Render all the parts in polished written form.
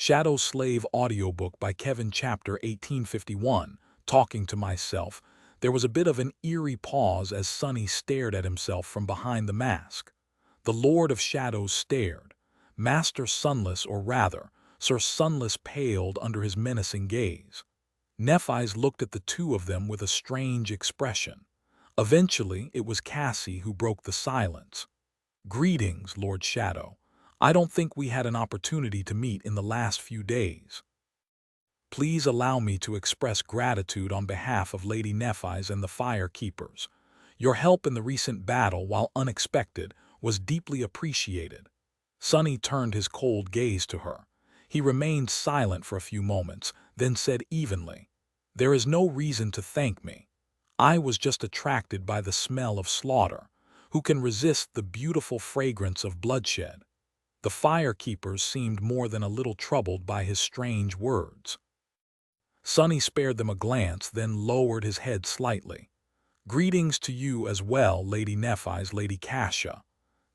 Shadow Slave Audiobook by Kevin Chapter 1851. Talking to myself. There was a bit of an eerie pause as Sonny stared at himself from behind the mask. The Lord of Shadows stared. Master Sunless, or rather, Sir Sunless paled under his menacing gaze. Nephi's looked at the two of them with a strange expression. Eventually, it was Cassie who broke the silence. "Greetings, Lord Shadow. I don't think we had an opportunity to meet in the last few days. Please allow me to express gratitude on behalf of Lady Nephi's and the Fire Keepers. Your help in the recent battle, while unexpected, was deeply appreciated." Sonny turned his cold gaze to her. He remained silent for a few moments, then said evenly, "There is no reason to thank me. I was just attracted by the smell of slaughter. Who can resist the beautiful fragrance of bloodshed?" The Fire Keepers seemed more than a little troubled by his strange words. Sonny spared them a glance, then lowered his head slightly. "Greetings to you as well, Lady Nephi's Lady Cassia."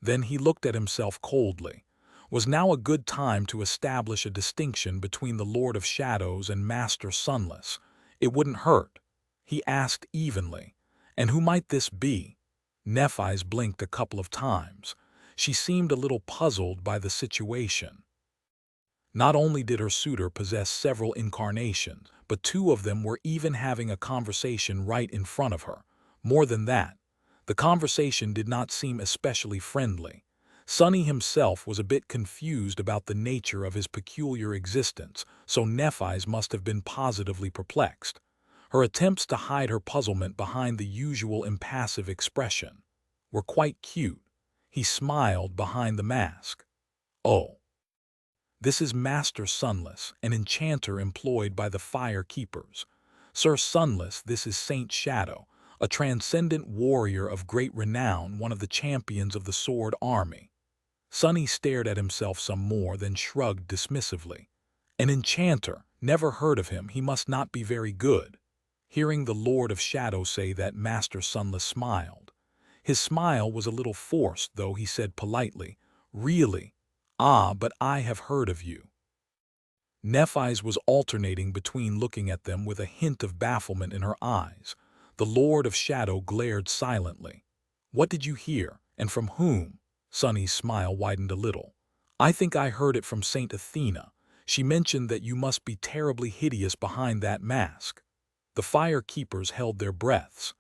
Then he looked at himself coldly. Was now a good time to establish a distinction between the Lord of Shadows and Master Sunless? It wouldn't hurt. He asked evenly, "And who might this be?" Nephi's blinked a couple of times. She seemed a little puzzled by the situation. Not only did her suitor possess several incarnations, but two of them were even having a conversation right in front of her. More than that, the conversation did not seem especially friendly. Sonny himself was a bit confused about the nature of his peculiar existence, so Nephi's must have been positively perplexed. Her attempts to hide her puzzlement behind the usual impassive expression were quite cute. He smiled behind the mask. "Oh, this is Master Sunless, an enchanter employed by the Fire Keepers. Sir Sunless, this is Saint Shadow, a transcendent warrior of great renown, one of the champions of the Sword Army." Sonny stared at himself some more, then shrugged dismissively. "An enchanter? Never heard of him. He must not be very good." Hearing the Lord of Shadow say that, Master Sunless smiled. His smile was a little forced, though he said politely, "Really? Ah, but I have heard of you." Nephi's was alternating between looking at them with a hint of bafflement in her eyes. The Lord of Shadow glared silently. "What did you hear, and from whom?" Sonny's smile widened a little. "I think I heard it from Saint Athena. She mentioned that you must be terribly hideous behind that mask." The Fire Keepers held their breaths.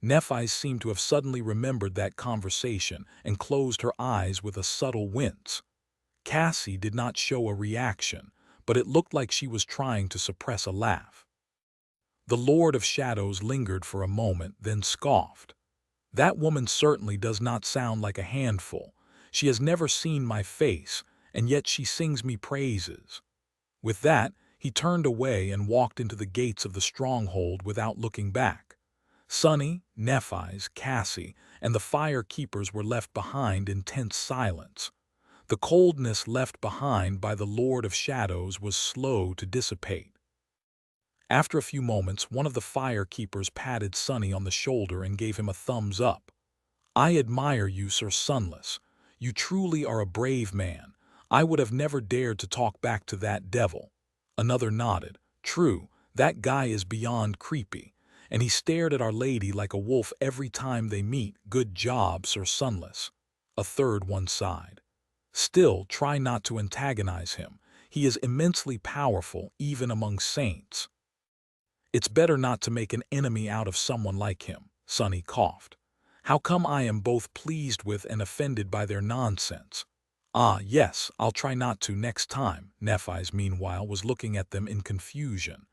Nephi seemed to have suddenly remembered that conversation and closed her eyes with a subtle wince. Cassie did not show a reaction, but it looked like she was trying to suppress a laugh. The Lord of Shadows lingered for a moment, then scoffed. "That woman certainly does not sound like a handful. She has never seen my face, and yet she sings me praises." With that, he turned away and walked into the gates of the stronghold without looking back. Sonny, Nephi's, Cassie, and the Fire Keepers were left behind in tense silence. The coldness left behind by the Lord of Shadows was slow to dissipate. After a few moments, one of the Fire Keepers patted Sonny on the shoulder and gave him a thumbs up. "I admire you, Sir Sunless. You truly are a brave man. I would have never dared to talk back to that devil." Another nodded. "True, that guy is beyond creepy. And he stared at Our Lady like a wolf every time they meet. Good job, Sir Sunless." A third one sighed. "Still, try not to antagonize him. He is immensely powerful, even among saints." "It's better not to make an enemy out of someone like him," Sonny coughed. "How come I am both pleased with and offended by their nonsense?" "Ah, yes, I'll try not to next time." Nephi's, meanwhile, was looking at them in confusion.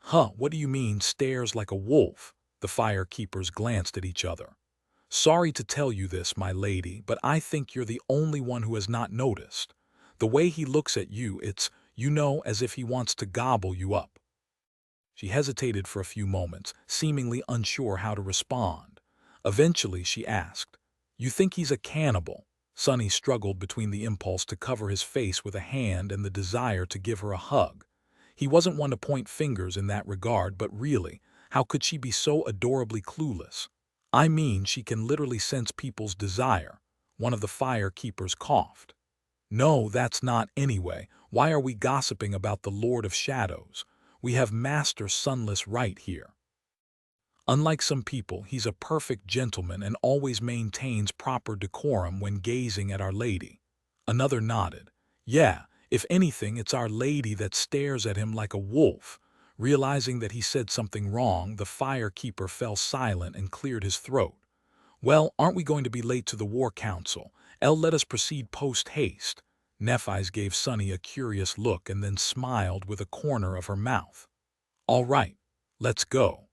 "Huh, what do you mean, stares like a wolf?" The Fire Keepers glanced at each other. "Sorry to tell you this, my lady, but I think you're the only one who has not noticed. The way he looks at you, it's, as if he wants to gobble you up." She hesitated for a few moments, seemingly unsure how to respond. Eventually, she asked, "You think he's a cannibal?" Sonny struggled between the impulse to cover his face with a hand and the desire to give her a hug. He wasn't one to point fingers in that regard, but really, how could she be so adorably clueless? "I mean, she can literally sense people's desire." One of the Fire Keepers coughed. No, that's not anyway. Why are we gossiping about the Lord of Shadows? We have Master Sunless right here. Unlike some people, he's a perfect gentleman and always maintains proper decorum when gazing at Our Lady. Another nodded. Yeah, if anything, it's Our Lady that stares at him like a wolf. Realizing that he said something wrong, the firekeeper fell silent and cleared his throat. Well, aren't we going to be late to the War Council? Let us proceed post-haste. Nephise gave Sunny a curious look and then smiled with a corner of her mouth. All right, let's go.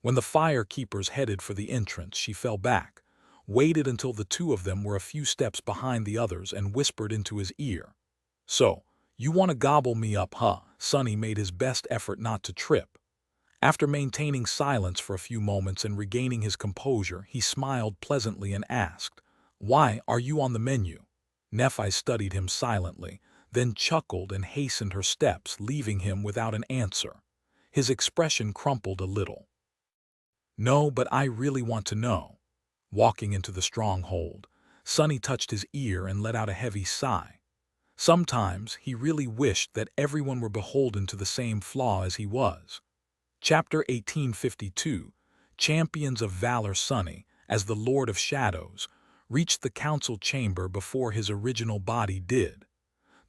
When the firekeepers headed for the entrance, she fell back, waited until the two of them were a few steps behind the others, and whispered into his ear. So, you want to gobble me up, huh? Sunny made his best effort not to trip. After maintaining silence for a few moments and regaining his composure, he smiled pleasantly and asked, Why are you on the menu? Nephi studied him silently, then chuckled and hastened her steps, leaving him without an answer. His expression crumpled a little. No, but I really want to know. Walking into the stronghold, Sunny touched his ear and let out a heavy sigh. Sometimes he really wished that everyone were beholden to the same flaw as he was. Chapter 1852, Champions of Valor. Sunny, as the Lord of Shadows, reached the council chamber before his original body did.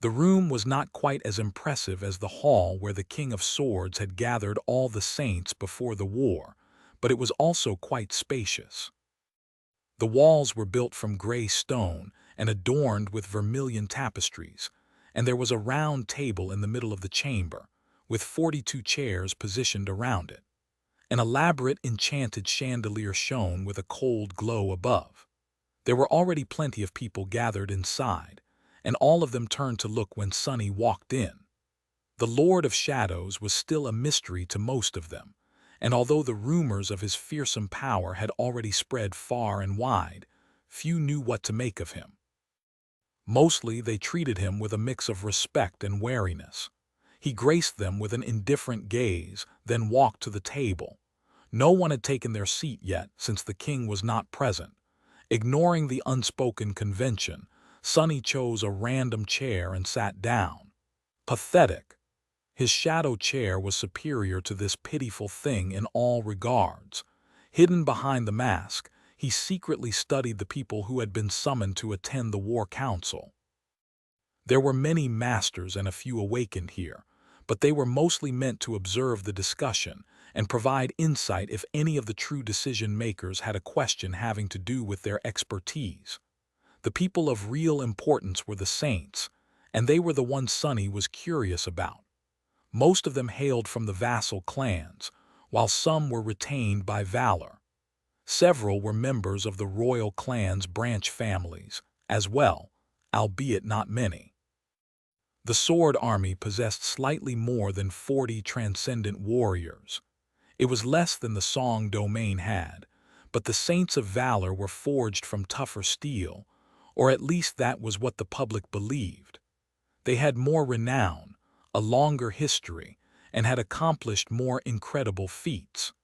The room was not quite as impressive as the hall where the King of Swords had gathered all the saints before the war, but it was also quite spacious. The walls were built from gray stone and adorned with vermilion tapestries, and there was a round table in the middle of the chamber, with 42 chairs positioned around it. An elaborate enchanted chandelier shone with a cold glow above. There were already plenty of people gathered inside, and all of them turned to look when Sunny walked in. The Lord of Shadows was still a mystery to most of them, and although the rumors of his fearsome power had already spread far and wide, few knew what to make of him. Mostly they treated him with a mix of respect and wariness. He graced them with an indifferent gaze, then walked to the table. No one had taken their seat yet since the king was not present. Ignoring the unspoken convention, Sunny chose a random chair and sat down. Pathetic. His shadow chair was superior to this pitiful thing in all regards. Hidden behind the mask, he secretly studied the people who had been summoned to attend the War Council. There were many masters and a few awakened here, but they were mostly meant to observe the discussion and provide insight if any of the true decision-makers had a question having to do with their expertise. The people of real importance were the saints, and they were the ones Sunny was curious about. Most of them hailed from the vassal clans, while some were retained by valor. Several were members of the royal clan's branch families, as well, albeit not many. The Sword Army possessed slightly more than 40 transcendent warriors. It was less than the Song domain had, but the Saints of Valor were forged from tougher steel, or at least that was what the public believed. They had more renown, a longer history, and had accomplished more incredible feats.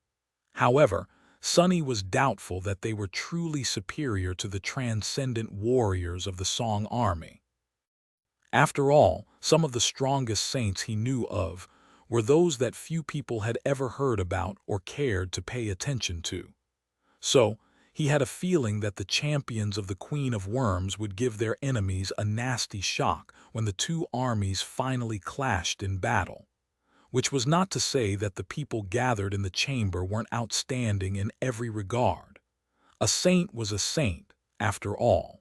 However, Sunny was doubtful that they were truly superior to the transcendent warriors of the Song army. After all, some of the strongest saints he knew of were those that few people had ever heard about or cared to pay attention to. So, he had a feeling that the champions of the Queen of Worms would give their enemies a nasty shock when the two armies finally clashed in battle. Which was not to say that the people gathered in the chamber weren't outstanding in every regard. A saint was a saint, after all.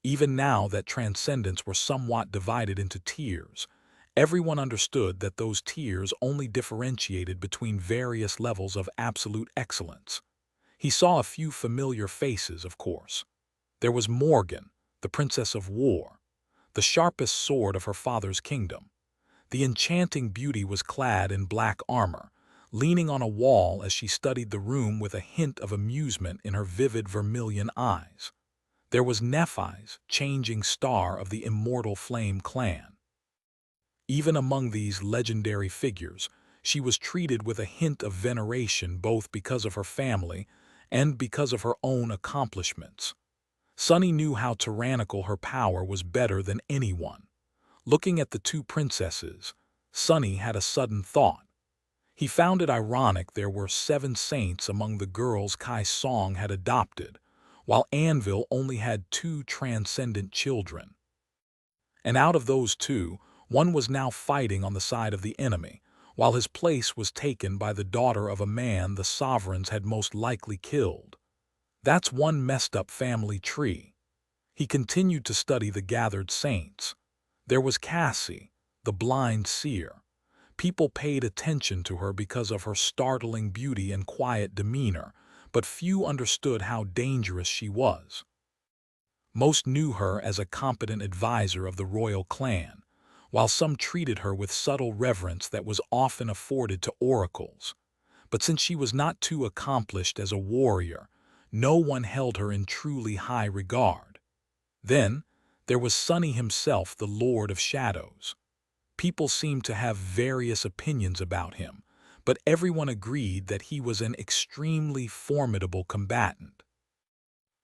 Even now that transcendents were somewhat divided into tiers, everyone understood that those tiers only differentiated between various levels of absolute excellence. He saw a few familiar faces, of course. There was Morgan, the Princess of War, the sharpest sword of her father's kingdom. The enchanting beauty was clad in black armor, leaning on a wall as she studied the room with a hint of amusement in her vivid vermilion eyes. There was Nephise, changing star of the Immortal Flame clan. Even among these legendary figures, she was treated with a hint of veneration both because of her family and because of her own accomplishments. Sunny knew how tyrannical her power was better than anyone. Looking at the two princesses, Sunny had a sudden thought. He found it ironic there were 7 saints among the girls Kai Song had adopted, while Anvil only had 2 transcendent children. And out of those 2, one was now fighting on the side of the enemy, while his place was taken by the daughter of a man the sovereigns had most likely killed. That's one messed up family tree. He continued to study the gathered saints. There was Cassie, the blind seer. People paid attention to her because of her startling beauty and quiet demeanor, but few understood how dangerous she was. Most knew her as a competent advisor of the royal clan, while some treated her with subtle reverence that was often afforded to oracles. But since she was not too accomplished as a warrior, no one held her in truly high regard. Then, there was Sunny himself, the Lord of Shadows. People seemed to have various opinions about him, but everyone agreed that he was an extremely formidable combatant.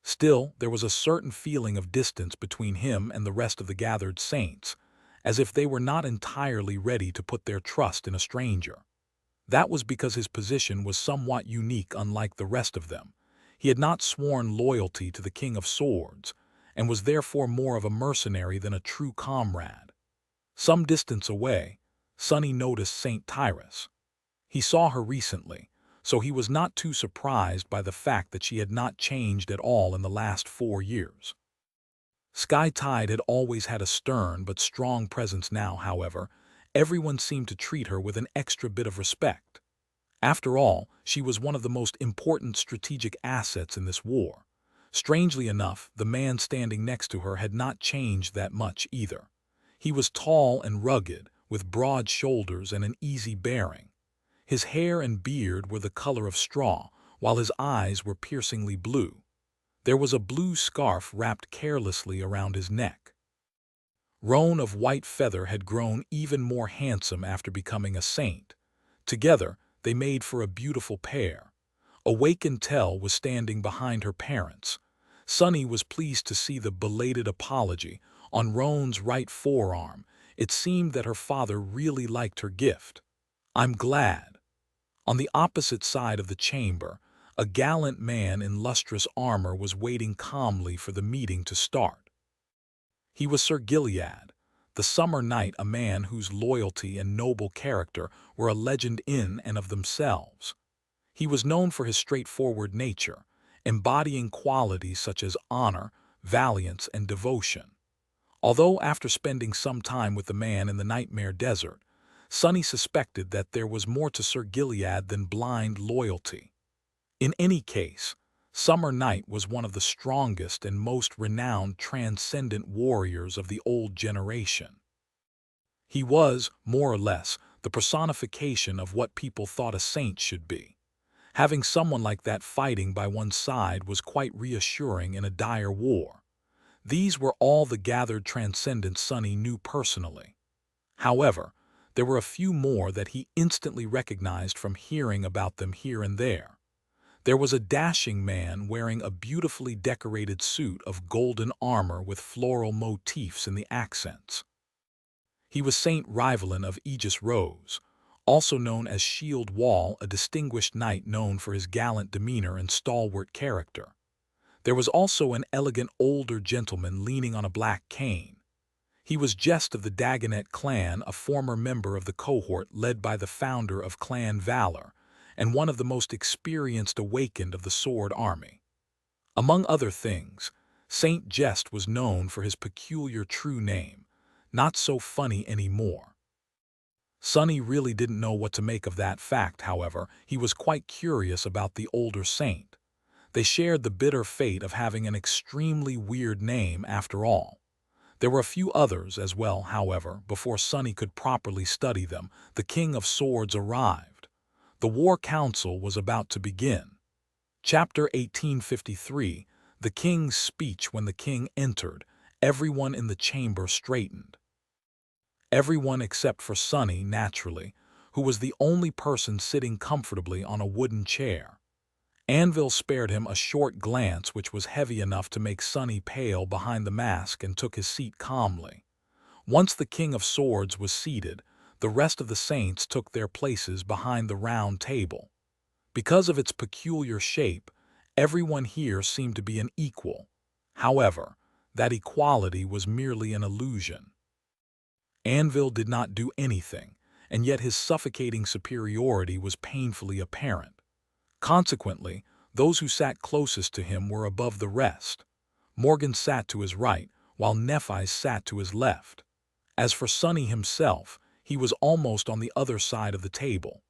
Still, there was a certain feeling of distance between him and the rest of the gathered saints, as if they were not entirely ready to put their trust in a stranger. That was because his position was somewhat unique, unlike the rest of them. He had not sworn loyalty to the King of Swords, and was therefore more of a mercenary than a true comrade. Some distance away, Sunny noticed Saint Tyrus. He saw her recently, so he was not too surprised by the fact that she had not changed at all in the last 4 years. Sky Tide had always had a stern but strong presence now, however. Everyone seemed to treat her with an extra bit of respect. After all, she was one of the most important strategic assets in this war. Strangely enough, the man standing next to her had not changed that much either. He was tall and rugged, with broad shoulders and an easy bearing. His hair and beard were the color of straw, while his eyes were piercingly blue. There was a blue scarf wrapped carelessly around his neck. Roan of White Feather had grown even more handsome after becoming a saint. Together, they made for a beautiful pair. Awakened Tell was standing behind her parents. Sunny was pleased to see the belated apology on Roan's right forearm. It seemed that her father really liked her gift. "I'm glad." On the opposite side of the chamber, a gallant man in lustrous armor was waiting calmly for the meeting to start. He was Sir Gilead, the summer knight, a man whose loyalty and noble character were a legend in and of themselves. He was known for his straightforward nature, embodying qualities such as honor, valiance, and devotion. Although after spending some time with the man in the Nightmare Desert, Sunny suspected that there was more to Sir Gilead than blind loyalty. In any case, Summer Night was one of the strongest and most renowned transcendent warriors of the old generation. He was, more or less, the personification of what people thought a saint should be. Having someone like that fighting by one's side was quite reassuring in a dire war. These were all the gathered transcendents Sunny knew personally. However, there were a few more that he instantly recognized from hearing about them here and there. There was a dashing man wearing a beautifully decorated suit of golden armor with floral motifs in the accents. He was Saint Rivalin of Aegis Rose, also known as Shield Wall, a distinguished knight known for his gallant demeanor and stalwart character. There was also an elegant older gentleman leaning on a black cane. He was Jest of the Dagonet clan, a former member of the cohort led by the founder of Clan Valor, and one of the most experienced awakened of the Sword Army. Among other things, Saint Jest was known for his peculiar true name, Not So Funny Anymore. Sunny really didn't know what to make of that fact, however. He was quite curious about the older saint. They shared the bitter fate of having an extremely weird name after all. There were a few others as well, however. Before Sunny could properly study them, the King of Swords arrived. The War Council was about to begin. Chapter 1853, The King's Speech. When the king entered, everyone in the chamber straightened. Everyone except for Sunny, naturally, who was the only person sitting comfortably on a wooden chair. Anvil spared him a short glance which was heavy enough to make Sonny pale behind the mask and took his seat calmly. Once the King of Swords was seated, the rest of the saints took their places behind the round table. Because of its peculiar shape, everyone here seemed to be an equal. However, that equality was merely an illusion. Anvil did not do anything, and yet his suffocating superiority was painfully apparent. Consequently, those who sat closest to him were above the rest. Morgan sat to his right, while Nephi sat to his left. As for Sonny himself, he was almost on the other side of the table.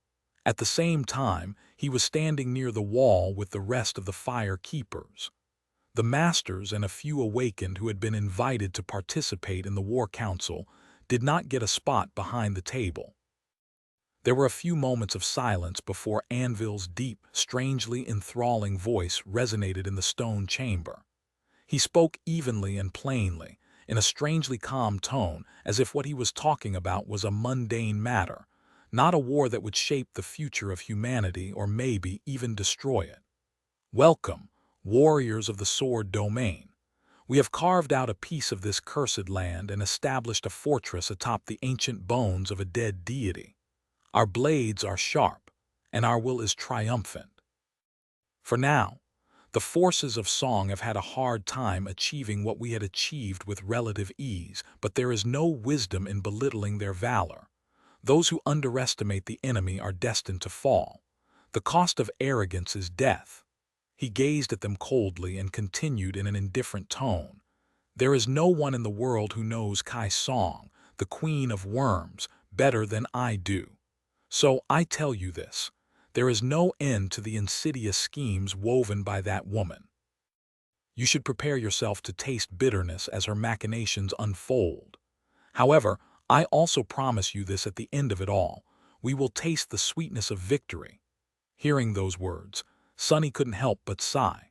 At the same time, he was standing near the wall with the rest of the fire keepers. The masters and a few awakened who had been invited to participate in the war council did not get a spot behind the table. There were a few moments of silence before Anvil's deep, strangely enthralling voice resonated in the stone chamber. He spoke evenly and plainly, in a strangely calm tone, as if what he was talking about was a mundane matter, not a war that would shape the future of humanity or maybe even destroy it. Welcome, warriors of the sword domain. We have carved out a piece of this cursed land and established a fortress atop the ancient bones of a dead deity. Our blades are sharp, and our will is triumphant. For now, the forces of song have had a hard time achieving what we had achieved with relative ease, but there is no wisdom in belittling their valor. Those who underestimate the enemy are destined to fall. The cost of arrogance is death. He gazed at them coldly and continued in an indifferent tone. There is no one in the world who knows Kai Song, the Queen of Worms, better than I do. So I tell you this. There is no end to the insidious schemes woven by that woman. You should prepare yourself to taste bitterness as her machinations unfold. However, I also promise you this: at the end of it all, we will taste the sweetness of victory. Hearing those words, Sonny couldn't help but sigh.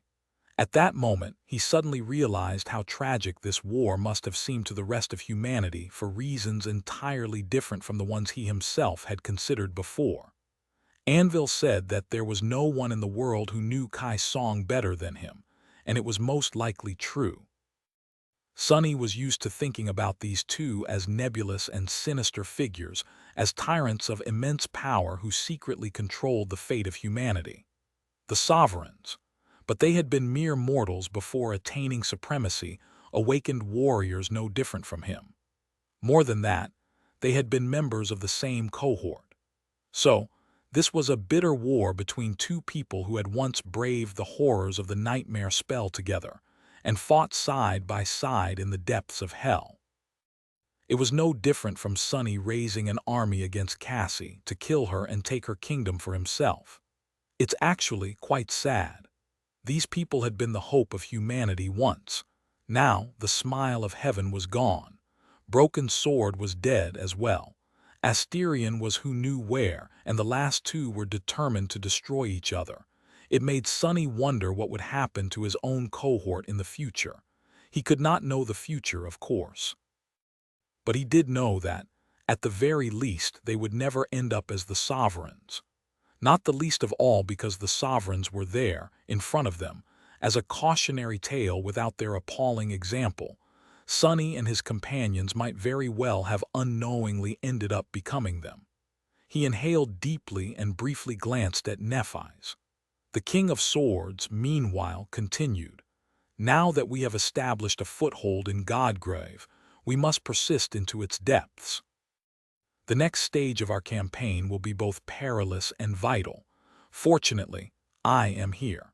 At that moment, he suddenly realized how tragic this war must have seemed to the rest of humanity for reasons entirely different from the ones he himself had considered before. Anvil said that there was no one in the world who knew Kai Song better than him, and it was most likely true. Sonny was used to thinking about these two as nebulous and sinister figures, as tyrants of immense power who secretly controlled the fate of humanity. The sovereigns. But they had been mere mortals before attaining supremacy, awakened warriors no different from him. More than that, they had been members of the same cohort. So, this was a bitter war between two people who had once braved the horrors of the nightmare spell together and fought side by side in the depths of hell. It was no different from Sonny raising an army against Cassie to kill her and take her kingdom for himself. It's actually quite sad. These people had been the hope of humanity once. Now the smile of heaven was gone. Broken Sword was dead as well. Asterion was who knew where, and the last two were determined to destroy each other. It made Sonny wonder what would happen to his own cohort in the future. He could not know the future, of course. But he did know that, at the very least, they would never end up as the sovereigns. Not the least of all because the sovereigns were there, in front of them, as a cautionary tale without their appalling example. Sonny and his companions might very well have unknowingly ended up becoming them. He inhaled deeply and briefly glanced at Nephi's. The King of Swords, meanwhile, continued. Now that we have established a foothold in Godgrave, we must persist into its depths. The next stage of our campaign will be both perilous and vital. Fortunately, I am here.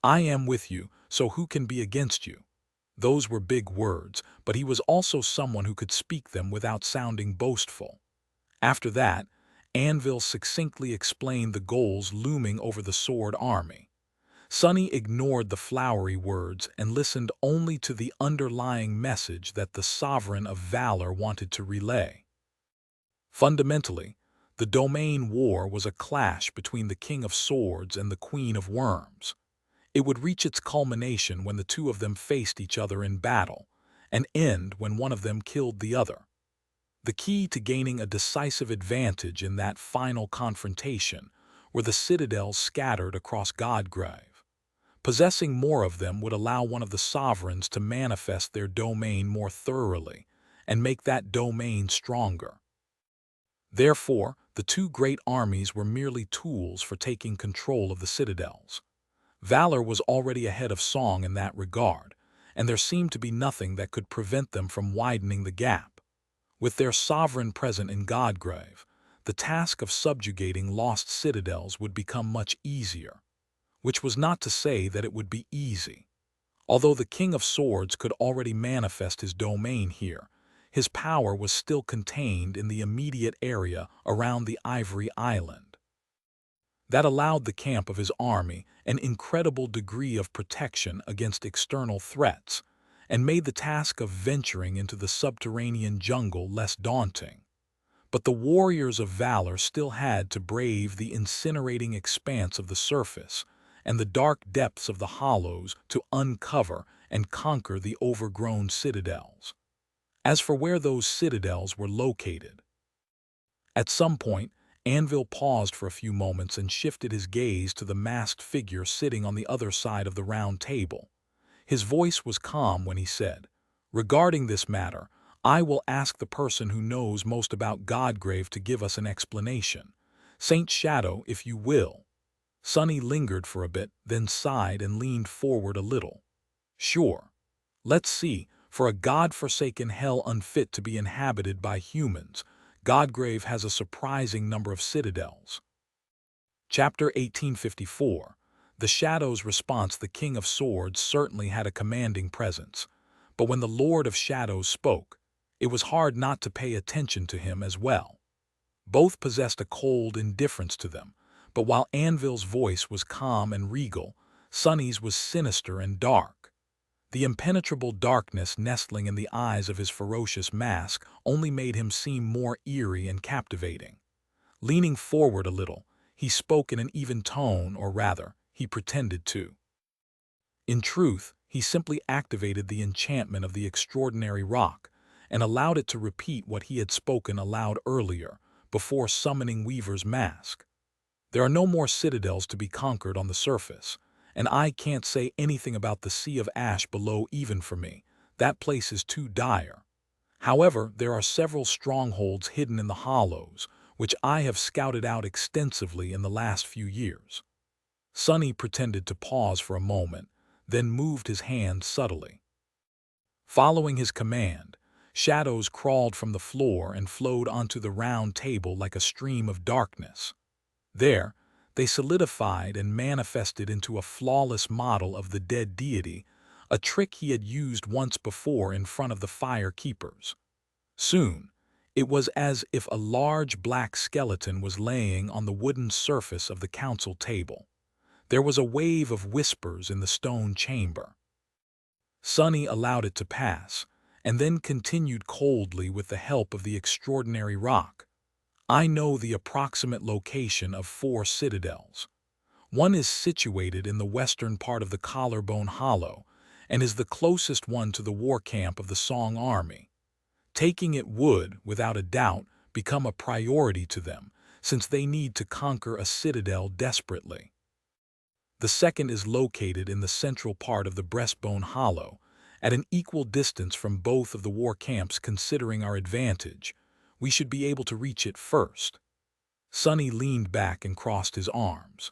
I am with you, so who can be against you? Those were big words, but he was also someone who could speak them without sounding boastful. After that, Anvil succinctly explained the goals looming over the sword army. Sonny ignored the flowery words and listened only to the underlying message that the Sovereign of Valor wanted to relay. Fundamentally, the domain war was a clash between the King of Swords and the Queen of Worms. It would reach its culmination when the two of them faced each other in battle, and end when one of them killed the other. The key to gaining a decisive advantage in that final confrontation were the citadels scattered across Godgrave. Possessing more of them would allow one of the sovereigns to manifest their domain more thoroughly and make that domain stronger. Therefore, the two great armies were merely tools for taking control of the citadels. Valor was already ahead of song in that regard, and there seemed to be nothing that could prevent them from widening the gap. With their sovereign present in Godgrave, the task of subjugating lost citadels would become much easier, which was not to say that it would be easy. Although the King of Swords could already manifest his domain here, his power was still contained in the immediate area around the Ivory Island. That allowed the camp of his army an incredible degree of protection against external threats, and made the task of venturing into the subterranean jungle less daunting. But the warriors of valor still had to brave the incinerating expanse of the surface and the dark depths of the hollows to uncover and conquer the overgrown citadels. As for where those citadels were located, at some point, Anvil paused for a few moments and shifted his gaze to the masked figure sitting on the other side of the round table. His voice was calm when he said, "Regarding this matter, I will ask the person who knows most about Godgrave to give us an explanation. Saint Shadow, if you will." Sonny lingered for a bit, then sighed and leaned forward a little. "Sure. Let's see, for a god-forsaken hell unfit to be inhabited by humans, Godgrave has a surprising number of citadels." Chapter 1854. The Shadow's response. The King of Swords certainly had a commanding presence, but when the Lord of Shadows spoke, it was hard not to pay attention to him as well. Both possessed a cold indifference to them, but while Anvil's voice was calm and regal, Sonny's was sinister and dark. The impenetrable darkness nestling in the eyes of his ferocious mask only made him seem more eerie and captivating. Leaning forward a little, he spoke in an even tone, or rather, he pretended to. In truth, he simply activated the enchantment of the extraordinary rock and allowed it to repeat what he had spoken aloud earlier, before summoning Weaver's mask. There are no more citadels to be conquered on the surface, and I can't say anything about the sea of ash below even for me. That place is too dire. However, there are several strongholds hidden in the hollows, which I have scouted out extensively in the last few years. Sonny pretended to pause for a moment, then moved his hand subtly. Following his command, shadows crawled from the floor and flowed onto the round table like a stream of darkness. There, they solidified and manifested into a flawless model of the dead deity, a trick he had used once before in front of the fire keepers. Soon, it was as if a large black skeleton was laying on the wooden surface of the council table. There was a wave of whispers in the stone chamber. Sonny allowed it to pass, and then continued coldly with the help of the extraordinary rock. "I know the approximate location of 4 citadels. One is situated in the western part of the Collarbone Hollow, and is the closest one to the war camp of the Song Army. Taking it would, without a doubt, become a priority to them, since they need to conquer a citadel desperately. The second is located in the central part of the Breastbone Hollow, at an equal distance from both of the war camps. Considering our advantage, we should be able to reach it first." Sonny leaned back and crossed his arms.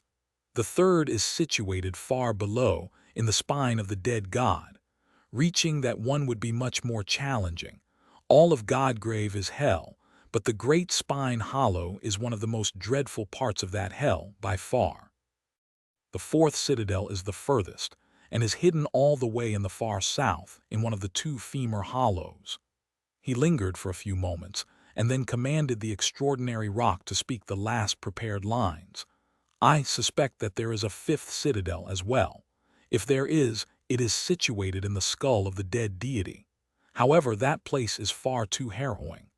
"The third is situated far below, in the spine of the dead god. Reaching that one would be much more challenging. All of Godgrave is hell, but the Great Spine Hollow is one of the most dreadful parts of that hell, by far. The fourth citadel is the furthest, and is hidden all the way in the far south, in one of the 2 femur hollows." He lingered for a few moments, and then commanded the extraordinary rock to speak the last prepared lines. "I suspect that there is a 5th citadel as well. If there is, it is situated in the skull of the dead deity. However, that place is far too harrowing.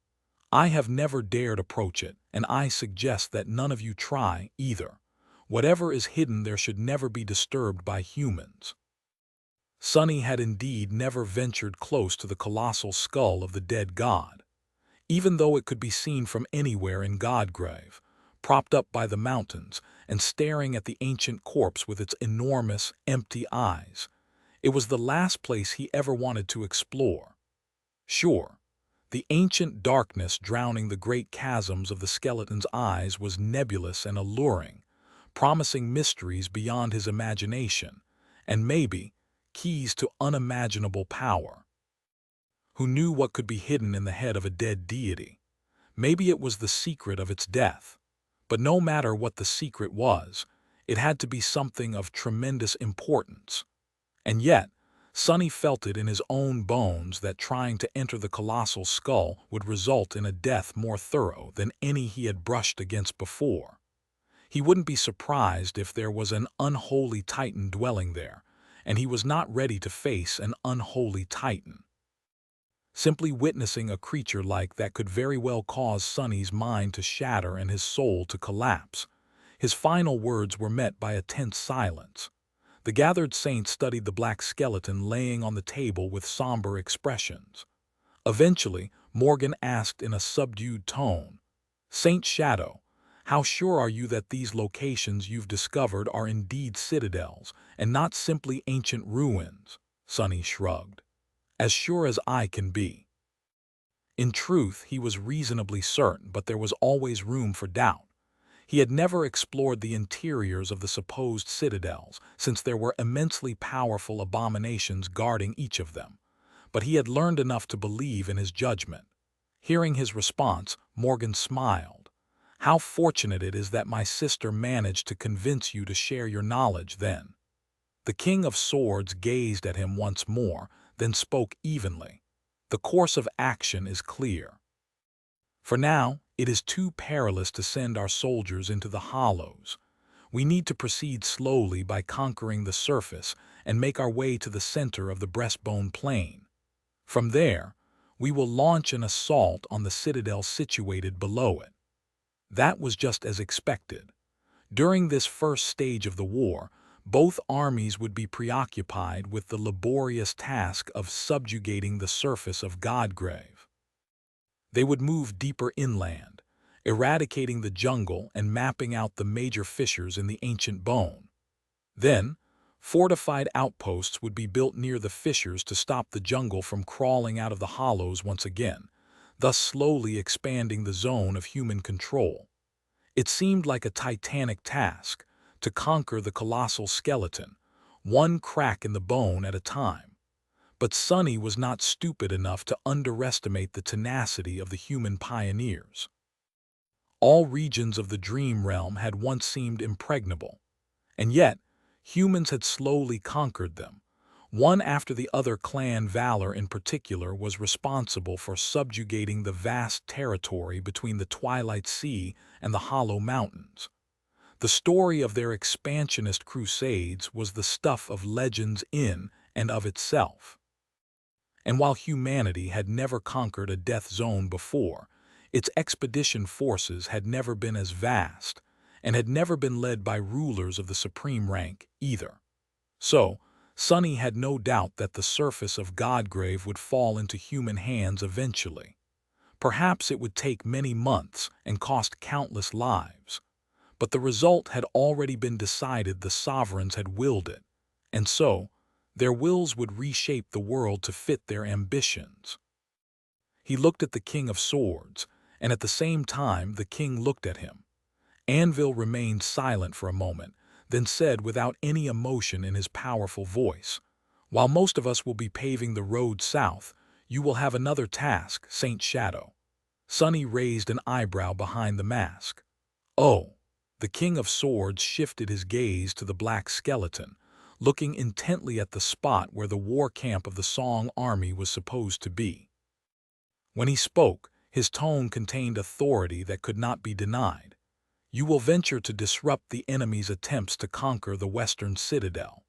I have never dared approach it, and I suggest that none of you try either. Whatever is hidden there should never be disturbed by humans." Sonny had indeed never ventured close to the colossal skull of the dead god. Even though it could be seen from anywhere in Godgrave, propped up by the mountains and staring at the ancient corpse with its enormous, empty eyes. It was the last place he ever wanted to explore. Sure, the ancient darkness drowning the great chasms of the skeleton's eyes was nebulous and alluring, promising mysteries beyond his imagination, and maybe keys to unimaginable power. Who knew what could be hidden in the head of a dead deity? Maybe it was the secret of its death. But no matter what the secret was, it had to be something of tremendous importance. And yet, Sonny felt it in his own bones that trying to enter the colossal skull would result in a death more thorough than any he had brushed against before. He wouldn't be surprised if there was an unholy titan dwelling there, and he was not ready to face an unholy titan. Simply witnessing a creature like that could very well cause Sonny's mind to shatter and his soul to collapse. His final words were met by a tense silence. The gathered saints studied the black skeleton laying on the table with somber expressions. Eventually, Morgan asked in a subdued tone, "Saint Shadow, how sure are you that these locations you've discovered are indeed citadels and not simply ancient ruins?" Sonny shrugged. "As sure as I can be." In truth, he was reasonably certain, but there was always room for doubt. He had never explored the interiors of the supposed citadels, since there were immensely powerful abominations guarding each of them. But he had learned enough to believe in his judgment. Hearing his response, Morgan smiled. "How fortunate it is that my sister managed to convince you to share your knowledge then." The King of Swords gazed at him once more, then spoke evenly. "The course of action is clear. For now, it is too perilous to send our soldiers into the hollows. We need to proceed slowly by conquering the surface and make our way to the center of the breastbone plain. From there, we will launch an assault on the citadel situated below it." That was just as expected. During this first stage of the war, both armies would be preoccupied with the laborious task of subjugating the surface of Godgrave. They would move deeper inland, eradicating the jungle and mapping out the major fissures in the ancient bone. Then, fortified outposts would be built near the fissures to stop the jungle from crawling out of the hollows once again, thus slowly expanding the zone of human control. It seemed like a titanic task to conquer the colossal skeleton, one crack in the bone at a time. But Sonny was not stupid enough to underestimate the tenacity of the human pioneers. All regions of the dream realm had once seemed impregnable, and yet humans had slowly conquered them. One after the other. Clan Valor in particular was responsible for subjugating the vast territory between the Twilight Sea and the Hollow Mountains. The story of their expansionist crusades was the stuff of legends in and of itself. And while humanity had never conquered a death zone before, its expedition forces had never been as vast, and had never been led by rulers of the supreme rank either. So, Sonny had no doubt that the surface of Godgrave would fall into human hands eventually. Perhaps it would take many months and cost countless lives. But the result had already been decided. The sovereigns had willed it, and so, their wills would reshape the world to fit their ambitions. He looked at the King of Swords, and at the same time the king looked at him. Anvil remained silent for a moment, then said without any emotion in his powerful voice, "While most of us will be paving the road south, you will have another task, Saint Shadow." Sonny raised an eyebrow behind the mask. "Oh." The King of Swords shifted his gaze to the black skeleton, looking intently at the spot where the war camp of the Song army was supposed to be. When he spoke, his tone contained authority that could not be denied. "You will venture to disrupt the enemy's attempts to conquer the western citadel.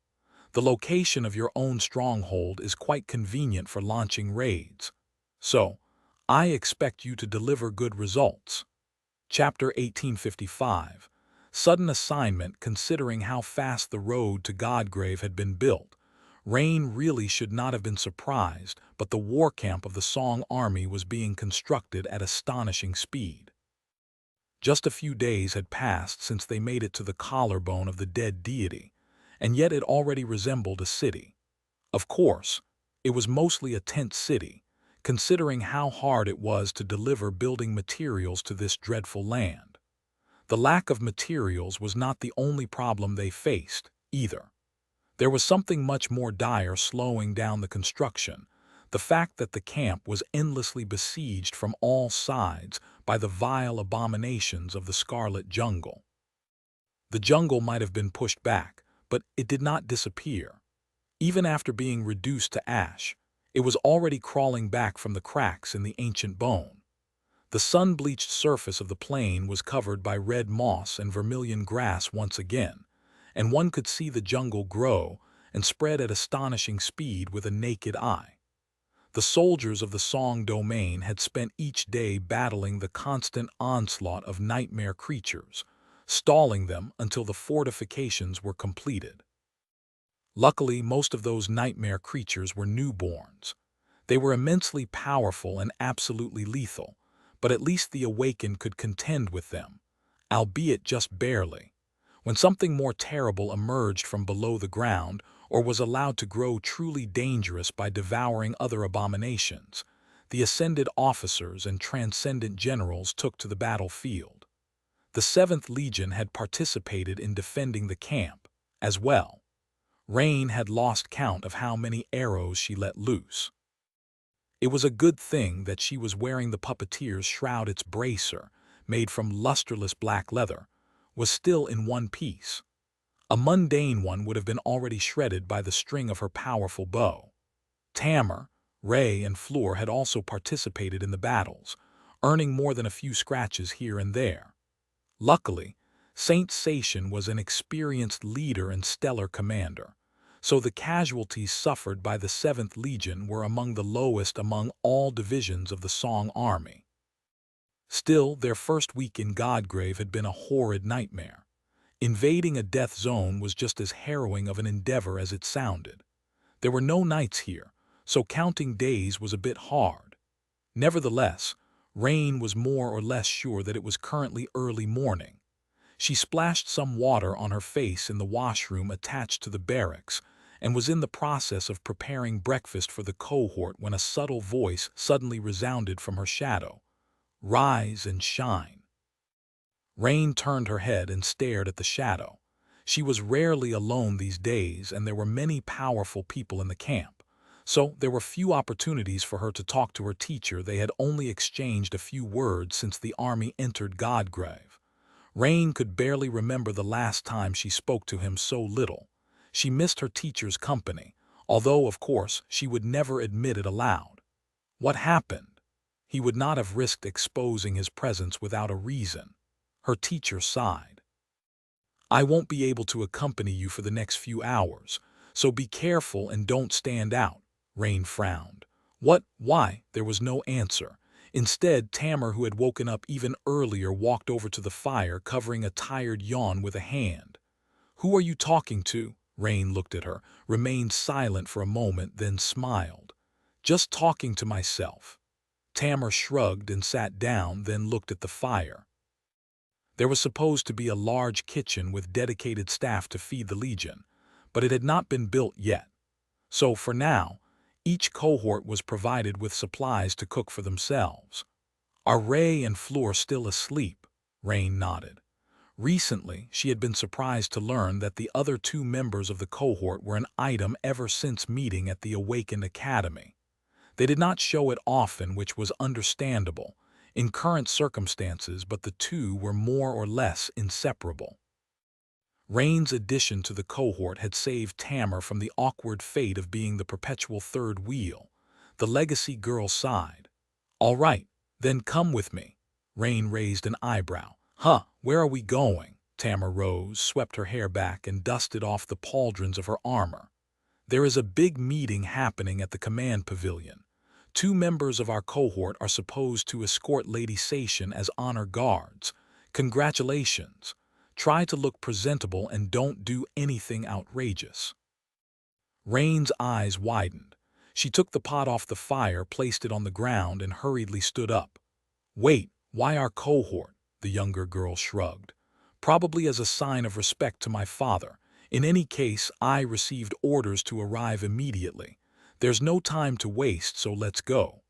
The location of your own stronghold is quite convenient for launching raids. So, I expect you to deliver good results." Chapter 1855. Sudden assignment. Considering how fast the road to Godgrave had been built, Rain really should not have been surprised, but the war camp of the Song army was being constructed at astonishing speed. Just a few days had passed since they made it to the collarbone of the dead deity, and yet it already resembled a city. Of course, it was mostly a tent city, considering how hard it was to deliver building materials to this dreadful land. The lack of materials was not the only problem they faced, either. There was something much more dire slowing down the construction, the fact that the camp was endlessly besieged from all sides by the vile abominations of the Scarlet Jungle. The jungle might have been pushed back, but it did not disappear. Even after being reduced to ash, it was already crawling back from the cracks in the ancient bone. The sun-bleached surface of the plain was covered by red moss and vermilion grass once again, and one could see the jungle grow and spread at astonishing speed with a naked eye. The soldiers of the Song domain had spent each day battling the constant onslaught of nightmare creatures, stalling them until the fortifications were completed. Luckily, most of those nightmare creatures were newborns. They were immensely powerful and absolutely lethal, but at least the awakened could contend with them, albeit just barely. When something more terrible emerged from below the ground or was allowed to grow truly dangerous by devouring other abominations, the ascended officers and transcendent generals took to the battlefield. The 7th Legion had participated in defending the camp, as well. Rain had lost count of how many arrows she let loose. It was a good thing that she was wearing the puppeteer's shroud. Its bracer, made from lusterless black leather, was still in one piece. A mundane one would have been already shredded by the string of her powerful bow. Tamar, Ray, and Fleur had also participated in the battles, earning more than a few scratches here and there. Luckily, Saint Satian was an experienced leader and stellar commander, so the casualties suffered by the 7th Legion were among the lowest among all divisions of the Song army. Still, their first week in Godgrave had been a horrid nightmare. Invading a death zone was just as harrowing of an endeavor as it sounded. There were no nights here, so counting days was a bit hard. Nevertheless, Rain was more or less sure that it was currently early morning. She splashed some water on her face in the washroom attached to the barracks and was in the process of preparing breakfast for the cohort when a subtle voice suddenly resounded from her shadow. "Rise and shine." Rain turned her head and stared at the shadow. She was rarely alone these days, and there were many powerful people in the camp, so there were few opportunities for her to talk to her teacher. They had only exchanged a few words since the army entered Godgrave. Rain could barely remember the last time she spoke to him so little. She missed her teacher's company, although, of course, she would never admit it aloud. What happened? He would not have risked exposing his presence without a reason. Her teacher sighed. "I won't be able to accompany you for the next few hours, so be careful and don't stand out," Rain frowned. "What? Why?" There was no answer. Instead, Tamar, who had woken up even earlier, walked over to the fire, covering a tired yawn with a hand. "Who are you talking to?" Rain looked at her, remained silent for a moment, then smiled. "Just talking to myself." Tamar shrugged and sat down, then looked at the fire. There was supposed to be a large kitchen with dedicated staff to feed the Legion, but it had not been built yet. So, for now, each cohort was provided with supplies to cook for themselves. "Are Ray and Fleur still asleep?" Rain nodded. Recently, she had been surprised to learn that the other two members of the cohort were an item ever since meeting at the Awakened Academy. They did not show it often, which was understandable in current circumstances, but the two were more or less inseparable. Rain's addition to the cohort had saved Tamar from the awkward fate of being the perpetual third wheel. The legacy girl sighed. "All right, then come with me." Rain raised an eyebrow. "Huh, where are we going?" Tamar rose, swept her hair back, and dusted off the pauldrons of her armor. "There is a big meeting happening at the command pavilion. 2 members of our cohort are supposed to escort Lady Satian as honor guards. Congratulations. Try to look presentable and don't do anything outrageous." Rain's eyes widened. She took the pot off the fire, placed it on the ground, and hurriedly stood up. "Wait, why our cohort?" the younger girl shrugged. Probably as a sign of respect to my father. In any case, I received orders to arrive immediately. There's no time to waste, so let's go.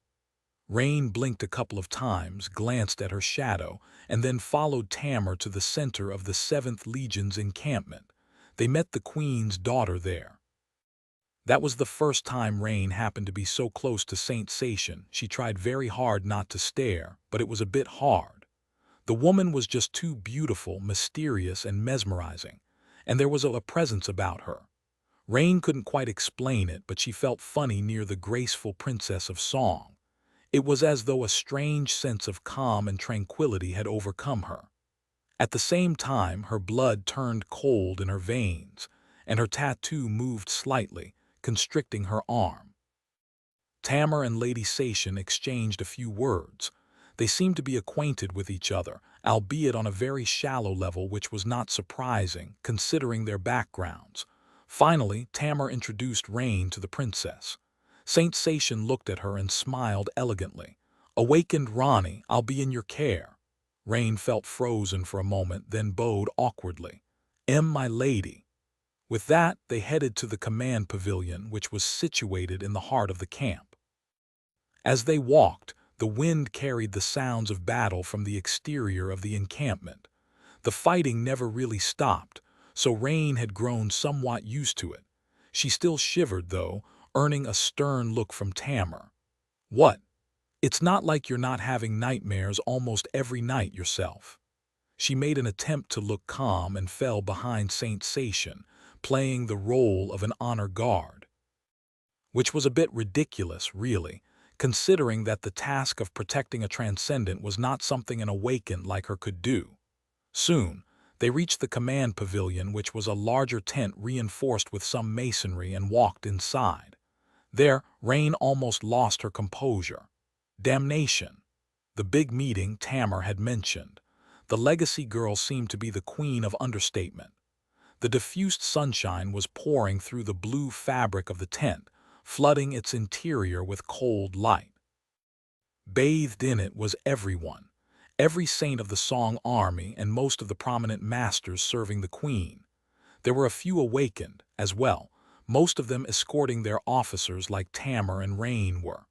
Rain blinked a couple of times, glanced at her shadow, and then followed Tamar to the center of the 7th Legion's encampment. They met the Queen's daughter there. That was the first time Rain happened to be so close to Saint Sation. She tried very hard not to stare, but it was a bit hard. The woman was just too beautiful, mysterious, and mesmerizing, and there was a presence about her. Rain couldn't quite explain it, but she felt funny near the graceful princess of song. It was as though a strange sense of calm and tranquility had overcome her. At the same time, her blood turned cold in her veins, and her tattoo moved slightly, constricting her arm. Tamar and Lady Sation exchanged a few words. They seemed to be acquainted with each other, albeit on a very shallow level, which was not surprising, considering their backgrounds. Finally, Tamar introduced Rain to the princess. Saint Sation looked at her and smiled elegantly. "Awakened Rani, I'll be in your care." Rain felt frozen for a moment, then bowed awkwardly. My lady." With that, they headed to the command pavilion, which was situated in the heart of the camp. As they walked, the wind carried the sounds of battle from the exterior of the encampment. The fighting never really stopped, so Rain had grown somewhat used to it. She still shivered, though, earning a stern look from Tamar. "What? It's not like you're not having nightmares almost every night yourself." She made an attempt to look calm and fell behind Saint Sation, playing the role of an honor guard. Which was a bit ridiculous, really, considering that the task of protecting a transcendent was not something an awakened like her could do. Soon, they reached the command pavilion, which was a larger tent reinforced with some masonry, and walked inside. There, Rain almost lost her composure. Damnation! The big meeting Tamar had mentioned. The legacy girl seemed to be the queen of understatement. The diffused sunshine was pouring through the blue fabric of the tent, flooding its interior with cold light. Bathed in it was everyone, every saint of the Song army and most of the prominent masters serving the queen. There were a few awakened, as well, most of them escorting their officers like Tamar and Rain were.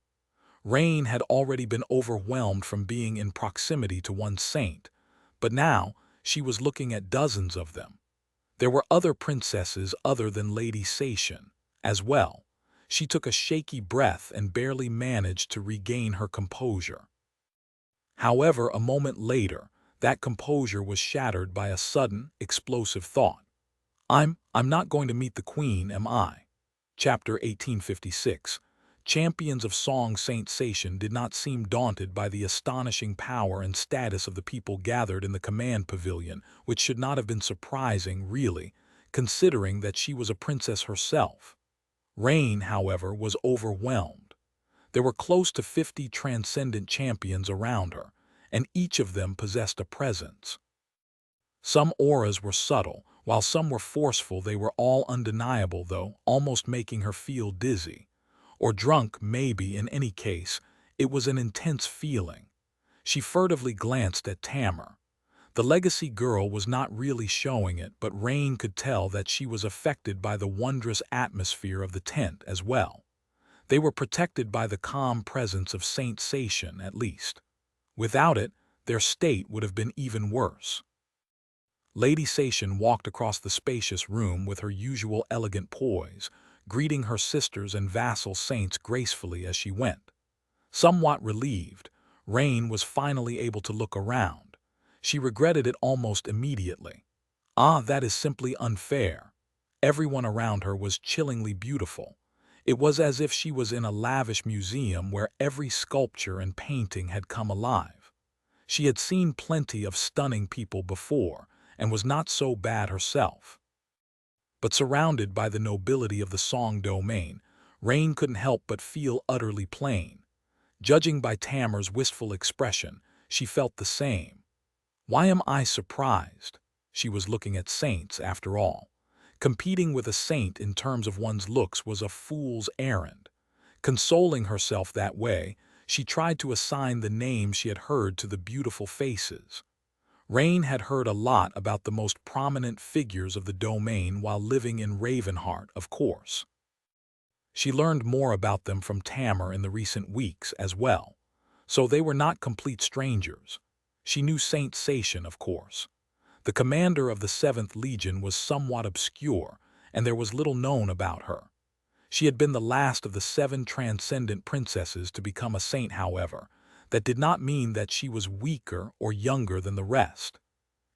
Rain had already been overwhelmed from being in proximity to one saint, but now she was looking at dozens of them. There were other princesses other than Lady Sation, as well. She took a shaky breath and barely managed to regain her composure. However, a moment later, that composure was shattered by a sudden, explosive thought. I'm not going to meet the Queen, am I?" Chapter 1856. Champions of Song. Saint Sation did not seem daunted by the astonishing power and status of the people gathered in the command pavilion, which should not have been surprising, really, considering that she was a princess herself. Rain, however, was overwhelmed. There were close to 50 transcendent champions around her, and each of them possessed a presence. Some auras were subtle, while some were forceful. They were all undeniable, though, almost making her feel dizzy. Or drunk, maybe. In any case, it was an intense feeling. She furtively glanced at Tamar. The legacy girl was not really showing it, but Rain could tell that she was affected by the wondrous atmosphere of the tent as well. They were protected by the calm presence of Saint Sation, at least. Without it, their state would have been even worse. Lady Sation walked across the spacious room with her usual elegant poise, greeting her sisters and vassal saints gracefully as she went. Somewhat relieved, Rain was finally able to look around. She regretted it almost immediately. That is simply unfair. Everyone around her was chillingly beautiful. It was as if she was in a lavish museum where every sculpture and painting had come alive. She had seen plenty of stunning people before, and was not so bad herself. But surrounded by the nobility of the Song domain, Rain couldn't help but feel utterly plain. Judging by Tamar's wistful expression, she felt the same. Why am I surprised? She was looking at saints, after all. Competing with a saint in terms of one's looks was a fool's errand. Consoling herself that way, she tried to assign the names she had heard to the beautiful faces. Rain had heard a lot about the most prominent figures of the domain while living in Ravenheart, of course. She learned more about them from Tamar in the recent weeks as well, so they were not complete strangers. She knew Saint Satian, of course. The commander of the 7th Legion was somewhat obscure, and there was little known about her. She had been the last of the 7 transcendent princesses to become a saint, however. That did not mean that she was weaker or younger than the rest.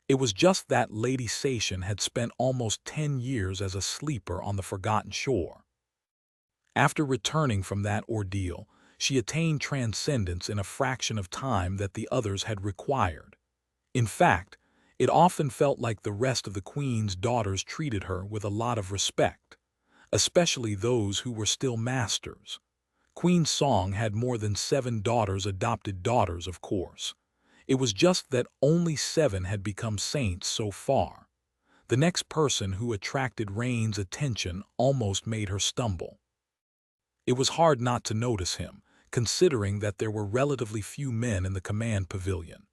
It was just that Lady Satian had spent almost 10 years as a sleeper on the Forgotten Shore. After returning from that ordeal, she attained transcendence in a fraction of time that the others had required. In fact, it often felt like the rest of the Queen's daughters treated her with a lot of respect, especially those who were still masters. Queen Song had more than 7 daughters, adopted daughters, of course. It was just that only 7 had become saints so far. The next person who attracted Rain's attention almost made her stumble. It was hard not to notice him, considering that there were relatively few men in the command pavilion.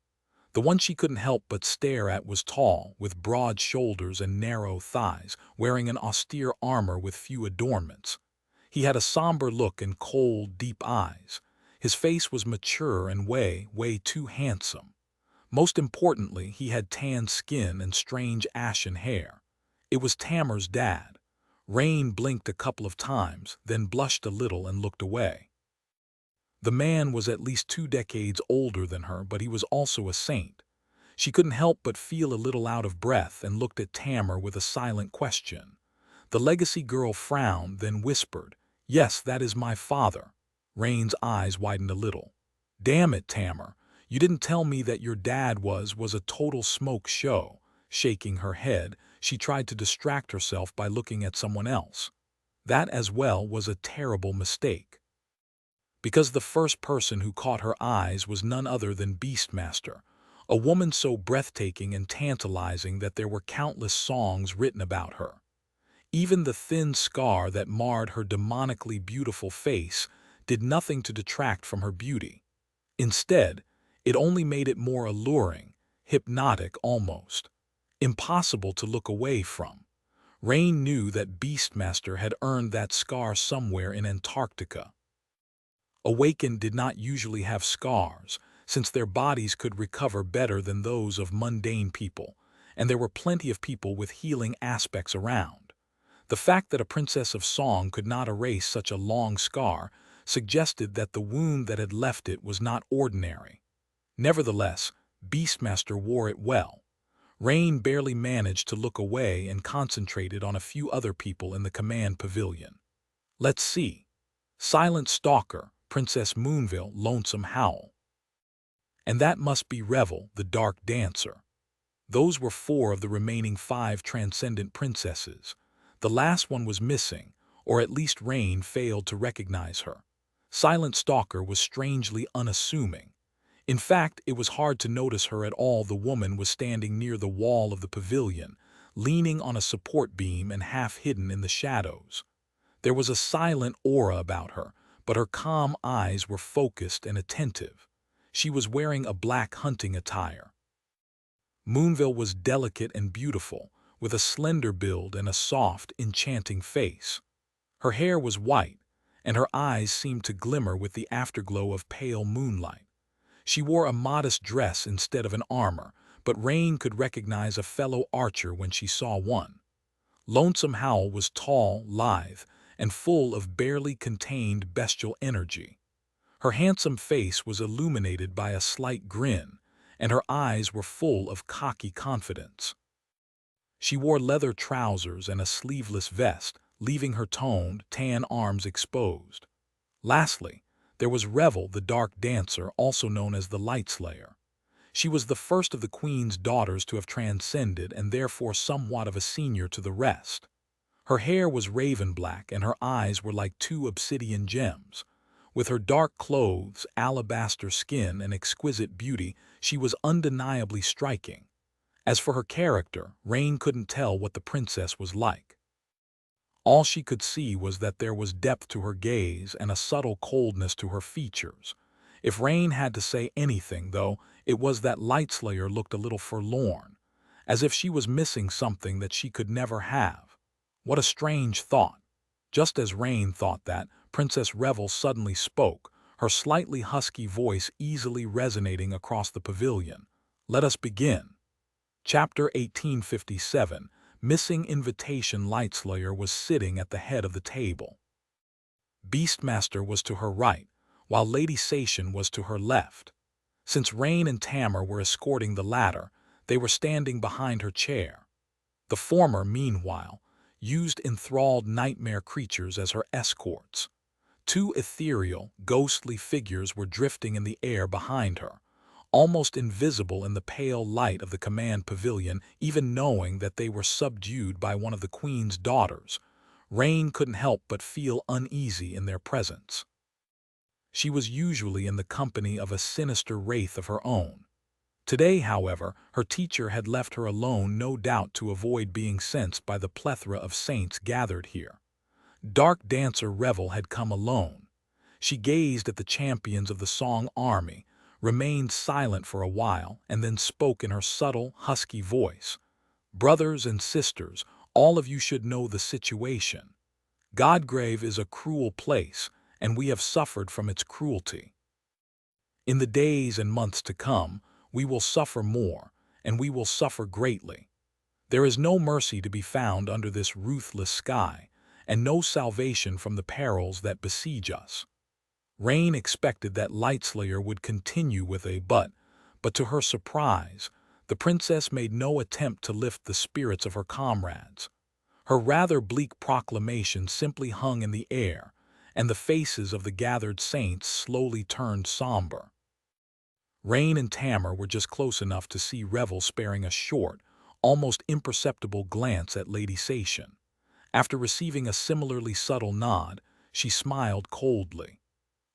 The one she couldn't help but stare at was tall, with broad shoulders and narrow thighs, wearing an austere armor with few adornments. He had a somber look and cold, deep eyes. His face was mature and way too handsome. Most importantly, he had tan skin and strange ashen hair. It was Tamar's dad. Rain blinked a couple of times, then blushed a little and looked away. The man was at least 2 decades older than her, but he was also a saint. She couldn't help but feel a little out of breath and looked at Tamar with a silent question. The legacy girl frowned, then whispered, "Yes, that is my father." Rain's eyes widened a little. "Damn it, Tamar, you didn't tell me that your dad was a total smoke show." Shaking her head, she tried to distract herself by looking at someone else. That as well was a terrible mistake. Because the first person who caught her eyes was none other than Beastmaster, a woman so breathtaking and tantalizing that there were countless songs written about her. Even the thin scar that marred her demonically beautiful face did nothing to detract from her beauty. Instead, it only made it more alluring, hypnotic almost, impossible to look away from. Rain knew that Beastmaster had earned that scar somewhere in Antarctica. Awakened did not usually have scars, since their bodies could recover better than those of mundane people, and there were plenty of people with healing aspects around. The fact that a princess of song could not erase such a long scar suggested that the wound that had left it was not ordinary. Nevertheless, Beastmaster wore it well. Rain barely managed to look away and concentrated on a few other people in the command pavilion. Let's see. Silent Stalker, Princess Moonville, Lonesome Howl. And that must be Revel, the Dark Dancer. Those were 4 of the remaining 5 transcendent princesses. The last one was missing, or at least Rain failed to recognize her. Silent Stalker was strangely unassuming. In fact, it was hard to notice her at all. The woman was standing near the wall of the pavilion, leaning on a support beam and half hidden in the shadows. There was a silent aura about her, but her calm eyes were focused and attentive. She was wearing a black hunting attire. Moonville was delicate and beautiful, with a slender build and a soft, enchanting face. Her hair was white, and her eyes seemed to glimmer with the afterglow of pale moonlight. She wore a modest dress instead of an armor, but Rain could recognize a fellow archer when she saw one. Lonesome Howl was tall, lithe, and full of barely contained bestial energy. Her handsome face was illuminated by a slight grin, and her eyes were full of cocky confidence. She wore leather trousers and a sleeveless vest, leaving her toned, tan arms exposed. Lastly, there was Revel, the Dark Dancer, also known as the Light Slayer. She was the first of the Queen's daughters to have transcended and therefore somewhat of a senior to the rest. Her hair was raven black and her eyes were like 2 obsidian gems. With her dark clothes, alabaster skin, and exquisite beauty, she was undeniably striking. As for her character, Rain couldn't tell what the princess was like. All she could see was that there was depth to her gaze and a subtle coldness to her features. If Rain had to say anything, though, It was that Lightslayer looked a little forlorn, as if she was missing something that she could never have. What a strange thought. Just as Rain thought that, Princess Revel suddenly spoke, her slightly husky voice easily resonating across the pavilion. Let us begin. Chapter 1857, Missing Invitation. Lightslayer was sitting at the head of the table. Beastmaster was to her right, while Lady Sation was to her left. Since Rain and Tamar were escorting the latter, they were standing behind her chair. The former, meanwhile, used enthralled nightmare creatures as her escorts. Two ethereal, ghostly figures were drifting in the air behind her, almost invisible in the pale light of the command pavilion. Even knowing that they were subdued by one of the Queen's daughters, Rain couldn't help but feel uneasy in their presence. She was usually in the company of a sinister wraith of her own. Today, however, her teacher had left her alone, no doubt to avoid being sensed by the plethora of saints gathered here. Dark Dancer Revel had come alone. She gazed at the champions of the Song army, remained silent for a while, and then spoke in her subtle, husky voice. Brothers and sisters, all of you should know the situation. Godgrave is a cruel place, and we have suffered from its cruelty. In the days and months to come, we will suffer more, and we will suffer greatly. There is no mercy to be found under this ruthless sky, and no salvation from the perils that besiege us. Rain expected that Lightslayer would continue with a but to her surprise, the princess made no attempt to lift the spirits of her comrades. Her rather bleak proclamation simply hung in the air, and the faces of the gathered saints slowly turned somber. Rain and Tamar were just close enough to see Revel sparing a short, almost imperceptible glance at Lady Sation. After receiving a similarly subtle nod, she smiled coldly.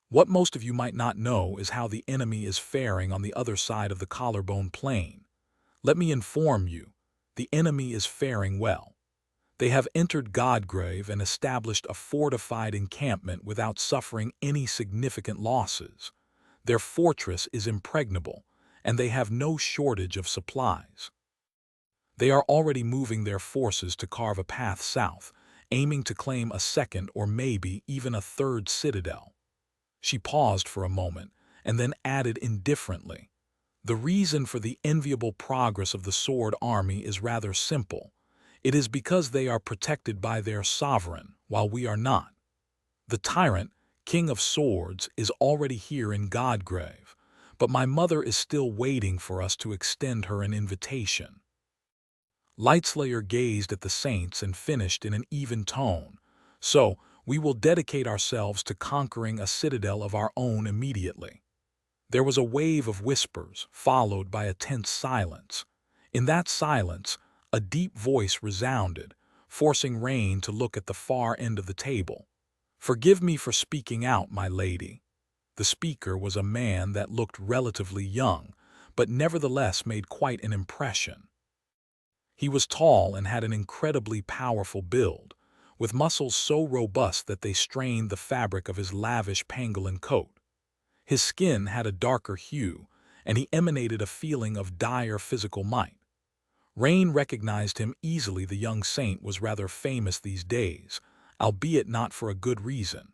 What most of you might not know is how the enemy is faring on the other side of the collarbone plain. Let me inform you, the enemy is faring well. They have entered Godgrave and established a fortified encampment without suffering any significant losses. Their fortress is impregnable, and they have no shortage of supplies. They are already moving their forces to carve a path south, aiming to claim a second or maybe even a third citadel. She paused for a moment, and then added indifferently, "The reason for the enviable progress of the Sword Army is rather simple. It is because they are protected by their sovereign, while we are not. The tyrant, King of Swords, is already here in Godgrave, but my mother is still waiting for us to extend her an invitation." Lightslayer gazed at the saints and finished in an even tone, "So, we will dedicate ourselves to conquering a citadel of our own immediately." There was a wave of whispers, followed by a tense silence. In that silence, a deep voice resounded, forcing Rain to look at the far end of the table. "Forgive me for speaking out, my lady." The speaker was a man that looked relatively young, but nevertheless made quite an impression. He was tall and had an incredibly powerful build, with muscles so robust that they strained the fabric of his lavish pangolin coat. His skin had a darker hue, and he emanated a feeling of dire physical might. Rain recognized him easily. The young saint was rather famous these days, albeit not for a good reason.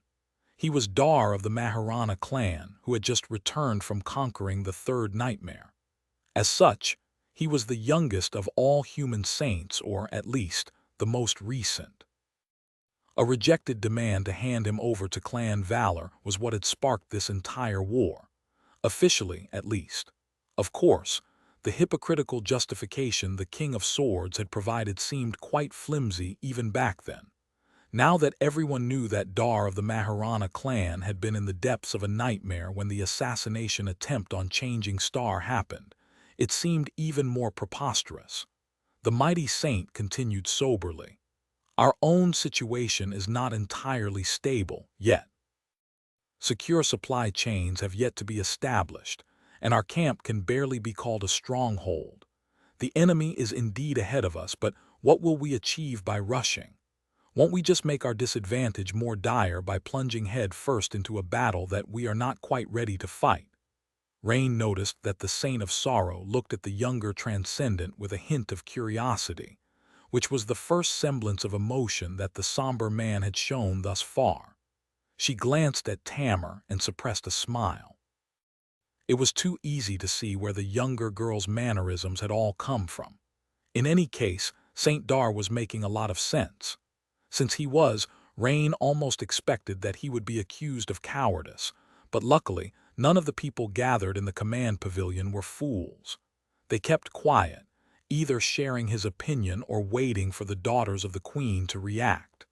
He was Dar of the Maharana clan, who had just returned from conquering the third nightmare. As such, he was the youngest of all human saints, or at least, the most recent. A rejected demand to hand him over to clan valor was what had sparked this entire war. Officially, at least. Of course, the hypocritical justification the King of Swords had provided seemed quite flimsy even back then. Now that everyone knew that Dar of the Maharana clan had been in the depths of a nightmare when the assassination attempt on Changing Star happened, it seemed even more preposterous. The mighty saint continued soberly, "Our own situation is not entirely stable yet. Secure supply chains have yet to be established, and our camp can barely be called a stronghold. The enemy is indeed ahead of us, but what will we achieve by rushing? Won't we just make our disadvantage more dire by plunging head first into a battle that we are not quite ready to fight?" Rain noticed that the Saint of Sorrow looked at the younger transcendent with a hint of curiosity, which was the first semblance of emotion that the somber man had shown thus far. She glanced at Tamar and suppressed a smile. It was too easy to see where the younger girl's mannerisms had all come from. In any case, Saint Dar was making a lot of sense. Since he was, Rain almost expected that he would be accused of cowardice, but luckily, none of the people gathered in the command pavilion were fools. They kept quiet, either sharing his opinion or waiting for the daughters of the queen to react.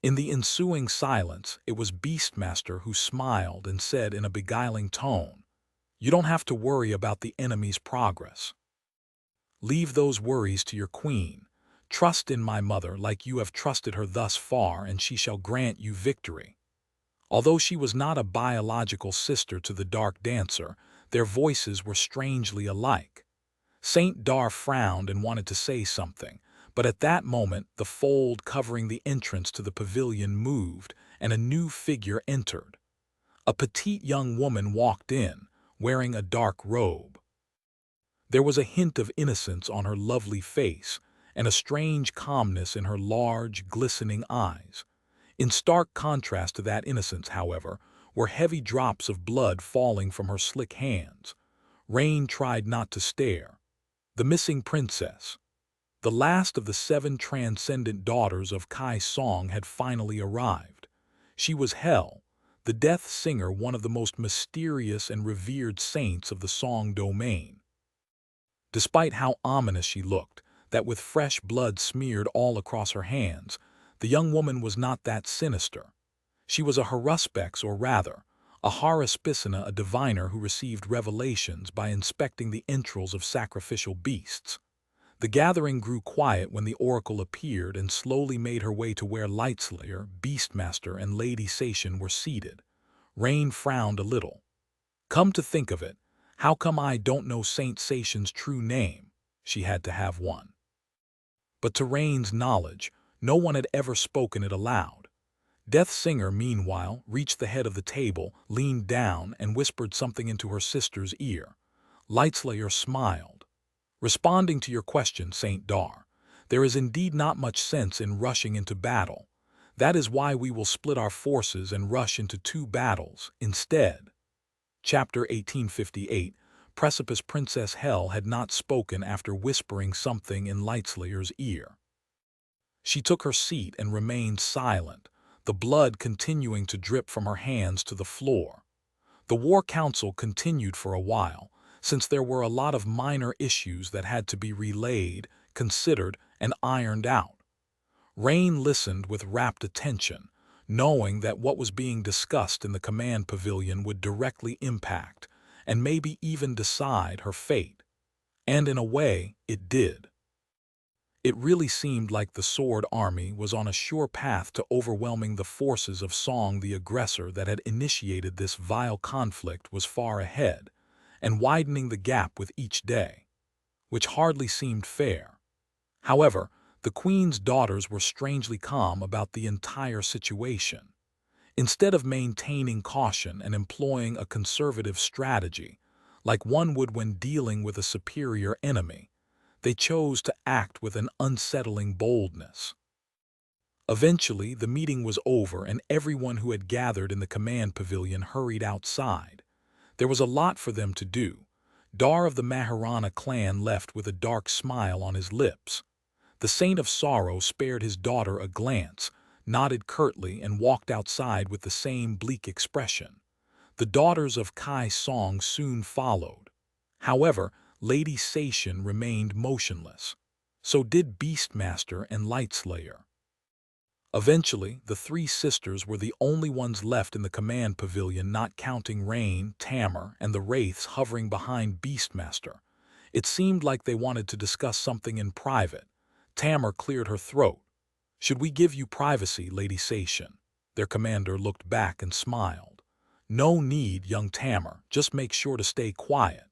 In the ensuing silence, it was Beastmaster who smiled and said in a beguiling tone, "You don't have to worry about the enemy's progress. Leave those worries to your queen. Trust in my mother like you have trusted her thus far, and she shall grant you victory." Although she was not a biological sister to the Dark Dancer, their voices were strangely alike. Saint Dar frowned and wanted to say something, but at that moment the fold covering the entrance to the pavilion moved, and a new figure entered. A petite young woman walked in, wearing a dark robe. There was a hint of innocence on her lovely face, and a strange calmness in her large, glistening eyes. In stark contrast to that innocence, however, were heavy drops of blood falling from her slick hands. Rain tried not to stare. The missing princess. The last of the 7 transcendent daughters of Kai Song had finally arrived. She was Hel, the death singer, one of the most mysterious and revered saints of the Song domain. Despite how ominous she looked, that with fresh blood smeared all across her hands, the young woman was not that sinister. She was a haruspex, or rather, a haruspicina, a diviner who received revelations by inspecting the entrails of sacrificial beasts. The gathering grew quiet when the oracle appeared and slowly made her way to where Lightslayer, Beastmaster, and Lady Sation were seated. Rain frowned a little. Come to think of it, how come I don't know Saint Sation's true name? She had to have one. But to Rain's knowledge, no one had ever spoken it aloud. Death Singer, meanwhile, reached the head of the table, leaned down, and whispered something into her sister's ear. Lightslayer smiled. Responding to your question, Saint Dar, there is indeed not much sense in rushing into battle. That is why we will split our forces and rush into 2 battles instead. Chapter 1858. Precipice. Princess Hel had not spoken after whispering something in Lightslayer's ear. She took her seat and remained silent, the blood continuing to drip from her hands to the floor. The War Council continued for a while, since there were a lot of minor issues that had to be relayed, considered, and ironed out. Rain listened with rapt attention, knowing that what was being discussed in the command pavilion would directly impact, and maybe even decide, her fate. And in a way, it did. It really seemed like the Sword Army was on a sure path to overwhelming the forces of Song. The aggressor that had initiated this vile conflict was far ahead, and widening the gap with each day, which hardly seemed fair. However, the Queen's daughters were strangely calm about the entire situation. Instead of maintaining caution and employing a conservative strategy, like one would when dealing with a superior enemy, they chose to act with an unsettling boldness. Eventually, the meeting was over and everyone who had gathered in the command pavilion hurried outside. There was a lot for them to do. Dar of the Maharana clan left with a dark smile on his lips. The Saint of Sorrow spared his daughter a glance, nodded curtly, and walked outside with the same bleak expression. The daughters of Kai Song soon followed. However, Lady Sation remained motionless. So did Beastmaster and Lightslayer. Eventually, the 3 sisters were the only ones left in the command pavilion, not counting Rain, Tamar, and the wraiths hovering behind Beastmaster. It seemed like they wanted to discuss something in private. Tamar cleared her throat. "Should we give you privacy, Lady Sation?" Their commander looked back and smiled. "No need, young Tamar, just make sure to stay quiet."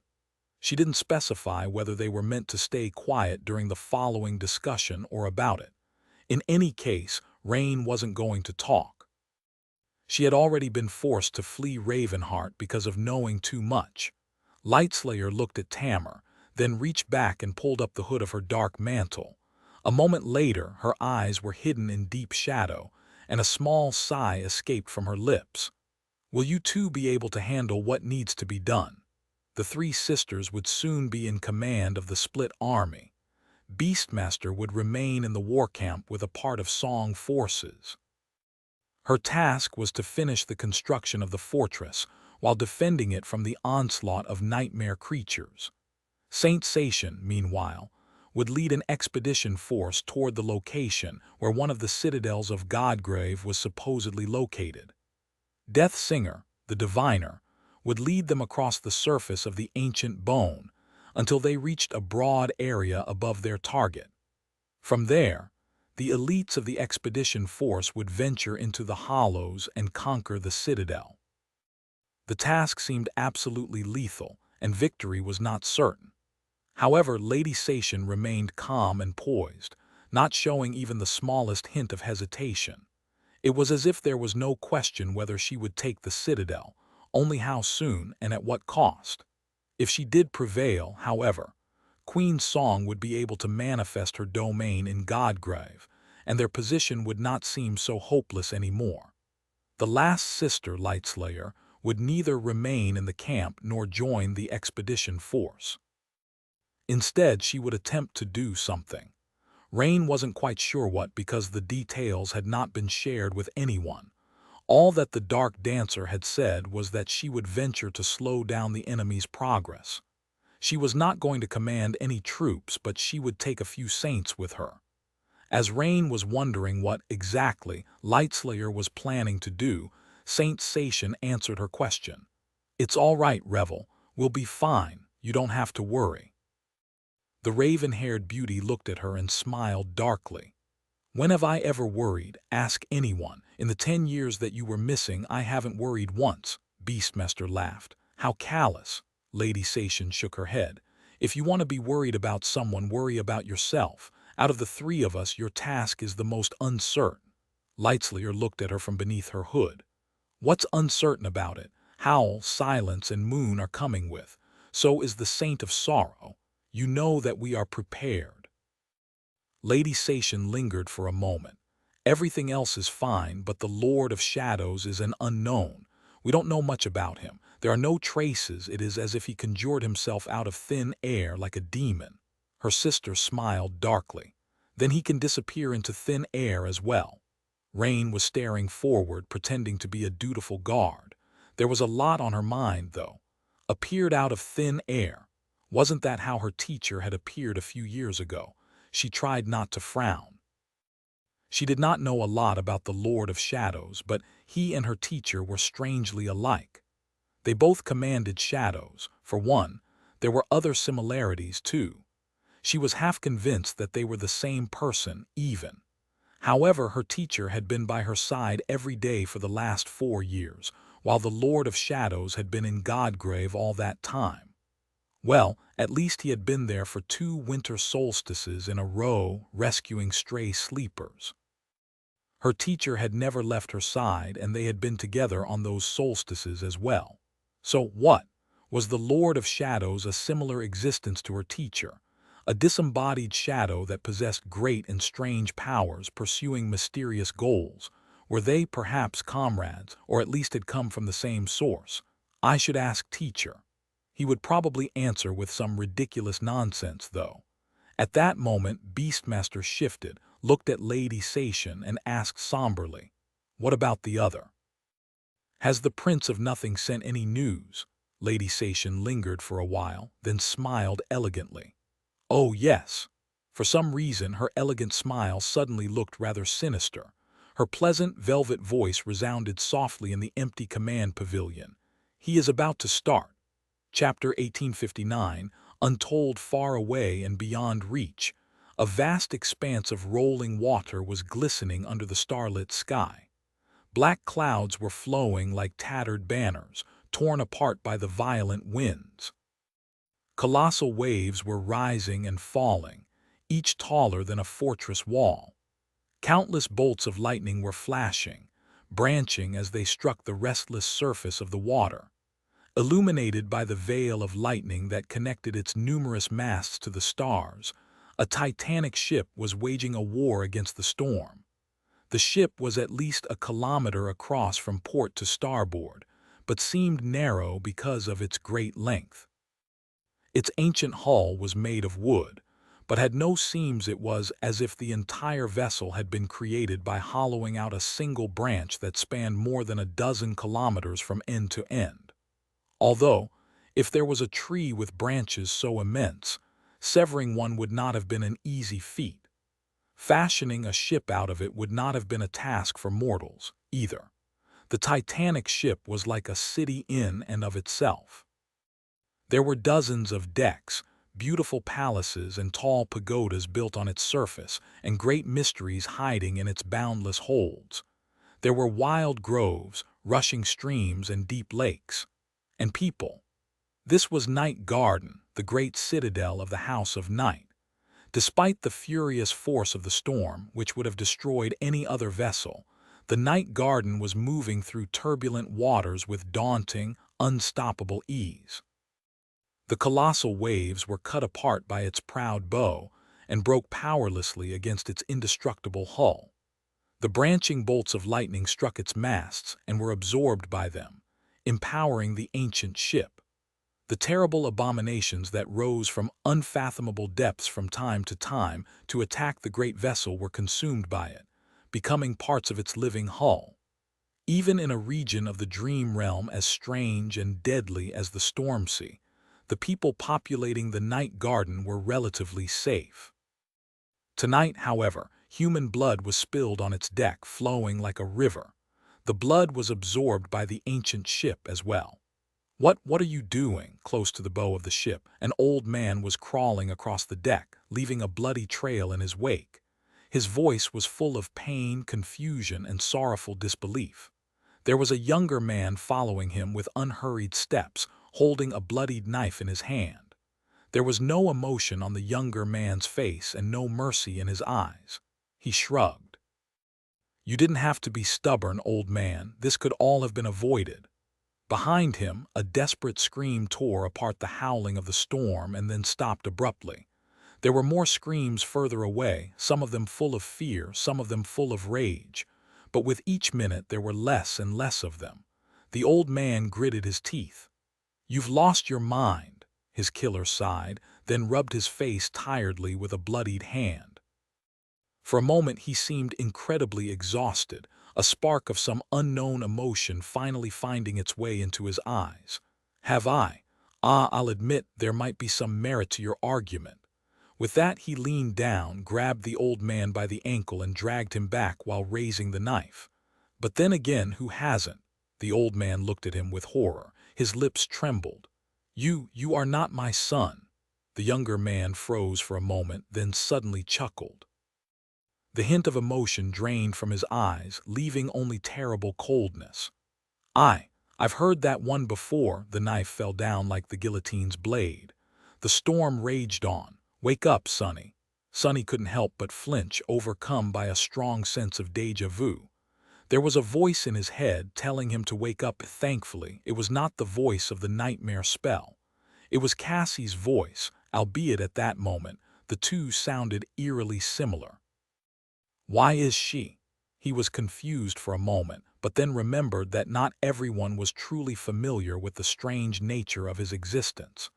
She didn't specify whether they were meant to stay quiet during the following discussion or about it. In any case, Rain wasn't going to talk. She had already been forced to flee Ravenheart because of knowing too much. Lightslayer looked at Tamar, then reached back and pulled up the hood of her dark mantle. A moment later, her eyes were hidden in deep shadow, and a small sigh escaped from her lips. Will you two be able to handle what needs to be done? The three sisters would soon be in command of the split army. Beastmaster would remain in the war camp with a part of Song forces. Her task was to finish the construction of the fortress while defending it from the onslaught of nightmare creatures. Saint Satian, meanwhile, would lead an expedition force toward the location where one of the citadels of Godgrave was supposedly located. Death Singer, the diviner, would lead them across the surface of the ancient bone until they reached a broad area above their target. From there, the elites of the expedition force would venture into the hollows and conquer the citadel. The task seemed absolutely lethal, and victory was not certain. However, Lady Satian remained calm and poised, not showing even the smallest hint of hesitation. It was as if there was no question whether she would take the citadel, only how soon and at what cost. If she did prevail, however, Queen Song would be able to manifest her domain in Godgrave, and their position would not seem so hopeless anymore. The last sister, Lightslayer, would neither remain in the camp nor join the expedition force. Instead, she would attempt to do something. Rain wasn't quite sure what because the details had not been shared with anyone. All that the Dark Dancer had said was that she would venture to slow down the enemy's progress. She was not going to command any troops, but she would take a few saints with her. As Rain was wondering what exactly Lightslayer was planning to do, Saint Satian answered her question. "It's all right, Revel. We'll be fine. You don't have to worry." The raven-haired beauty looked at her and smiled darkly. "When have I ever worried? Ask anyone. In the 10 years that you were missing, I haven't worried once." Beastmaster laughed. "How callous." Lady Satian shook her head. "If you want to be worried about someone, worry about yourself. Out of the three of us, your task is the most uncertain." Lightslayer looked at her from beneath her hood. "What's uncertain about it? Howl, Silence, and Moon are coming with. So is the Saint of Sorrow. You know that we are prepared." Lady Satian lingered for a moment. "Everything else is fine, but the Lord of Shadows is an unknown. We don't know much about him. There are no traces. It is as if he conjured himself out of thin air like a demon." Her sister smiled darkly. "Then he can disappear into thin air as well." Rain was staring forward, pretending to be a dutiful guard. There was a lot on her mind, though. Appeared out of thin air. Wasn't that how her teacher had appeared a few years ago? She tried not to frown. She did not know a lot about the Lord of Shadows, but he and her teacher were strangely alike. They both commanded shadows. For one, there were other similarities, too. She was half convinced that they were the same person, even. However, her teacher had been by her side every day for the last 4 years, while the Lord of Shadows had been in Godgrave all that time. Well, at least he had been there for 2 winter solstices in a row, rescuing stray sleepers. Her teacher had never left her side, and they had been together on those solstices as well. So what? Was the Lord of Shadows a similar existence to her teacher? A disembodied shadow that possessed great and strange powers, pursuing mysterious goals? Were they perhaps comrades, or at least had come from the same source? I should ask teacher. He would probably answer with some ridiculous nonsense, though. At that moment, Beastmaster shifted, looked at Lady Satian, and asked somberly, "What about the other? Has the Prince of Nothing sent any news?" Lady Satian lingered for a while, then smiled elegantly. "Oh, yes." For some reason, her elegant smile suddenly looked rather sinister. Her pleasant velvet voice resounded softly in the empty command pavilion. "He is about to start." Chapter 1859, Untold Far Away and Beyond Reach. A vast expanse of rolling water was glistening under the starlit sky. Black clouds were flowing like tattered banners, torn apart by the violent winds. Colossal waves were rising and falling, each taller than a fortress wall. Countless bolts of lightning were flashing, branching as they struck the restless surface of the water. Illuminated by the veil of lightning that connected its numerous masts to the stars, a titanic ship was waging a war against the storm. The ship was at least a kilometer across from port to starboard, but seemed narrow because of its great length. Its ancient hull was made of wood, but had no seams. It was as if the entire vessel had been created by hollowing out a single branch that spanned more than a dozen kilometers from end to end. Although, if there was a tree with branches so immense, severing one would not have been an easy feat. Fashioning a ship out of it would not have been a task for mortals, either. The Titanic ship was like a city in and of itself. There were dozens of decks, beautiful palaces and tall pagodas built on its surface, and great mysteries hiding in its boundless holds. There were wild groves, rushing streams, and deep lakes. And people. This was Night Garden, the great citadel of the House of Night. Despite the furious force of the storm, which would have destroyed any other vessel, the Night Garden was moving through turbulent waters with daunting, unstoppable ease. The colossal waves were cut apart by its proud bow and broke powerlessly against its indestructible hull. The branching bolts of lightning struck its masts and were absorbed by them, empowering the ancient ship. The terrible abominations that rose from unfathomable depths from time to attack the great vessel were consumed by it, becoming parts of its living hull. Even in a region of the dream realm as strange and deadly as the storm sea, the people populating the Night Garden were relatively safe. Tonight, however, human blood was spilled on its deck, flowing like a river. The blood was absorbed by the ancient ship as well. What are you doing?" Close to the bow of the ship, an old man was crawling across the deck, leaving a bloody trail in his wake. His voice was full of pain, confusion, and sorrowful disbelief. There was a younger man following him with unhurried steps, holding a bloodied knife in his hand. There was no emotion on the younger man's face and no mercy in his eyes. He shrugged. "You didn't have to be stubborn, old man. This could all have been avoided." Behind him, a desperate scream tore apart the howling of the storm and then stopped abruptly. There were more screams further away, some of them full of fear, some of them full of rage. But with each minute there were less and less of them. The old man gritted his teeth. "You've lost your mind," his killer sighed, then rubbed his face tiredly with a bloodied hand. For a moment he seemed incredibly exhausted, a spark of some unknown emotion finally finding its way into his eyes. "Have I? I'll admit there might be some merit to your argument." With that he leaned down, grabbed the old man by the ankle and dragged him back while raising the knife. "But then again, who hasn't?" The old man looked at him with horror. His lips trembled. You are not my son." The younger man froze for a moment, then suddenly chuckled. The hint of emotion drained from his eyes, leaving only terrible coldness. I've heard that one before." The knife fell down like the guillotine's blade. The storm raged on. "Wake up, Sonny." Sonny couldn't help but flinch, overcome by a strong sense of déjà vu. There was a voice in his head telling him to wake up. Thankfully, it was not the voice of the nightmare spell. It was Cassie's voice, albeit at that moment, the two sounded eerily similar. Why is she? He was confused for a moment, but then remembered that not everyone was truly familiar with the strange nature of his existence.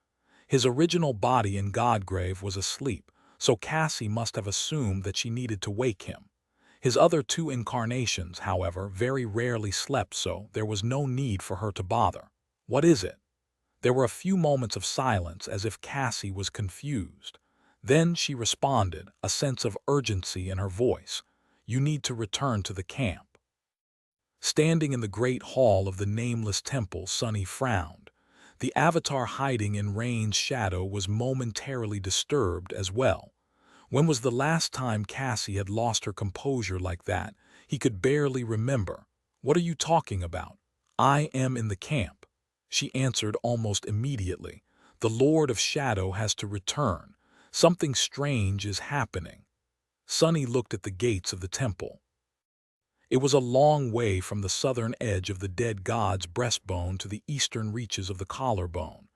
His original body in Godgrave was asleep, so Cassie must have assumed that she needed to wake him. His other two incarnations, however, very rarely slept, so there was no need for her to bother. "What is it?" There were a few moments of silence, as if Cassie was confused. Then she responded, a sense of urgency in her voice. "You need to return to the camp." Standing in the great hall of the nameless temple, Sonny frowned. The avatar hiding in Rain's shadow was momentarily disturbed as well. When was the last time Cassie had lost her composure like that? He could barely remember. "What are you talking about?" "I am in the camp," she answered almost immediately. "The Lord of Shadow has to return. Something strange is happening." Sonny looked at the gates of the temple. It was a long way from the southern edge of the dead god's breastbone to the eastern reaches of the collarbone.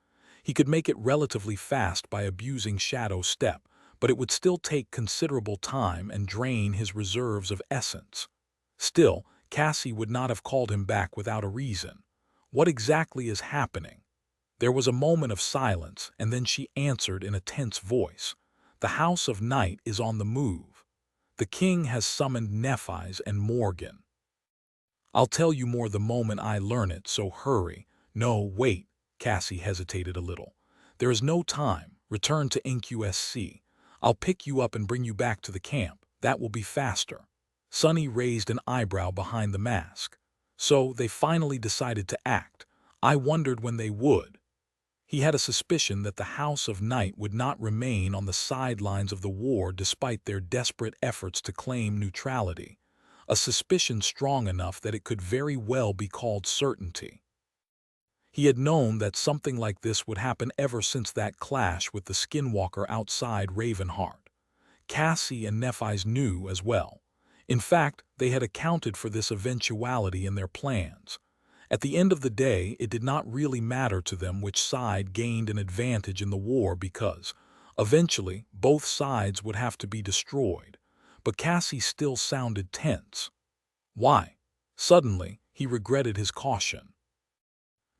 He could make it relatively fast by abusing Shadow Step, but it would still take considerable time and drain his reserves of essence. Still, Cassie would not have called him back without a reason. What exactly is happening? There was a moment of silence, and then she answered in a tense voice. The House of Night is on the move. The king has summoned Nephi's and Morgan. I'll tell you more the moment I learn it, so hurry. No, wait. Cassie hesitated a little. There is no time. Return to ensue. I'll pick you up and bring you back to the camp. That will be faster. Sonny raised an eyebrow behind the mask. So they finally decided to act. I wondered when they would. He had a suspicion that the House of Night would not remain on the sidelines of the war despite their desperate efforts to claim neutrality. A suspicion strong enough that it could very well be called certainty. He had known that something like this would happen ever since that clash with the skinwalker outside Ravenheart. Cassie and Nephi's knew as well. In fact, they had accounted for this eventuality in their plans. At the end of the day, it did not really matter to them which side gained an advantage in the war because, eventually, both sides would have to be destroyed. But Cassie still sounded tense. Why? Suddenly, he regretted his caution.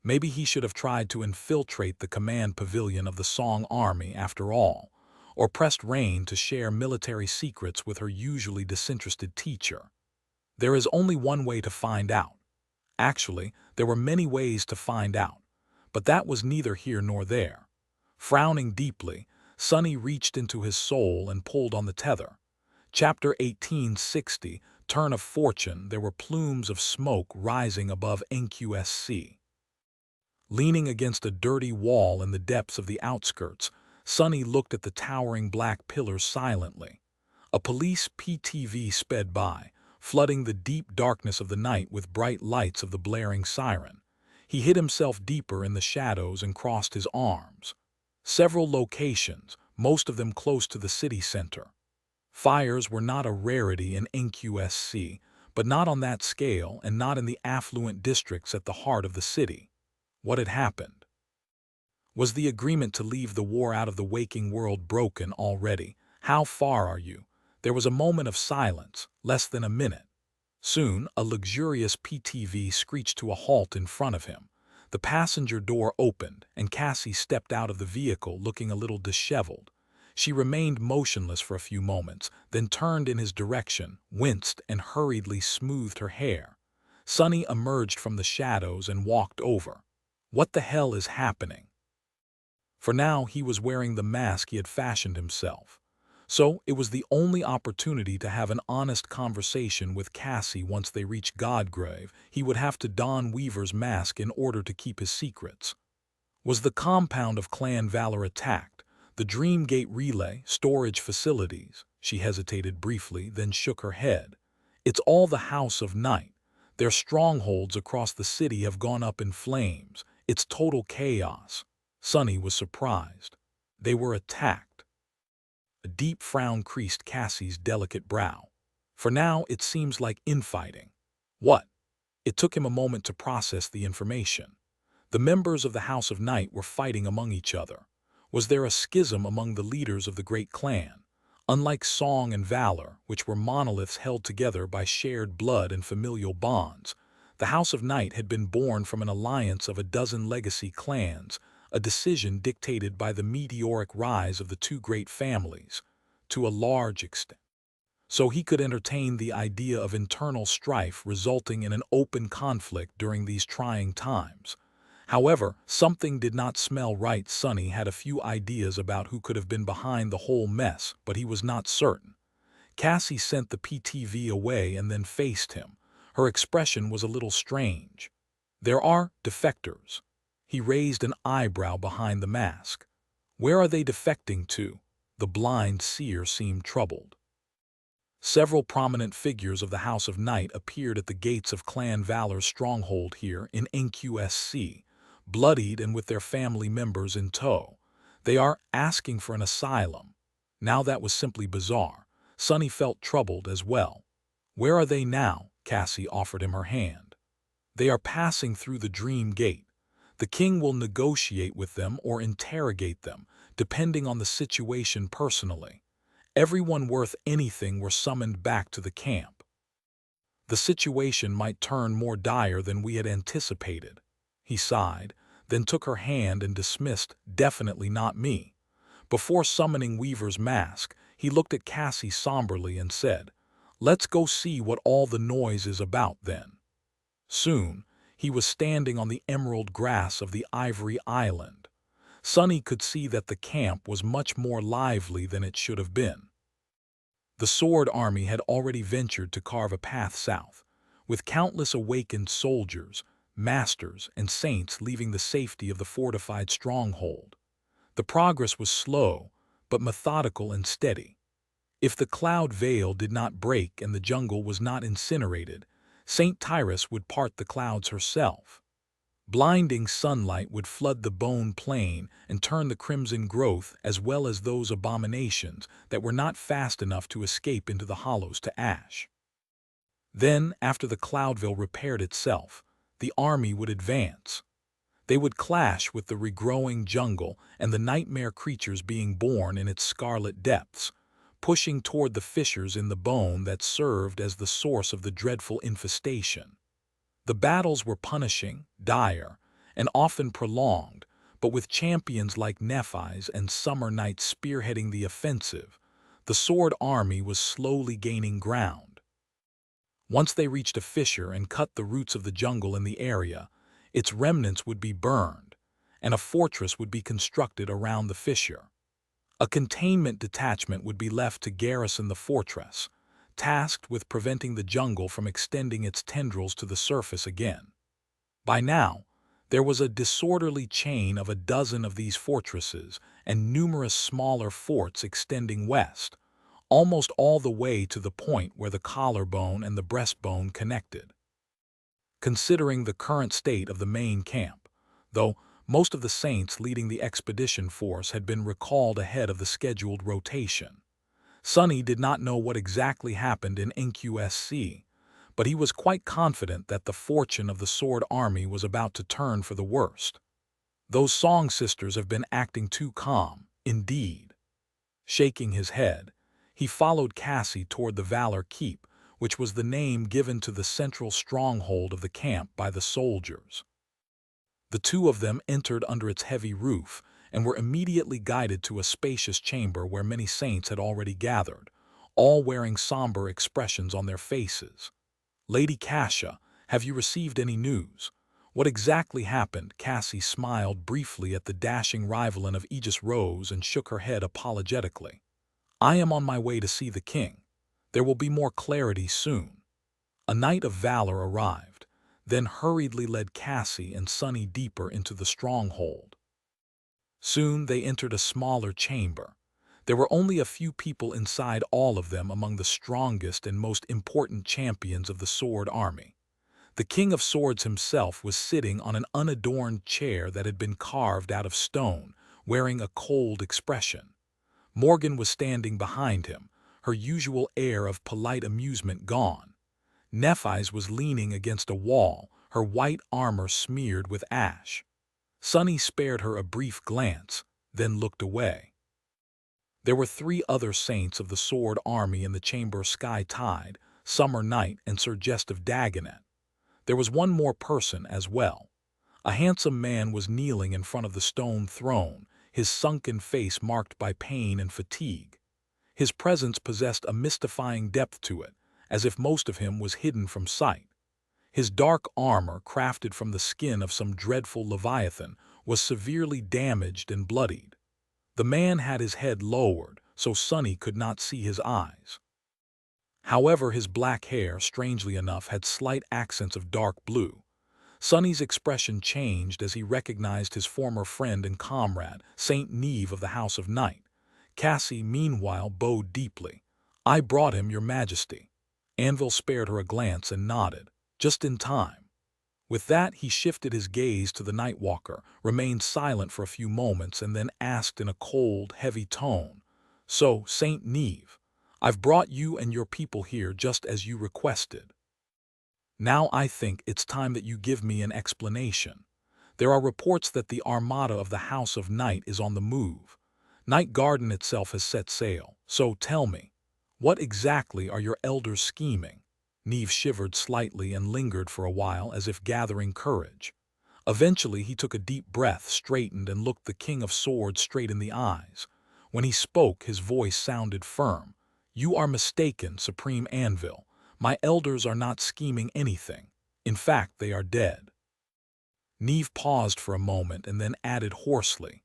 Maybe he should have tried to infiltrate the command pavilion of the Song army after all, or pressed Rain to share military secrets with her usually disinterested teacher. There is only one way to find out. Actually, there were many ways to find out, but that was neither here nor there. Frowning deeply, Sonny reached into his soul and pulled on the tether. Chapter 1860, Turn of Fortune. There were plumes of smoke rising above ensue. Leaning against a dirty wall in the depths of the outskirts, Sonny looked at the towering black pillars silently. A police PTV sped by, flooding the deep darkness of the night with bright lights of the blaring siren. He hid himself deeper in the shadows and crossed his arms. Several locations, most of them close to the city center. Fires were not a rarity in ensue, but not on that scale and not in the affluent districts at the heart of the city. What had happened? Was the agreement to leave the war out of the waking world broken already? How far are you? There was a moment of silence, less than a minute. Soon, a luxurious PTV screeched to a halt in front of him. The passenger door opened, and Cassie stepped out of the vehicle looking a little disheveled. She remained motionless for a few moments, then turned in his direction, winced, and hurriedly smoothed her hair. Sonny emerged from the shadows and walked over. What the hell is happening? For now, he was wearing the mask he had fashioned himself. So it was the only opportunity to have an honest conversation with Cassie once they reached Godgrave. He would have to don Weaver's mask in order to keep his secrets. Was the compound of Clan Valor attacked? The Dreamgate relay, storage facilities? She hesitated briefly, then shook her head. It's all the House of Night. Their strongholds across the city have gone up in flames. It's total chaos. Sonny was surprised. They were attacked. A deep frown creased Cassie's delicate brow. For now, it seems like infighting. What? It took him a moment to process the information. The members of the House of Night were fighting among each other. Was there a schism among the leaders of the great clan? Unlike Song and Valor, which were monoliths held together by shared blood and familial bonds, the House of Night had been born from an alliance of a dozen legacy clans, a decision dictated by the meteoric rise of the two great families, to a large extent. So he could entertain the idea of internal strife resulting in an open conflict during these trying times. However, something did not smell right. Sonny had a few ideas about who could have been behind the whole mess, but he was not certain. Cassie sent the PTV away and then faced him. Her expression was a little strange. There are defectors. He raised an eyebrow behind the mask. Where are they defecting to? The blind seer seemed troubled. Several prominent figures of the House of Night appeared at the gates of Clan Valor's stronghold here in ensue, bloodied and with their family members in tow. They are asking for an asylum. Now that was simply bizarre. Sonny felt troubled as well. Where are they now? Cassie offered him her hand. "They are passing through the dream gate. The king will negotiate with them or interrogate them, depending on the situation personally. Everyone worth anything were summoned back to the camp. The situation might turn more dire than we had anticipated." He sighed, then took her hand and dismissed, "Definitely not me." Before summoning Weaver's mask, he looked at Cassie somberly and said, "Let's go see what all the noise is about then." Soon, he was standing on the emerald grass of the Ivory Island. Sonny could see that the camp was much more lively than it should have been. The Sword Army had already ventured to carve a path south, with countless awakened soldiers, masters, and saints leaving the safety of the fortified stronghold. The progress was slow, but methodical and steady. If the cloud veil did not break and the jungle was not incinerated, Saint Tyrus would part the clouds herself. Blinding sunlight would flood the bone plain and turn the crimson growth as well as those abominations that were not fast enough to escape into the hollows to ash. Then, after the cloud veil repaired itself, the army would advance. They would clash with the regrowing jungle and the nightmare creatures being born in its scarlet depths, pushing toward the fissures in the bone that served as the source of the dreadful infestation. The battles were punishing, dire, and often prolonged, but with champions like Nephi's and Summer Night spearheading the offensive, the Sword Army was slowly gaining ground. Once they reached a fissure and cut the roots of the jungle in the area, its remnants would be burned, and a fortress would be constructed around the fissure. A containment detachment would be left to garrison the fortress, tasked with preventing the jungle from extending its tendrils to the surface again. By now, there was a disorderly chain of a dozen of these fortresses and numerous smaller forts extending west, almost all the way to the point where the collarbone and the breastbone connected. Considering the current state of the main camp, though most of the saints leading the expedition force had been recalled ahead of the scheduled rotation, Sonny did not know what exactly happened in NQSC, but he was quite confident that the fortune of the Sword Army was about to turn for the worst. Those song sisters have been acting too calm, indeed. Shaking his head, he followed Cassie toward the Valor Keep, which was the name given to the central stronghold of the camp by the soldiers. The two of them entered under its heavy roof and were immediately guided to a spacious chamber where many saints had already gathered, all wearing somber expressions on their faces. "Lady Cassia, have you received any news? What exactly happened?" Cassie smiled briefly at the dashing rivalin of Aegis Rose and shook her head apologetically. "I am on my way to see the king. There will be more clarity soon." A knight of valor arrived, then hurriedly led Cassie and Sonny deeper into the stronghold. Soon they entered a smaller chamber. There were only a few people inside, all of them among the strongest and most important champions of the Sword Army. The King of Swords himself was sitting on an unadorned chair that had been carved out of stone, wearing a cold expression. Morgan was standing behind him, her usual air of polite amusement gone. Nephi's was leaning against a wall, her white armor smeared with ash. Sonny spared her a brief glance, then looked away. There were three other saints of the Sword Army in the chamber: Sky Tide, Summer Night, and Sir Gestive Dagonet. There was one more person as well. A handsome man was kneeling in front of the stone throne, his sunken face marked by pain and fatigue. His presence possessed a mystifying depth to it, as if most of him was hidden from sight. His dark armor, crafted from the skin of some dreadful leviathan, was severely damaged and bloodied. The man had his head lowered, so Sonny could not see his eyes. However, his black hair, strangely enough, had slight accents of dark blue. Sonny's expression changed as he recognized his former friend and comrade, Saint Neve of the House of Night. Cassie, meanwhile, bowed deeply. "I brought him, your majesty." Anvil spared her a glance and nodded. "Just in time." With that, he shifted his gaze to the Nightwalker, remained silent for a few moments, and then asked in a cold, heavy tone, "So, Saint Neve, I've brought you and your people here just as you requested." Now I think it's time that you give me an explanation. There are reports that the armada of the House of Night is on the move. Night Garden itself has set sail, so tell me, what exactly are your elders scheming? Neve shivered slightly and lingered for a while as if gathering courage. Eventually he took a deep breath, straightened, and looked the King of Swords straight in the eyes. When he spoke, his voice sounded firm. You are mistaken, Supreme Anvil. My elders are not scheming anything. In fact, they are dead. Neve paused for a moment and then added hoarsely,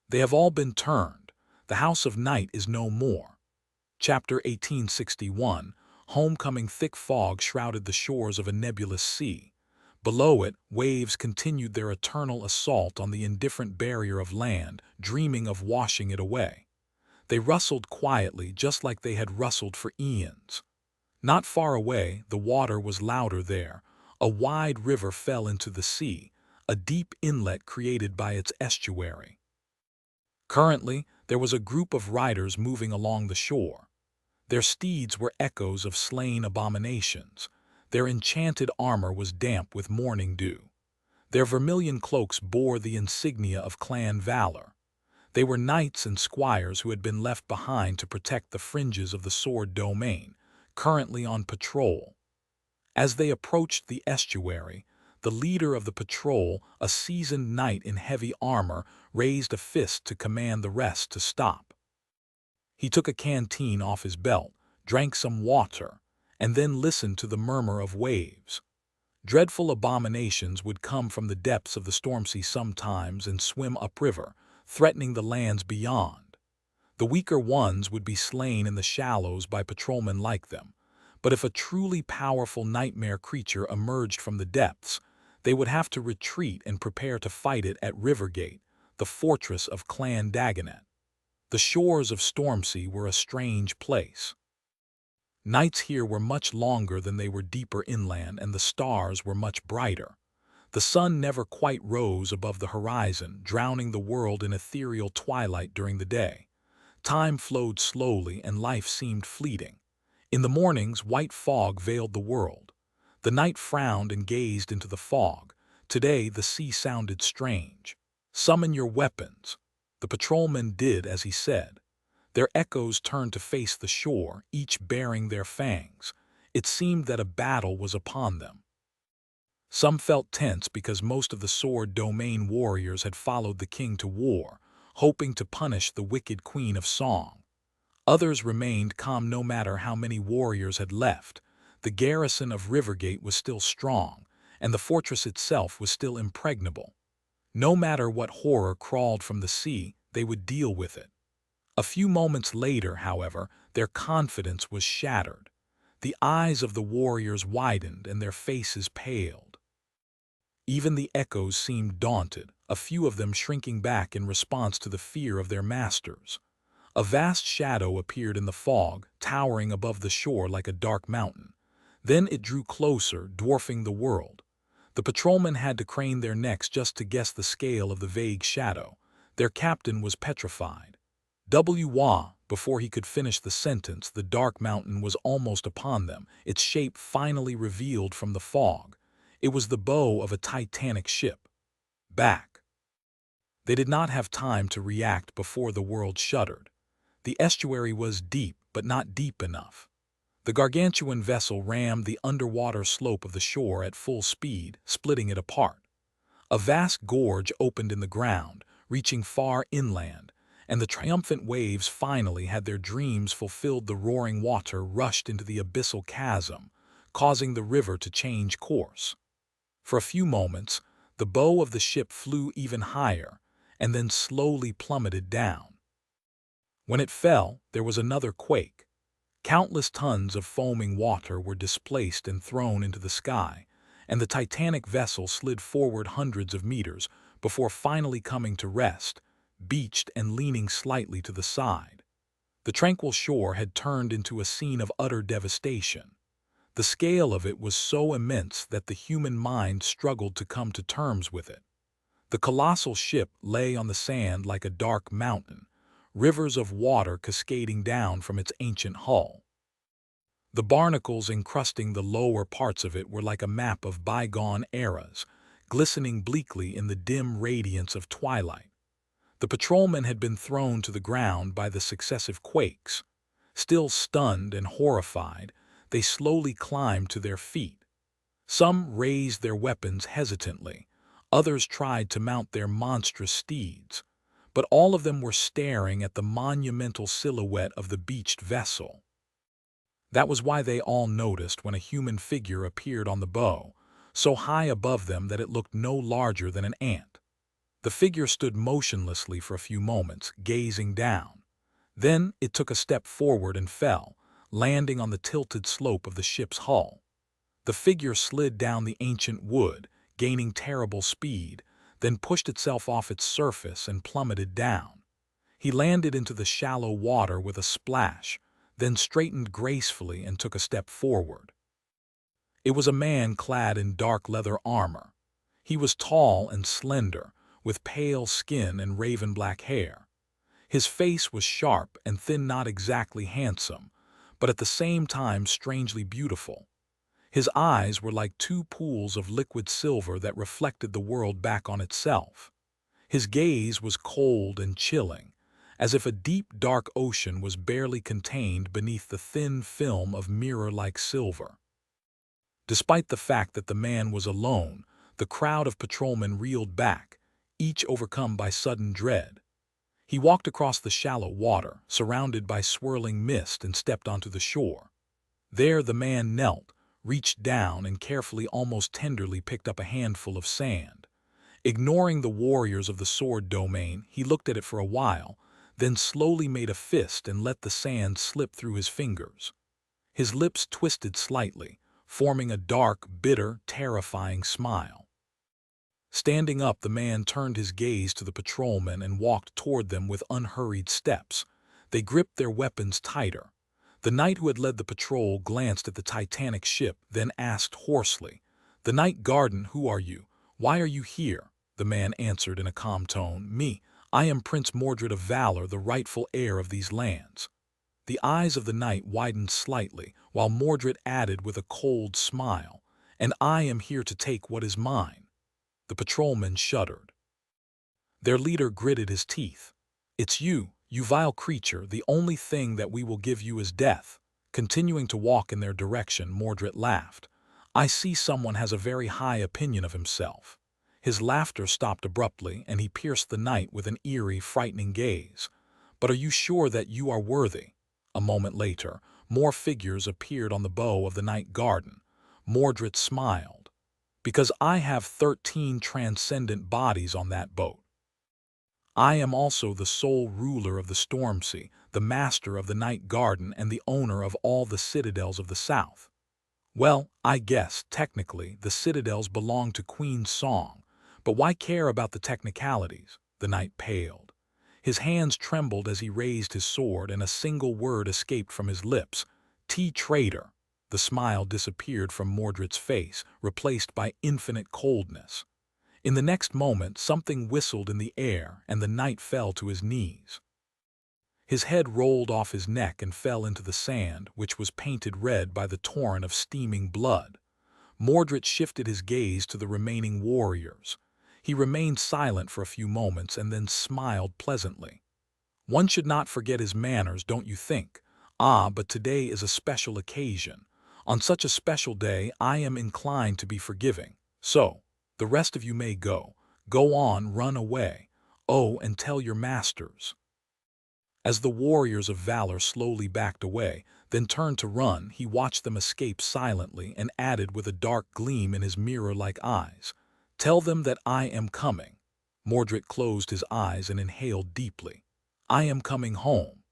they have all been turned. The House of Night is no more. Chapter 1861, Homecoming. Thick fog shrouded the shores of a nebulous sea. Below it, waves continued their eternal assault on the indifferent barrier of land, dreaming of washing it away. They rustled quietly, just like they had rustled for eons. Not far away, the water was louder there. A wide river fell into the sea, a deep inlet created by its estuary. Currently, there was a group of riders moving along the shore. Their steeds were echoes of slain abominations. Their enchanted armor was damp with morning dew. Their vermilion cloaks bore the insignia of clan valor. They were knights and squires who had been left behind to protect the fringes of the sword domain, currently on patrol. As they approached the estuary, the leader of the patrol, a seasoned knight in heavy armor, raised a fist to command the rest to stop. He took a canteen off his belt, drank some water, and then listened to the murmur of waves. Dreadful abominations would come from the depths of the storm sea sometimes and swim upriver, threatening the lands beyond. The weaker ones would be slain in the shallows by patrolmen like them. But if a truly powerful nightmare creature emerged from the depths, they would have to retreat and prepare to fight it at Rivergate, the fortress of Clan Dagonet. The shores of Stormsea were a strange place. Nights here were much longer than they were deeper inland, and the stars were much brighter. The sun never quite rose above the horizon, drowning the world in ethereal twilight during the day. Time flowed slowly and life seemed fleeting. In the mornings, white fog veiled the world. The night frowned and gazed into the fog. Today, the sea sounded strange. Summon your weapons. The patrolmen did as he said. Their echoes turned to face the shore, each bearing their fangs. It seemed that a battle was upon them. Some felt tense because most of the sword domain warriors had followed the king to war, hoping to punish the wicked Queen of Song. Others remained calm no matter how many warriors had left. The garrison of Rivergate was still strong, and the fortress itself was still impregnable. No matter what horror crawled from the sea, they would deal with it. A few moments later, however, their confidence was shattered. The eyes of the warriors widened and their faces paled. Even the echoes seemed daunted, a few of them shrinking back in response to the fear of their masters. A vast shadow appeared in the fog, towering above the shore like a dark mountain. Then it drew closer, dwarfing the world. The patrolmen had to crane their necks just to guess the scale of the vague shadow. Their captain was petrified. Before he could finish the sentence, the dark mountain was almost upon them, its shape finally revealed from the fog. It was the bow of a Titanic ship. Back. They did not have time to react before the world shuddered. The estuary was deep, but not deep enough. The gargantuan vessel rammed the underwater slope of the shore at full speed, splitting it apart. A vast gorge opened in the ground, reaching far inland, and the triumphant waves finally had their dreams fulfilled. The roaring water rushed into the abyssal chasm, causing the river to change course. For a few moments, the bow of the ship flew even higher, and then slowly plummeted down. When it fell, there was another quake. Countless tons of foaming water were displaced and thrown into the sky, and the Titanic vessel slid forward hundreds of meters before finally coming to rest, beached and leaning slightly to the side. The tranquil shore had turned into a scene of utter devastation. The scale of it was so immense that the human mind struggled to come to terms with it. The colossal ship lay on the sand like a dark mountain, rivers of water cascading down from its ancient hull. The barnacles encrusting the lower parts of it were like a map of bygone eras, glistening bleakly in the dim radiance of twilight. The patrolmen had been thrown to the ground by the successive quakes. Still stunned and horrified, they slowly climbed to their feet. Some raised their weapons hesitantly, others tried to mount their monstrous steeds, but all of them were staring at the monumental silhouette of the beached vessel. That was why they all noticed when a human figure appeared on the bow, so high above them that it looked no larger than an ant. The figure stood motionlessly for a few moments, gazing down. Then it took a step forward and fell, landing on the tilted slope of the ship's hull. The figure slid down the ancient wood, gaining terrible speed, then pushed itself off its surface and plummeted down. He landed into the shallow water with a splash, then straightened gracefully and took a step forward. It was a man clad in dark leather armor. He was tall and slender, with pale skin and raven-black hair. His face was sharp and thin, not exactly handsome, but at the same time strangely beautiful. His eyes were like two pools of liquid silver that reflected the world back on itself. His gaze was cold and chilling, as if a deep, dark ocean was barely contained beneath the thin film of mirror-like silver. Despite the fact that the man was alone, the crowd of patrolmen reeled back, each overcome by sudden dread. He walked across the shallow water, surrounded by swirling mist, and stepped onto the shore. There the man knelt, reached down, and carefully, almost tenderly, picked up a handful of sand. Ignoring the warriors of the sword domain, he looked at it for a while, then slowly made a fist and let the sand slip through his fingers. His lips twisted slightly, forming a dark, bitter, terrifying smile. Standing up, the man turned his gaze to the patrolmen and walked toward them with unhurried steps. They gripped their weapons tighter. The knight who had led the patrol glanced at the titanic ship, then asked hoarsely, "The Night Garden, who are you? Why are you here?" The man answered in a calm tone, I am Prince Mordred of Valor, the rightful heir of these lands." The eyes of the knight widened slightly, while Mordred added with a cold smile, "And I am here to take what is mine." The patrolmen shuddered. Their leader gritted his teeth. "It's you, you vile creature. The only thing that we will give you is death." Continuing to walk in their direction, Mordred laughed. "I see someone has a very high opinion of himself." His laughter stopped abruptly, and he pierced the knight with an eerie, frightening gaze. "But are you sure that you are worthy?" A moment later, more figures appeared on the bow of the Night Garden. Mordred smiled. "Because I have 13 transcendent bodies on that boat. I am also the sole ruler of the Stormsea, the master of the Night Garden, and the owner of all the citadels of the south. Well, I guess, technically, the citadels belong to Queen Song, but why care about the technicalities?" The knight paled. His hands trembled as he raised his sword, and a single word escaped from his lips: "Traitor." The smile disappeared from Mordred's face, replaced by infinite coldness. In the next moment, something whistled in the air, and the knight fell to his knees. His head rolled off his neck and fell into the sand, which was painted red by the torrent of steaming blood. Mordred shifted his gaze to the remaining warriors. He remained silent for a few moments and then smiled pleasantly. "One should not forget his manners, don't you think? Ah, but today is a special occasion. On such a special day, I am inclined to be forgiving. So, the rest of you may go. Go on, run away. Oh, and tell your masters." As the warriors of valor slowly backed away, then turned to run, he watched them escape silently and added with a dark gleam in his mirror-like eyes, "Tell them that I am coming." Mordred closed his eyes and inhaled deeply. "I am coming home."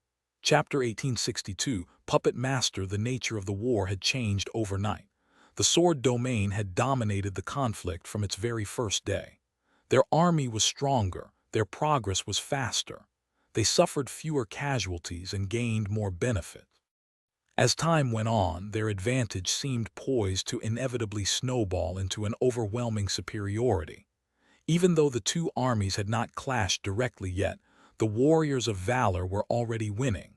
Chapter 1862, Puppet Master. The nature of the war had changed overnight. The sword domain had dominated the conflict from its very first day. Their army was stronger, their progress was faster. They suffered fewer casualties and gained more benefit. As time went on, their advantage seemed poised to inevitably snowball into an overwhelming superiority. Even though the two armies had not clashed directly yet, the warriors of valor were already winning.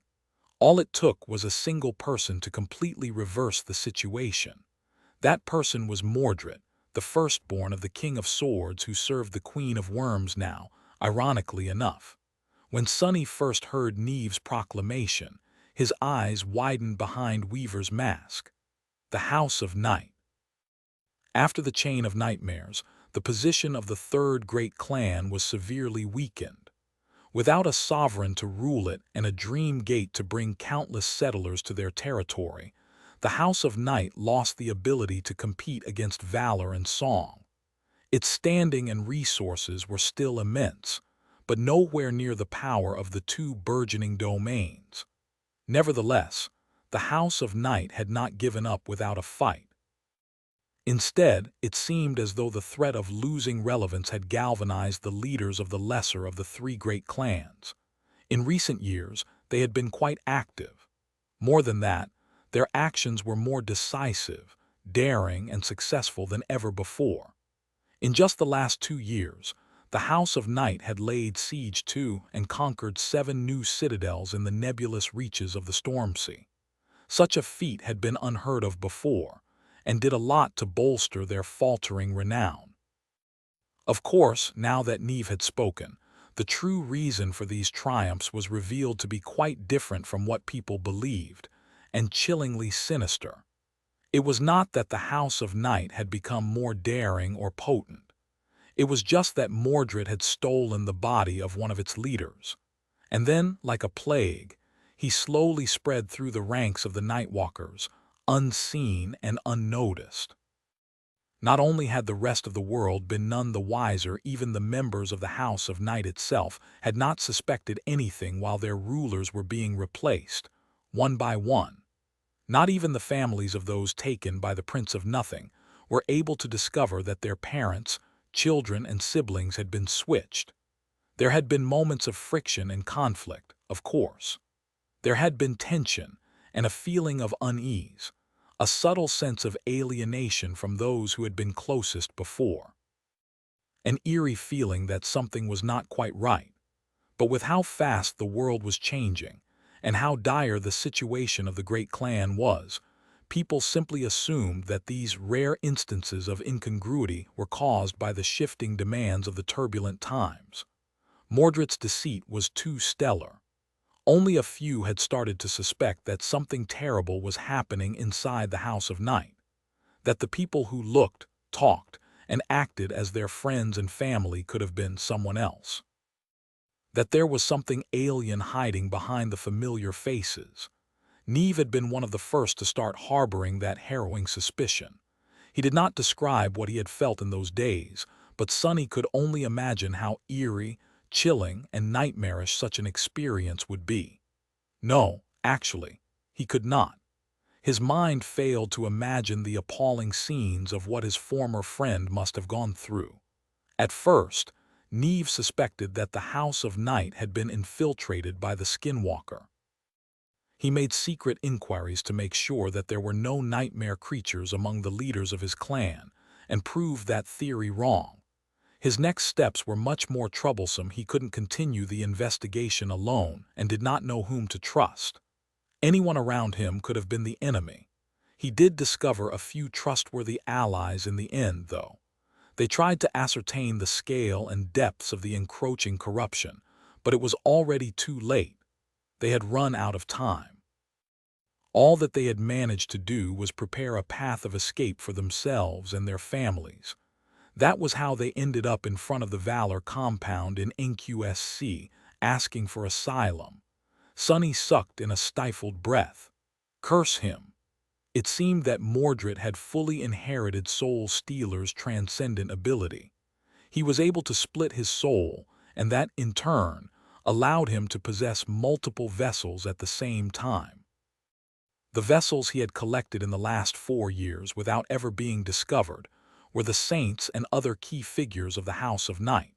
All it took was a single person to completely reverse the situation. That person was Mordred, the firstborn of the King of Swords who served the Queen of Worms now, ironically enough. When Sonny first heard Neve's proclamation, his eyes widened behind Weaver's mask. The House of Night. After the Chain of Nightmares, the position of the third great clan was severely weakened. Without a sovereign to rule it and a dream gate to bring countless settlers to their territory, the House of Night lost the ability to compete against valor and song. Its standing and resources were still immense, but nowhere near the power of the two burgeoning domains. Nevertheless, the House of Night had not given up without a fight. Instead, it seemed as though the threat of losing relevance had galvanized the leaders of the lesser of the three great clans. In recent years, they had been quite active. More than that, their actions were more decisive, daring, and successful than ever before. In just the last 2 years, the House of Night had laid siege to and conquered 7 new citadels in the nebulous reaches of the storm sea. Such a feat had been unheard of before, and did a lot to bolster their faltering renown. Of course, now that Neve had spoken, the true reason for these triumphs was revealed to be quite different from what people believed, and chillingly sinister. It was not that the House of Night had become more daring or potent. It was just that Mordred had stolen the body of one of its leaders. And then, like a plague, he slowly spread through the ranks of the Nightwalkers, unseen and unnoticed. Not only had the rest of the world been none the wiser, even the members of the House of Night itself had not suspected anything while their rulers were being replaced, one by one. Not even the families of those taken by the Prince of Nothing were able to discover that their parents, children, and siblings had been switched. There had been moments of friction and conflict, of course. There had been tension and a feeling of unease, a subtle sense of alienation from those who had been closest before. An eerie feeling that something was not quite right. But with how fast the world was changing, and how dire the situation of the great clan was, people simply assumed that these rare instances of incongruity were caused by the shifting demands of the turbulent times. Mordred's deceit was too stellar. Only a few had started to suspect that something terrible was happening inside the House of Night, that the people who looked, talked, and acted as their friends and family could have been someone else. That there was something alien hiding behind the familiar faces. Neve had been one of the first to start harboring that harrowing suspicion. He did not describe what he had felt in those days, but Sonny could only imagine how eerie, chilling, and nightmarish such an experience would be. No, actually, he could not. His mind failed to imagine the appalling scenes of what his former friend must have gone through. At first, Neve suspected that the House of Night had been infiltrated by the Skinwalker. He made secret inquiries to make sure that there were no nightmare creatures among the leaders of his clan, and proved that theory wrong. His next steps were much more troublesome. He couldn't continue the investigation alone and did not know whom to trust. Anyone around him could have been the enemy. He did discover a few trustworthy allies in the end, though. They tried to ascertain the scale and depths of the encroaching corruption, but it was already too late. They had run out of time. All that they had managed to do was prepare a path of escape for themselves and their families. That was how they ended up in front of the Valor compound in NQSC, asking for asylum. Sonny sucked in a stifled breath. Curse him. It seemed that Mordred had fully inherited Soul Stealer's transcendent ability. He was able to split his soul, and that, in turn, allowed him to possess multiple vessels at the same time. The vessels he had collected in the last 4 years without ever being discovered were the saints and other key figures of the House of Night.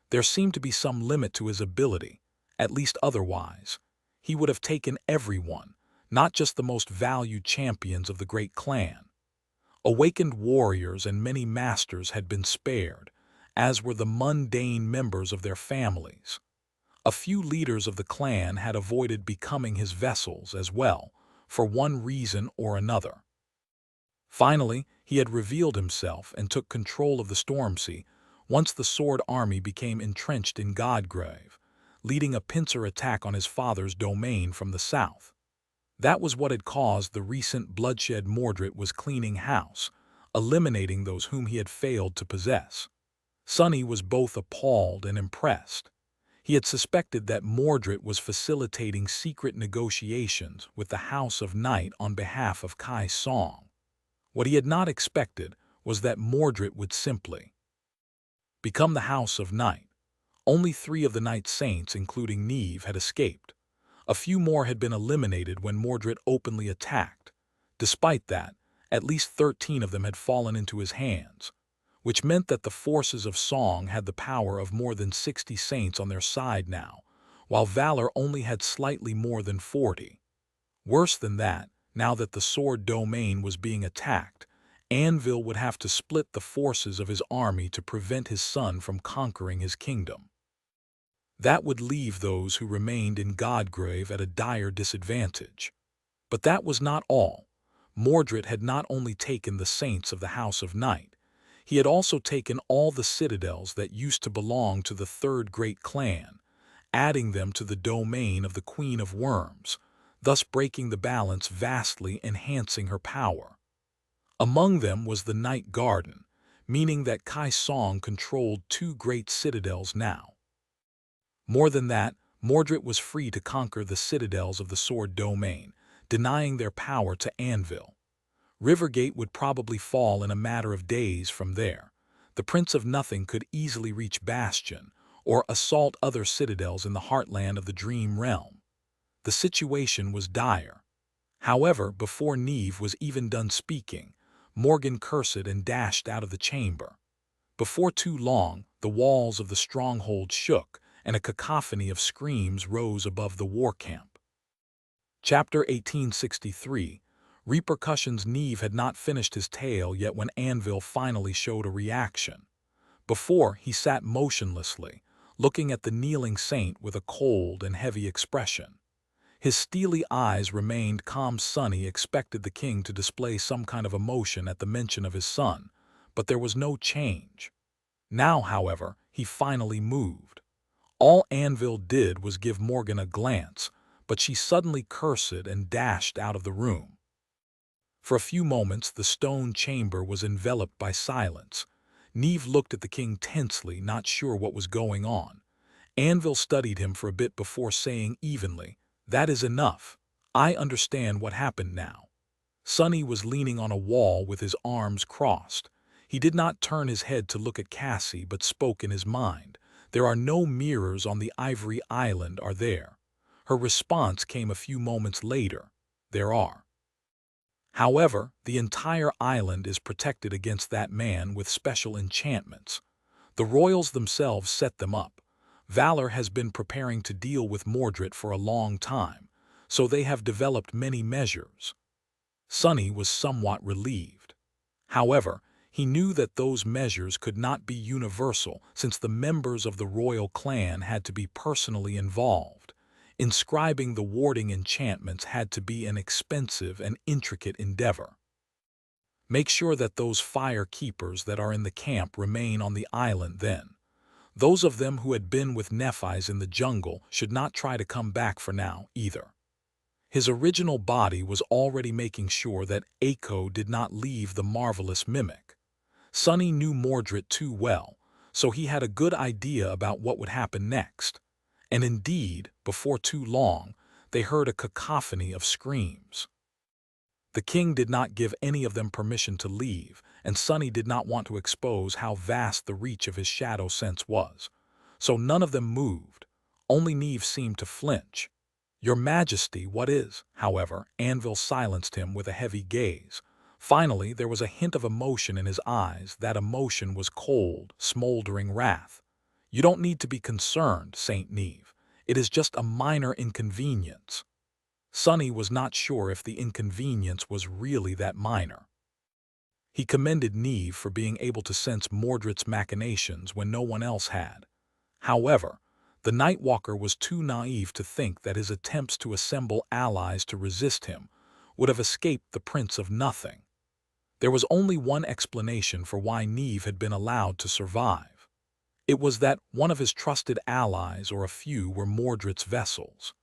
There seemed to be some limit to his ability, at least otherwise. He would have taken everyone, not just the most valued champions of the great clan. Awakened warriors and many masters had been spared, as were the mundane members of their families. A few leaders of the clan had avoided becoming his vessels as well, for one reason or another. Finally, he had revealed himself and took control of the Stormsea once the Sword Army became entrenched in Godgrave, leading a pincer attack on his father's domain from the south. That was what had caused the recent bloodshed. Mordred was cleaning house, eliminating those whom he had failed to possess. Sonny was both appalled and impressed. He had suspected that Mordred was facilitating secret negotiations with the House of Night on behalf of Kai Song. What he had not expected was that Mordred would simply become the House of Night. Only 3 of the Night Saints, including Neve, had escaped. A few more had been eliminated when Mordred openly attacked. Despite that, at least 13 of them had fallen into his hands, which meant that the forces of Song had the power of more than 60 saints on their side now, while Valor only had slightly more than 40. Worse than that, now that the sword domain was being attacked, Anvil would have to split the forces of his army to prevent his son from conquering his kingdom. That would leave those who remained in Godgrave at a dire disadvantage. But that was not all. Mordred had not only taken the saints of the House of Night, he had also taken all the citadels that used to belong to the third great clan, adding them to the domain of the Queen of Worms, thus breaking the balance, vastly enhancing her power. Among them was the Night Garden, meaning that Kai Song controlled 2 great citadels now. More than that, Mordred was free to conquer the citadels of the sword domain, denying their power to Anvil. Rivergate would probably fall in a matter of days from there. The Prince of Nothing could easily reach Bastion, or assault other citadels in the heartland of the Dream Realm. The situation was dire. However, before Neve was even done speaking, Morgan cursed and dashed out of the chamber. Before too long, the walls of the stronghold shook, and a cacophony of screams rose above the war camp. Chapter 1863. Repercussions. Neve had not finished his tale yet when Anvil finally showed a reaction. Before, he sat motionlessly, looking at the kneeling saint with a cold and heavy expression. His steely eyes remained calm. Sonny expected the king to display some kind of emotion at the mention of his son, but there was no change. Now, however, he finally moved. All Anvil did was give Morgan a glance, but she suddenly cursed and dashed out of the room. For a few moments, the stone chamber was enveloped by silence. Neve looked at the king tensely, not sure what was going on. Anvil studied him for a bit before saying evenly, "That is enough. I understand what happened now." Sonny was leaning on a wall with his arms crossed. He did not turn his head to look at Cassie, but spoke in his mind. "There are no mirrors on the Ivory Island, are there?" Her response came a few moments later. "There are. However, the entire island is protected against that man with special enchantments. The royals themselves set them up. Valor has been preparing to deal with Mordred for a long time, so they have developed many measures." Sonny was somewhat relieved. However, he knew that those measures could not be universal since the members of the royal clan had to be personally involved. Inscribing the warding enchantments had to be an expensive and intricate endeavor. "Make sure that those fire keepers that are in the camp remain on the island then. Those of them who had been with Nephis in the jungle should not try to come back for now either." His original body was already making sure that Aiko did not leave the marvelous mimic. Sonny knew Mordred too well, so he had a good idea about what would happen next. And indeed, before too long, they heard a cacophony of screams. The king did not give any of them permission to leave, and Sonny did not want to expose how vast the reach of his shadow sense was. So none of them moved. Only Neve seemed to flinch. "Your Majesty, what is?" However, Anvil silenced him with a heavy gaze. Finally, there was a hint of emotion in his eyes. That emotion was cold, smoldering wrath. "You don't need to be concerned, Saint Neve. It is just a minor inconvenience." Sonny was not sure if the inconvenience was really that minor. He commended Neve for being able to sense Mordred's machinations when no one else had. However, The Nightwalker was too naive to think that his attempts to assemble allies to resist him would have escaped the Prince of Nothing. There was only one explanation for why Neve had been allowed to survive. It was that one of his trusted allies or a few were Mordred's vessels.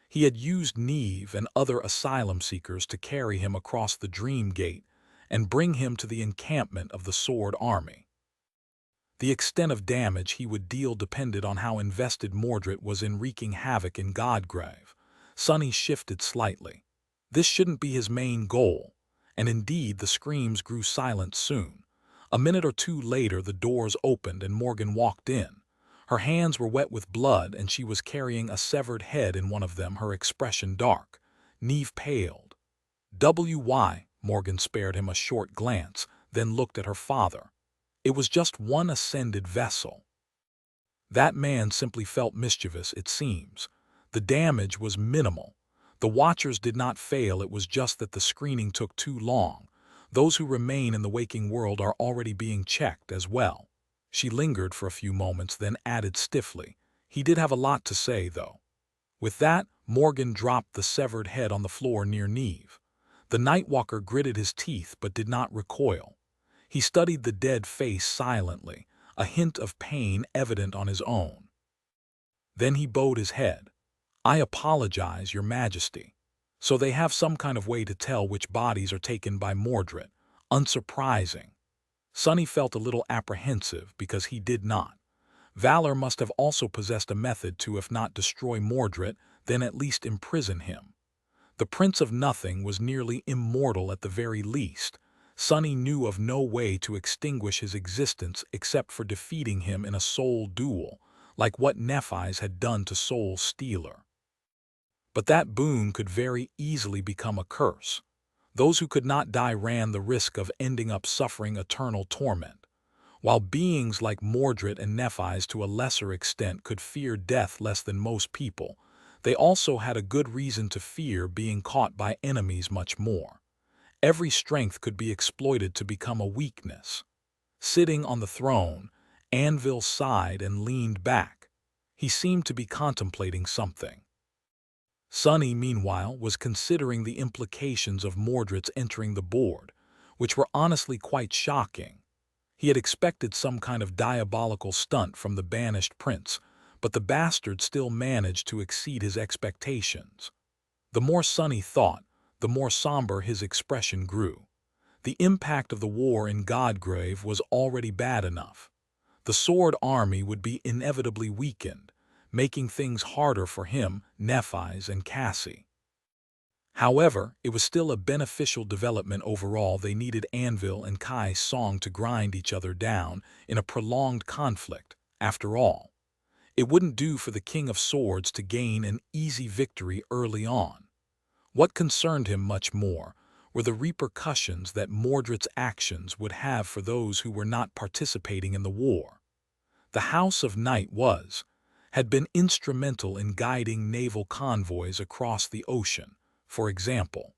He had used Neve and other asylum seekers to carry him across the Dream Gate and bring him to the encampment of the Sword Army. The extent of damage he would deal depended on how invested Mordred was in wreaking havoc in Godgrave. Sunny shifted slightly. This shouldn't be his main goal, and indeed the screams grew silent soon. A minute or two later the doors opened and Morgan walked in. Her hands were wet with blood and she was carrying a severed head in one of them, her expression dark. Neve paled. "Why?" Morgan spared him a short glance, then looked at her father. It was just one ascended vessel. That man simply felt mischievous, it seems. The damage was minimal. The watchers did not fail, it was just that the screening took too long. Those who remain in the waking world are already being checked as well. She lingered for a few moments, then added stiffly, "He did have a lot to say, though." With that, Morgan dropped the severed head on the floor near Neve. The Nightwalker gritted his teeth but did not recoil. He studied the dead face silently, a hint of pain evident on his own. Then he bowed his head. "I apologize, Your Majesty." So they have some kind of way to tell which bodies are taken by Mordred. Unsurprising. Sunny felt a little apprehensive because he did not. Valor must have also possessed a method to, if not destroy Mordred, then at least imprison him. The Prince of Nothing was nearly immortal at the very least. Sunny knew of no way to extinguish his existence except for defeating him in a soul duel, like what Nephis had done to Soul Stealer. But that boon could very easily become a curse. Those who could not die ran the risk of ending up suffering eternal torment. While beings like Mordred and Nephis to a lesser extent could fear death less than most people, they also had a good reason to fear being caught by enemies much more. Every strength could be exploited to become a weakness. Sitting on the throne, Anvil sighed and leaned back. He seemed to be contemplating something. Sunny, meanwhile, was considering the implications of Mordred's entering the board, which were honestly quite shocking. He had expected some kind of diabolical stunt from the banished prince, but the bastard still managed to exceed his expectations. The more Sunny thought, the more somber his expression grew. The impact of the war in Godgrave was already bad enough. The Sword Army would be inevitably weakened, making things harder for him, Nephis, and Cassie. However, it was still a beneficial development overall. They needed Anvil and Kai's song to grind each other down in a prolonged conflict. After all, it wouldn't do for the King of Swords to gain an easy victory early on. What concerned him much more were the repercussions that Mordred's actions would have for those who were not participating in the war. The House of Night had been instrumental in guiding naval convoys across the ocean, for example.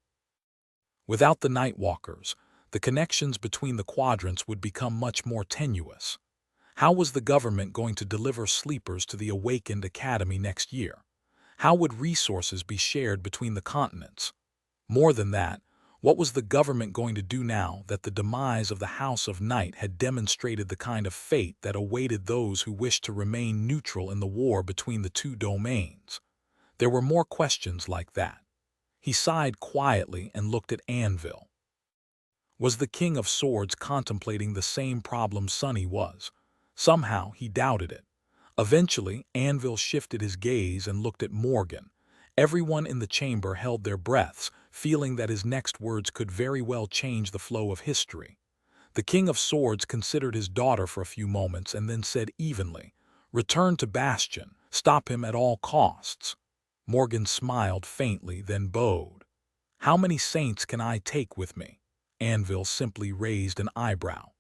Without the Nightwalkers, the connections between the quadrants would become much more tenuous. How was the government going to deliver sleepers to the awakened academy next year? How would resources be shared between the continents? More than that, what was the government going to do now that the demise of the House of Night had demonstrated the kind of fate that awaited those who wished to remain neutral in the war between the two domains? There were more questions like that. He sighed quietly and looked at Anvil. Was the King of Swords contemplating the same problem Sunny was? Somehow he doubted it. Eventually, Anvil shifted his gaze and looked at Morgan. Everyone in the chamber held their breaths, feeling that his next words could very well change the flow of history. The King of Swords considered his daughter for a few moments and then said evenly, "Return to Bastion. Stop him at all costs." Morgan smiled faintly, then bowed. "How many saints can I take with me?" Anvil simply raised an eyebrow.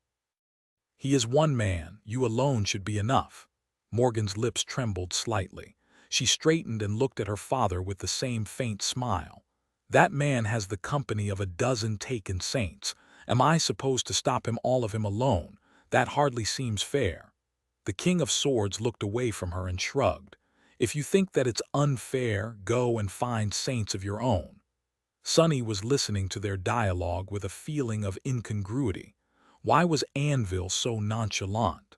"He is one man. You alone should be enough." Morgan's lips trembled slightly. She straightened and looked at her father with the same faint smile. "That man has the company of a dozen taken saints. Am I supposed to stop him, all of him alone? That hardly seems fair." The King of Swords looked away from her and shrugged. If you think that it's unfair, go and find saints of your own. Sonny was listening to their dialogue with a feeling of incongruity. Why was Anvil so nonchalant?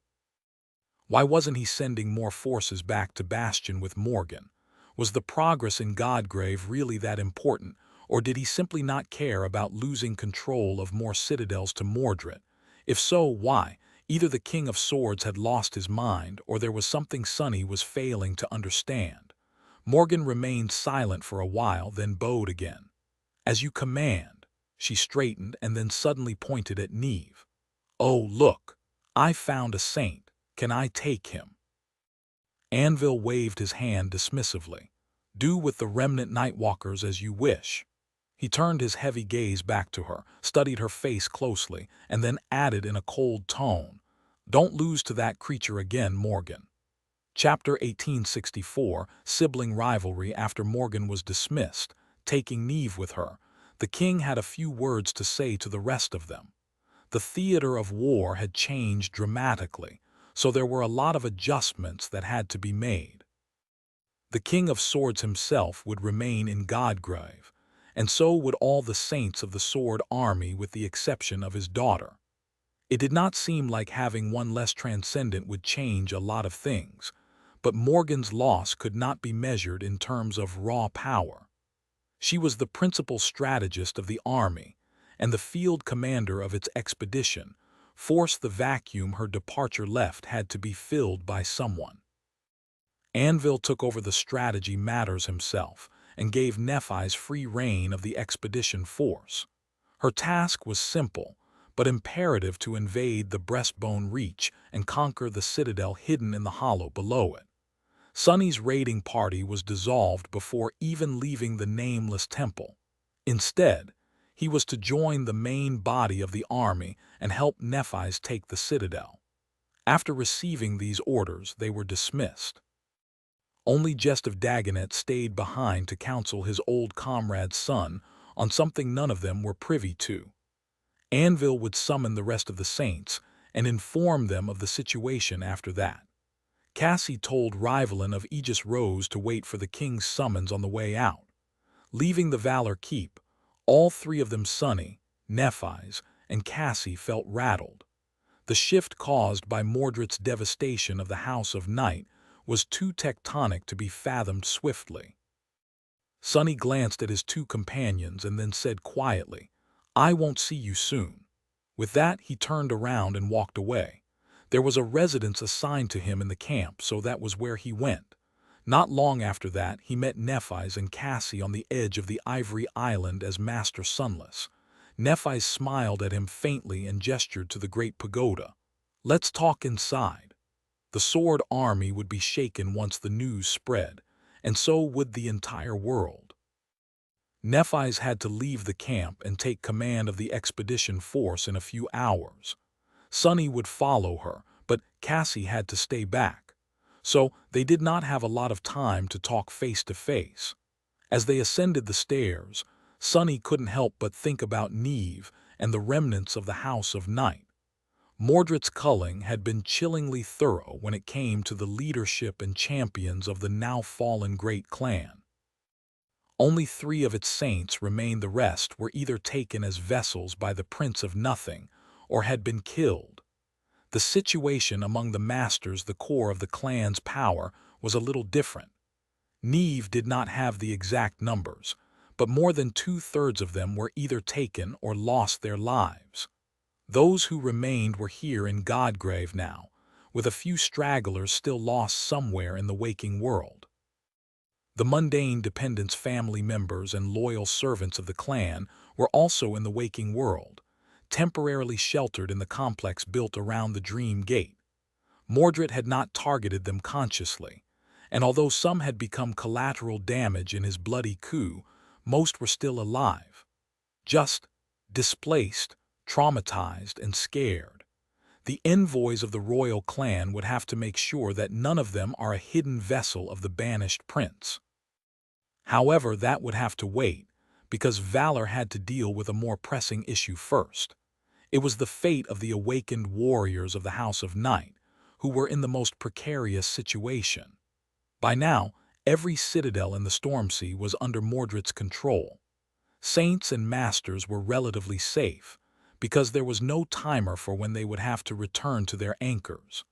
Why wasn't he sending more forces back to Bastion with Morgan? Was the progress in Godgrave really that important, or did he simply not care about losing control of more citadels to Mordred? If so, why? Either the King of Swords had lost his mind, or there was something Sonny was failing to understand. Morgan remained silent for a while, then bowed again. "As you command." She straightened and then suddenly pointed at Neve. "Oh, look! I found a saint. Can I take him?" Anvil waved his hand dismissively. "Do with the remnant Nightwalkers as you wish." He turned his heavy gaze back to her, studied her face closely, and then added in a cold tone, "Don't lose to that creature again, Morgan." Chapter 1864, Sibling Rivalry. After Morgan was dismissed, taking Neve with her, the king had a few words to say to the rest of them. The theater of war had changed dramatically, so there were a lot of adjustments that had to be made. The King of Swords himself would remain in Godgrave, and so would all the saints of the Sword Army with the exception of his daughter. It did not seem like having one less transcendent would change a lot of things, but Morgan's loss could not be measured in terms of raw power. She was the principal strategist of the army, and the field commander of its expedition. Force the vacuum her departure left had to be filled by someone. Anvil took over the strategy matters himself and gave Nephi's free rein of the expedition force. Her task was simple, but imperative: to invade the breastbone reach and conquer the citadel hidden in the hollow below it. Sonny's raiding party was dissolved before even leaving the nameless temple. Instead, he was to join the main body of the army and help Nephi's take the citadel. After receiving these orders, they were dismissed. Only Jest of Dagonet stayed behind to counsel his old comrade's son on something none of them were privy to. Anvil would summon the rest of the saints and inform them of the situation after that. Cassie told Rivalin of Aegis Rose to wait for the king's summons on the way out. Leaving the Valor Keep, all three of them, Sonny, Nephi's, and Cassie, felt rattled. The shift caused by Mordred's devastation of the House of Night was too tectonic to be fathomed swiftly. Sonny glanced at his two companions and then said quietly, "I won't see you soon." With that, he turned around and walked away. There was a residence assigned to him in the camp, so that was where he went. Not long after that, he met Nephi's and Cassie on the edge of the Ivory Island as Master Sunless. Nephi's smiled at him faintly and gestured to the great pagoda. "Let's talk inside." The Sword Army would be shaken once the news spread, and so would the entire world. Nephi's had to leave the camp and take command of the expedition force in a few hours. Sonny would follow her, but Cassie had to stay back. So they did not have a lot of time to talk face to face. As they ascended the stairs, Sonny couldn't help but think about Neve and the remnants of the House of Night. Mordred's culling had been chillingly thorough when it came to the leadership and champions of the now-fallen Great Clan. Only 3 of its saints remained. The rest were either taken as vessels by the Prince of Nothing or had been killed. The situation among the masters, the core of the clan's power, was a little different. Neve did not have the exact numbers, but more than 2/3 of them were either taken or lost their lives. Those who remained were here in Godgrave now, with a few stragglers still lost somewhere in the waking world. The mundane dependents, family members, and loyal servants of the clan were also in the waking world, temporarily sheltered in the complex built around the Dream Gate. Mordred had not targeted them consciously, and although some had become collateral damage in his bloody coup, most were still alive. Just displaced, traumatized, and scared. The envoys of the royal clan would have to make sure that none of them are a hidden vessel of the banished prince. However, that would have to wait, because Valor had to deal with a more pressing issue first. It was the fate of the awakened warriors of the House of Night, who were in the most precarious situation. By now, every citadel in the Stormsea was under Mordred's control. Saints and masters were relatively safe, because there was no timer for when they would have to return to their anchors.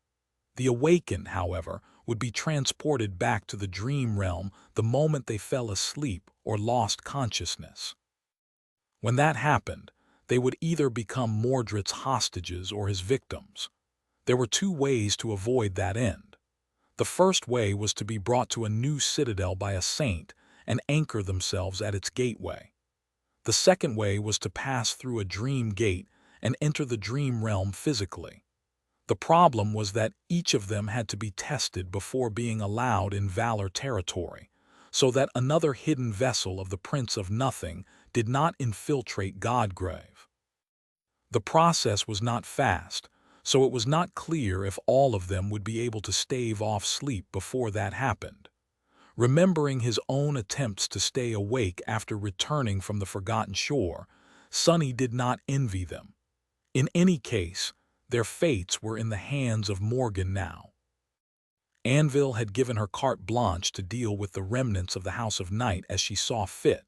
The awakened, however, would be transported back to the dream realm the moment they fell asleep or lost consciousness. When that happened, they would either become Mordred's hostages or his victims. There were two ways to avoid that end. The first way was to be brought to a new citadel by a saint and anchor themselves at its gateway. The second way was to pass through a dream gate and enter the dream realm physically. The problem was that each of them had to be tested before being allowed in Valor territory, so that another hidden vessel of the Prince of Nothing did not infiltrate Godgrave. The process was not fast, so it was not clear if all of them would be able to stave off sleep before that happened. Remembering his own attempts to stay awake after returning from the Forgotten Shore, Sonny did not envy them. In any case, their fates were in the hands of Morgan now. Anvil had given her carte blanche to deal with the remnants of the House of Night as she saw fit,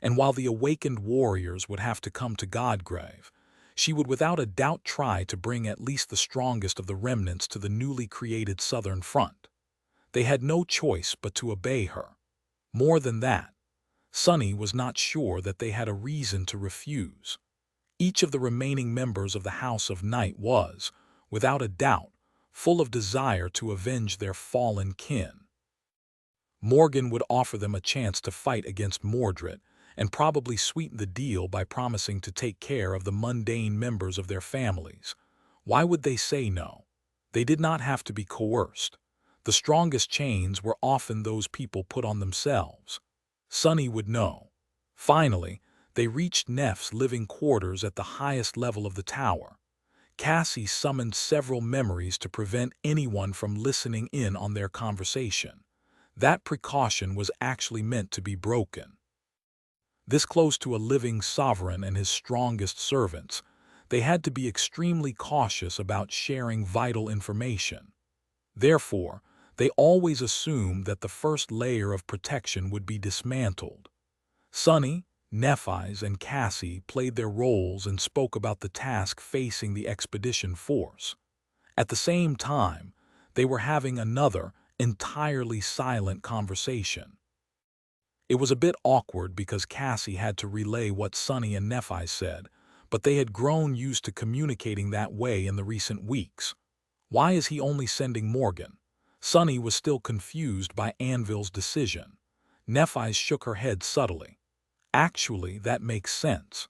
and while the awakened warriors would have to come to Godgrave, she would without a doubt try to bring at least the strongest of the remnants to the newly created Southern Front. They had no choice but to obey her. More than that, Sonny was not sure that they had a reason to refuse. Each of the remaining members of the House of Night was, without a doubt, full of desire to avenge their fallen kin. Morgan would offer them a chance to fight against Mordred, and probably sweeten the deal by promising to take care of the mundane members of their families. Why would they say no? They did not have to be coerced. The strongest chains were often those people put on themselves. Sonny would know. Finally, they reached Neff's living quarters at the highest level of the tower. Cassie summoned several memories to prevent anyone from listening in on their conversation. That precaution was actually meant to be broken. This close to a living sovereign and his strongest servants, they had to be extremely cautious about sharing vital information. Therefore, they always assumed that the first layer of protection would be dismantled. Sonny, Nephi's, and Cassie played their roles and spoke about the task facing the expedition force. At the same time, they were having another, entirely silent conversation. It was a bit awkward because Cassie had to relay what Sonny and Nephi said, but they had grown used to communicating that way in the recent weeks. Why is he only sending Morgan? Sonny was still confused by Anvil's decision. Nephi shook her head subtly. Actually, that makes sense.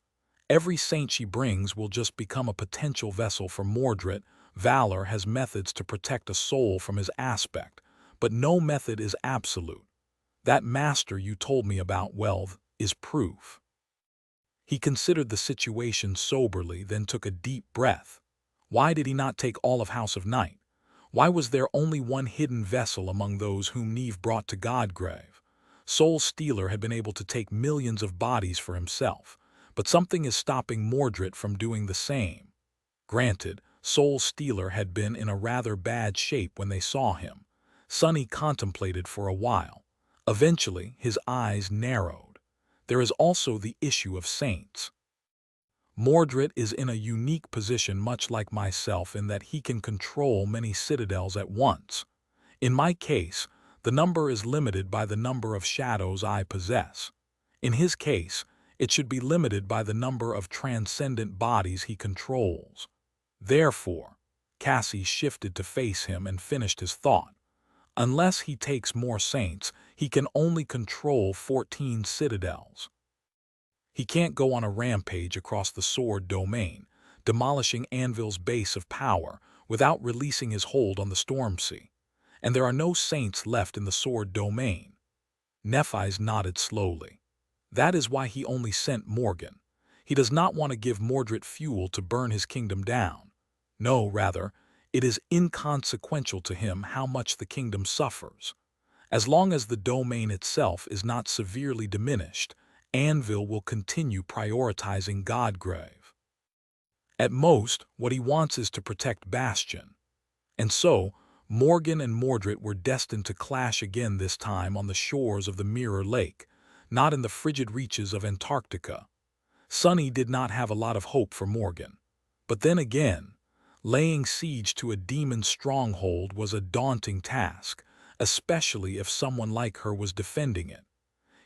Every saint she brings will just become a potential vessel for Mordred. Valor has methods to protect a soul from his aspect, but no method is absolute. That master you told me about, well, is proof. He considered the situation soberly, then took a deep breath. Why did he not take all of House of Night? Why was there only one hidden vessel among those whom Neve brought to Godgrave? Soul Stealer had been able to take millions of bodies for himself, but something is stopping Mordred from doing the same. Granted, Soul Stealer had been in a rather bad shape when they saw him. Sonny contemplated for a while. Eventually, his eyes narrowed. There is also the issue of saints. Mordred is in a unique position, much like myself, in that he can control many citadels at once. In my case, the number is limited by the number of shadows I possess. In his case, it should be limited by the number of transcendent bodies he controls. Therefore, Cassie shifted to face him and finished his thought. Unless he takes more saints, he can only control 14 citadels. He can't go on a rampage across the sword domain, demolishing Anvil's base of power without releasing his hold on the Stormsea. And there are no saints left in the sword domain. Nephi's nodded slowly. That is why he only sent Morgan. He does not want to give Mordred fuel to burn his kingdom down. No, rather, it is inconsequential to him how much the kingdom suffers. As long as the domain itself is not severely diminished, Anvil will continue prioritizing Godgrave. At most, what he wants is to protect Bastion. And so, Morgan and Mordred were destined to clash again, this time on the shores of the Mirror Lake, not in the frigid reaches of Antarctica. Sunny did not have a lot of hope for Morgan. But then again, laying siege to a demon's stronghold was a daunting task, especially if someone like her was defending it.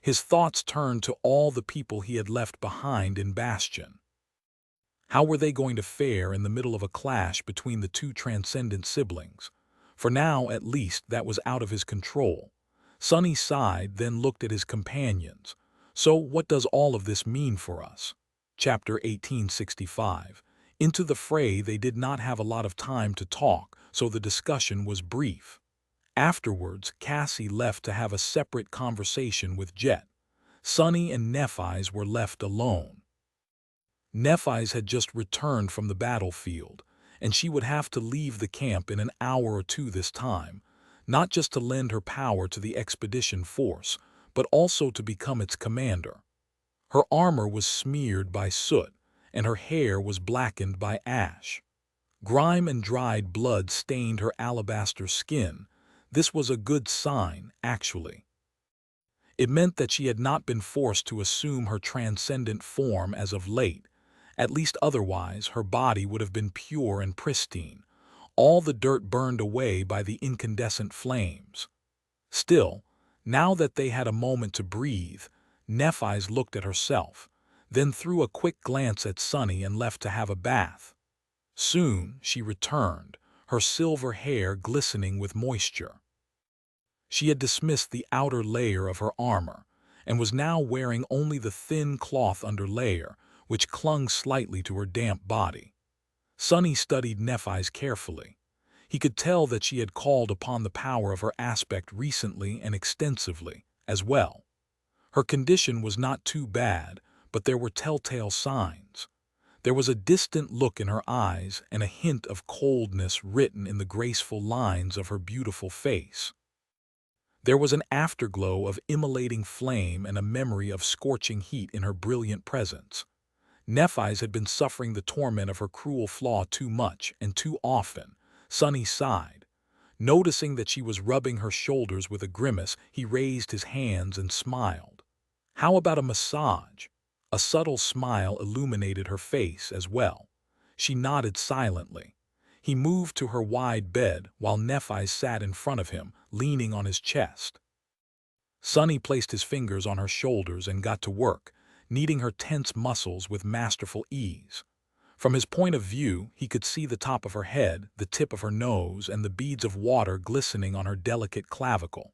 His thoughts turned to all the people he had left behind in Bastion. How were they going to fare in the middle of a clash between the two transcendent siblings? For now, at least, that was out of his control. Sunny sighed, then looked at his companions. So what does all of this mean for us? Chapter 1865. Into the fray they did not have a lot of time to talk, so the discussion was brief. Afterwards, Cassie left to have a separate conversation with Jet. Sunny and Nephi's were left alone. Nephi's had just returned from the battlefield, and she would have to leave the camp in an hour or two this time, not just to lend her power to the expedition force, but also to become its commander. Her armor was smeared by soot, and her hair was blackened by ash. Grime and dried blood stained her alabaster skin. This was a good sign, actually. It meant that she had not been forced to assume her transcendent form as of late. At least otherwise, her body would have been pure and pristine, all the dirt burned away by the incandescent flames. Still, now that they had a moment to breathe, Nephi's looked at herself, then threw a quick glance at Sunny and left to have a bath. Soon she returned, her silver hair glistening with moisture. She had dismissed the outer layer of her armor, and was now wearing only the thin cloth underlayer, which clung slightly to her damp body. Sunny studied Nephi's carefully. He could tell that she had called upon the power of her aspect recently and extensively, as well. Her condition was not too bad, but there were telltale signs. There was a distant look in her eyes and a hint of coldness written in the graceful lines of her beautiful face. There was an afterglow of immolating flame and a memory of scorching heat in her brilliant presence. Nephi's had been suffering the torment of her cruel flaw too much and too often. Sunny sighed. Noticing that she was rubbing her shoulders with a grimace, he raised his hands and smiled. How about a massage? A subtle smile illuminated her face as well. She nodded silently. He moved to her wide bed while Nephi sat in front of him, leaning on his chest. Sunny placed his fingers on her shoulders and got to work, kneading her tense muscles with masterful ease. From his point of view, he could see the top of her head, the tip of her nose, and the beads of water glistening on her delicate clavicle.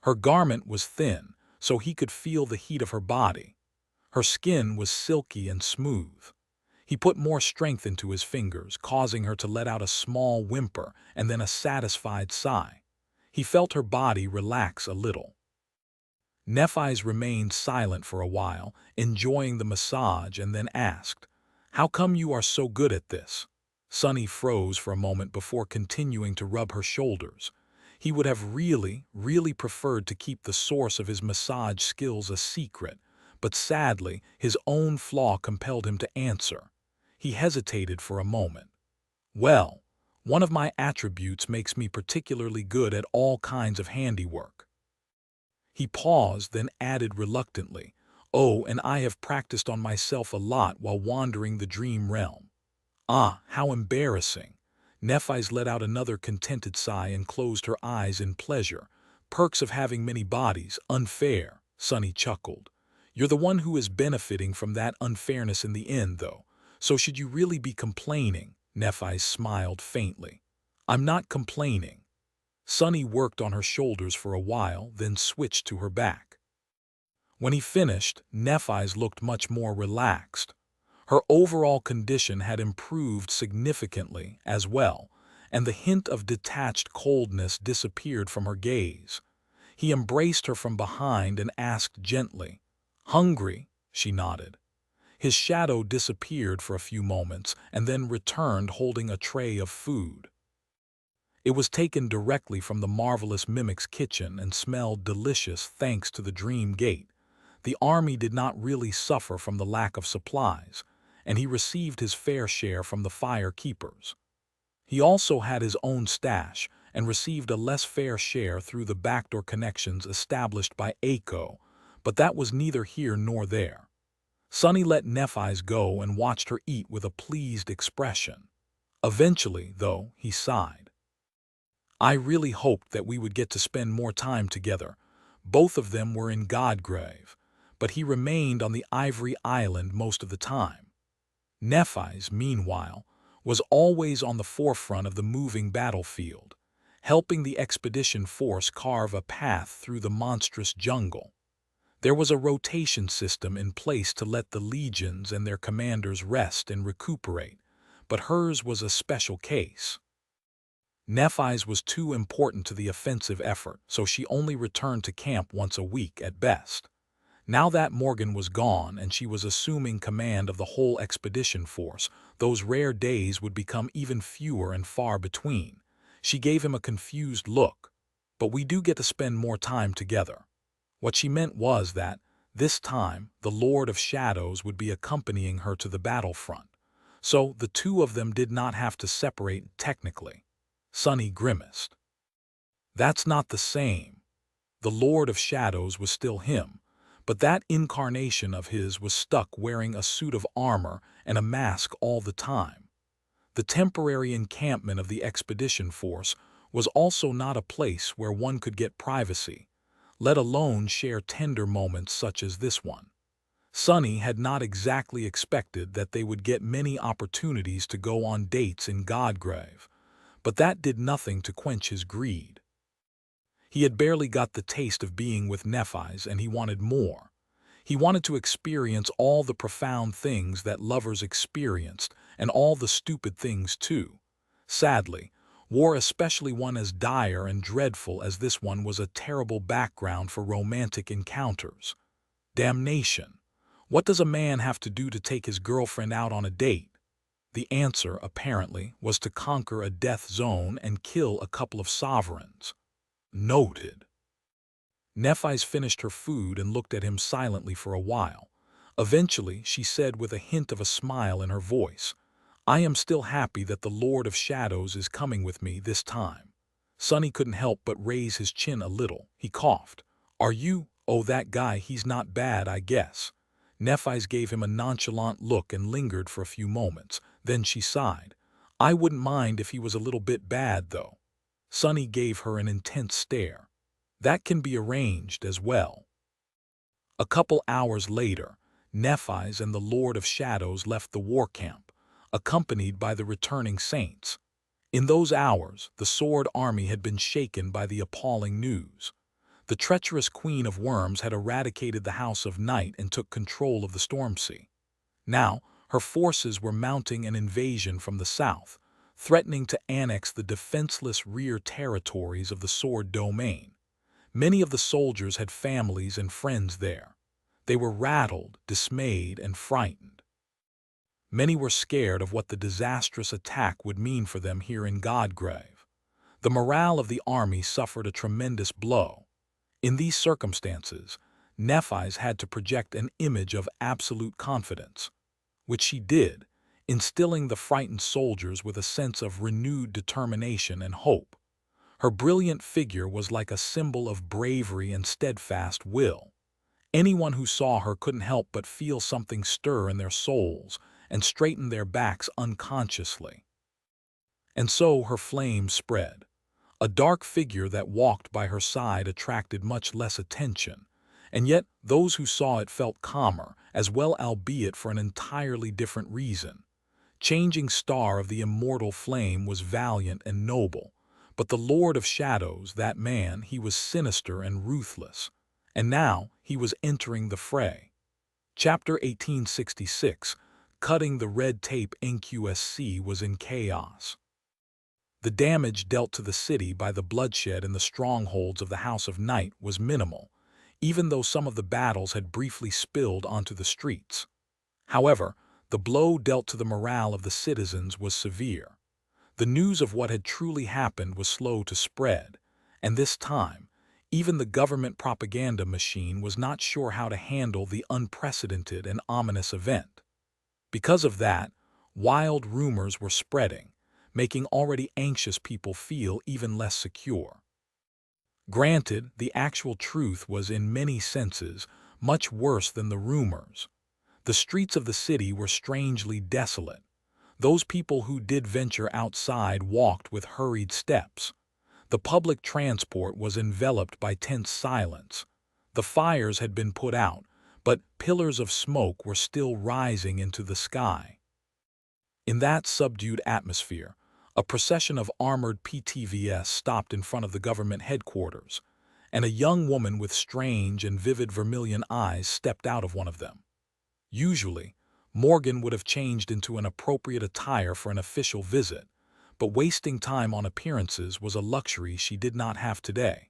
Her garment was thin, so he could feel the heat of her body. Her skin was silky and smooth. He put more strength into his fingers, causing her to let out a small whimper and then a satisfied sigh. He felt her body relax a little. Nephi's remained silent for a while, enjoying the massage, and then asked, "How come you are so good at this?" Sunny froze for a moment before continuing to rub her shoulders. He would have really preferred to keep the source of his massage skills a secret, but sadly, his own flaw compelled him to answer. He hesitated for a moment. "Well, one of my attributes makes me particularly good at all kinds of handiwork." He paused, then added reluctantly, "Oh, and I have practiced on myself a lot while wandering the dream realm." Ah, how embarrassing. Nephi's let out another contented sigh and closed her eyes in pleasure. "Perks of having many bodies, unfair," Sunny chuckled. "You're the one who is benefiting from that unfairness in the end, though. So should you really be complaining?" Nephi smiled faintly. "I'm not complaining." Sunny worked on her shoulders for a while, then switched to her back. When he finished, Nephi's looked much more relaxed. Her overall condition had improved significantly as well, and the hint of detached coldness disappeared from her gaze. He embraced her from behind and asked gently, "Hungry?" She nodded. His shadow disappeared for a few moments and then returned holding a tray of food. It was taken directly from the marvelous mimic's kitchen and smelled delicious thanks to the dream gate. The army did not really suffer from the lack of supplies, and he received his fair share from the fire keepers. He also had his own stash, and received a less fair share through the backdoor connections established by Aiko, but that was neither here nor there. Sunny let Nephi's go and watched her eat with a pleased expression. Eventually, though, he sighed. I really hoped that we would get to spend more time together. Both of them were in Godgrave, but he remained on the Ivory Island most of the time. Nephi's, meanwhile, was always on the forefront of the moving battlefield, helping the expedition force carve a path through the monstrous jungle. There was a rotation system in place to let the legions and their commanders rest and recuperate, but hers was a special case. Nephi's was too important to the offensive effort, so she only returned to camp once a week at best. Now that Morgan was gone and she was assuming command of the whole expedition force, those rare days would become even fewer and far between. She gave him a confused look. But we do get to spend more time together. What she meant was that, this time, the Lord of Shadows would be accompanying her to the battlefront. So the two of them did not have to separate technically. Sunny grimaced. That's not the same. The Lord of Shadows was still him, but that incarnation of his was stuck wearing a suit of armor and a mask all the time. The temporary encampment of the expedition force was also not a place where one could get privacy, let alone share tender moments such as this one. Sunny had not exactly expected that they would get many opportunities to go on dates in Godgrave, but that did nothing to quench his greed. He had barely got the taste of being with Nephi's and he wanted more. He wanted to experience all the profound things that lovers experienced and all the stupid things too. Sadly, war, especially one as dire and dreadful as this one, was a terrible background for romantic encounters. Damnation! What does a man have to do to take his girlfriend out on a date? The answer, apparently, was to conquer a death zone and kill a couple of sovereigns. Noted. Nephi's finished her food and looked at him silently for a while. Eventually, she said with a hint of a smile in her voice, I am still happy that the Lord of Shadows is coming with me this time. Sunny couldn't help but raise his chin a little. He coughed. Are you? Oh, that guy, he's not bad, I guess. Nephi's gave him a nonchalant look and lingered for a few moments. Then she sighed. I wouldn't mind if he was a little bit bad, though. Sunny gave her an intense stare. That can be arranged as well. A couple hours later, Nephi's and the Lord of Shadows left the war camp, accompanied by the returning saints. In those hours, the Sword Army had been shaken by the appalling news. The treacherous Queen of Worms had eradicated the House of Night and took control of the Stormsea. Now, her forces were mounting an invasion from the south, threatening to annex the defenseless rear territories of the Sword Domain. Many of the soldiers had families and friends there. They were rattled, dismayed, and frightened. Many were scared of what the disastrous attack would mean for them here in Godgrave. The morale of the army suffered a tremendous blow. In these circumstances, Nephi's had to project an image of absolute confidence, which she did, instilling the frightened soldiers with a sense of renewed determination and hope. Her brilliant figure was like a symbol of bravery and steadfast will. Anyone who saw her couldn't help but feel something stir in their souls and straighten their backs unconsciously. And so her flame spread. A dark figure that walked by her side attracted much less attention, and yet those who saw it felt calmer as well, albeit for an entirely different reason. Changing star of the immortal flame was valiant and noble, but the Lord of Shadows, that man, he was sinister and ruthless, and now he was entering the fray. Chapter 1866, Cutting the Red Tape. NQSC was in chaos. The damage dealt to the city by the bloodshed in the strongholds of the House of Night was minimal, even though some of the battles had briefly spilled onto the streets. However, the blow dealt to the morale of the citizens was severe. The news of what had truly happened was slow to spread, and this time, even the government propaganda machine was not sure how to handle the unprecedented and ominous event. Because of that, wild rumors were spreading. making already anxious people feel even less secure. Granted, the actual truth was in many senses much worse than the rumors. The streets of the city were strangely desolate. Those people who did venture outside walked with hurried steps. The public transport was enveloped by tense silence. The fires had been put out, but pillars of smoke were still rising into the sky. In that subdued atmosphere, a procession of armored PTVS stopped in front of the government headquarters, and a young woman with strange and vivid vermilion eyes stepped out of one of them. Usually, Morgan would have changed into an appropriate attire for an official visit, but wasting time on appearances was a luxury she did not have today.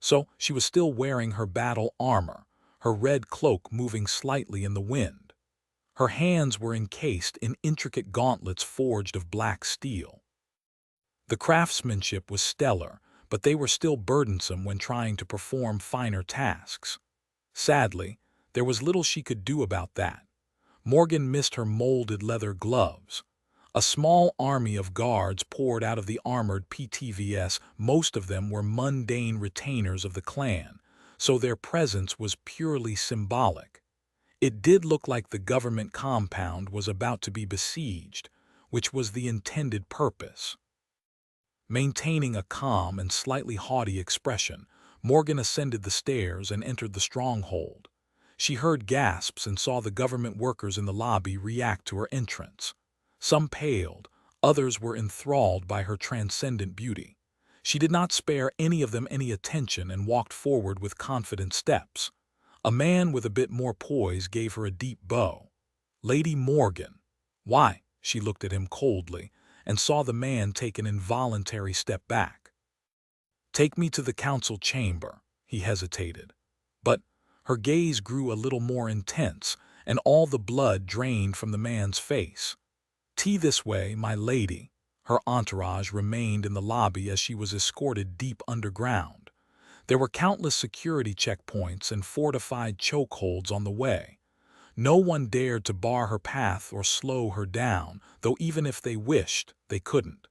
So she was still wearing her battle armor, her red cloak moving slightly in the wind. Her hands were encased in intricate gauntlets forged of black steel. The craftsmanship was stellar, but they were still burdensome when trying to perform finer tasks. Sadly, there was little she could do about that. Morgan missed her molded leather gloves. A small army of guards poured out of the armored PTVS. Most of them were mundane retainers of the clan, so their presence was purely symbolic. It did look like the government compound was about to be besieged, which was the intended purpose. Maintaining a calm and slightly haughty expression, Morgan ascended the stairs and entered the stronghold. She heard gasps and saw the government workers in the lobby react to her entrance. Some paled, others were enthralled by her transcendent beauty. She did not spare any of them any attention and walked forward with confident steps. A man with a bit more poise gave her a deep bow. "Lady Morgan." "Why?" She looked at him coldly and saw the man take an involuntary step back. "Take me to the council chamber." He hesitated. But her gaze grew a little more intense, and all the blood drained from the man's face. "Tea this way, my lady." Her entourage remained in the lobby as she was escorted deep underground. There were countless security checkpoints and fortified chokeholds on the way. No one dared to bar her path or slow her down, though even if they wished, they couldn't.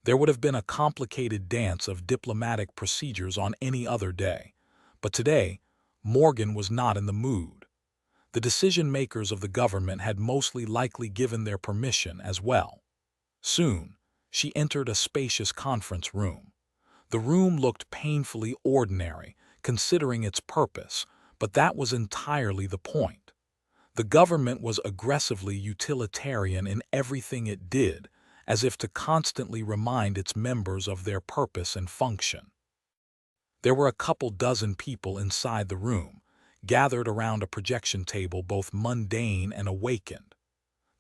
There would have been a complicated dance of diplomatic procedures on any other day, but today, Morgan was not in the mood. The decision-makers of the government had mostly likely given their permission as well. Soon, she entered a spacious conference room. The room looked painfully ordinary, considering its purpose, but that was entirely the point. The government was aggressively utilitarian in everything it did, as if to constantly remind its members of their purpose and function. There were a couple dozen people inside the room, gathered around a projection table, both mundane and awakened.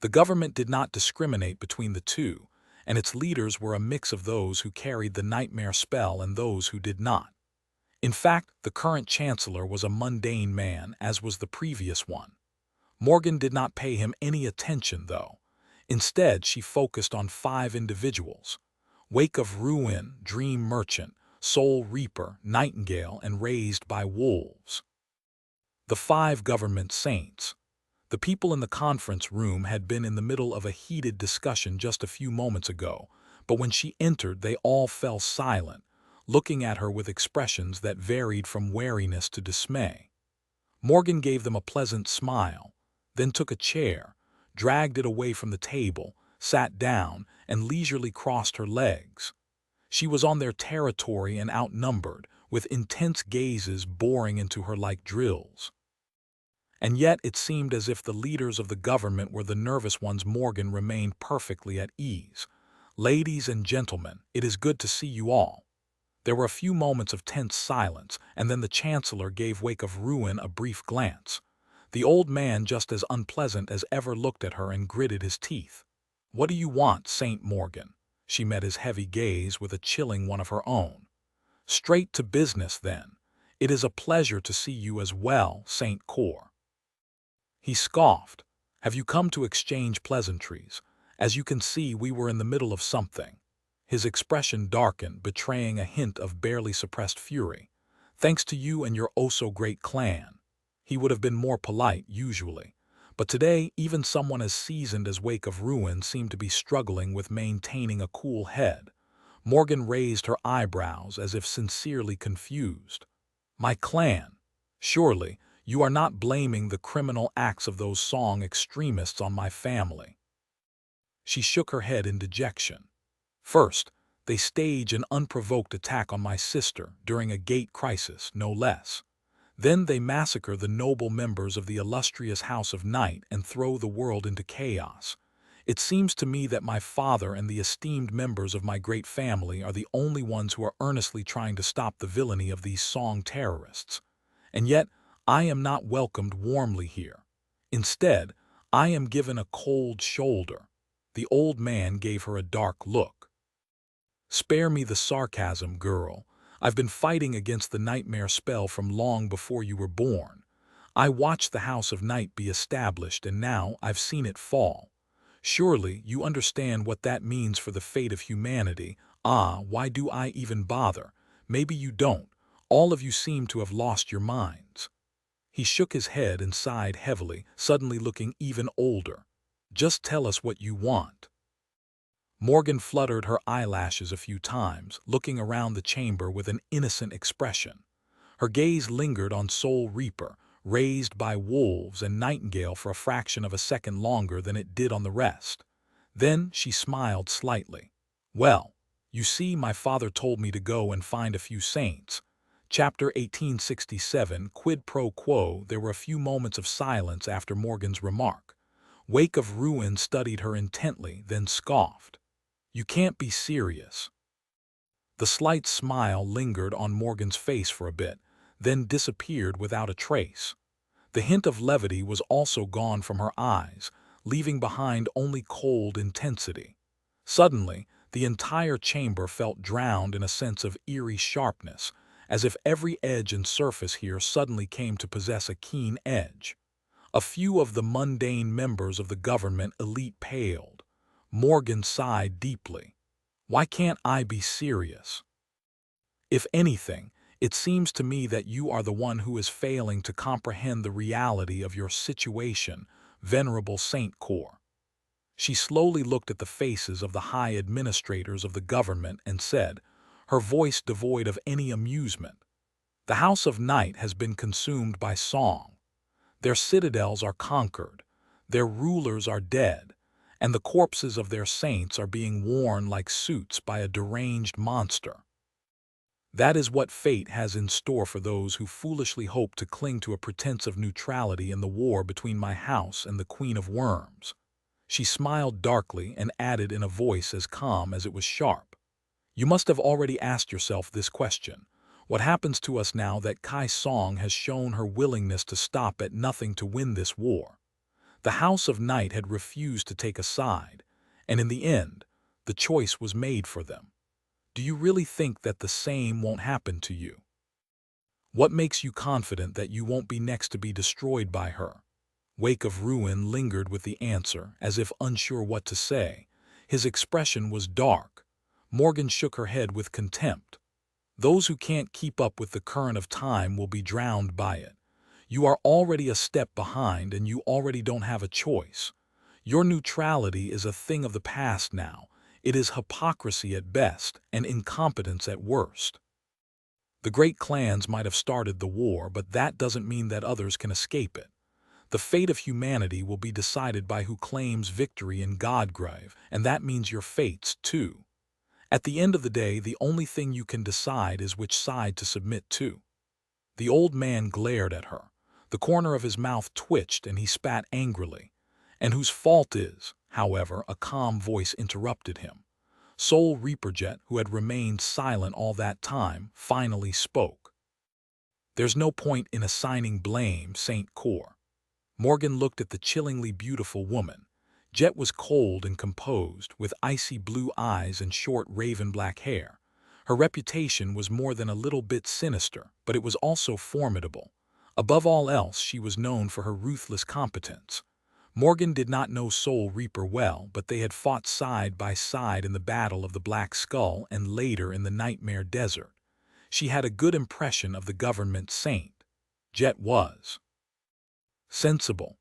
The government did not discriminate between the two, and its leaders were a mix of those who carried the nightmare spell and those who did not. In fact, the current chancellor was a mundane man, as was the previous one. Morgan did not pay him any attention, though. Instead, she focused on 5 individuals: Wake of Ruin, Dream Merchant, Soul Reaper, Nightingale, and Raised by Wolves. The 5 government saints. The people in the conference room had been in the middle of a heated discussion just a few moments ago, but when she entered, they all fell silent, looking at her with expressions that varied from wariness to dismay. Morgan gave them a pleasant smile, then took a chair, dragged it away from the table, sat down, and leisurely crossed her legs. She was on their territory and outnumbered, with intense gazes boring into her like drills. And yet it seemed as if the leaders of the government were the nervous ones. Morgan remained perfectly at ease. "Ladies and gentlemen, it is good to see you all." There were a few moments of tense silence, and then the chancellor gave Wake of Ruin a brief glance. The old man, just as unpleasant as ever, looked at her and gritted his teeth. "What do you want, Saint Morgan?" She met his heavy gaze with a chilling one of her own. "Straight to business, then. It is a pleasure to see you as well, Saint Cor." He scoffed. "Have you come to exchange pleasantries? As you can see, we were in the middle of something." His expression darkened, betraying a hint of barely suppressed fury. "Thanks to you and your oh-so-great clan." He would have been more polite, usually, But today, even someone as seasoned as Wake of Ruin seemed to be struggling with maintaining a cool head. Morgan raised her eyebrows as if sincerely confused. My clan? Surely, you are not blaming the criminal acts of those song extremists on my family. She shook her head in dejection. First, they stage an unprovoked attack on my sister during a gate crisis, no less. Then they massacre the noble members of the illustrious House of Night and throw the world into chaos. It seems to me that my father and the esteemed members of my great family are the only ones who are earnestly trying to stop the villainy of these song terrorists. And yet, I am not welcomed warmly here. Instead, I am given a cold shoulder. The old man gave her a dark look. Spare me the sarcasm, girl. I've been fighting against the nightmare spell from long before you were born. I watched the House of Night be established, and now I've seen it fall. Surely you understand what that means for the fate of humanity. Ah, why do I even bother? Maybe you don't. All of you seem to have lost your minds. He shook his head and sighed heavily, suddenly looking even older. Just tell us what you want. Morgan fluttered her eyelashes a few times, looking around the chamber with an innocent expression. Her gaze lingered on Soul Reaper, raised by wolves, and Nightingale for a fraction of a second longer than it did on the rest. Then she smiled slightly. Well, you see, my father told me to go and find a few saints. Chapter 1867, Quid Pro Quo. There were a few moments of silence after Morgan's remark. Wake of Ruin studied her intently, then scoffed. You can't be serious. The slight smile lingered on Morgan's face for a bit, then disappeared without a trace. The hint of levity was also gone from her eyes, leaving behind only cold intensity. Suddenly, the entire chamber felt drowned in a sense of eerie sharpness, as if every edge and surface here suddenly came to possess a keen edge. A few of the mundane members of the government elite paled. Morgan sighed deeply. Why can't I be serious? If anything, it seems to me that you are the one who is failing to comprehend the reality of your situation, Venerable Saint Core. She slowly looked at the faces of the high administrators of the government and said, her voice devoid of any amusement, the House of Night has been consumed by song. Their citadels are conquered, their rulers are dead, and the corpses of their saints are being worn like suits by a deranged monster. That is what fate has in store for those who foolishly hope to cling to a pretense of neutrality in the war between my house and the Queen of Worms. She smiled darkly and added in a voice as calm as it was sharp. You must have already asked yourself this question. What happens to us now that Kai Song has shown her willingness to stop at nothing to win this war? The House of Night had refused to take a side, and in the end, the choice was made for them. Do you really think that the same won't happen to you? What makes you confident that you won't be next to be destroyed by her? Wake of Ruin lingered with the answer, as if unsure what to say. His expression was dark. Morgan shook her head with contempt. Those who can't keep up with the current of time will be drowned by it. You are already a step behind, and you already don't have a choice. Your neutrality is a thing of the past now. It is hypocrisy at best and incompetence at worst. The great clans might have started the war, but that doesn't mean that others can escape it. The fate of humanity will be decided by who claims victory in Godgrave, and that means your fates, too. At the end of the day, the only thing you can decide is which side to submit to. The old man glared at her. The corner of his mouth twitched and he spat angrily. And whose fault is, however, a calm voice interrupted him. Soul Reaperjet, who had remained silent all that time, finally spoke. There's no point in assigning blame, Saint Core. Morgan looked at the chillingly beautiful woman. Jet was cold and composed, with icy blue eyes and short raven-black hair. Her reputation was more than a little bit sinister, but it was also formidable. Above all else, she was known for her ruthless competence. Morgan did not know Soul Reaper well, but they had fought side by side in the Battle of the Black Skull and later in the Nightmare Desert. She had a good impression of the government saint. Jet was sensible,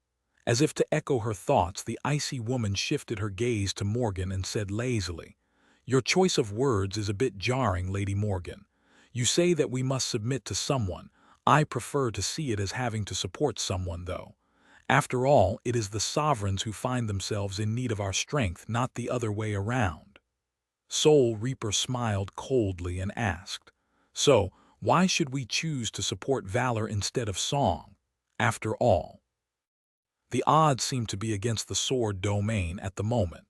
As if to echo her thoughts, the icy woman shifted her gaze to Morgan and said lazily, "Your choice of words is a bit jarring, Lady Morgan. You say that we must submit to someone. I prefer to see it as having to support someone, though. After all, it is the sovereigns who find themselves in need of our strength, not the other way around." Soul Reaper smiled coldly and asked, "So, why should we choose to support valor instead of song? After all, the odds seem to be against the sword domain at the moment."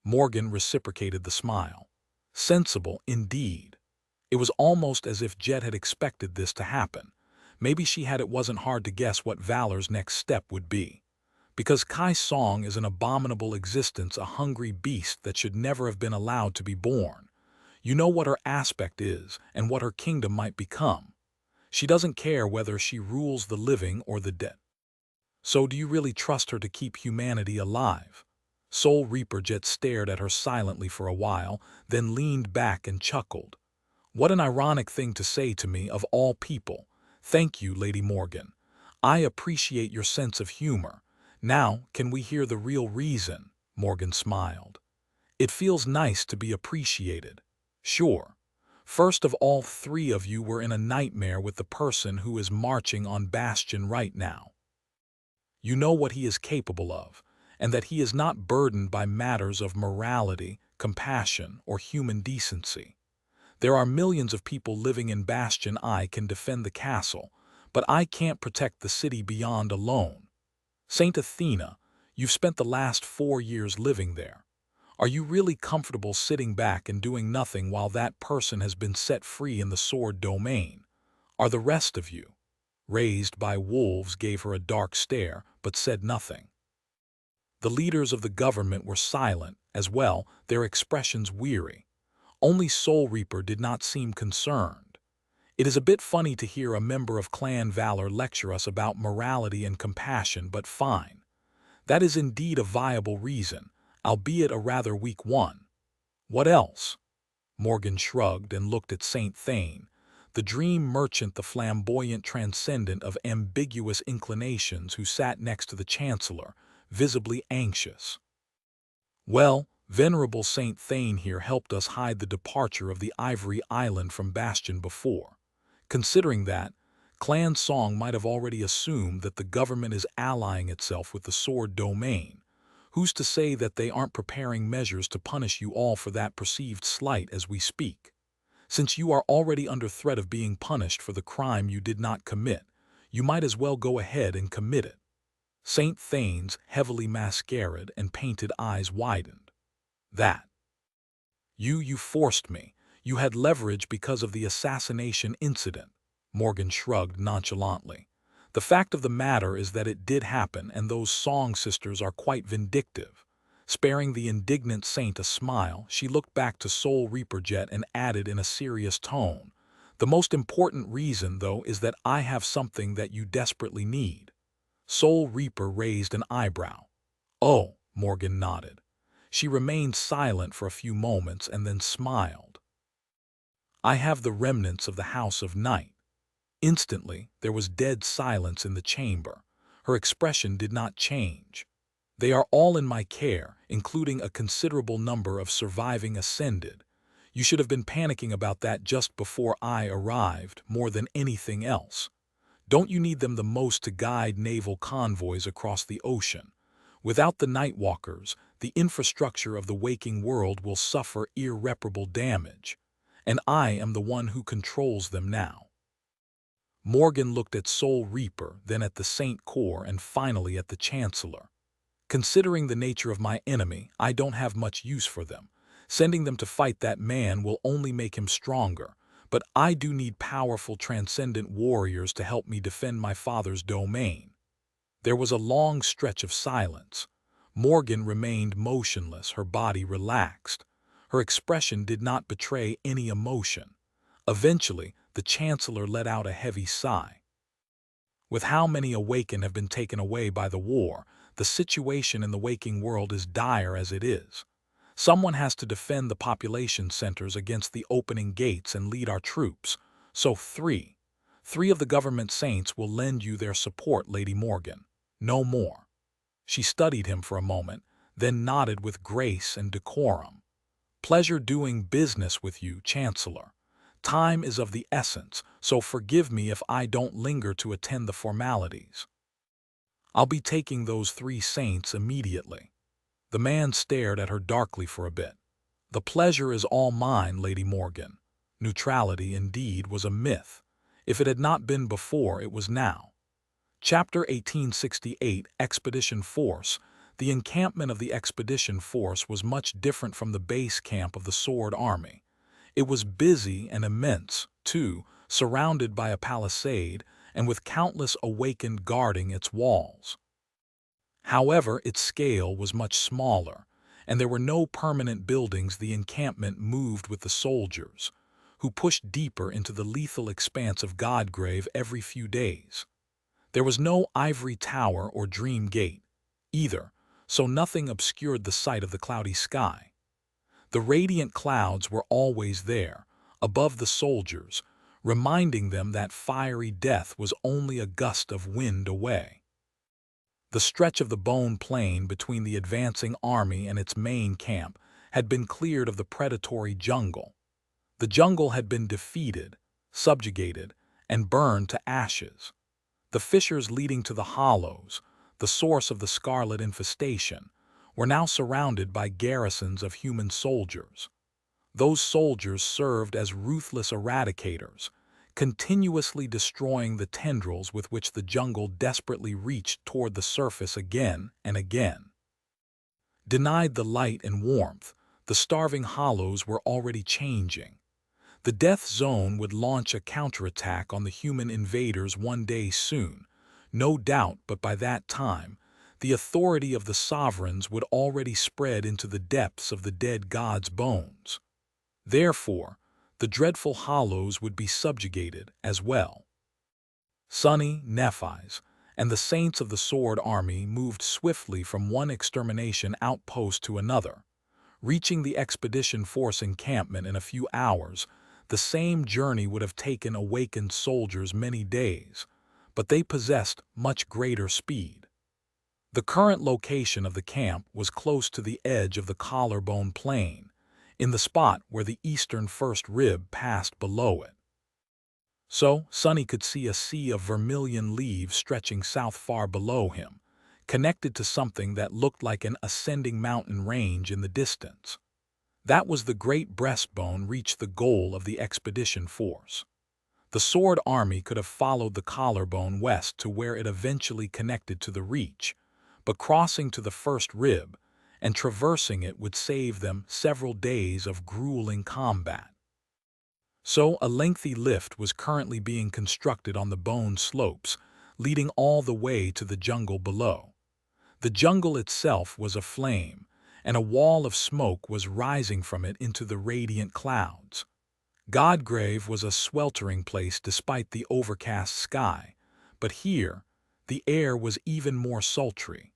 Morgan reciprocated the smile. Sensible, indeed. It was almost as if Jet had expected this to happen. Maybe she had. It wasn't hard to guess what Valor's next step would be. Because Kai Song is an abominable existence, a hungry beast that should never have been allowed to be born. You know what her aspect is and what her kingdom might become. She doesn't care whether she rules the living or the dead. So do you really trust her to keep humanity alive? Soul Reaper Jet stared at her silently for a while, then leaned back and chuckled. What an ironic thing to say to me, of all people. Thank you, Lady Morgan. I appreciate your sense of humor. Now, can we hear the real reason? Morgan smiled. It feels nice to be appreciated. Sure. First of all, three of you were in a nightmare with the person who is marching on Bastion right now. You know what he is capable of, and that he is not burdened by matters of morality, compassion, or human decency. There are millions of people living in Bastion. I can defend the castle, but I can't protect the city beyond alone. Saint Athena, you've spent the last 4 years living there. Are you really comfortable sitting back and doing nothing while that person has been set free in the sword domain? Are the rest of you? Raised by wolves gave her a dark stare, but said nothing. The leaders of the government were silent, as well, their expressions weary. Only Soul Reaper did not seem concerned. It is a bit funny to hear a member of Clan Valor lecture us about morality and compassion, but fine. That is indeed a viable reason, albeit a rather weak one. What else? Morgan shrugged and looked at Saint Thane, the dream merchant, the flamboyant transcendent of ambiguous inclinations who sat next to the Chancellor, visibly anxious. Well, Venerable Saint Thane here helped us hide the departure of the Ivory Island from Bastion before. Considering that, Clan Song might have already assumed that the government is allying itself with the sword domain. Who's to say that they aren't preparing measures to punish you all for that perceived slight as we speak? Since you are already under threat of being punished for the crime you did not commit, you might as well go ahead and commit it. Saint Thane's heavily mascaraed and painted eyes widened. That. You forced me. You had leverage because of the assassination incident. Morgan shrugged nonchalantly. The fact of the matter is that it did happen, and those Song sisters are quite vindictive. Sparing the indignant Saint a smile, she looked back to Soul Reaper Jet and added in a serious tone, "The most important reason, though, is that I have something that you desperately need." Soul Reaper raised an eyebrow. "Oh," Morgan nodded. She remained silent for a few moments and then smiled. "I have the remnants of the House of Night." Instantly, there was dead silence in the chamber. Her expression did not change. "They are all in my care, including a considerable number of surviving Ascended. You should have been panicking about that just before I arrived, more than anything else. Don't you need them the most to guide naval convoys across the ocean? Without the Nightwalkers, the infrastructure of the waking world will suffer irreparable damage. And I am the one who controls them now." Morgan looked at Soul Reaper, then at the Saint Corps, and finally at the Chancellor. "Considering the nature of my enemy, I don't have much use for them. Sending them to fight that man will only make him stronger. But I do need powerful transcendent warriors to help me defend my father's domain." There was a long stretch of silence. Morgan remained motionless, her body relaxed. Her expression did not betray any emotion. Eventually, the Chancellor let out a heavy sigh. With how many awakened have been taken away by the war, the situation in the waking world is dire as it is. Someone has to defend the population centers against the opening gates and lead our troops. So three of the government saints will lend you their support, Lady Morgan. No more. She studied him for a moment, then nodded with grace and decorum. "Pleasure doing business with you, Chancellor. Time is of the essence, so forgive me if I don't linger to attend the formalities. I'll be taking those 3 saints immediately." The man stared at her darkly for a bit. "The pleasure is all mine, Lady Morgan." Neutrality, indeed, was a myth. If it had not been before, it was now. Chapter 1868, Expedition Force. The encampment of the expedition force was much different from the base camp of the Sword Army. It was busy and immense, too, surrounded by a palisade and with countless awakened guarding its walls. However, its scale was much smaller, and there were no permanent buildings. The encampment moved with the soldiers, who pushed deeper into the lethal expanse of Godgrave every few days. There was no ivory tower or dream gate, either, so nothing obscured the sight of the cloudy sky. The radiant clouds were always there, above the soldiers, reminding them that fiery death was only a gust of wind away. The stretch of the Bone Plain between the advancing army and its main camp had been cleared of the predatory jungle. The jungle had been defeated, subjugated, and burned to ashes. The fissures leading to the hollows, the source of the scarlet infestation, were now surrounded by garrisons of human soldiers. Those soldiers served as ruthless eradicators, continuously destroying the tendrils with which the jungle desperately reached toward the surface again and again. Denied the light and warmth, the starving hollows were already changing. The death zone would launch a counterattack on the human invaders one day soon, no doubt, but by that time, the authority of the sovereigns would already spread into the depths of the dead god's bones. Therefore, the dreadful hollows would be subjugated as well. Sonny, Nephi's, and the saints of the Sword Army moved swiftly from one extermination outpost to another, reaching the expedition force encampment in a few hours. The same journey would have taken awakened soldiers many days, but they possessed much greater speed. The current location of the camp was close to the edge of the Collarbone Plain, in the spot where the eastern first rib passed below it. So, Sonny could see a sea of vermilion leaves stretching south far below him, connected to something that looked like an ascending mountain range in the distance. That was the great breastbone reached the goal of the expedition force. The Sword Army could have followed the collarbone west to where it eventually connected to the reach, but crossing to the first rib and traversing it would save them several days of grueling combat. So a lengthy lift was currently being constructed on the bone slopes, leading all the way to the jungle below. The jungle itself was aflame, and a wall of smoke was rising from it into the radiant clouds. Godgrave was a sweltering place despite the overcast sky, but here, the air was even more sultry.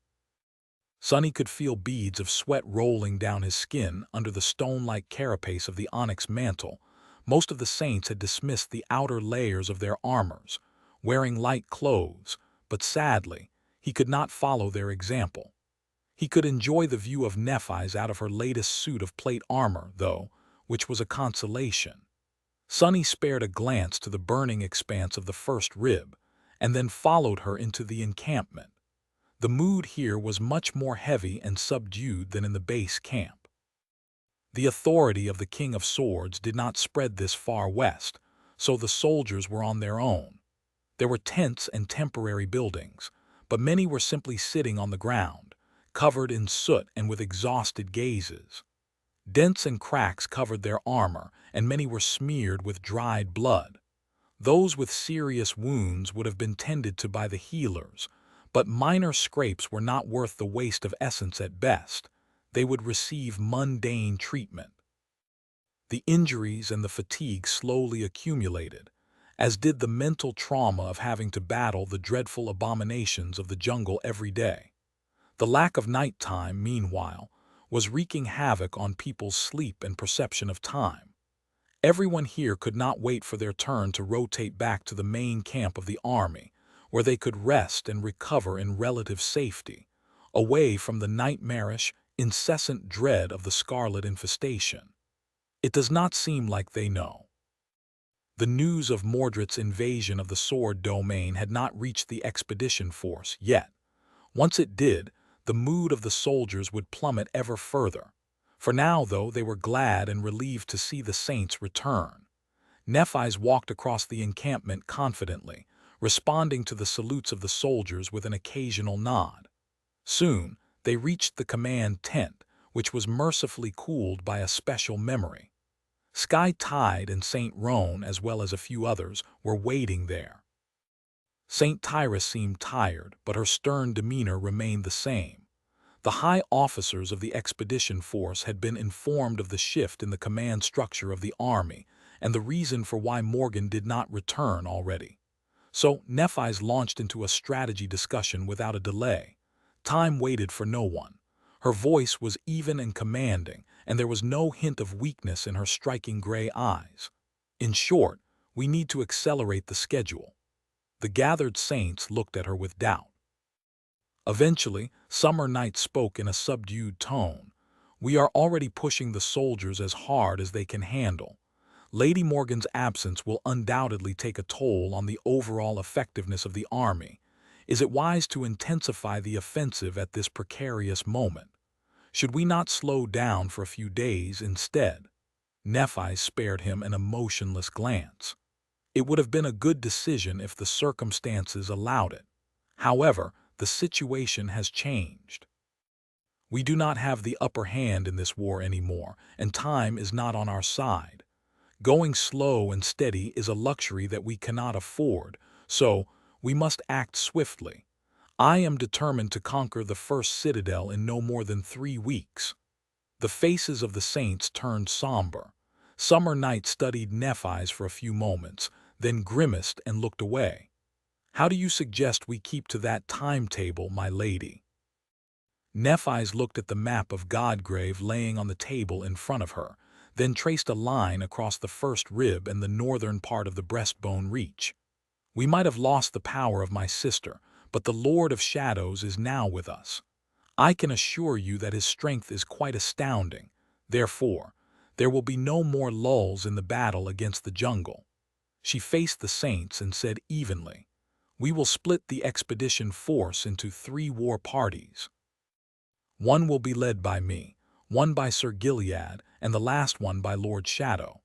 Sonny could feel beads of sweat rolling down his skin under the stone-like carapace of the onyx mantle. Most of the saints had dismissed the outer layers of their armors, wearing light clothes, but sadly, he could not follow their example. He could enjoy the view of Nephi's out of her latest suit of plate armor, though, which was a consolation. Sonny spared a glance to the burning expanse of the first rib, and then followed her into the encampment. The mood here was much more heavy and subdued than in the base camp. The authority of the King of Swords did not spread this far west, so the soldiers were on their own. There were tents and temporary buildings, but many were simply sitting on the ground, covered in soot and with exhausted gazes. Dents and cracks covered their armor, and many were smeared with dried blood. Those with serious wounds would have been tended to by the healers, but minor scrapes were not worth the waste of essence at best. They would receive mundane treatment. The injuries and the fatigue slowly accumulated, as did the mental trauma of having to battle the dreadful abominations of the jungle every day. The lack of nighttime, meanwhile, was wreaking havoc on people's sleep and perception of time. Everyone here could not wait for their turn to rotate back to the main camp of the army, where they could rest and recover in relative safety, away from the nightmarish, incessant dread of the scarlet infestation. It does not seem like they know. The news of Mordred's invasion of the Sword Domain had not reached the expedition force yet. Once it did, the mood of the soldiers would plummet ever further. For now, though, they were glad and relieved to see the saints return. Nephi's walked across the encampment confidently, responding to the salutes of the soldiers with an occasional nod. Soon, they reached the command tent, which was mercifully cooled by a special memory. Sky Tide and Saint Roan, as well as a few others, were waiting there. Saint Tyrus seemed tired, but her stern demeanor remained the same. The high officers of the expedition force had been informed of the shift in the command structure of the army and the reason for why Morgan did not return already. So Nephi's launched into a strategy discussion without a delay. Time waited for no one. Her voice was even and commanding, and there was no hint of weakness in her striking gray eyes. In short, we need to accelerate the schedule. The gathered saints looked at her with doubt. Eventually, Summer Night spoke in a subdued tone. "We are already pushing the soldiers as hard as they can handle. Lady Morgan's absence will undoubtedly take a toll on the overall effectiveness of the army. Is it wise to intensify the offensive at this precarious moment? Should we not slow down for a few days instead?" Nephi spared him an emotionless glance. It would have been a good decision if the circumstances allowed it. However, the situation has changed. We do not have the upper hand in this war anymore, and time is not on our side. Going slow and steady is a luxury that we cannot afford, so we must act swiftly. I am determined to conquer the first citadel in no more than 3 weeks. The faces of the saints turned somber. Summer Night studied Nephi's for a few moments, then grimaced and looked away. "How do you suggest we keep to that timetable, my lady?" Nephi's looked at the map of Godgrave laying on the table in front of her, then traced a line across the first rib and the northern part of the breastbone reach. "We might have lost the power of my sister, but the Lord of Shadows is now with us. I can assure you that his strength is quite astounding. Therefore, there will be no more lulls in the battle against the jungle." She faced the saints and said evenly, "We will split the expedition force into 3 war parties. One will be led by me, one by Sir Gilead, and the last one by Lord Shadow.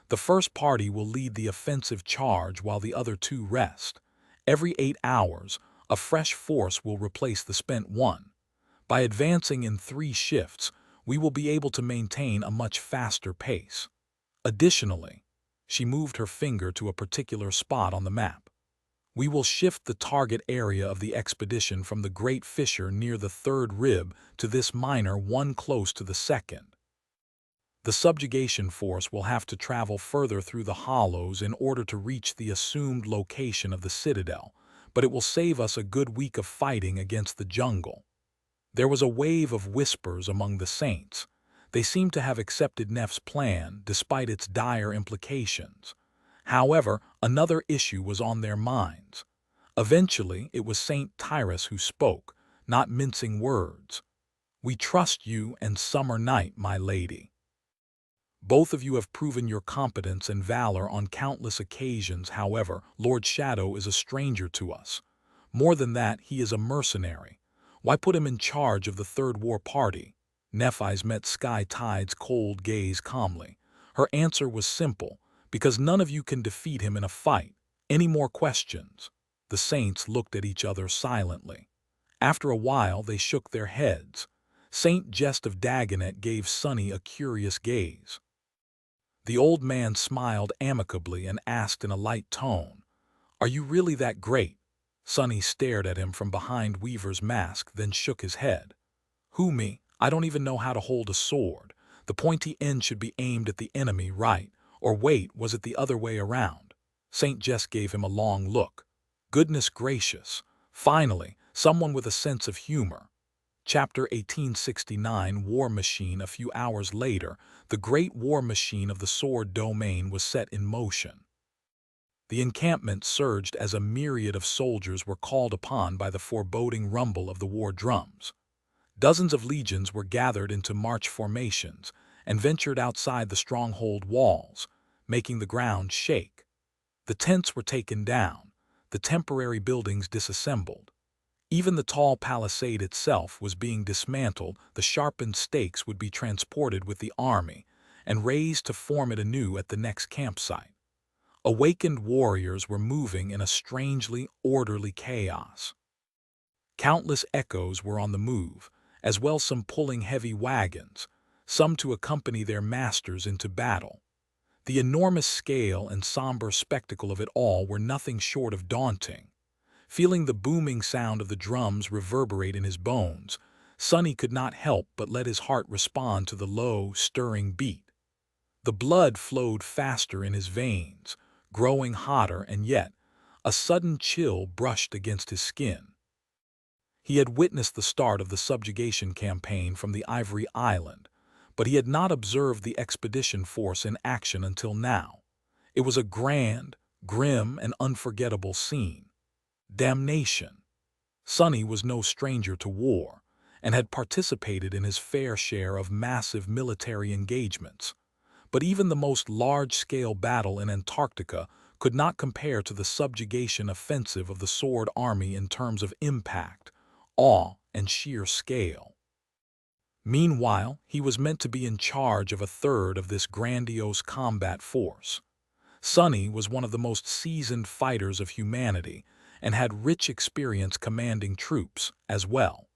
The first party will lead the offensive charge while the other 2 rest. Every 8 hours, a fresh force will replace the spent one. By advancing in 3 shifts, we will be able to maintain a much faster pace. Additionally," she moved her finger to a particular spot on the map, "we will shift the target area of the expedition from the great fissure near the 3rd rib to this minor one close to the 2nd. The subjugation force will have to travel further through the hollows in order to reach the assumed location of the citadel, but it will save us a good week of fighting against the jungle." There was a wave of whispers among the saints. They seemed to have accepted Neph's plan, despite its dire implications. However, another issue was on their minds. Eventually, it was Saint Tyrus who spoke, not mincing words. "We trust you and Summer Night, my lady. Both of you have proven your competence and valor on countless occasions. However, Lord Shadow is a stranger to us. More than that, he is a mercenary. Why put him in charge of the 3rd war party?" Nephi's met Sky Tide's cold gaze calmly. Her answer was simple, "Because none of you can defeat him in a fight. Any more questions?" The saints looked at each other silently. After a while, they shook their heads. Saint Jest of Dagonet gave Sunny a curious gaze. The old man smiled amicably and asked in a light tone, "Are you really that great?" Sunny stared at him from behind Weaver's mask, then shook his head. "Who, me? I don't even know how to hold a sword. The pointy end should be aimed at the enemy, right? Or wait, was it the other way around?" Saint Just gave him a long look. Goodness gracious! Finally, someone with a sense of humor. Chapter 1869 War Machine. A few hours later, the great war machine of the Sword Domain was set in motion. The encampment surged as a myriad of soldiers were called upon by the foreboding rumble of the war drums. Dozens of legions were gathered into march formations and ventured outside the stronghold walls, making the ground shake. The tents were taken down, the temporary buildings disassembled. Even the tall palisade itself was being dismantled. The sharpened stakes would be transported with the army and raised to form it anew at the next campsite. Awakened warriors were moving in a strangely orderly chaos. Countless echoes were on the move, as well some pulling heavy wagons, some to accompany their masters into battle. The enormous scale and somber spectacle of it all were nothing short of daunting. Feeling the booming sound of the drums reverberate in his bones, Sonny could not help but let his heart respond to the low, stirring beat. The blood flowed faster in his veins, growing hotter, and yet a sudden chill brushed against his skin. He had witnessed the start of the subjugation campaign from the Ivory Island, but he had not observed the expedition force in action until now. It was a grand, grim, and unforgettable scene. Damnation! Sonny was no stranger to war, and had participated in his fair share of massive military engagements. But even the most large-scale battle in Antarctica could not compare to the subjugation offensive of the Sword Army in terms of impact, awe, and sheer scale. Meanwhile, he was meant to be in charge of a third of this grandiose combat force. Sonny was one of the most seasoned fighters of humanity and had rich experience commanding troops as well.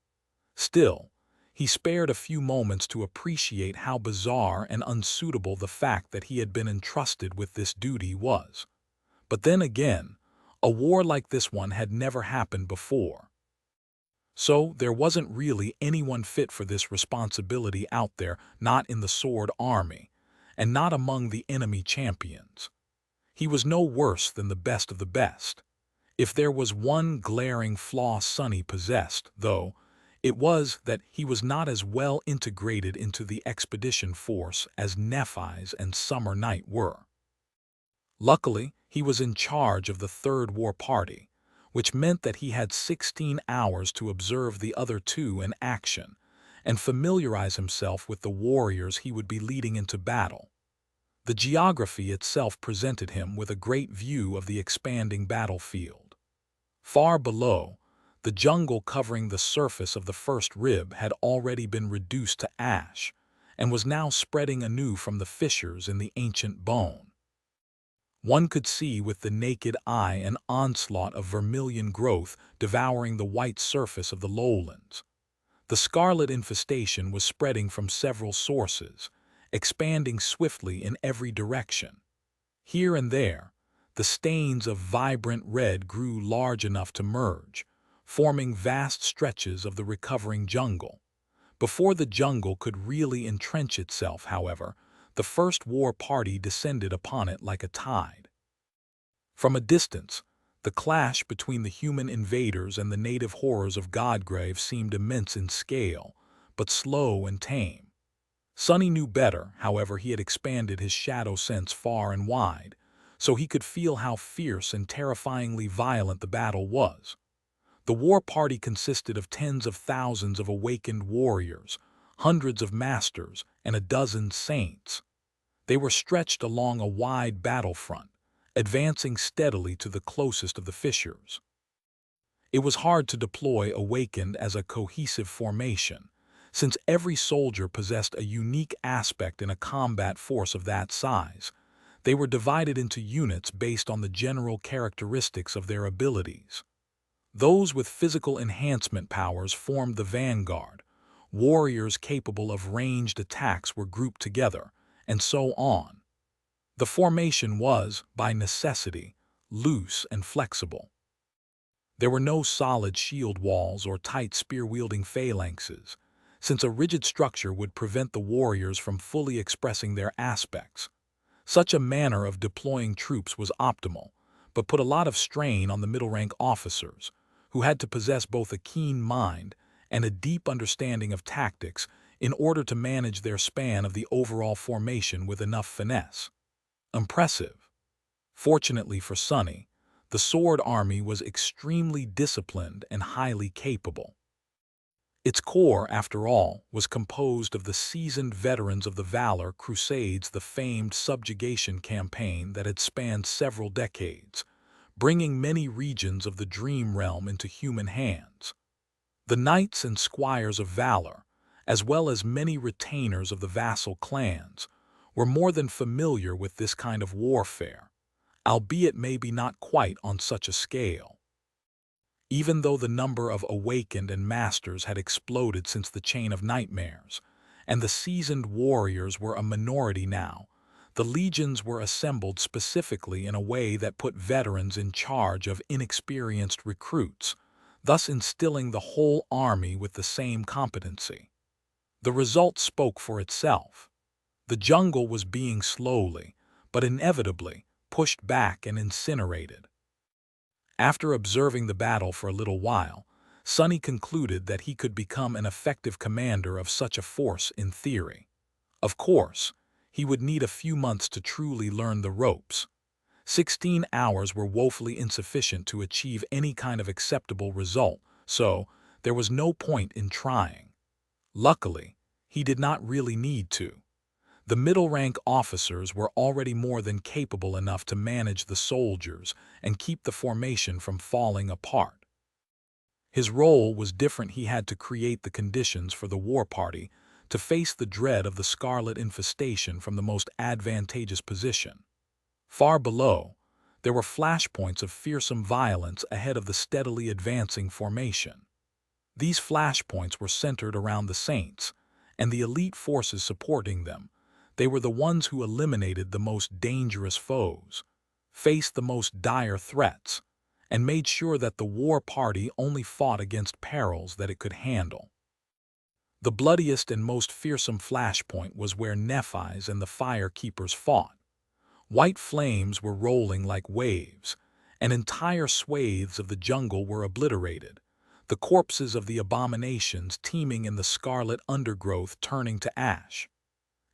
Still, he spared a few moments to appreciate how bizarre and unsuitable the fact that he had been entrusted with this duty was. But then again, a war like this one had never happened before. So there wasn't really anyone fit for this responsibility out there, not in the Sword Army, and not among the enemy champions. He was no worse than the best of the best. If there was one glaring flaw Sonny possessed, though, it was that he was not as well integrated into the expedition force as Nephi's and Summer Night were. Luckily, he was in charge of the Third War Party, which meant that he had 16 hours to observe the other two in action and familiarize himself with the warriors he would be leading into battle. The geography itself presented him with a great view of the expanding battlefield. Far below, the jungle covering the surface of the first rib had already been reduced to ash and was now spreading anew from the fissures in the ancient bone. One could see with the naked eye an onslaught of vermilion growth devouring the white surface of the lowlands. The scarlet infestation was spreading from several sources, expanding swiftly in every direction. Here and there, the stains of vibrant red grew large enough to merge, forming vast stretches of the recovering jungle. Before the jungle could really entrench itself, however, the first war party descended upon it like a tide. From a distance, the clash between the human invaders and the native horrors of Godgrave seemed immense in scale, but slow and tame. Sonny knew better. However, he had expanded his shadow sense far and wide, so he could feel how fierce and terrifyingly violent the battle was. The war party consisted of tens of thousands of awakened warriors, hundreds of masters, and a dozen saints. They were stretched along a wide battlefront, advancing steadily to the closest of the fissures. It was hard to deploy Awakened as a cohesive formation, since every soldier possessed a unique aspect in a combat force of that size. They were divided into units based on the general characteristics of their abilities. Those with physical enhancement powers formed the vanguard, warriors capable of ranged attacks were grouped together, and so on. The formation was, by necessity, loose and flexible. There were no solid shield walls or tight spear-wielding phalanxes, since a rigid structure would prevent the warriors from fully expressing their aspects. Such a manner of deploying troops was optimal, but put a lot of strain on the middle-rank officers, who had to possess both a keen mind and a deep understanding of tactics in order to manage their span of the overall formation with enough finesse. Impressive. Fortunately for Sonny, the Sword Army was extremely disciplined and highly capable. Its core, after all, was composed of the seasoned veterans of the Valor Crusades, the famed subjugation campaign that had spanned several decades, bringing many regions of the Dream Realm into human hands. The knights and squires of valor, as well as many retainers of the vassal clans, were more than familiar with this kind of warfare, albeit maybe not quite on such a scale. Even though the number of awakened and masters had exploded since the Chain of Nightmares, and the seasoned warriors were a minority now, the legions were assembled specifically in a way that put veterans in charge of inexperienced recruits, thus instilling the whole army with the same competency. The result spoke for itself. The jungle was being slowly, but inevitably, pushed back and incinerated. After observing the battle for a little while, Sonny concluded that he could become an effective commander of such a force in theory. Of course, he would need a few months to truly learn the ropes. 16 hours were woefully insufficient to achieve any kind of acceptable result, so there was no point in trying. Luckily, he did not really need to. The middle-rank officers were already more than capable enough to manage the soldiers and keep the formation from falling apart. His role was different. He had to create the conditions for the war party to face the dread of the scarlet infestation from the most advantageous position. Far below, there were flashpoints of fearsome violence ahead of the steadily advancing formation. These flashpoints were centered around the Saints and the elite forces supporting them. They were the ones who eliminated the most dangerous foes, faced the most dire threats, and made sure that the war party only fought against perils that it could handle. The bloodiest and most fearsome flashpoint was where Nephi's and the Fire Keepers fought. White flames were rolling like waves, and entire swathes of the jungle were obliterated, the corpses of the abominations teeming in the scarlet undergrowth turning to ash.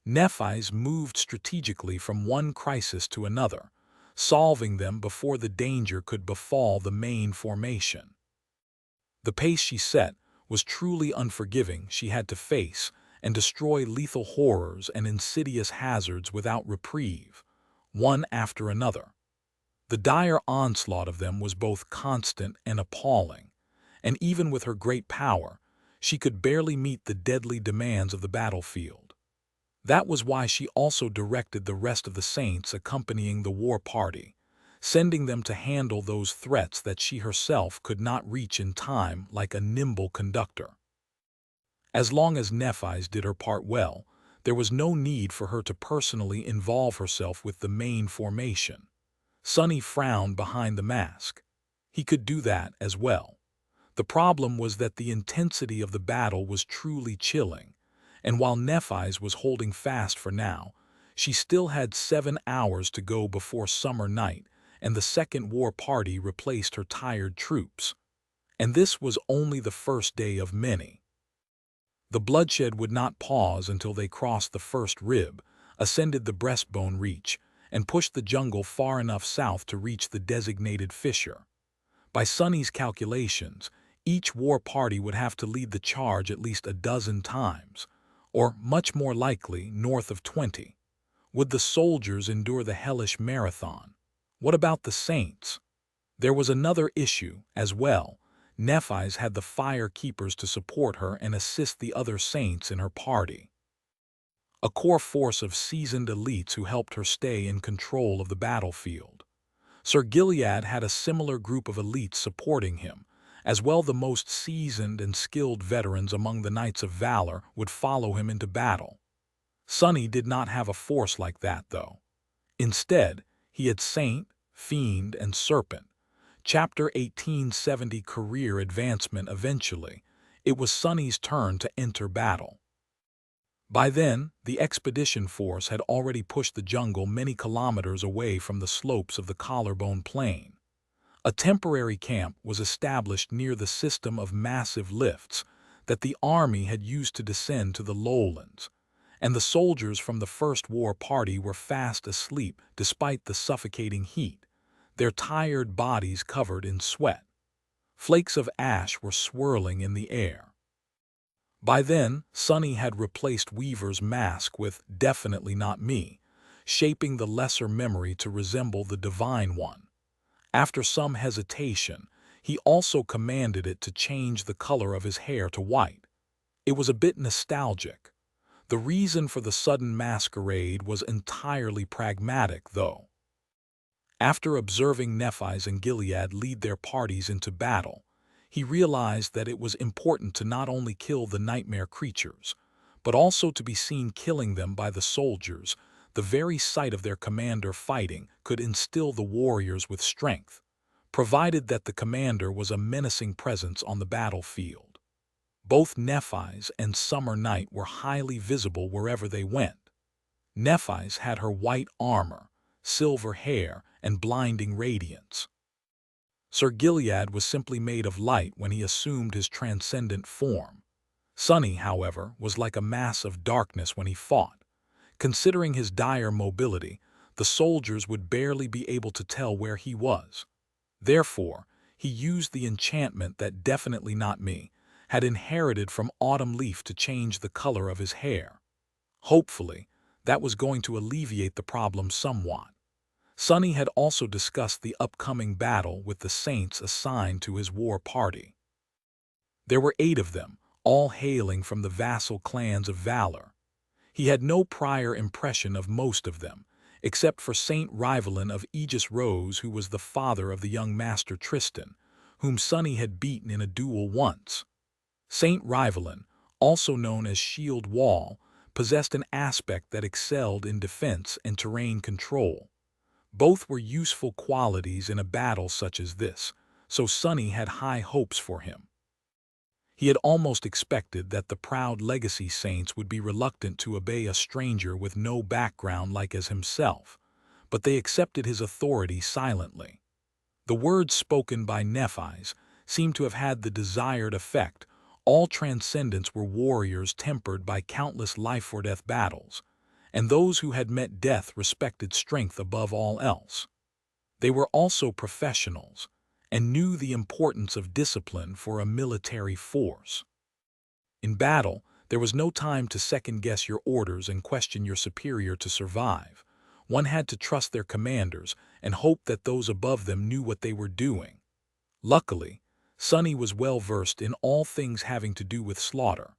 Nephi's moved strategically from one crisis to another, solving them before the danger could befall the main formation. The pace she set was truly unforgiving. She had to face and destroy lethal horrors and insidious hazards without reprieve, one after another. The dire onslaught of them was both constant and appalling, and even with her great power, she could barely meet the deadly demands of the battlefield. That was why she also directed the rest of the Saints accompanying the war party, sending them to handle those threats that she herself could not reach in time like a nimble conductor. As long as Nephi's did her part well, there was no need for her to personally involve herself with the main formation. Sonny frowned behind the mask. He could do that as well. The problem was that the intensity of the battle was truly chilling, and while Nephi's was holding fast for now, she still had 7 hours to go before summer night, and the second war party replaced her tired troops. And this was only the first day of many. The bloodshed would not pause until they crossed the first rib, ascended the breastbone reach, and pushed the jungle far enough south to reach the designated fissure. By Sonny's calculations, each war party would have to lead the charge at least a dozen times, or much more likely north of 20. Would the soldiers endure the hellish marathon? What about the Saints? There was another issue as well. Nephi's had the Fire Keepers to support her and assist the other Saints in her party. A core force of seasoned elites who helped her stay in control of the battlefield. Sir Gilead had a similar group of elites supporting him. As well, the most seasoned and skilled veterans among the Knights of Valor would follow him into battle. Sonny did not have a force like that, though. Instead, he had Saint, Fiend, and Serpent. Chapter 1870 Career Advancement. Eventually, it was Sonny's turn to enter battle. By then, the expedition force had already pushed the jungle many kilometers away from the slopes of the Collarbone Plain. A temporary camp was established near the system of massive lifts that the army had used to descend to the lowlands, and the soldiers from the first war party were fast asleep despite the suffocating heat, their tired bodies covered in sweat. Flakes of ash were swirling in the air. By then, Sonny had replaced Weaver's mask with "definitely not me," shaping the lesser memory to resemble the divine one. After some hesitation, he also commanded it to change the color of his hair to white. It was a bit nostalgic. The reason for the sudden masquerade was entirely pragmatic, though. After observing Nephi's and Gilead lead their parties into battle, he realized that it was important to not only kill the nightmare creatures, but also to be seen killing them by the soldiers. The very sight of their commander fighting could instill the warriors with strength, provided that the commander was a menacing presence on the battlefield. Both Nephi's and Summer Night were highly visible wherever they went. Nephi's had her white armor, silver hair, and blinding radiance. Sir Gilead was simply made of light when he assumed his transcendent form. Sonny, however, was like a mass of darkness when he fought. Considering his dire mobility, the soldiers would barely be able to tell where he was. Therefore, he used the enchantment that "definitely not me" had inherited from Autumn Leaf to change the color of his hair. Hopefully, that was going to alleviate the problem somewhat. Sonny had also discussed the upcoming battle with the saints assigned to his war party. There were 8 of them, all hailing from the vassal clans of Valor. He had no prior impression of most of them, except for Saint Rivalin of Aegis Rose, who was the father of the young Master Tristan, whom Sonny had beaten in a duel once. Saint Rivalin, also known as Shield Wall, possessed an aspect that excelled in defense and terrain control. Both were useful qualities in a battle such as this, so Sonny had high hopes for him. He had almost expected that the proud legacy saints would be reluctant to obey a stranger with no background like as himself, but they accepted his authority silently. The words spoken by Nephi's seemed to have had the desired effect. All transcendents were warriors tempered by countless life-or-death battles, and those who had met death respected strength above all else. They were also professionals, and knew the importance of discipline for a military force. In battle, there was no time to second-guess your orders and question your superior to survive. One had to trust their commanders and hope that those above them knew what they were doing. Luckily, Sonny was well-versed in all things having to do with slaughter.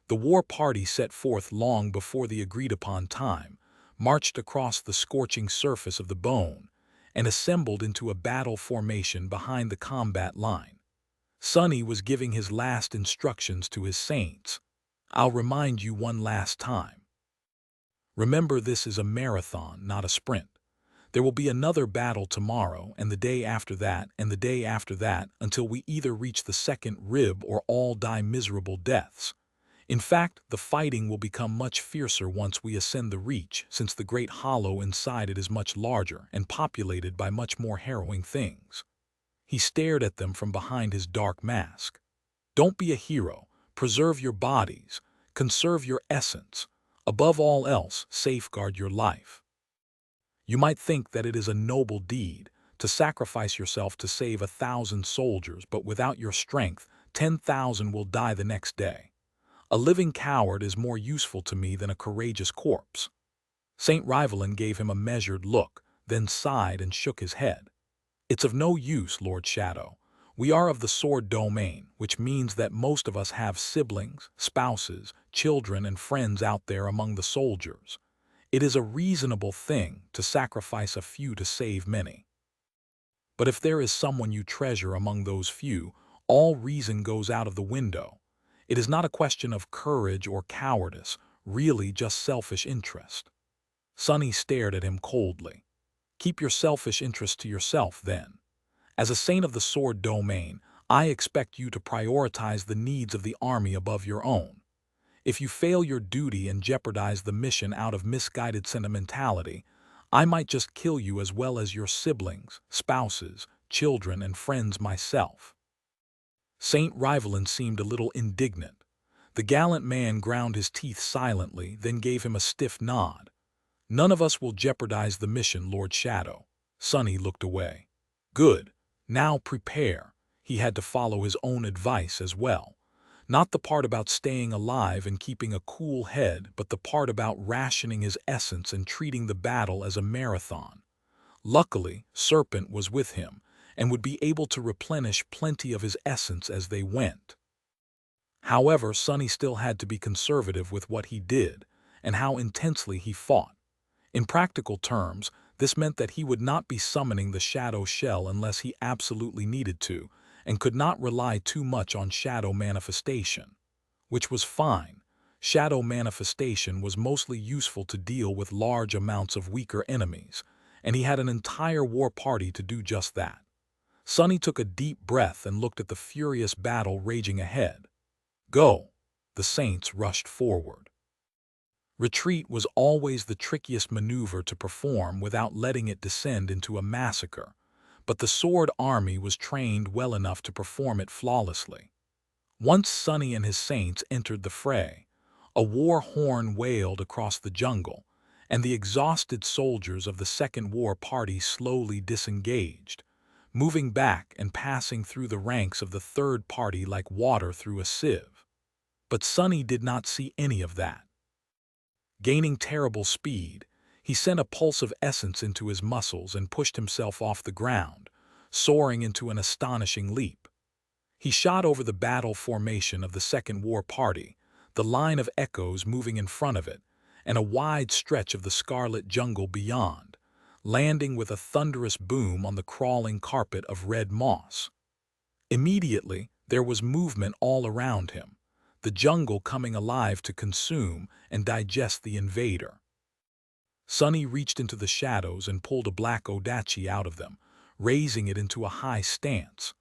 The war party set forth long before the agreed-upon time, marched across the scorching surface of the bone, and assembled into a battle formation behind the combat line. Sonny was giving his last instructions to his saints. "I'll remind you one last time. Remember, this is a marathon, not a sprint. There will be another battle tomorrow, and the day after that, and the day after that, until we either reach the second rib or all die miserable deaths. In fact, the fighting will become much fiercer once we ascend the reach, since the great hollow inside it is much larger and populated by much more harrowing things." He stared at them from behind his dark mask. "Don't be a hero. Preserve your bodies. Conserve your essence. Above all else, safeguard your life. You might think that it is a noble deed to sacrifice yourself to save 1,000 soldiers, but without your strength, 10,000 will die the next day. A living coward is more useful to me than a courageous corpse." Saint Rivalin gave him a measured look, then sighed and shook his head. "It's of no use, Lord Shadow. We are of the sword domain, which means that most of us have siblings, spouses, children, and friends out there among the soldiers. It is a reasonable thing to sacrifice a few to save many. But if there is someone you treasure among those few, all reason goes out of the window. It is not a question of courage or cowardice, really just selfish interest." Sonny stared at him coldly. "Keep your selfish interest to yourself, then. As a saint of the sword domain, I expect you to prioritize the needs of the army above your own. If you fail your duty and jeopardize the mission out of misguided sentimentality, I might just kill you as well as your siblings, spouses, children, and friends myself." Saint Rivalin seemed a little indignant. The gallant man ground his teeth silently, then gave him a stiff nod. "None of us will jeopardize the mission, Lord Shadow." Sonny looked away. "Good. Now prepare." He had to follow his own advice as well. Not the part about staying alive and keeping a cool head, but the part about rationing his essence and treating the battle as a marathon. Luckily, Serpent was with him, and would be able to replenish plenty of his essence as they went. However, Sonny still had to be conservative with what he did, and how intensely he fought. In practical terms, this meant that he would not be summoning the shadow shell unless he absolutely needed to, and could not rely too much on shadow manifestation. Which was fine. Shadow manifestation was mostly useful to deal with large amounts of weaker enemies, and he had an entire war party to do just that. Sonny took a deep breath and looked at the furious battle raging ahead. Go! The Saints rushed forward. Retreat was always the trickiest maneuver to perform without letting it descend into a massacre, but the Sword Army was trained well enough to perform it flawlessly. Once Sonny and his Saints entered the fray, a war horn wailed across the jungle, and the exhausted soldiers of the Second War Party slowly disengaged, moving back and passing through the ranks of the Third Party like water through a sieve. But Sonny did not see any of that. Gaining terrible speed, he sent a pulse of essence into his muscles and pushed himself off the ground, soaring into an astonishing leap. He shot over the battle formation of the Second War Party, the line of echoes moving in front of it, and a wide stretch of the scarlet jungle beyond, landing with a thunderous boom on the crawling carpet of red moss. Immediately, there was movement all around him, the jungle coming alive to consume and digest the invader. Sonny reached into the shadows and pulled a black odachi out of them, raising it into a high stance.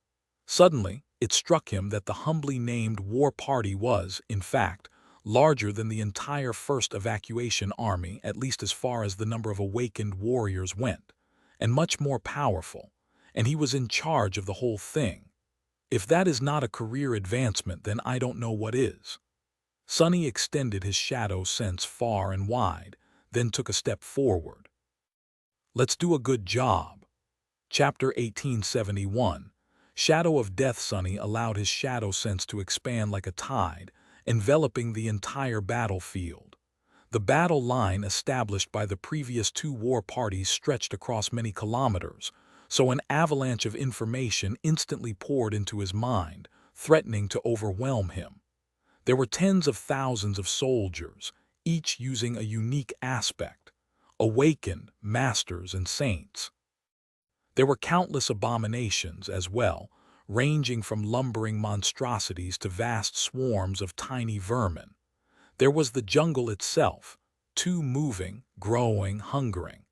Suddenly, it struck him that the humbly named war party was, in fact, larger than the entire First Evacuation Army, at least as far as the number of awakened warriors went, and much more powerful, and he was in charge of the whole thing. If that is not a career advancement, then I don't know what is. Sonny extended his shadow sense far and wide, then took a step forward. Let's do a good job. Chapter 1871. Shadow of Death. Sonny allowed his shadow sense to expand like a tide, enveloping the entire battlefield. The battle line established by the previous two war parties stretched across many kilometers, so an avalanche of information instantly poured into his mind, threatening to overwhelm him. There were tens of thousands of soldiers, each using a unique aspect: awakened, masters, and saints. There were countless abominations as well, ranging from lumbering monstrosities to vast swarms of tiny vermin. There was the jungle itself, too moving, growing, hungering.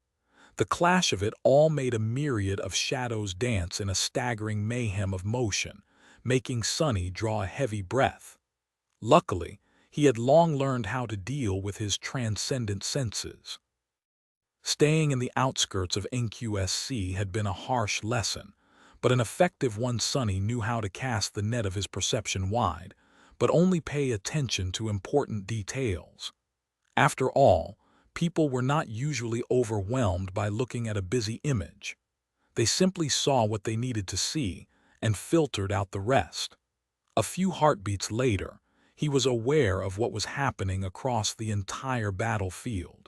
The clash of it all made a myriad of shadows dance in a staggering mayhem of motion, making Sonny draw a heavy breath. Luckily, he had long learned how to deal with his transcendent senses. Staying in the outskirts of NQSC had been a harsh lesson, but an effective one. Sonny knew how to cast the net of his perception wide, but only pay attention to important details. After all, people were not usually overwhelmed by looking at a busy image. They simply saw what they needed to see and filtered out the rest. A few heartbeats later, he was aware of what was happening across the entire battlefield.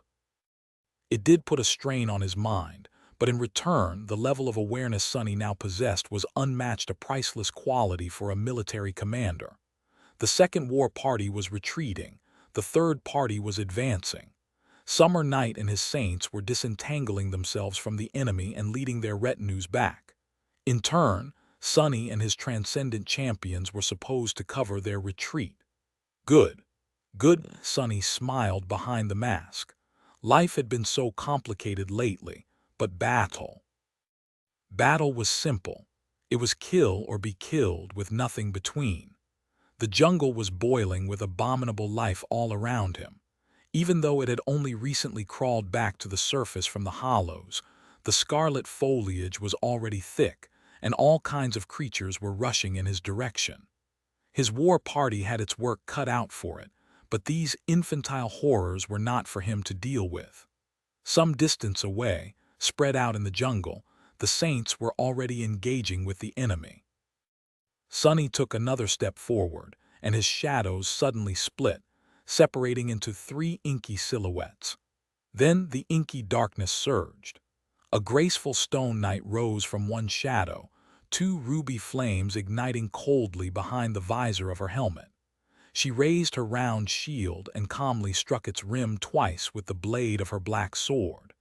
It did put a strain on his mind, but in return, the level of awareness Sonny now possessed was unmatched, a priceless quality for a military commander. The Second War Party was retreating, the Third Party was advancing. Summer Night and his Saints were disentangling themselves from the enemy and leading their retinues back. In turn, Sonny and his transcendent champions were supposed to cover their retreat. Good. Good. Sonny smiled behind the mask. Life had been so complicated lately, but battle was simple. It was kill or be killed with nothing between. The jungle was boiling with abominable life all around him. Even though it had only recently crawled back to the surface from the hollows, the scarlet foliage was already thick, and all kinds of creatures were rushing in his direction. His war party had its work cut out for it, but these infantile horrors were not for him to deal with. Some distance away, spread out in the jungle, the Saints were already engaging with the enemy. Sonny took another step forward, and his shadows suddenly split, separating into three inky silhouettes. Then the inky darkness surged. A graceful stone knight rose from one shadow, two ruby flames igniting coldly behind the visor of her helmet. She raised her round shield and calmly struck its rim twice with the blade of her black sword.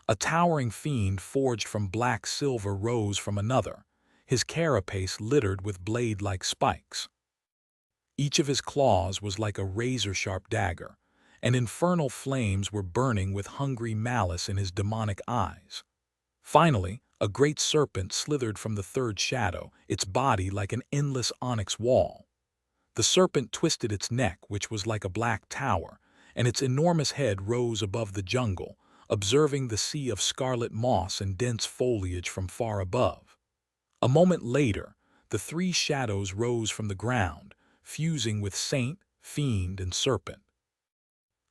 A towering fiend forged from black silver rose from another, his carapace littered with blade-like spikes. Each of his claws was like a razor-sharp dagger, and infernal flames were burning with hungry malice in his demonic eyes. Finally, a great serpent slithered from the third shadow, its body like an endless onyx wall. The serpent twisted its neck, which was like a black tower, and its enormous head rose above the jungle, observing the sea of scarlet moss and dense foliage from far above. A moment later, the three shadows rose from the ground, fusing with saint, fiend, and serpent.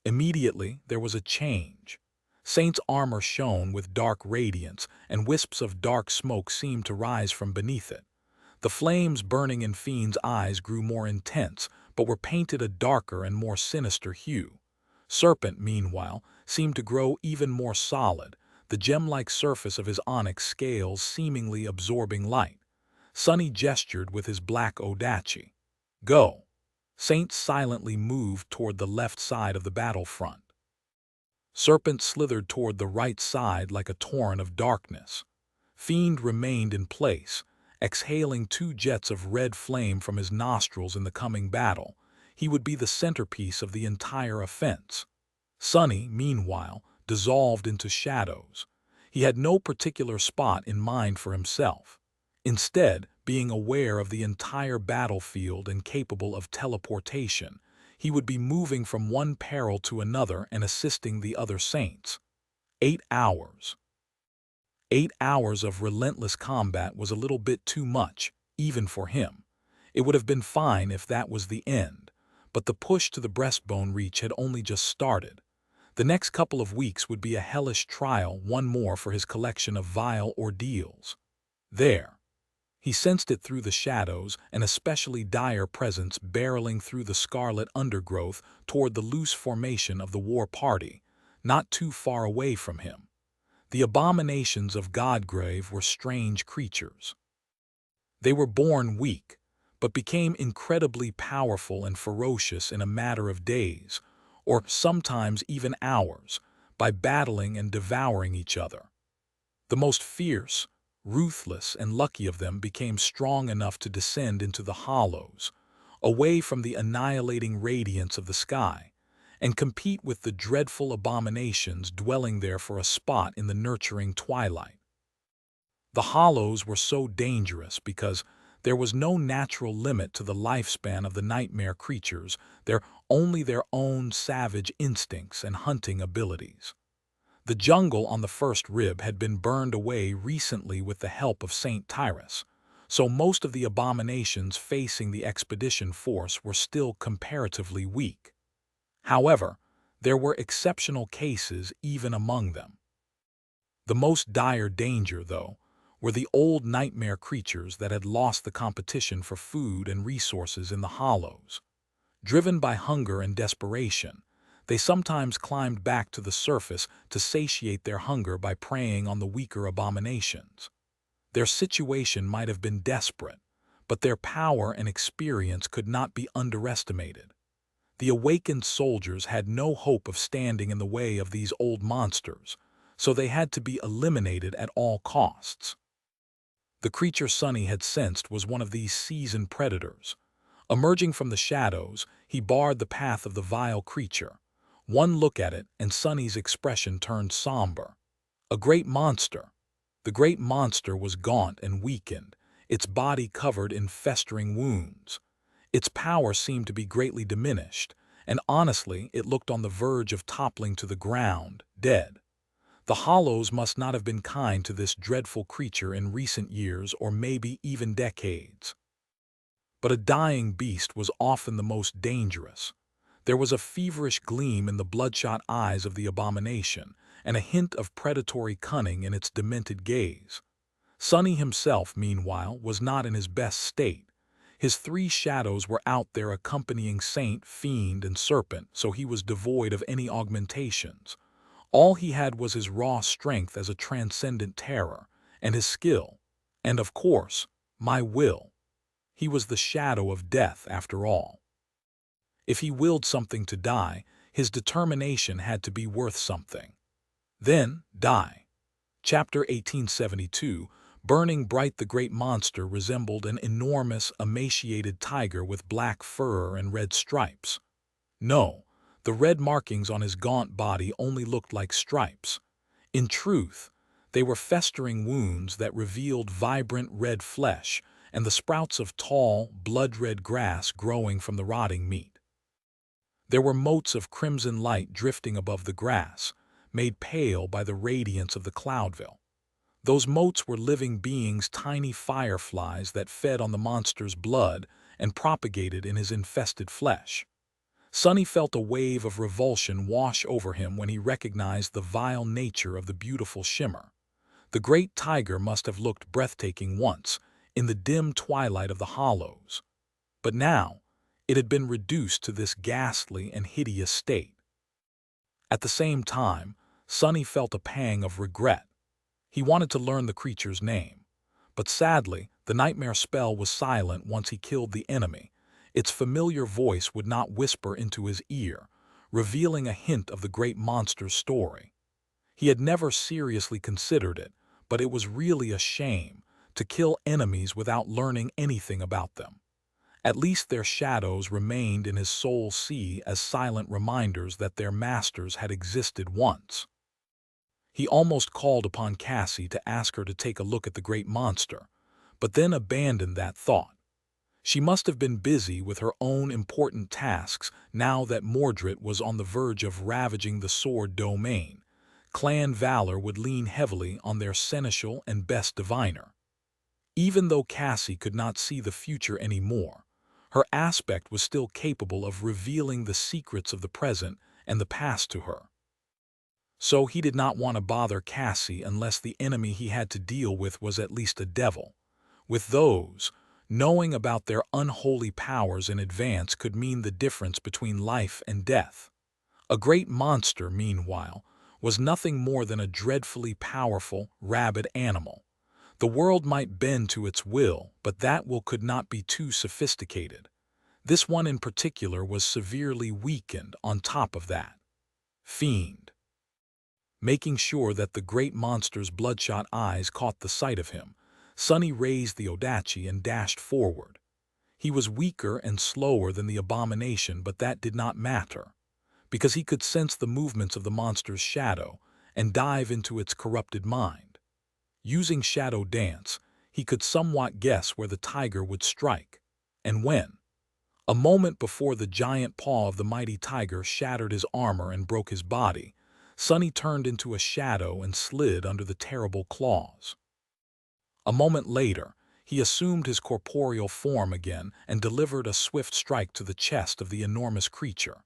Immediately, there was a change. Saint's armor shone with dark radiance, and wisps of dark smoke seemed to rise from beneath it. The flames burning in Fiend's eyes grew more intense, but were painted a darker and more sinister hue. Serpent, meanwhile, seemed to grow even more solid, the gem-like surface of his onyx scales seemingly absorbing light. Sunny gestured with his black odachi. "Go." Saint silently moved toward the left side of the battlefront. Serpent slithered toward the right side like a torrent of darkness. Fiend remained in place, exhaling two jets of red flame from his nostrils in the coming battle. He would be the centerpiece of the entire offense. Sunny, meanwhile, dissolved into shadows. He had no particular spot in mind for himself. Instead, being aware of the entire battlefield and capable of teleportation, he would be moving from one peril to another and assisting the other saints. 8 hours. 8 hours of relentless combat was a little bit too much, even for him. It would have been fine if that was the end, but the push to the breastbone reach had only just started. The next couple of weeks would be a hellish trial, one more for his collection of vile ordeals. There. He sensed it through the shadows, an especially dire presence barreling through the scarlet undergrowth toward the loose formation of the war party, not too far away from him. The abominations of Godgrave were strange creatures. They were born weak, but became incredibly powerful and ferocious in a matter of days, or sometimes even hours, by battling and devouring each other. The most fierce, ruthless, and lucky of them became strong enough to descend into the hollows, away from the annihilating radiance of the sky, and compete with the dreadful abominations dwelling there for a spot in the nurturing twilight. The hollows were so dangerous because there was no natural limit to the lifespan of the nightmare creatures, only their own savage instincts and hunting abilities. The jungle on the first rib had been burned away recently with the help of Saint Tyrus, so most of the abominations facing the expedition force were still comparatively weak. However, there were exceptional cases even among them. The most dire danger, though, were the old nightmare creatures that had lost the competition for food and resources in the hollows. Driven by hunger and desperation, they sometimes climbed back to the surface to satiate their hunger by preying on the weaker abominations. Their situation might have been desperate, but their power and experience could not be underestimated. The awakened soldiers had no hope of standing in the way of these old monsters, so they had to be eliminated at all costs. The creature Sunny had sensed was one of these seasoned predators. Emerging from the shadows, he barred the path of the vile creature. One look at it, and Sunny's expression turned somber. A great monster. The great monster was gaunt and weakened, its body covered in festering wounds. Its power seemed to be greatly diminished, and honestly, it looked on the verge of toppling to the ground, dead. The hollows must not have been kind to this dreadful creature in recent years or maybe even decades. But a dying beast was often the most dangerous. There was a feverish gleam in the bloodshot eyes of the abomination, and a hint of predatory cunning in its demented gaze. Sunny himself, meanwhile, was not in his best state. His three shadows were out there accompanying saint, fiend, and serpent, so he was devoid of any augmentations. All he had was his raw strength as a transcendent terror, and his skill, and of course, my will. He was the shadow of death after all. If he willed something to die, his determination had to be worth something. Then, die. Chapter 1872, burning bright, the great monster resembled an enormous, emaciated tiger with black fur and red stripes. No, the red markings on his gaunt body only looked like stripes. In truth, they were festering wounds that revealed vibrant red flesh and the sprouts of tall, blood-red grass growing from the rotting meat. There were motes of crimson light drifting above the grass, made pale by the radiance of the cloudveil. Those motes were living beings, tiny fireflies that fed on the monster's blood and propagated in his infested flesh. Sonny felt a wave of revulsion wash over him when he recognized the vile nature of the beautiful shimmer. The great tiger must have looked breathtaking once, in the dim twilight of the hollows. But now, it had been reduced to this ghastly and hideous state. At the same time, Sonny felt a pang of regret. He wanted to learn the creature's name. But sadly, the nightmare spell was silent once he killed the enemy. Its familiar voice would not whisper into his ear, revealing a hint of the great monster's story. He had never seriously considered it, but it was really a shame to kill enemies without learning anything about them. At least their shadows remained in his soul sea as silent reminders that their masters had existed once. He almost called upon Cassie to ask her to take a look at the great monster, but then abandoned that thought. She must have been busy with her own important tasks now that Mordred was on the verge of ravaging the sword domain. Clan valor would lean heavily on their seneschal and best diviner. Even though Cassie could not see the future anymore, her aspect was still capable of revealing the secrets of the present and the past to her. So he did not want to bother Cassie unless the enemy he had to deal with was at least a devil. With those, knowing about their unholy powers in advance could mean the difference between life and death. A great monster, meanwhile, was nothing more than a dreadfully powerful, rabid animal. The world might bend to its will, but that will could not be too sophisticated. This one in particular was severely weakened on top of that. Fiend. Making sure that the great monster's bloodshot eyes caught the sight of him, Sonny raised the Odachi and dashed forward. He was weaker and slower than the abomination, but that did not matter, because he could sense the movements of the monster's shadow and dive into its corrupted mind. Using shadow dance, he could somewhat guess where the tiger would strike, and when. A moment before the giant paw of the mighty tiger shattered his armor and broke his body, Sonny turned into a shadow and slid under the terrible claws. A moment later, he assumed his corporeal form again and delivered a swift strike to the chest of the enormous creature.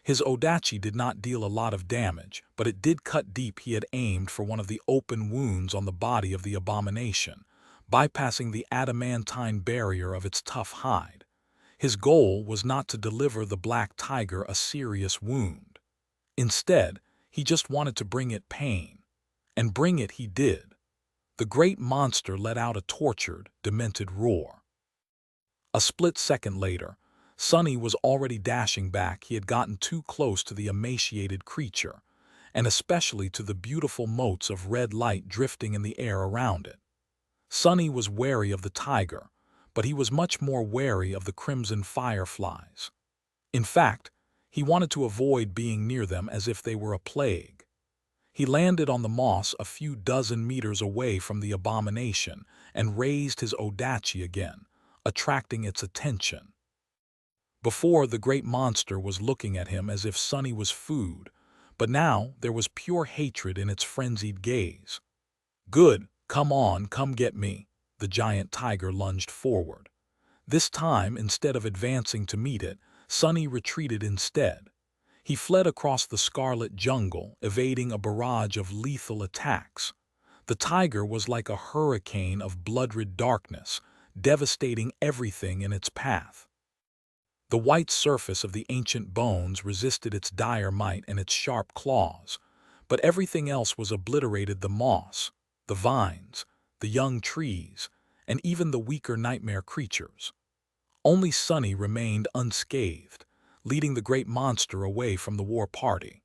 His Odachi did not deal a lot of damage, but it did cut deep. He had aimed for one of the open wounds on the body of the abomination, bypassing the adamantine barrier of its tough hide. His goal was not to deliver the black tiger a serious wound. Instead, he just wanted to bring it pain. And bring it he did. The great monster let out a tortured, demented roar. A split second later, Sonny was already dashing back. He had gotten too close to the emaciated creature, and especially to the beautiful motes of red light drifting in the air around it. Sonny was wary of the tiger, but he was much more wary of the crimson fireflies. In fact, he wanted to avoid being near them as if they were a plague. He landed on the moss a few dozen meters away from the abomination and raised his Odachi again, attracting its attention. Before, the great monster was looking at him as if Sonny was food, but now there was pure hatred in its frenzied gaze. Good, come on, come get me. The giant tiger lunged forward. This time, instead of advancing to meet it, Sonny retreated instead. He fled across the scarlet jungle, evading a barrage of lethal attacks. The tiger was like a hurricane of blood-red darkness, devastating everything in its path. The white surface of the ancient bones resisted its dire might and its sharp claws, but everything else was obliterated: the moss, the vines, the young trees, and even the weaker nightmare creatures. Only Sunny remained unscathed, leading the great monster away from the war party.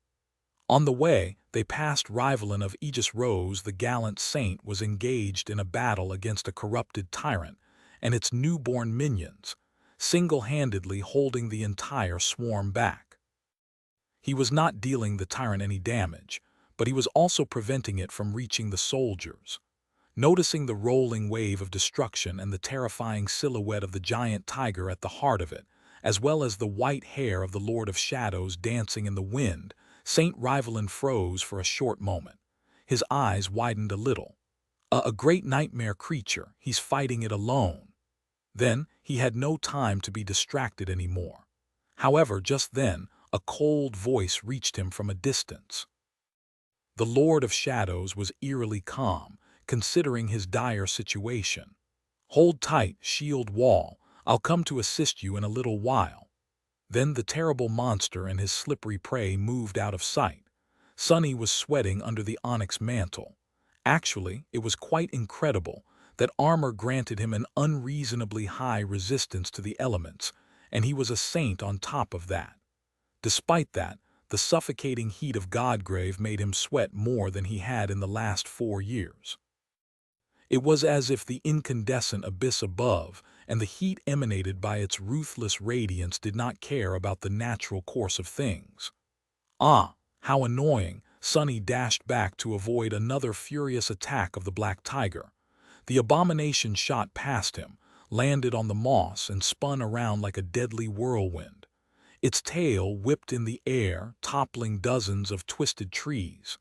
On the way, they passed Rivalin of Aegis Rose. The gallant saint was engaged in a battle against a corrupted tyrant and its newborn minions, single-handedly holding the entire swarm back. He was not dealing the tyrant any damage, but he was also preventing it from reaching the soldiers. Noticing the rolling wave of destruction and the terrifying silhouette of the giant tiger at the heart of it, as well as the white hair of the Lord of Shadows dancing in the wind, Saint Rivalin froze for a short moment. His eyes widened a little. A great nightmare creature, he's fighting it alone. Then, he had no time to be distracted anymore. However, just then, a cold voice reached him from a distance. The Lord of Shadows was eerily calm, considering his dire situation. "Hold tight, shield wall. I'll come to assist you in a little while." Then the terrible monster and his slippery prey moved out of sight. Sunny was sweating under the onyx mantle. Actually, it was quite incredible that armor granted him an unreasonably high resistance to the elements, and he was a saint on top of that. Despite that, the suffocating heat of Godgrave made him sweat more than he had in the last 4 years. It was as if the incandescent abyss above and the heat emanated by its ruthless radiance did not care about the natural course of things. Ah, how annoying! Sunny dashed back to avoid another furious attack of the black tiger. The abomination shot past him, landed on the moss, and spun around like a deadly whirlwind. Its tail whipped in the air, toppling dozens of twisted trees.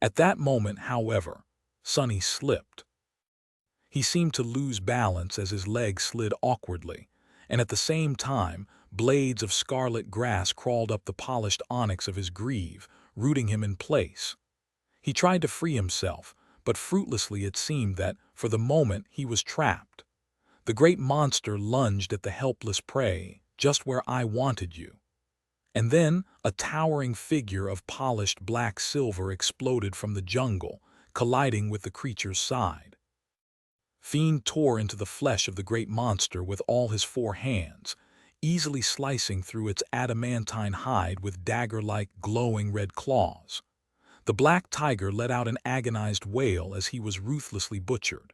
At that moment, however, Sunny slipped. He seemed to lose balance as his legs slid awkwardly, and at the same time, blades of scarlet grass crawled up the polished onyx of his greave, rooting him in place. He tried to free himself, but fruitlessly. It seemed that, for the moment, he was trapped. The great monster lunged at the helpless prey, just where I wanted you. And then, a towering figure of polished black silver exploded from the jungle, colliding with the creature's side. Fiend tore into the flesh of the great monster with all his 4 hands, easily slicing through its adamantine hide with dagger-like glowing red claws. The black tiger let out an agonized wail as he was ruthlessly butchered.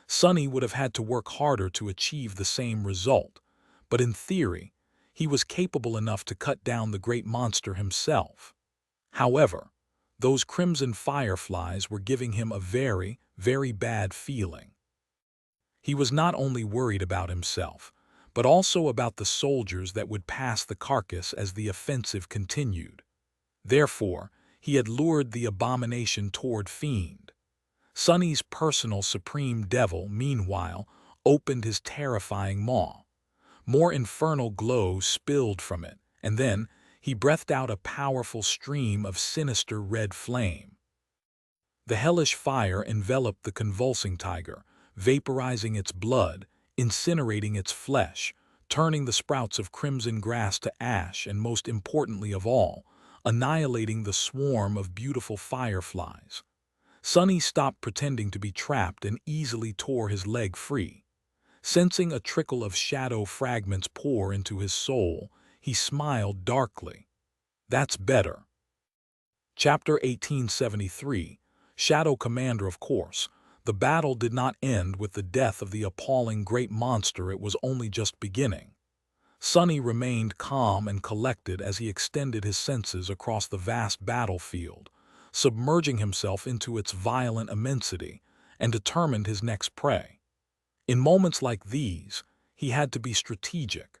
Sunny would have had to work harder to achieve the same result, but in theory, he was capable enough to cut down the great monster himself. However, those crimson fireflies were giving him a very, very bad feeling. He was not only worried about himself, but also about the soldiers that would pass the carcass as the offensive continued. Therefore, he had lured the abomination toward Fiend. Sunny's personal supreme devil, meanwhile, opened his terrifying maw. More infernal glow spilled from it, and then he breathed out a powerful stream of sinister red flame. The hellish fire enveloped the convulsing tiger, vaporizing its blood, incinerating its flesh, turning the sprouts of crimson grass to ash, and most importantly of all, annihilating the swarm of beautiful fireflies. Sunny stopped pretending to be trapped and easily tore his leg free. Sensing a trickle of shadow fragments pour into his soul, he smiled darkly. "That's better." Chapter 1873. Shadow Commander. Of course, the battle did not end with the death of the appalling great monster. It was only just beginning. Sunny remained calm and collected as he extended his senses across the vast battlefield, submerging himself into its violent immensity, and determined his next prey. In moments like these, he had to be strategic.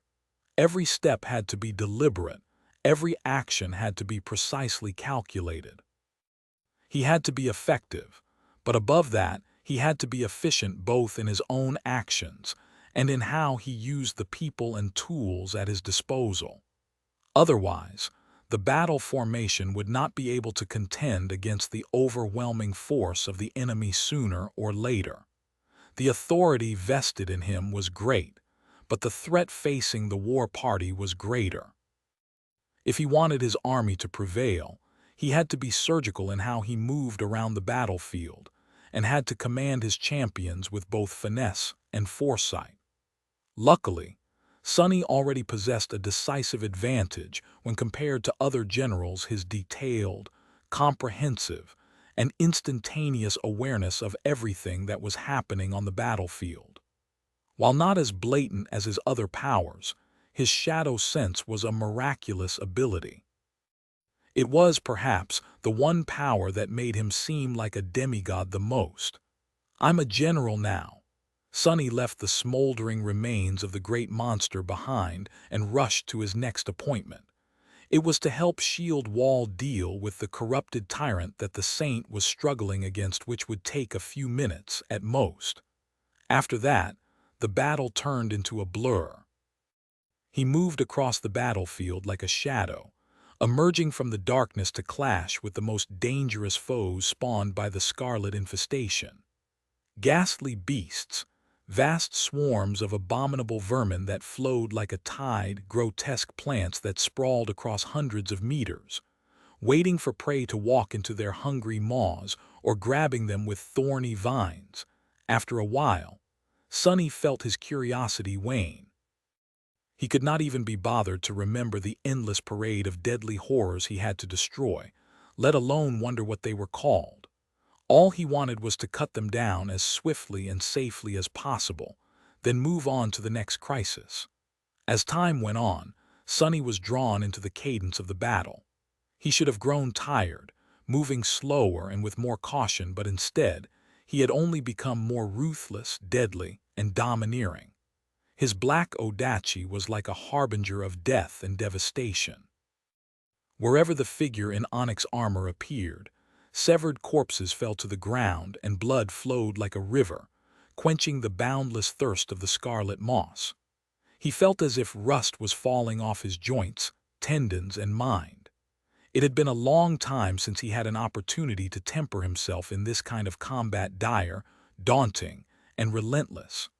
Every step had to be deliberate. Every action had to be precisely calculated. He had to be effective, but above that, he had to be efficient both in his own actions and in how he used the people and tools at his disposal. Otherwise, the battle formation would not be able to contend against the overwhelming force of the enemy sooner or later. The authority vested in him was great, but the threat facing the war party was greater. If he wanted his army to prevail, he had to be surgical in how he moved around the battlefield, and had to command his champions with both finesse and foresight. Luckily, Sonny already possessed a decisive advantage when compared to other generals. His detailed, comprehensive, and instantaneous awareness of everything that was happening on the battlefield. While not as blatant as his other powers, his shadow sense was a miraculous ability. It was, perhaps, the one power that made him seem like a demigod the most. "I'm a general now." Sonny left the smoldering remains of the great monster behind and rushed to his next appointment. It was to help Shield Wall deal with the corrupted tyrant that the Saint was struggling against, which would take a few minutes at most. After that, the battle turned into a blur. He moved across the battlefield like a shadow, emerging from the darkness to clash with the most dangerous foes spawned by the scarlet infestation. Ghastly beasts, vast swarms of abominable vermin that flowed like a tide, grotesque plants that sprawled across hundreds of meters, waiting for prey to walk into their hungry maws or grabbing them with thorny vines. After a while, Sonny felt his curiosity wane. He could not even be bothered to remember the endless parade of deadly horrors he had to destroy, let alone wonder what they were called. All he wanted was to cut them down as swiftly and safely as possible, then move on to the next crisis. As time went on, Sonny was drawn into the cadence of the battle. He should have grown tired, moving slower and with more caution, but instead, he had only become more ruthless, deadly, and domineering. His black Odachi was like a harbinger of death and devastation. Wherever the figure in onyx armor appeared, severed corpses fell to the ground and blood flowed like a river, quenching the boundless thirst of the scarlet moss. He felt as if rust was falling off his joints, tendons, and mind. It had been a long time since he had an opportunity to temper himself in this kind of combat, dire, daunting, and relentless.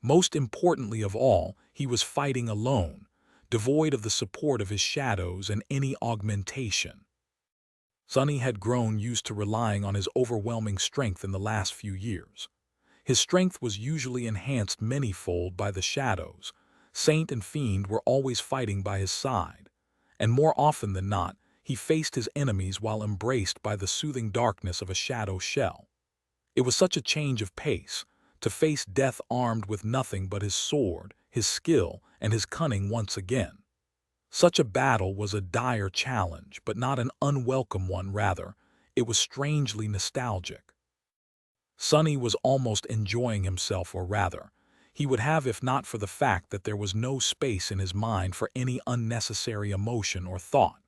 Most importantly of all, he was fighting alone, devoid of the support of his shadows and any augmentation. Sonny had grown used to relying on his overwhelming strength in the last few years. His strength was usually enhanced manyfold by the shadows. Saint and fiend were always fighting by his side, and more often than not, he faced his enemies while embraced by the soothing darkness of a shadow shell. It was such a change of pace, to face death armed with nothing but his sword, his skill, and his cunning once again. Such a battle was a dire challenge, but not an unwelcome one. Rather, it was strangely nostalgic. Sonny was almost enjoying himself, or rather, he would have if not for the fact that there was no space in his mind for any unnecessary emotion or thought.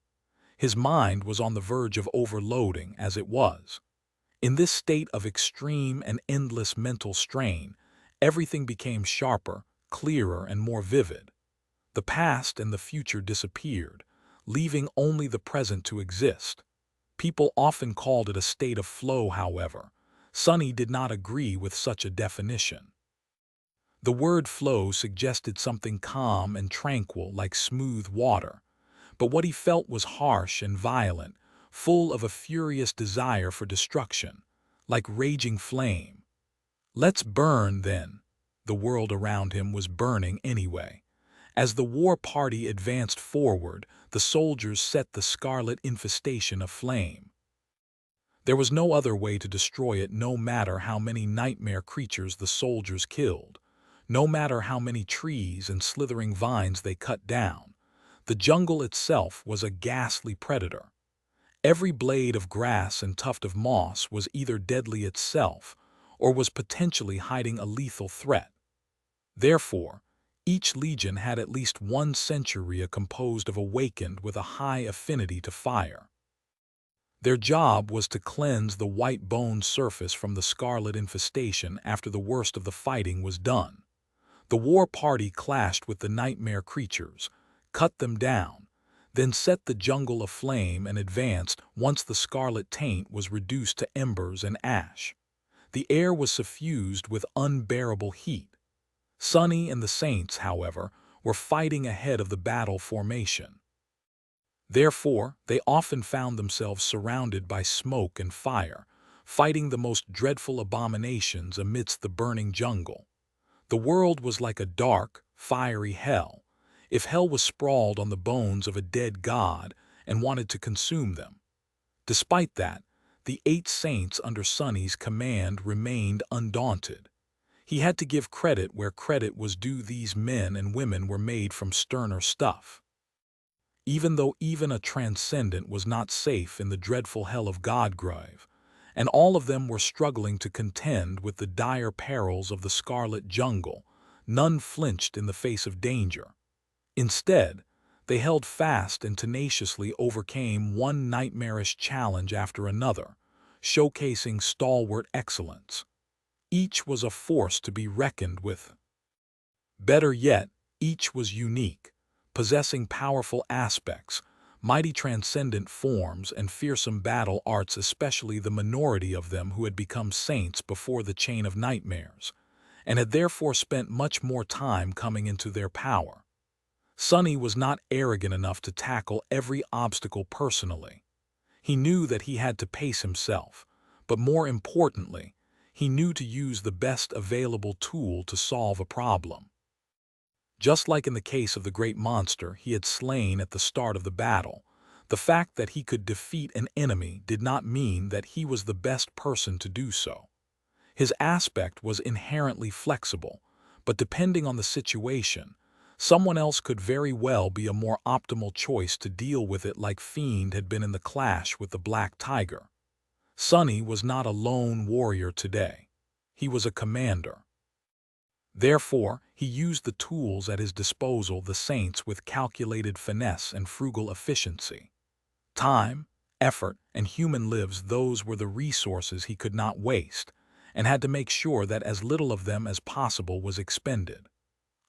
His mind was on the verge of overloading as it was. In this state of extreme and endless mental strain, everything became sharper, clearer, and more vivid. The past and the future disappeared, leaving only the present to exist. People often called it a state of flow, however. Sonny did not agree with such a definition. The word flow suggested something calm and tranquil like smooth water, but what he felt was harsh and violent, full of a furious desire for destruction, like raging flame. Let's burn, then. The world around him was burning anyway. As the war party advanced forward, the soldiers set the scarlet infestation aflame. There was no other way to destroy it, no matter how many nightmare creatures the soldiers killed, no matter how many trees and slithering vines they cut down. The jungle itself was a ghastly predator. Every blade of grass and tuft of moss was either deadly itself or was potentially hiding a lethal threat. Therefore, each legion had at least one centuria composed of awakened with a high affinity to fire. Their job was to cleanse the white bone surface from the scarlet infestation after the worst of the fighting was done. The war party clashed with the nightmare creatures, cut them down, then set the jungle aflame and advanced once the scarlet taint was reduced to embers and ash. The air was suffused with unbearable heat. Sunny and the saints, however, were fighting ahead of the battle formation. Therefore, they often found themselves surrounded by smoke and fire, fighting the most dreadful abominations amidst the burning jungle. The world was like a dark, fiery hell, if hell was sprawled on the bones of a dead god and wanted to consume them. Despite that, the 8 saints under Sunny's command remained undaunted. He had to give credit where credit was due. These men and women were made from sterner stuff. Even though even a transcendent was not safe in the dreadful hell of Godgrave, and all of them were struggling to contend with the dire perils of the scarlet jungle, none flinched in the face of danger. Instead, they held fast and tenaciously overcame one nightmarish challenge after another, showcasing stalwart excellence. Each was a force to be reckoned with. Better yet, each was unique, possessing powerful aspects, mighty transcendent forms, and fearsome battle arts, especially the minority of them who had become saints before the chain of nightmares, and had therefore spent much more time coming into their power. Sunny was not arrogant enough to tackle every obstacle personally. He knew that he had to pace himself, but more importantly, he knew to use the best available tool to solve a problem. Just like in the case of the great monster he had slain at the start of the battle, the fact that he could defeat an enemy did not mean that he was the best person to do so. His aspect was inherently flexible, but depending on the situation, someone else could very well be a more optimal choice to deal with it, like Fiend had been in the clash with the Black Tiger. Sunny was not a lone warrior today. He was a commander. Therefore, he used the tools at his disposal, the saints, with calculated finesse and frugal efficiency. Time, effort, and human lives, those were the resources he could not waste, and had to make sure that as little of them as possible was expended.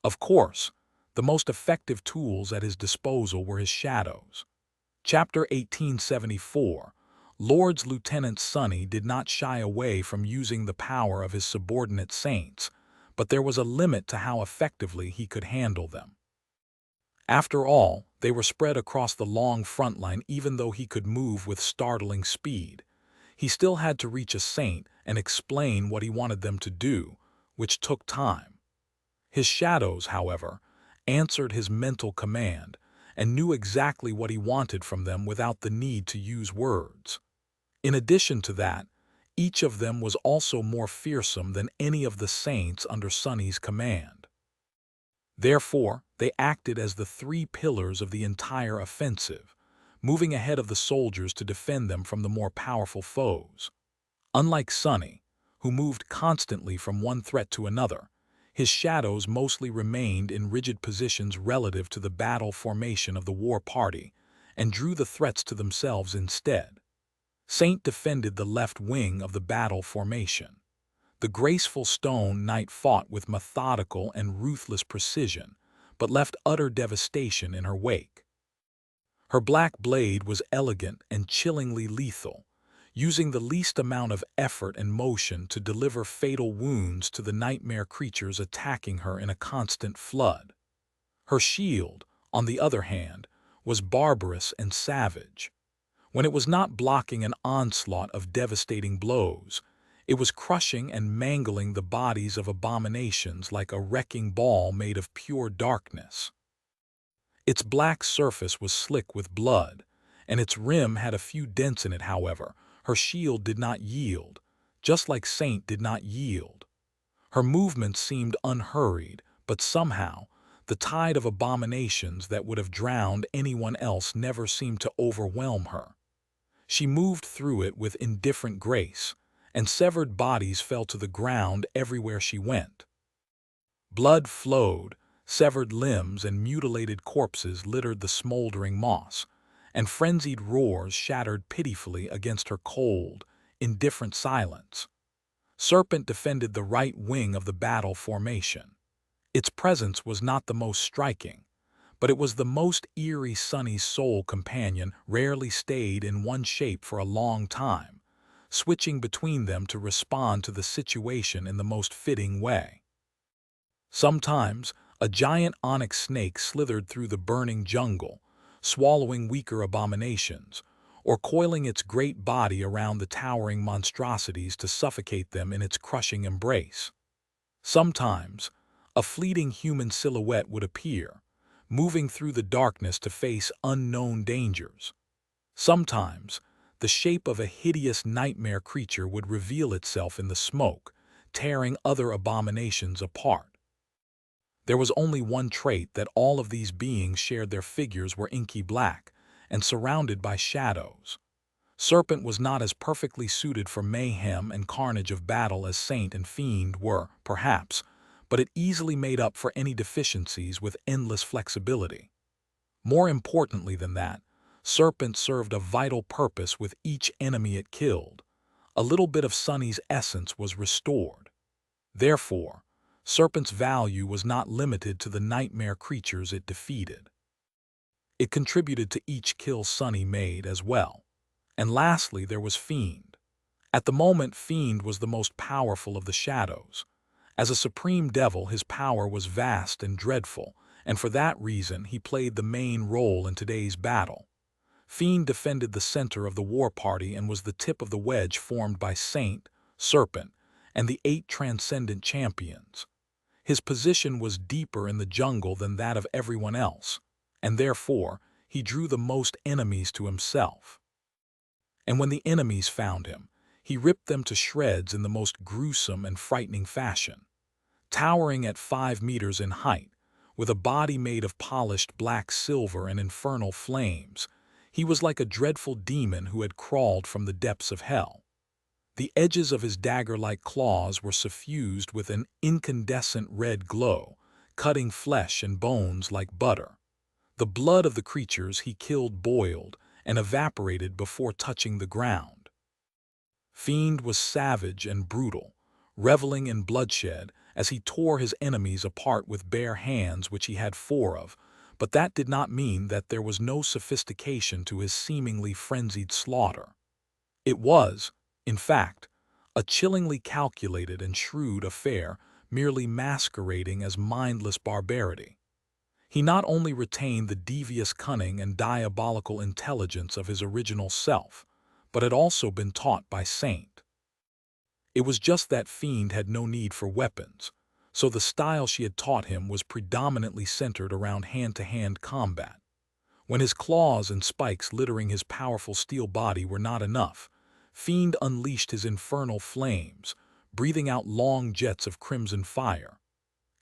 Of course, the most effective tools at his disposal were his shadows. Chapter 1874. Lord's Lieutenant Sunny did not shy away from using the power of his subordinate saints, but there was a limit to how effectively he could handle them. After all, they were spread across the long front line. Even though he could move with startling speed, he still had to reach a saint and explain what he wanted them to do, which took time. His shadows, however, answered his mental command and knew exactly what he wanted from them without the need to use words. In addition to that, each of them was also more fearsome than any of the saints under Sunny's command. Therefore, they acted as the 3 pillars of the entire offensive, moving ahead of the soldiers to defend them from the more powerful foes. Unlike Sunny, who moved constantly from one threat to another, his shadows mostly remained in rigid positions relative to the battle formation of the war party and drew the threats to themselves instead. Saint defended the left wing of the battle formation. The graceful Stone Knight fought with methodical and ruthless precision, but left utter devastation in her wake. Her black blade was elegant and chillingly lethal, using the least amount of effort and motion to deliver fatal wounds to the nightmare creatures attacking her in a constant flood. Her shield, on the other hand, was barbarous and savage. When it was not blocking an onslaught of devastating blows, it was crushing and mangling the bodies of abominations like a wrecking ball made of pure darkness. Its black surface was slick with blood, and its rim had a few dents in it. However, her shield did not yield, just like Saint did not yield. Her movements seemed unhurried, but somehow, the tide of abominations that would have drowned anyone else never seemed to overwhelm her. She moved through it with indifferent grace, and severed bodies fell to the ground everywhere she went. Blood flowed, severed limbs and mutilated corpses littered the smoldering moss, and frenzied roars shattered pitifully against her cold, indifferent silence. Serpent defended the right wing of the battle formation. Its presence was not the most striking, but it was the most eerie. Sunny's sole companion rarely stayed in one shape for a long time, switching between them to respond to the situation in the most fitting way. Sometimes, a giant onyx snake slithered through the burning jungle, swallowing weaker abominations, or coiling its great body around the towering monstrosities to suffocate them in its crushing embrace. Sometimes, a fleeting human silhouette would appear, moving through the darkness to face unknown dangers. Sometimes, the shape of a hideous nightmare creature would reveal itself in the smoke, tearing other abominations apart. There was only one trait that all of these beings shared: their figures were inky black and surrounded by shadows. Serpent was not as perfectly suited for mayhem and carnage of battle as Saint and Fiend were, perhaps, but it easily made up for any deficiencies with endless flexibility. More importantly than that, Serpent served a vital purpose with each enemy it killed. A little bit of Sunny's essence was restored. Therefore, Serpent's value was not limited to the nightmare creatures it defeated. It contributed to each kill Sunny made as well. And lastly, there was Fiend. At the moment, Fiend was the most powerful of the shadows. As a supreme devil, his power was vast and dreadful, and for that reason he played the main role in today's battle. Fiend defended the center of the war party and was the tip of the wedge formed by Saint, Serpent, and the 8 transcendent champions. His position was deeper in the jungle than that of everyone else, and therefore he drew the most enemies to himself. And when the enemies found him, he ripped them to shreds in the most gruesome and frightening fashion. Towering at 5 meters in height, with a body made of polished black silver and infernal flames, he was like a dreadful demon who had crawled from the depths of hell. The edges of his dagger-like claws were suffused with an incandescent red glow, cutting flesh and bones like butter. The blood of the creatures he killed boiled and evaporated before touching the ground. Fiend was savage and brutal, reveling in bloodshed as he tore his enemies apart with bare hands, which he had 4 of, but that did not mean that there was no sophistication to his seemingly frenzied slaughter. It was, in fact, a chillingly calculated and shrewd affair, merely masquerading as mindless barbarity. He not only retained the devious cunning and diabolical intelligence of his original self, but had also been taught by Saint. It was just that Fiend had no need for weapons, so the style she had taught him was predominantly centered around hand-to-hand combat. When his claws and spikes littering his powerful steel body were not enough, Fiend unleashed his infernal flames, breathing out long jets of crimson fire.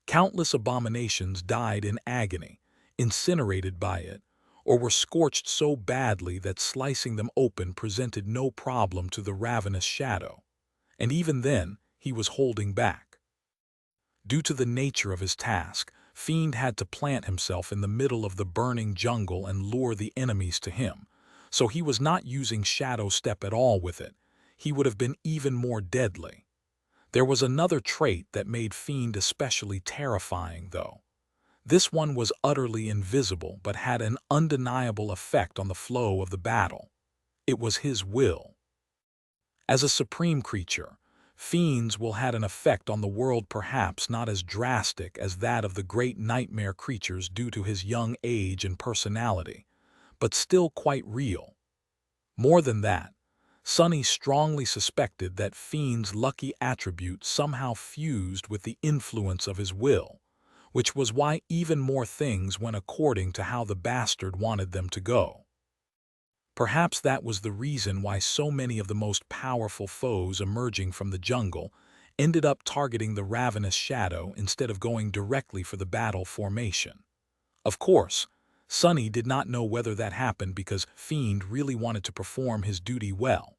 Countless abominations died in agony, incinerated by it, or were scorched so badly that slicing them open presented no problem to the ravenous shadow. And even then, he was holding back. Due to the nature of his task, Fiend had to plant himself in the middle of the burning jungle and lure the enemies to him, so he was not using Shadow Step at all with it. He would have been even more deadly. There was another trait that made Fiend especially terrifying, though. This one was utterly invisible but had an undeniable effect on the flow of the battle. It was his will. As a supreme creature, Fiend's will had an effect on the world perhaps not as drastic as that of the great nightmare creatures due to his young age and personality, but still quite real. More than that, Sunny strongly suspected that Fiend's lucky attribute somehow fused with the influence of his will, which was why even more things went according to how the bastard wanted them to go. Perhaps that was the reason why so many of the most powerful foes emerging from the jungle ended up targeting the ravenous shadow instead of going directly for the battle formation. Of course, Sunny did not know whether that happened because Fiend really wanted to perform his duty well,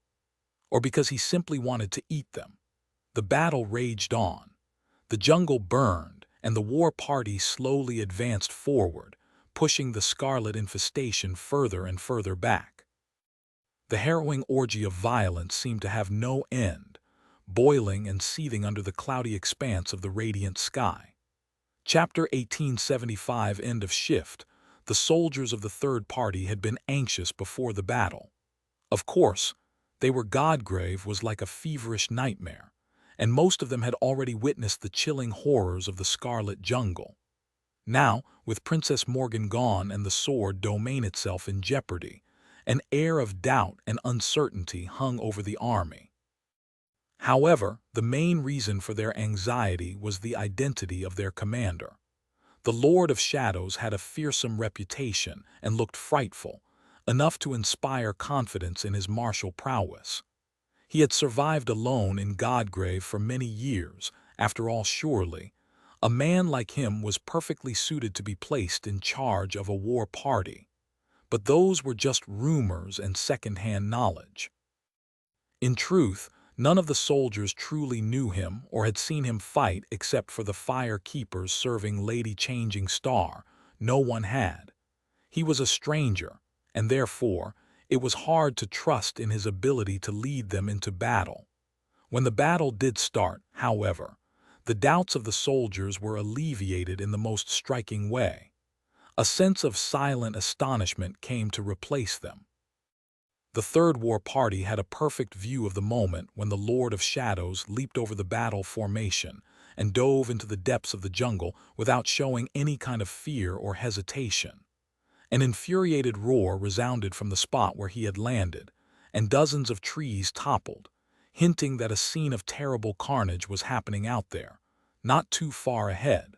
or because he simply wanted to eat them. The battle raged on. The jungle burned, and the war party slowly advanced forward, pushing the scarlet infestation further and further back. The harrowing orgy of violence seemed to have no end, boiling and seething under the cloudy expanse of the radiant sky. Chapter 1875. End of shift. The soldiers of the third party had been anxious before the battle. Of course, They were Godgrave was like a feverish nightmare, and most of them had already witnessed the chilling horrors of the Scarlet Jungle. Now, with Princess Morgan gone and the sword domain itself in jeopardy, an air of doubt and uncertainty hung over the army. However, the main reason for their anxiety was the identity of their commander. The Lord of Shadows had a fearsome reputation and looked frightful, enough to inspire confidence in his martial prowess. He had survived alone in Godgrave for many years. After all, surely, a man like him was perfectly suited to be placed in charge of a war party. But those were just rumors and second-hand knowledge. In truth, none of the soldiers truly knew him or had seen him fight except for the fire keepers serving Lady Changing Star. No one had. He was a stranger, and therefore, it was hard to trust in his ability to lead them into battle. When the battle did start, however, the doubts of the soldiers were alleviated in the most striking way. A sense of silent astonishment came to replace them. The third war party had a perfect view of the moment when the Lord of Shadows leaped over the battle formation and dove into the depths of the jungle without showing any kind of fear or hesitation. An infuriated roar resounded from the spot where he had landed, and dozens of trees toppled, hinting that a scene of terrible carnage was happening out there, not too far ahead.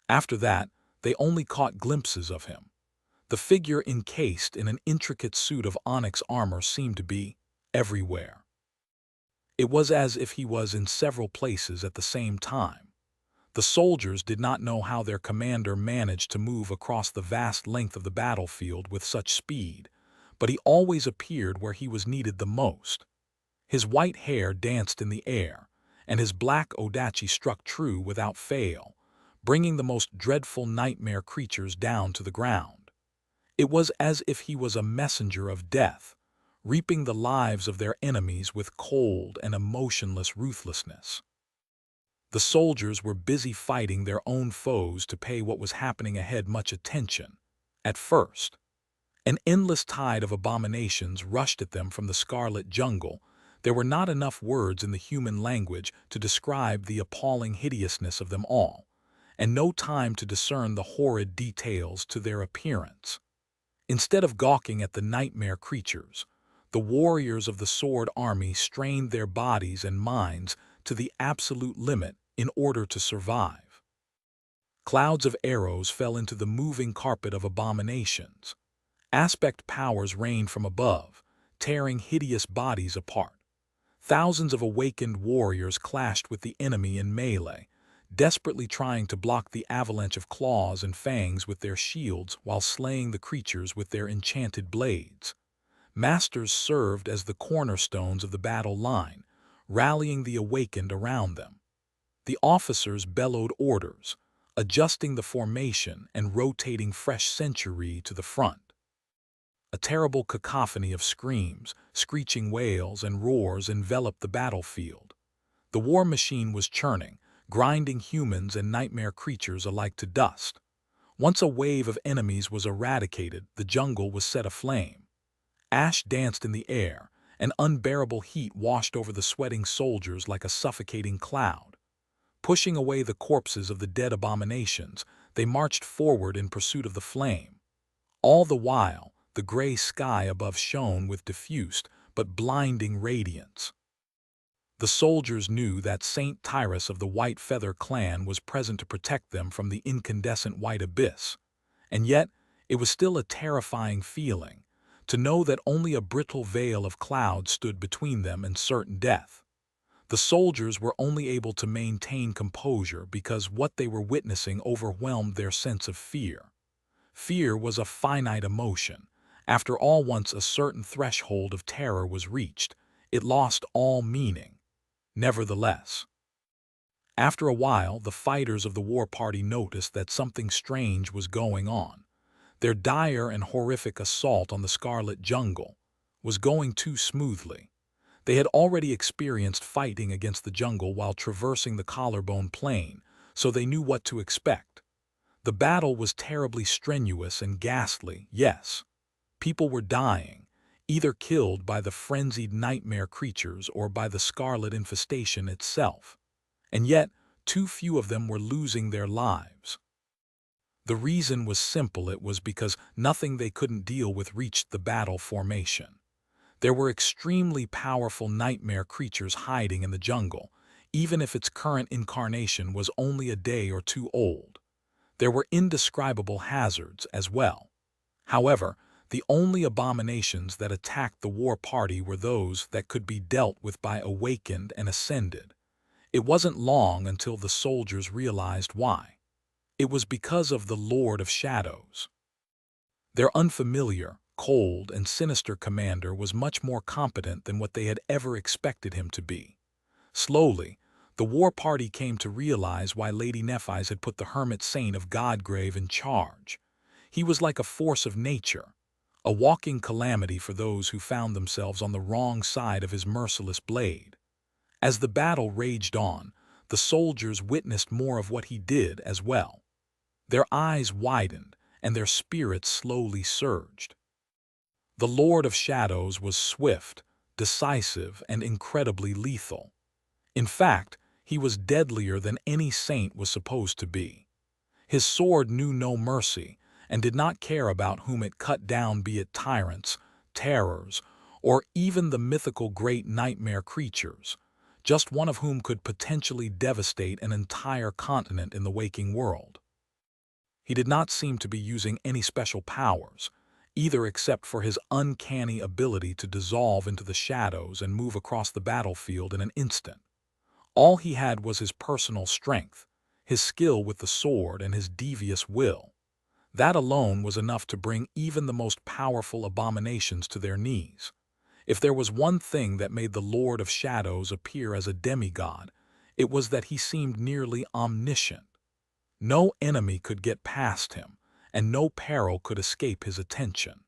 After that, they only caught glimpses of him. The figure encased in an intricate suit of onyx armor seemed to be everywhere. It was as if he was in several places at the same time. The soldiers did not know how their commander managed to move across the vast length of the battlefield with such speed, but he always appeared where he was needed the most. His white hair danced in the air, and his black odachi struck true without fail, bringing the most dreadful nightmare creatures down to the ground. It was as if he was a messenger of death, reaping the lives of their enemies with cold and emotionless ruthlessness. The soldiers were busy fighting their own foes to pay what was happening ahead much attention. At first, an endless tide of abominations rushed at them from the Scarlet Jungle. There were not enough words in the human language to describe the appalling hideousness of them all, and no time to discern the horrid details to their appearance. Instead of gawking at the nightmare creatures, the warriors of the Sword Army strained their bodies and minds to the absolute limit in order to survive. Clouds of arrows fell into the moving carpet of abominations. Aspect powers rained from above, tearing hideous bodies apart. Thousands of awakened warriors clashed with the enemy in melee, desperately trying to block the avalanche of claws and fangs with their shields while slaying the creatures with their enchanted blades. Masters served as the cornerstones of the battle line, rallying the awakened around them. The officers bellowed orders, adjusting the formation and rotating fresh century to the front. A terrible cacophony of screams, screeching wails, and roars enveloped the battlefield. The war machine was churning, grinding humans and nightmare creatures alike to dust. Once a wave of enemies was eradicated, the jungle was set aflame. Ash danced in the air, and unbearable heat washed over the sweating soldiers like a suffocating cloud. Pushing away the corpses of the dead abominations, they marched forward in pursuit of the flame. All the while, the gray sky above shone with diffused but blinding radiance. The soldiers knew that Saint Tyrus of the White Feather clan was present to protect them from the incandescent white abyss, and yet it was still a terrifying feeling to know that only a brittle veil of cloud stood between them and certain death. The soldiers were only able to maintain composure because what they were witnessing overwhelmed their sense of fear. Fear was a finite emotion. After all, once a certain threshold of terror was reached, it lost all meaning. Nevertheless, after a while, the fighters of the war party noticed that something strange was going on. Their dire and horrific assault on the Scarlet Jungle was going too smoothly. They had already experienced fighting against the jungle while traversing the Collarbone Plain, so they knew what to expect. The battle was terribly strenuous and ghastly, yes. People were dying, either killed by the frenzied nightmare creatures or by the scarlet infestation itself. And yet, too few of them were losing their lives. The reason was simple. It was because nothing they couldn't deal with reached the battle formation. There were extremely powerful nightmare creatures hiding in the jungle, even if its current incarnation was only a day or two old. There were indescribable hazards as well. However, the only abominations that attacked the war party were those that could be dealt with by awakened and ascended. It wasn't long until the soldiers realized why. It was because of the Lord of Shadows. Their unfamiliar, cold, and sinister commander was much more competent than what they had ever expected him to be. Slowly, the war party came to realize why Lady Nephise had put the hermit saint of Godgrave in charge. He was like a force of nature, a walking calamity for those who found themselves on the wrong side of his merciless blade. As the battle raged on, the soldiers witnessed more of what he did as well. Their eyes widened, and their spirits slowly surged. The Lord of Shadows was swift, decisive, and incredibly lethal. In fact, he was deadlier than any saint was supposed to be. His sword knew no mercy, and did not care about whom it cut down, be it tyrants, terrors, or even the mythical great nightmare creatures, just one of whom could potentially devastate an entire continent in the waking world. He did not seem to be using any special powers, either, except for his uncanny ability to dissolve into the shadows and move across the battlefield in an instant. All he had was his personal strength, his skill with the sword, and his devious will. That alone was enough to bring even the most powerful abominations to their knees. If there was one thing that made the Lord of Shadows appear as a demigod, it was that he seemed nearly omniscient. No enemy could get past him, and no peril could escape his attention.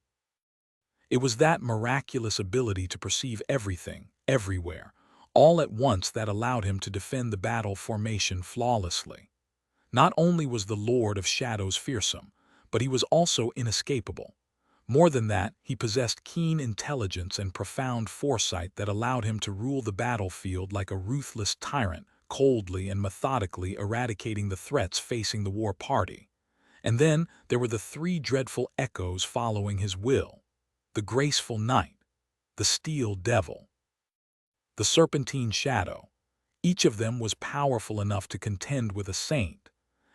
It was that miraculous ability to perceive everything, everywhere, all at once that allowed him to defend the battle formation flawlessly. Not only was the Lord of Shadows fearsome, but he was also inescapable. More than that, he possessed keen intelligence and profound foresight that allowed him to rule the battlefield like a ruthless tyrant, coldly and methodically eradicating the threats facing the war party. And then there were the three dreadful echoes following his will: the graceful knight, the steel devil, the serpentine shadow. Each of them was powerful enough to contend with a saint,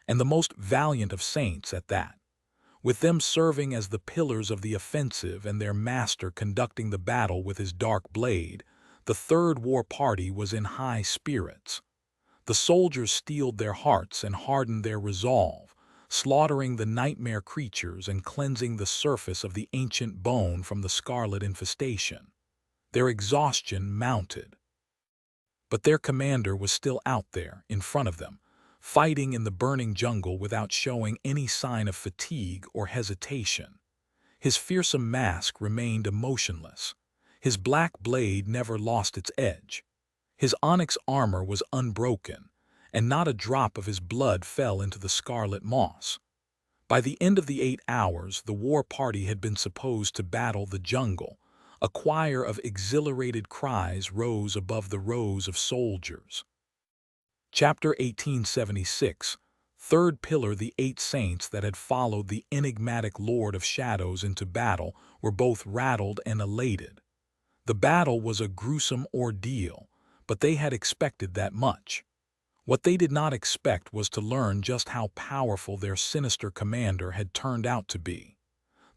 and the most valiant of saints at that. With them serving as the pillars of the offensive and their master conducting the battle with his dark blade, the third war party was in high spirits. The soldiers steeled their hearts and hardened their resolve, slaughtering the nightmare creatures and cleansing the surface of the ancient bone from the scarlet infestation. Their exhaustion mounted. But their commander was still out there, in front of them, fighting in the burning jungle without showing any sign of fatigue or hesitation. His fearsome mask remained emotionless. His black blade never lost its edge. His onyx armor was unbroken, and not a drop of his blood fell into the scarlet moss. By the end of the 8 hours, the war party had been supposed to battle the jungle. A choir of exhilarated cries rose above the rows of soldiers. Chapter 1876. Third pillar. The 8 saints that had followed the enigmatic Lord of Shadows into battle were both rattled and elated. The battle was a gruesome ordeal, but they had expected that much. What they did not expect was to learn just how powerful their sinister commander had turned out to be.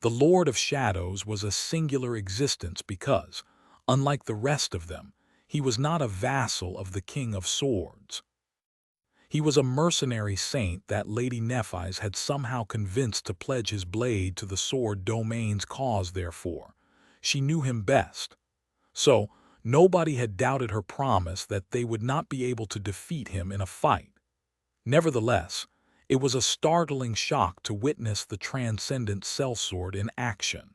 The Lord of Shadows was a singular existence because, unlike the rest of them, he was not a vassal of the King of Swords. He was a mercenary saint that Lady Nephise had somehow convinced to pledge his blade to the sword domain's cause. Therefore, she knew him best. So, nobody had doubted her promise that they would not be able to defeat him in a fight. Nevertheless, it was a startling shock to witness the transcendent sellsword in action.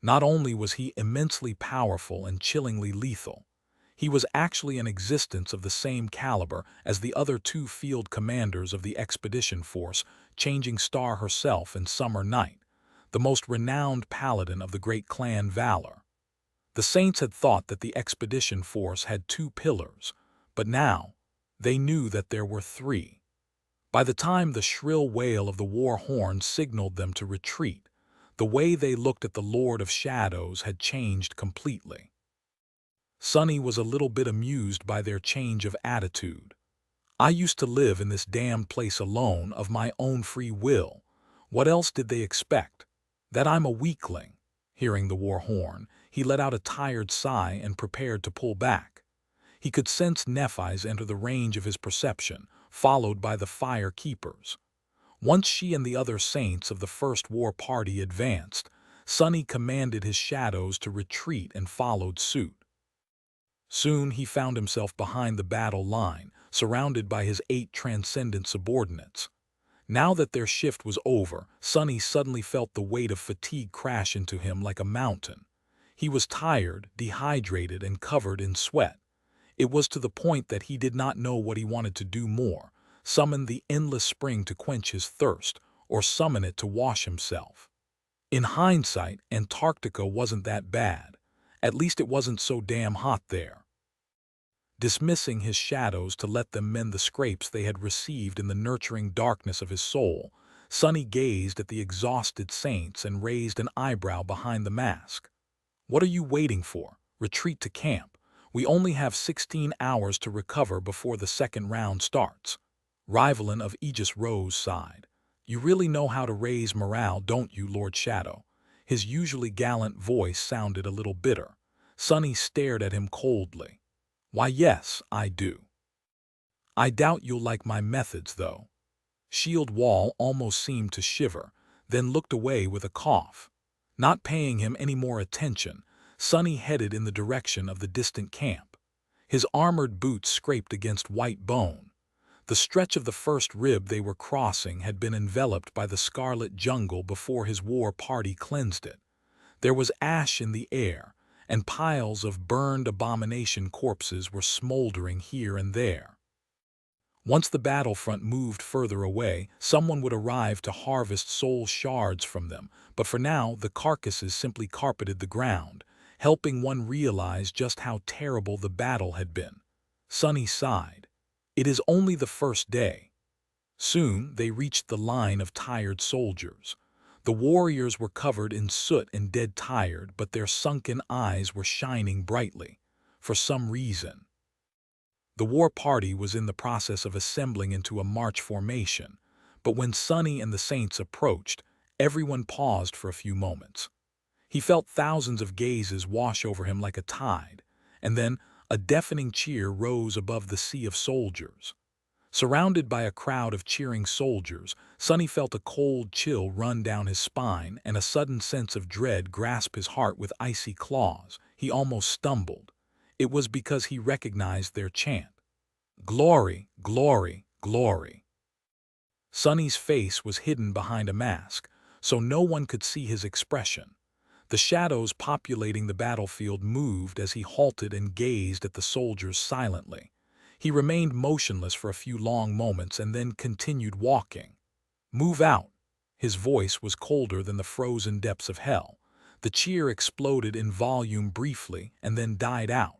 Not only was he immensely powerful and chillingly lethal, he was actually an existence of the same caliber as the other 2 field commanders of the expedition force, Changing Star herself and Summer Night. the most renowned paladin of the great clan Valor. The saints had thought that the expedition force had 2 pillars, but now they knew that there were 3. By the time the shrill wail of the war horn signaled them to retreat, the way they looked at the Lord of Shadows had changed completely. Sonny was a little bit amused by their change of attitude. "I used to live in this damned place alone of my own free will. What else did they expect? That I'm a weakling?" Hearing the war horn, he let out a tired sigh and prepared to pull back. He could sense Nephi's enter the range of his perception, followed by the fire keepers. Once she and the other saints of the first war party advanced, Sonny commanded his shadows to retreat and followed suit. Soon he found himself behind the battle line, surrounded by his 8 transcendent subordinates. Now that their shift was over, Sonny suddenly felt the weight of fatigue crash into him like a mountain. He was tired, dehydrated, and covered in sweat. It was to the point that he did not know what he wanted to do more: summon the endless spring to quench his thirst, or summon it to wash himself. In hindsight, Antarctica wasn't that bad. At least it wasn't so damn hot there. Dismissing his shadows to let them mend the scrapes they had received in the nurturing darkness of his soul, Sonny gazed at the exhausted saints and raised an eyebrow behind the mask. "What are you waiting for? Retreat to camp. We only have 16 hours to recover before the second round starts." Rivalin of Aegis Rose sighed. "You really know how to raise morale, don't you, Lord Shadow?" His usually gallant voice sounded a little bitter. Sonny stared at him coldly. "Why, yes, I do. I doubt you'll like my methods, though." Shield Wall almost seemed to shiver, then looked away with a cough. Not paying him any more attention, Sonny headed in the direction of the distant camp. His armored boots scraped against white bone. The stretch of the first rib they were crossing had been enveloped by the scarlet jungle before his war party cleansed it. There was ash in the air, and piles of burned abomination corpses were smoldering here and there. Once the battlefront moved further away, someone would arrive to harvest soul shards from them, but for now the carcasses simply carpeted the ground, helping one realize just how terrible the battle had been. Sonny sighed. It is only the first day. Soon they reached the line of tired soldiers. The warriors were covered in soot and dead tired, but their sunken eyes were shining brightly. For some reason. The war party was in the process of assembling into a march formation, but when Sonny and the saints approached, everyone paused for a few moments. He felt thousands of gazes wash over him like a tide, and then a deafening cheer rose above the sea of soldiers. Surrounded by a crowd of cheering soldiers, Sonny felt a cold chill run down his spine and a sudden sense of dread grasp his heart with icy claws. He almost stumbled. It was because he recognized their chant. "Glory, glory, glory." Sonny's face was hidden behind a mask, so no one could see his expression. The shadows populating the battlefield moved as he halted and gazed at the soldiers silently. He remained motionless for a few long moments and then continued walking. "Move out." His voice was colder than the frozen depths of hell. The cheer exploded in volume briefly and then died out.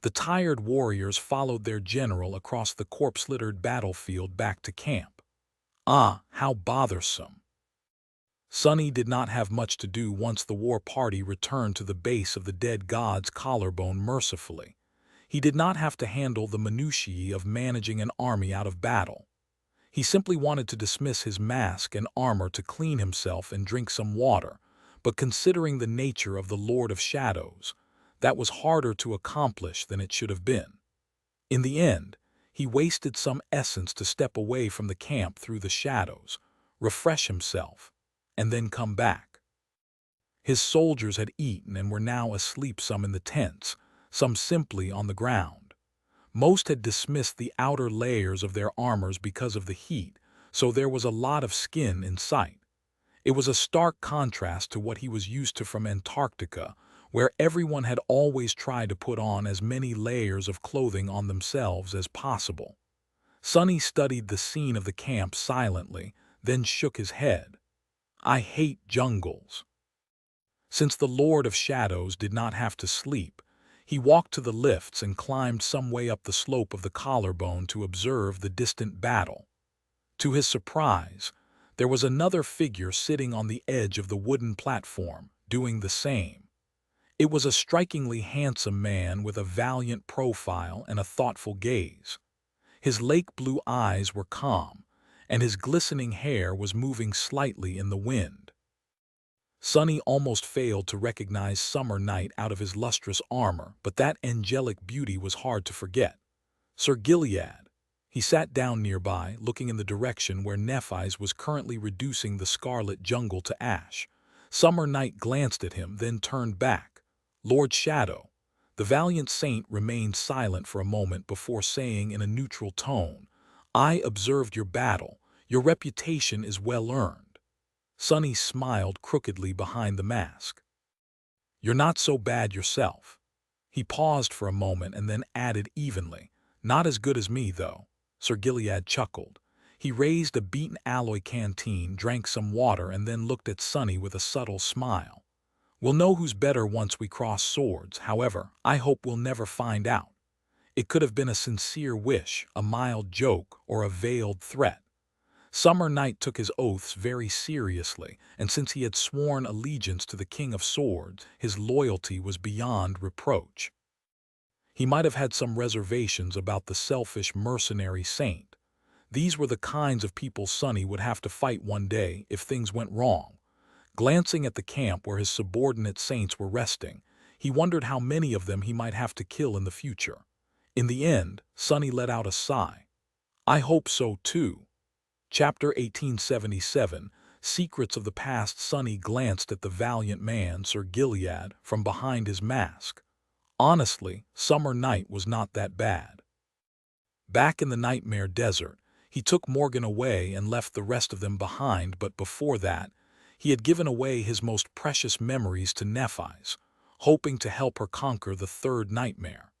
The tired warriors followed their general across the corpse-littered battlefield back to camp. Ah, how bothersome. Sonny did not have much to do once the war party returned to the base of the dead god's collarbone mercifully. He did not have to handle the minutiae of managing an army out of battle. He simply wanted to dismiss his mask and armor to clean himself and drink some water, but considering the nature of the Lord of Shadows, that was harder to accomplish than it should have been. In the end, he wasted some essence to step away from the camp through the shadows, refresh himself, and then come back. His soldiers had eaten and were now asleep, some in the tents, some simply on the ground. Most had dismissed the outer layers of their armors because of the heat, so there was a lot of skin in sight. It was a stark contrast to what he was used to from Antarctica, where everyone had always tried to put on as many layers of clothing on themselves as possible. Sonny studied the scene of the camp silently, then shook his head. I hate jungles. Since the Lord of Shadows did not have to sleep, he walked to the lifts and climbed some way up the slope of the collarbone to observe the distant battle. To his surprise, there was another figure sitting on the edge of the wooden platform, doing the same. It was a strikingly handsome man with a valiant profile and a thoughtful gaze. His lake-blue eyes were calm, and his glistening hair was moving slightly in the wind. Sonny almost failed to recognize Summer Night out of his lustrous armor, but that angelic beauty was hard to forget. Sir Gilead. He sat down nearby, looking in the direction where Nephi's was currently reducing the scarlet jungle to ash. Summer Night glanced at him, then turned back. Lord Shadow. The valiant saint remained silent for a moment before saying in a neutral tone, I observed your battle. Your reputation is well earned. Sonny smiled crookedly behind the mask. You're not so bad yourself. He paused for a moment and then added evenly, not as good as me, though. Sir Gilead chuckled. He raised a beaten alloy canteen, drank some water, and then looked at Sonny with a subtle smile. We'll know who's better once we cross swords. However, I hope we'll never find out. It could have been a sincere wish, a mild joke, or a veiled threat. Summer Night took his oaths very seriously, and since he had sworn allegiance to the King of Swords, his loyalty was beyond reproach. He might have had some reservations about the selfish mercenary saint. These were the kinds of people Sonny would have to fight one day if things went wrong. Glancing at the camp where his subordinate saints were resting, he wondered how many of them he might have to kill in the future. In the end, Sonny let out a sigh. I hope so too. Chapter 1877, Secrets of the Past. Sonny glanced at the valiant man, Sir Gilead, from behind his mask. Honestly, Summer Night was not that bad. Back in the Nightmare Desert, he took Morgan away and left the rest of them behind, but before that, he had given away his most precious memories to Nephi's, hoping to help her conquer the third nightmare.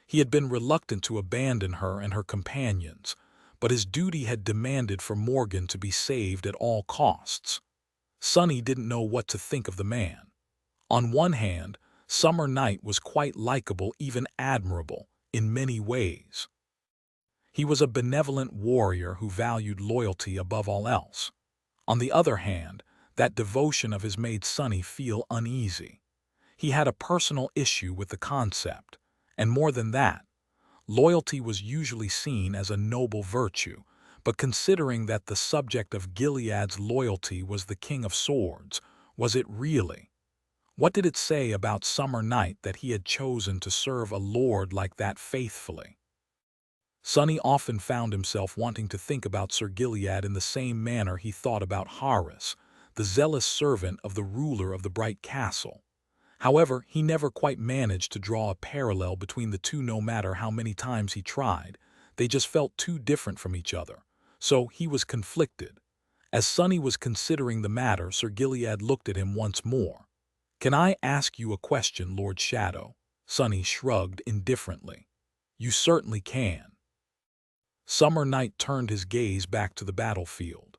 He had been reluctant to abandon her and her companions, but his duty had demanded for Morgan to be saved at all costs. Sonny didn't know what to think of the man. On one hand, Summer Night was quite likable, even admirable, in many ways. He was a benevolent warrior who valued loyalty above all else. On the other hand, that devotion of his made Sonny feel uneasy. He had a personal issue with the concept, and more than that, loyalty was usually seen as a noble virtue, but considering that the subject of Gilead's loyalty was the King of Swords, was it really? What did it say about Summer Night that he had chosen to serve a lord like that faithfully? Sonny often found himself wanting to think about Sir Gilead in the same manner he thought about Horus, the zealous servant of the ruler of the Bright Castle. However, he never quite managed to draw a parallel between the two no matter how many times he tried. They just felt too different from each other. So he was conflicted. As Sonny was considering the matter, Sir Gilead looked at him once more. Can I ask you a question, Lord Shadow? Sonny shrugged indifferently. You certainly can. Summer Night turned his gaze back to the battlefield.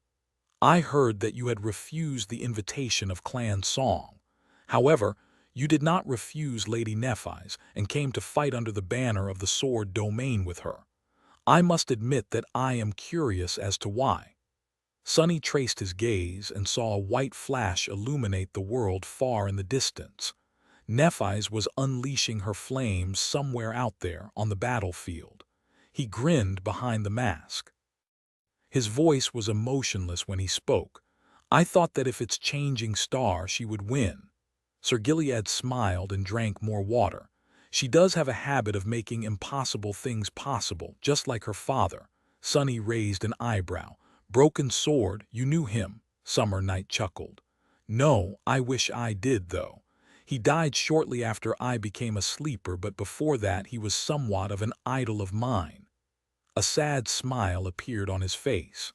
I heard that you had refused the invitation of Clan Song. However, you did not refuse Lady Nephi's and came to fight under the banner of the Sword Domain with her. I must admit that I am curious as to why. Sonny traced his gaze and saw a white flash illuminate the world far in the distance. Nephi's was unleashing her flames somewhere out there on the battlefield. He grinned behind the mask. His voice was emotionless when he spoke. I thought that if it's changing star, she would win. Sir Gilead smiled and drank more water. She does have a habit of making impossible things possible, just like her father. Sonny raised an eyebrow. Broken Sword, you knew him, Summer Night chuckled. No, I wish I did, though. He died shortly after I became a sleeper, but before that he was somewhat of an idol of mine. A sad smile appeared on his face.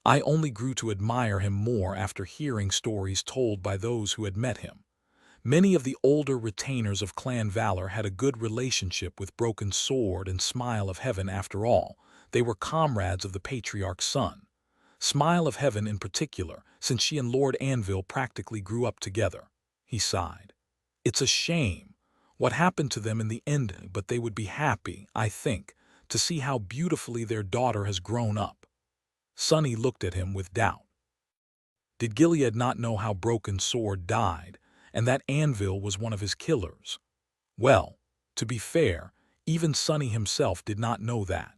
I only grew to admire him more after hearing stories told by those who had met him. Many of the older retainers of Clan Valor had a good relationship with Broken Sword and Smile of Heaven. After all, they were comrades of the Patriarch's son. Smile of Heaven in particular, since she and Lord Anvil practically grew up together. He sighed. It's a shame what happened to them in the end, but they would be happy, I think, to see how beautifully their daughter has grown up. Sonny looked at him with doubt. Did Gilead not know how Broken Sword died, and that Anvil was one of his killers? Well, to be fair, even Sonny himself did not know that.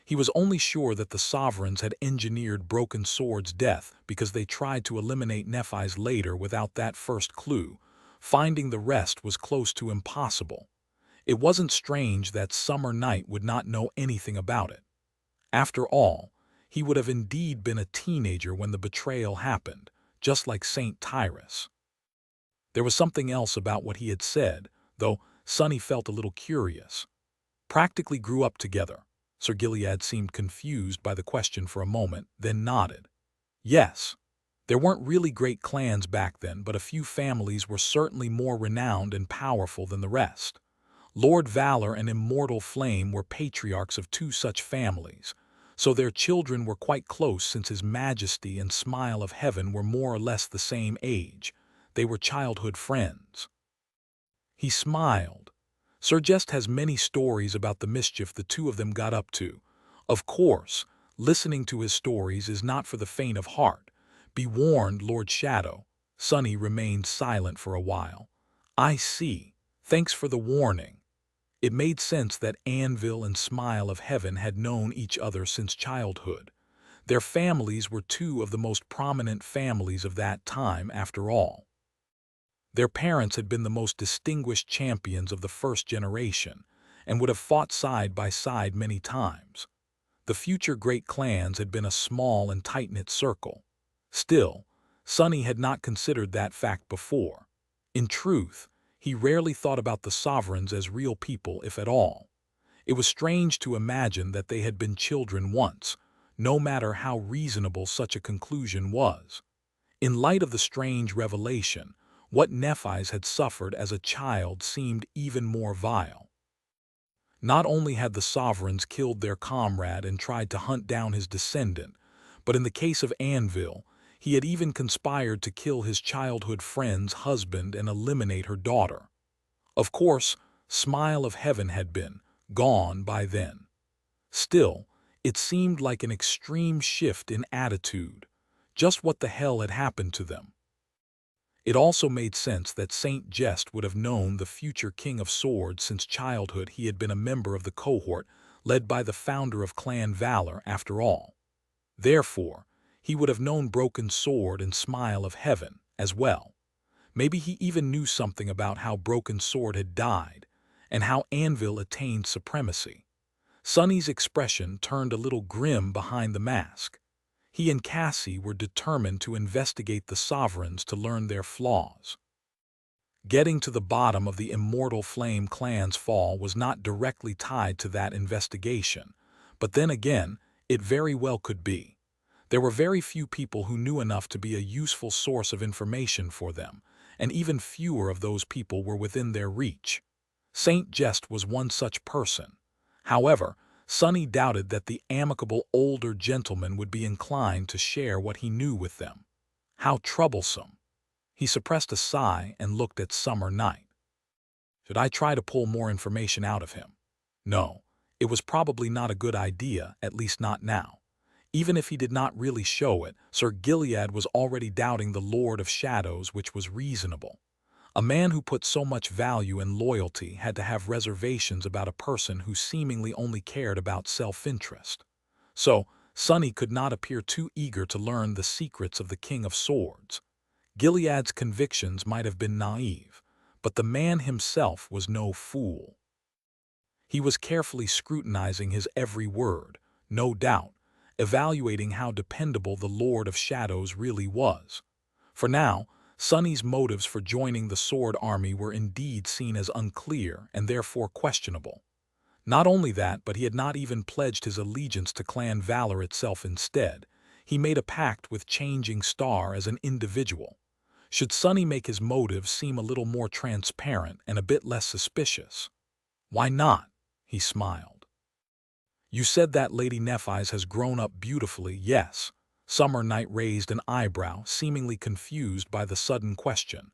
He was only sure that the Sovereigns had engineered Broken Sword's death because they tried to eliminate Nephi's later without that first clue. Finding the rest was close to impossible. It wasn't strange that Summer Night would not know anything about it. After all, he would have indeed been a teenager when the betrayal happened, just like Saint Tyrus. There was something else about what he had said, though Sonny felt a little curious. Practically grew up together. Sir Gilead seemed confused by the question for a moment, then nodded. Yes. There weren't really great clans back then, but a few families were certainly more renowned and powerful than the rest. Lord Valor and Immortal Flame were patriarchs of two such families, so their children were quite close since His Majesty and Smile of Heaven were more or less the same age. They were childhood friends. He smiled. Sir Jest has many stories about the mischief the two of them got up to. Of course, listening to his stories is not for the faint of heart. Be warned, Lord Shadow. Sonny remained silent for a while. I see. Thanks for the warning. It made sense that Anvil and Smile of Heaven had known each other since childhood. Their families were two of the most prominent families of that time, after all. Their parents had been the most distinguished champions of the first generation, and would have fought side by side many times. The future great clans had been a small and tight-knit circle. Still, Sonny had not considered that fact before. In truth, he rarely thought about the Sovereigns as real people, if at all. It was strange to imagine that they had been children once, no matter how reasonable such a conclusion was. In light of the strange revelation, what Nephis had suffered as a child seemed even more vile. Not only had the Sovereigns killed their comrade and tried to hunt down his descendant, but in the case of Anvil, he had even conspired to kill his childhood friend's husband and eliminate her daughter. Of course, Smile of Heaven had been gone by then. Still, it seemed like an extreme shift in attitude. Just what the hell had happened to them? It also made sense that Saint Jest would have known the future King of Swords since childhood. He had been a member of the cohort led by the founder of Clan Valor, after all. Therefore, he would have known Broken Sword and Smile of Heaven as well. Maybe he even knew something about how Broken Sword had died and how Anvil attained supremacy. Sonny's expression turned a little grim behind the mask. He and Cassie were determined to investigate the Sovereigns to learn their flaws. Getting to the bottom of the Immortal Flame clan's fall was not directly tied to that investigation, but then again, it very well could be. There were very few people who knew enough to be a useful source of information for them, and even fewer of those people were within their reach. Saint Jest was one such person. However, Sonny doubted that the amicable older gentleman would be inclined to share what he knew with them. How troublesome. He suppressed a sigh and looked at Summer Night. Should I try to pull more information out of him? No, it was probably not a good idea, at least not now. Even if he did not really show it, Sir Gilead was already doubting the Lord of Shadows, which was reasonable. A man who put so much value in loyalty had to have reservations about a person who seemingly only cared about self-interest. So, Sonny could not appear too eager to learn the secrets of the King of Swords. Gilead's convictions might have been naive, but the man himself was no fool. He was carefully scrutinizing his every word, no doubt, evaluating how dependable the Lord of Shadows really was. For now, Sonny's motives for joining the Sword Army were indeed seen as unclear and therefore questionable. Not only that, but he had not even pledged his allegiance to Clan Valor itself. Instead, he made a pact with Changing Star as an individual. Should Sonny make his motives seem a little more transparent and a bit less suspicious? Why not? He smiled. You said that Lady Nephis has grown up beautifully, yes. Summer Night raised an eyebrow, seemingly confused by the sudden question.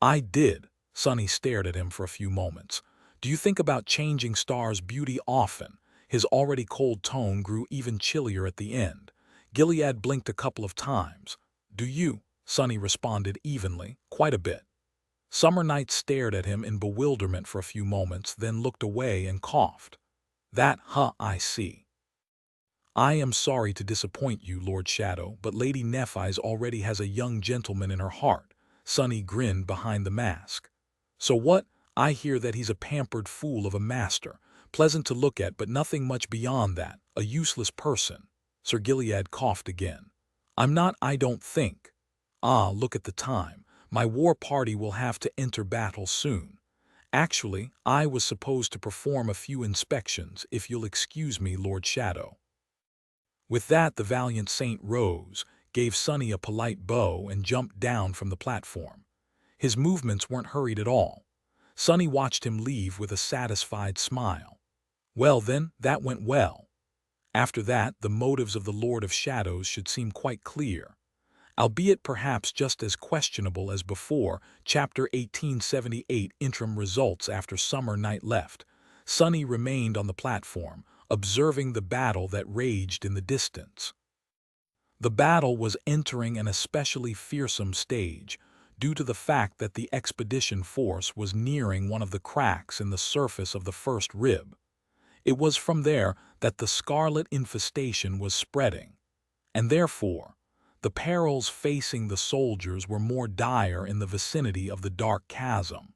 I did. Sunny stared at him for a few moments. Do you think about changing Star's beauty often? His already cold tone grew even chillier at the end. Gilead blinked a couple of times. Do you? Sunny responded evenly, quite a bit. Summer Night stared at him in bewilderment for a few moments, then looked away and coughed. I see. I am sorry to disappoint you, Lord Shadow, but Lady Nephi's already has a young gentleman in her heart. Sunny grinned behind the mask. So what? I hear that he's a pampered fool of a master, pleasant to look at but nothing much beyond that, a useless person. Sir Gilead coughed again. I'm not, I don't think. Ah, look at the time. My war party will have to enter battle soon. Actually, I was supposed to perform a few inspections, if you'll excuse me, Lord Shadow. With that, the valiant saint rose, gave Sunny a polite bow, and jumped down from the platform. His movements weren't hurried at all. Sunny watched him leave with a satisfied smile. Well then, that went well. After that, the motives of the Lord of Shadows should seem quite clear, albeit perhaps just as questionable as before. Chapter 1878 Interim Results. After Summer Night left, Sunny remained on the platform, observing the battle that raged in the distance. The battle was entering an especially fearsome stage, due to the fact that the expedition force was nearing one of the cracks in the surface of the first rib. It was from there that the scarlet infestation was spreading, and therefore, the perils facing the soldiers were more dire in the vicinity of the dark chasm.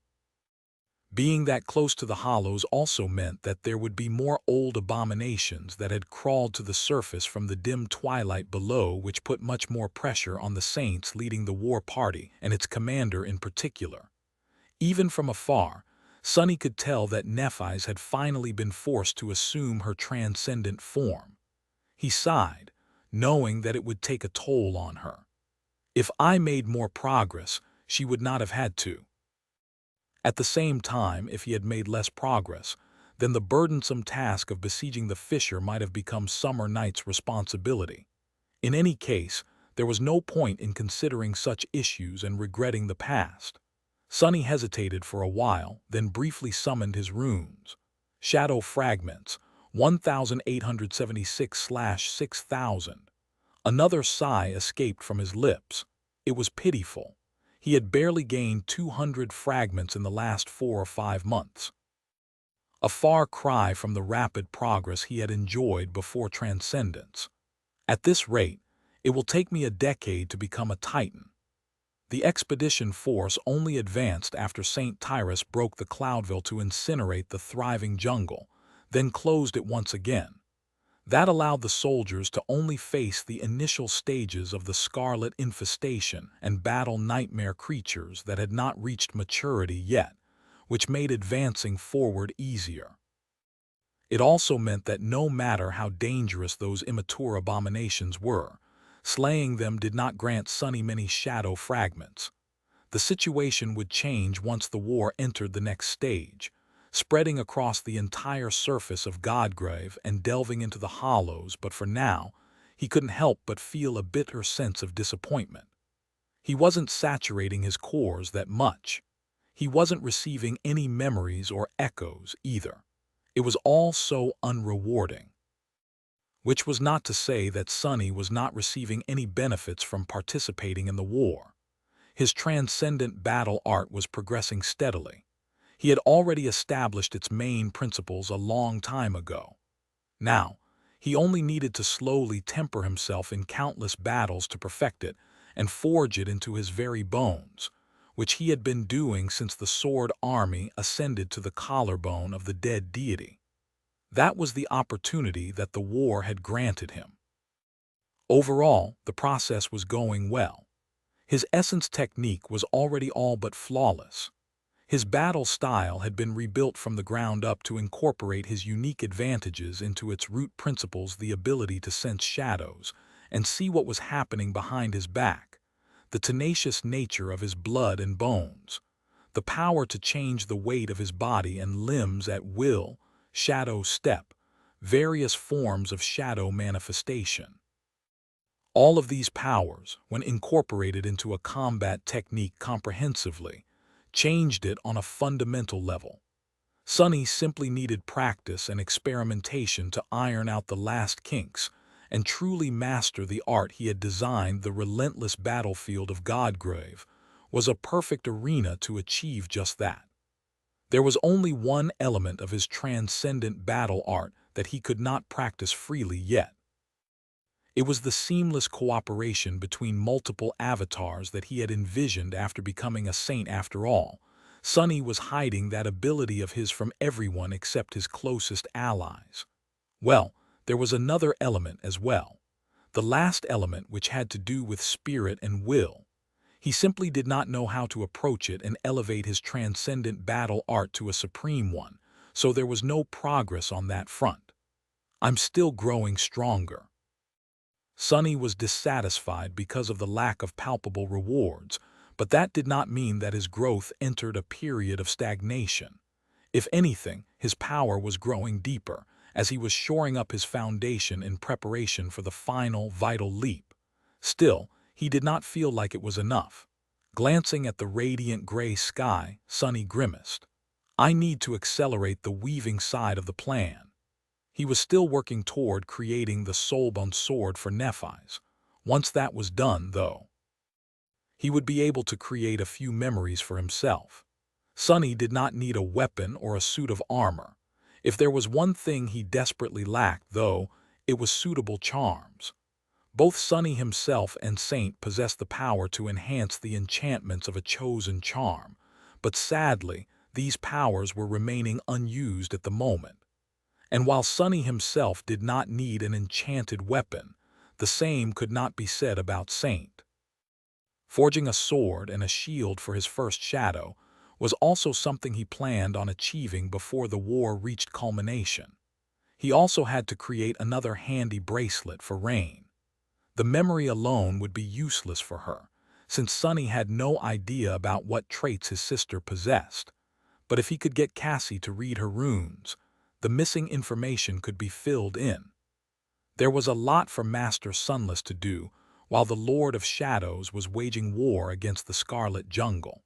Being that close to the hollows also meant that there would be more old abominations that had crawled to the surface from the dim twilight below, which put much more pressure on the saints leading the war party and its commander in particular. Even from afar, Sunny could tell that Nephis had finally been forced to assume her transcendent form. He sighed, knowing that it would take a toll on her. If I made more progress, she would not have had to. At the same time, if he had made less progress, then the burdensome task of besieging the fissure might have become Summer Night's responsibility. In any case, there was no point in considering such issues and regretting the past. Sunny hesitated for a while, then briefly summoned his runes. Shadow Fragments, 1876/6000. Another sigh escaped from his lips. It was pitiful. He had barely gained 200 fragments in the last 4 or 5 months. A far cry from the rapid progress he had enjoyed before transcendence. At this rate, it will take me a decade to become a Titan. The expedition force only advanced after St. Tyrus broke the Cloudville to incinerate the thriving jungle, then closed it once again. That allowed the soldiers to only face the initial stages of the scarlet infestation and battle nightmare creatures that had not reached maturity yet, which made advancing forward easier. It also meant that no matter how dangerous those immature abominations were, slaying them did not grant Sunny many shadow fragments. The situation would change once the war entered the next stage, spreading across the entire surface of Godgrave and delving into the hollows, but for now, he couldn't help but feel a bitter sense of disappointment. He wasn't saturating his cores that much. He wasn't receiving any memories or echoes either. It was all so unrewarding. Which was not to say that Sunny was not receiving any benefits from participating in the war. His transcendent battle art was progressing steadily. He had already established its main principles a long time ago. Now, he only needed to slowly temper himself in countless battles to perfect it and forge it into his very bones, which he had been doing since the sword army ascended to the collarbone of the dead deity. That was the opportunity that the war had granted him. Overall, the process was going well. His essence technique was already all but flawless. His battle style had been rebuilt from the ground up to incorporate his unique advantages into its root principles: the ability to sense shadows and see what was happening behind his back, the tenacious nature of his blood and bones, the power to change the weight of his body and limbs at will, shadow step, various forms of shadow manifestation. All of these powers, when incorporated into a combat technique comprehensively, changed it on a fundamental level. Sonny simply needed practice and experimentation to iron out the last kinks and truly master the art he had designed. The relentless battlefield of Godgrave was a perfect arena to achieve just that. There was only one element of his transcendent battle art that he could not practice freely yet. It was the seamless cooperation between multiple avatars that he had envisioned after becoming a saint. After all, Sonny was hiding that ability of his from everyone except his closest allies. Well, there was another element as well. The last element, which had to do with spirit and will. He simply did not know how to approach it and elevate his transcendent battle art to a supreme one, so there was no progress on that front. I'm still growing stronger. Sonny was dissatisfied because of the lack of palpable rewards, but that did not mean that his growth entered a period of stagnation. If anything, his power was growing deeper, as he was shoring up his foundation in preparation for the final, vital leap. Still, he did not feel like it was enough. Glancing at the radiant gray sky, Sonny grimaced. I need to accelerate the weaving side of the plan. He was still working toward creating the soulbound sword for Nephi's. Once that was done, though, he would be able to create a few memories for himself. Sonny did not need a weapon or a suit of armor. If there was one thing he desperately lacked, though, it was suitable charms. Both Sonny himself and Saint possessed the power to enhance the enchantments of a chosen charm, but sadly, these powers were remaining unused at the moment. And while Sonny himself did not need an enchanted weapon, the same could not be said about Saint. Forging a sword and a shield for his first shadow was also something he planned on achieving before the war reached culmination. He also had to create another handy bracelet for Rain. The memory alone would be useless for her, since Sonny had no idea about what traits his sister possessed. But if he could get Cassie to read her runes, the missing information could be filled in. There was a lot for Master Sunless to do, while the Lord of Shadows was waging war against the Scarlet Jungle.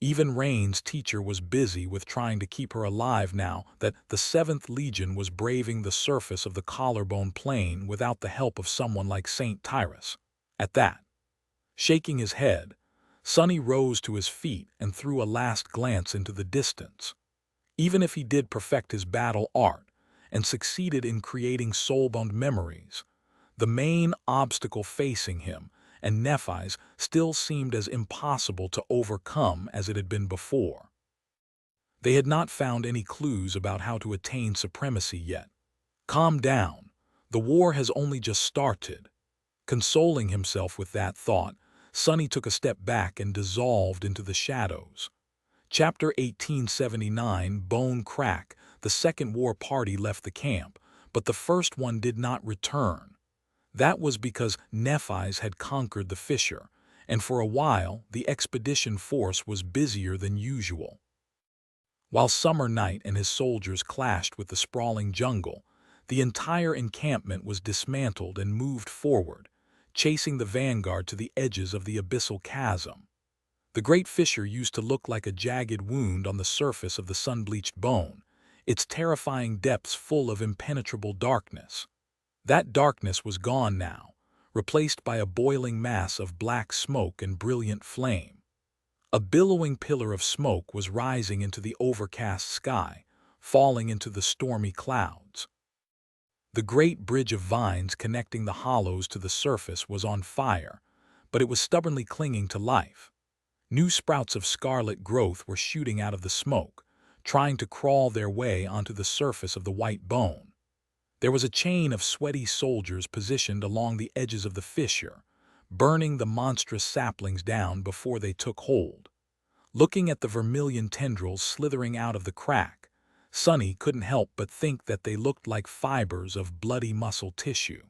Even Rain's teacher was busy with trying to keep her alive now that the 7th Legion was braving the surface of the Collarbone Plain without the help of someone like Saint Tyrus. At that, shaking his head, Sonny rose to his feet and threw a last glance into the distance. Even if he did perfect his battle art and succeeded in creating soulbound memories, the main obstacle facing him and Nephi's still seemed as impossible to overcome as it had been before. They had not found any clues about how to attain supremacy yet. Calm down. The war has only just started. Consoling himself with that thought, Sonny took a step back and dissolved into the shadows. Chapter 1879, Bone Crack. The second war party left the camp, but the first one did not return. That was because Nephi's had conquered the fissure, and for a while the expedition force was busier than usual. While Summer Night and his soldiers clashed with the sprawling jungle, the entire encampment was dismantled and moved forward, chasing the vanguard to the edges of the abyssal chasm. The great fissure used to look like a jagged wound on the surface of the sun-bleached bone, its terrifying depths full of impenetrable darkness. That darkness was gone now, replaced by a boiling mass of black smoke and brilliant flame. A billowing pillar of smoke was rising into the overcast sky, falling into the stormy clouds. The great bridge of vines connecting the hollows to the surface was on fire, but it was stubbornly clinging to life. New sprouts of scarlet growth were shooting out of the smoke, trying to crawl their way onto the surface of the white bone. There was a chain of sweaty soldiers positioned along the edges of the fissure, burning the monstrous saplings down before they took hold. Looking at the vermilion tendrils slithering out of the crack, Sonny couldn't help but think that they looked like fibers of bloody muscle tissue.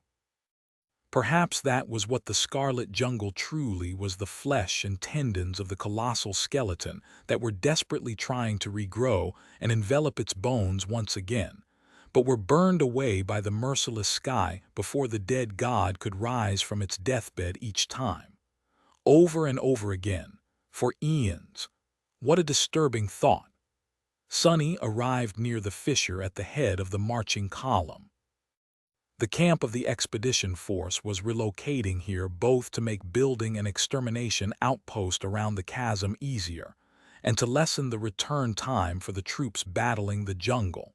Perhaps that was what the Scarlet Jungle truly was, the flesh and tendons of the colossal skeleton that were desperately trying to regrow and envelop its bones once again. but were burned away by the merciless sky before the dead god could rise from its deathbed each time. Over and over again, for eons. What a disturbing thought. Sonny arrived near the fissure at the head of the marching column. The camp of the expedition force was relocating here both to make building an extermination outpost around the chasm easier and to lessen the return time for the troops battling the jungle.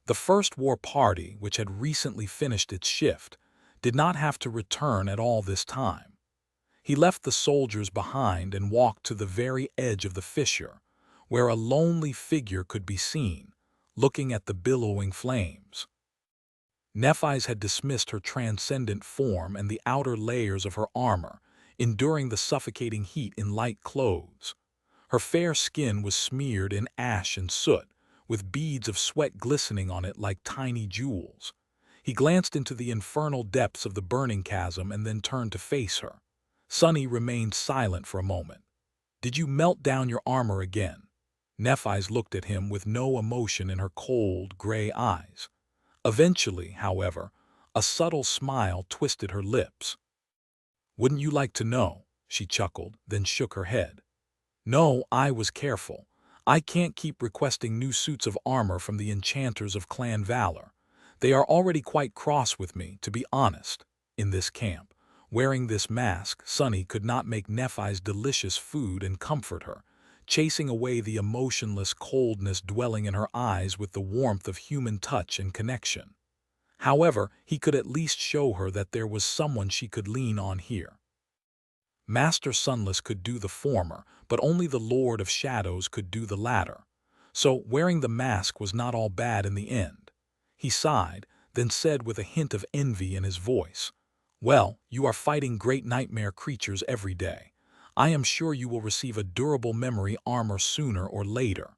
The First War Party, which had recently finished its shift, did not have to return at all this time. He left the soldiers behind and walked to the very edge of the fissure, where a lonely figure could be seen, looking at the billowing flames. Nephis had dismissed her transcendent form and the outer layers of her armor, enduring the suffocating heat in light clothes. Her fair skin was smeared in ash and soot, with beads of sweat glistening on it like tiny jewels. He glanced into the infernal depths of the burning chasm and then turned to face her. Sonny remained silent for a moment. "Did you melt down your armor again?" Nephis looked at him with no emotion in her cold, gray eyes. Eventually, however, a subtle smile twisted her lips. "Wouldn't you like to know?" she chuckled, then shook her head. "No, I was careful. I can't keep requesting new suits of armor from the enchanters of Clan Valor. They are already quite cross with me, to be honest, in this camp. Wearing this mask, Sonny could not make Nephis delicious food and comfort her, chasing away the emotionless coldness dwelling in her eyes with the warmth of human touch and connection. However, he could at least show her that there was someone she could lean on here. Master Sunless could do the former, but only the Lord of Shadows could do the latter. So wearing the mask was not all bad in the end. He sighed, then said with a hint of envy in his voice, "Well, you are fighting great nightmare creatures every day. I am sure you will receive a durable memory armor sooner or later."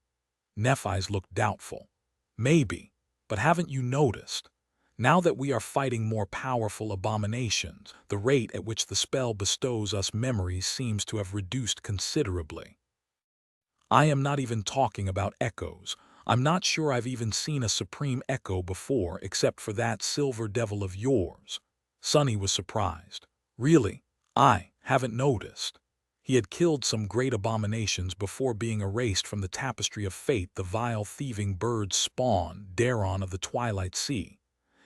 Nephis looked doubtful. "Maybe, but haven't you noticed? Now that we are fighting more powerful abominations, the rate at which the spell bestows us memories seems to have reduced considerably. I am not even talking about echoes. I'm not sure I've even seen a supreme echo before except for that silver devil of yours." Sonny was surprised. "Really? I haven't noticed." He had killed some great abominations before being erased from the tapestry of fate, the vile thieving bird's spawn, Daron of the Twilight Sea.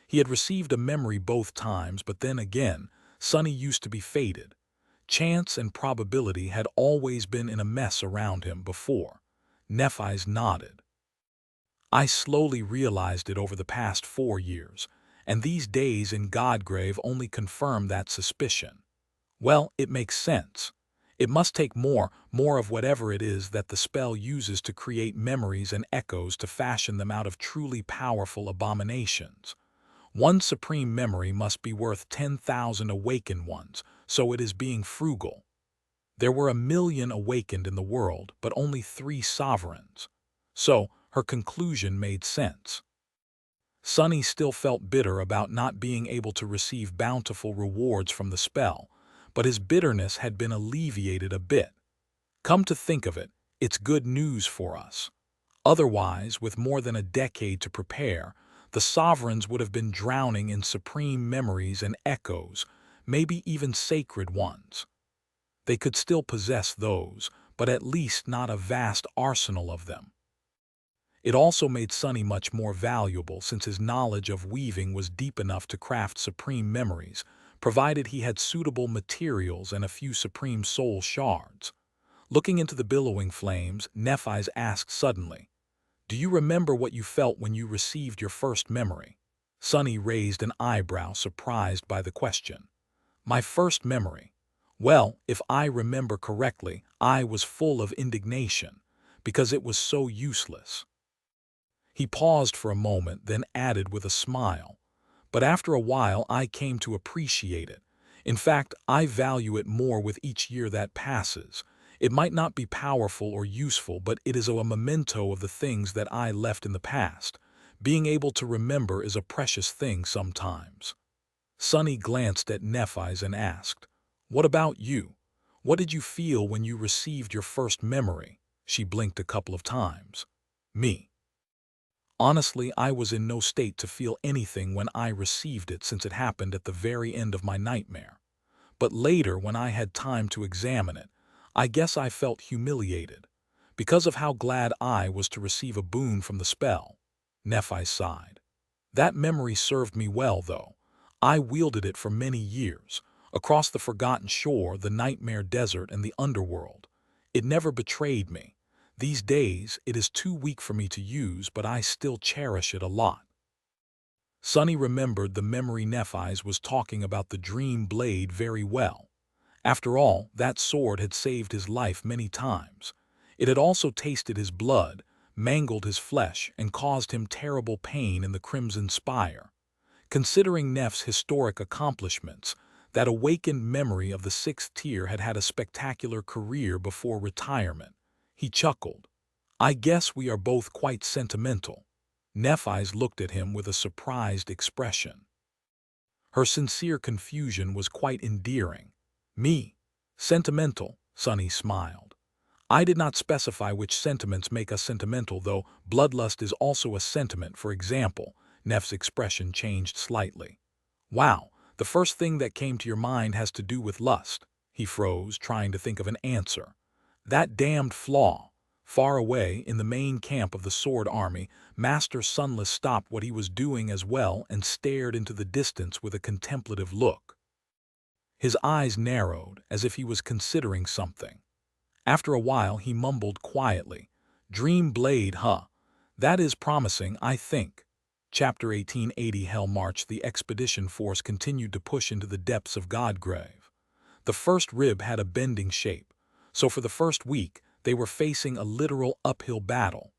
He had received a memory both times, but then again, Sonny used to be fated. Chance and probability had always been in a mess around him before. Nephis nodded. "I slowly realized it over the past 4 years, and these days in Godgrave only confirm that suspicion. Well, it makes sense. It must take more of whatever it is that the spell uses to create memories and echoes to fashion them out of truly powerful abominations. One supreme memory must be worth 10,000 awakened ones, so it is being frugal. There were 1,000,000 awakened in the world, but only 3 sovereigns. So, her conclusion made sense. Sonny still felt bitter about not being able to receive bountiful rewards from the spell, but his bitterness had been alleviated a bit. Come to think of it, it's good news for us. Otherwise, with more than a decade to prepare, the sovereigns would have been drowning in supreme memories and echoes, maybe even sacred ones. They could still possess those, but at least not a vast arsenal of them. It also made Sonny much more valuable since his knowledge of weaving was deep enough to craft supreme memories, provided he had suitable materials and a few supreme soul shards. Looking into the billowing flames, Nephis asked suddenly, "Do you remember what you felt when you received your first memory?" Sonny raised an eyebrow, surprised by the question. "My first memory? Well, if I remember correctly, I was full of indignation, because it was so useless." He paused for a moment, then added with a smile, "But after a while I came to appreciate it. In fact, I value it more with each year that passes. It might not be powerful or useful, but it is a memento of the things that I left in the past. Being able to remember is a precious thing sometimes." Sonny glanced at Nephis and asked, "What about you? What did you feel when you received your first memory?" She blinked a couple of times. "Me? Honestly, I was in no state to feel anything when I received it since it happened at the very end of my nightmare. But later, when I had time to examine it, I guess I felt humiliated, because of how glad I was to receive a boon from the spell. Nephi sighed. That memory served me well, though. I wielded it for many years, across the forgotten shore, the nightmare desert, and the underworld. It never betrayed me. These days, it is too weak for me to use, but I still cherish it a lot. Sonny remembered the memory Nephi's was talking about the dream blade very well. After all, that sword had saved his life many times. It had also tasted his blood, mangled his flesh, and caused him terrible pain in the Crimson Spire. Considering Neff's historic accomplishments, that awakened memory of the sixth tier had had a spectacular career before retirement. He chuckled. I guess we are both quite sentimental. Nephis looked at him with a surprised expression. Her sincere confusion was quite endearing. Me? Sentimental, Sonny smiled. I did not specify which sentiments make us sentimental, though bloodlust is also a sentiment, for example. Neff's expression changed slightly. Wow, the first thing that came to your mind has to do with lust. He froze, trying to think of an answer. That damned flaw. Far away, in the main camp of the Sword Army, Master Sunless stopped what he was doing as well and stared into the distance with a contemplative look. His eyes narrowed, as if he was considering something. After a while, he mumbled quietly, Dream Blade, huh? That is promising, I think. Chapter 1880. Hell March. The expedition force continued to push into the depths of Godgrave. The first rib had a bending shape, so for the first week, they were facing a literal uphill battle.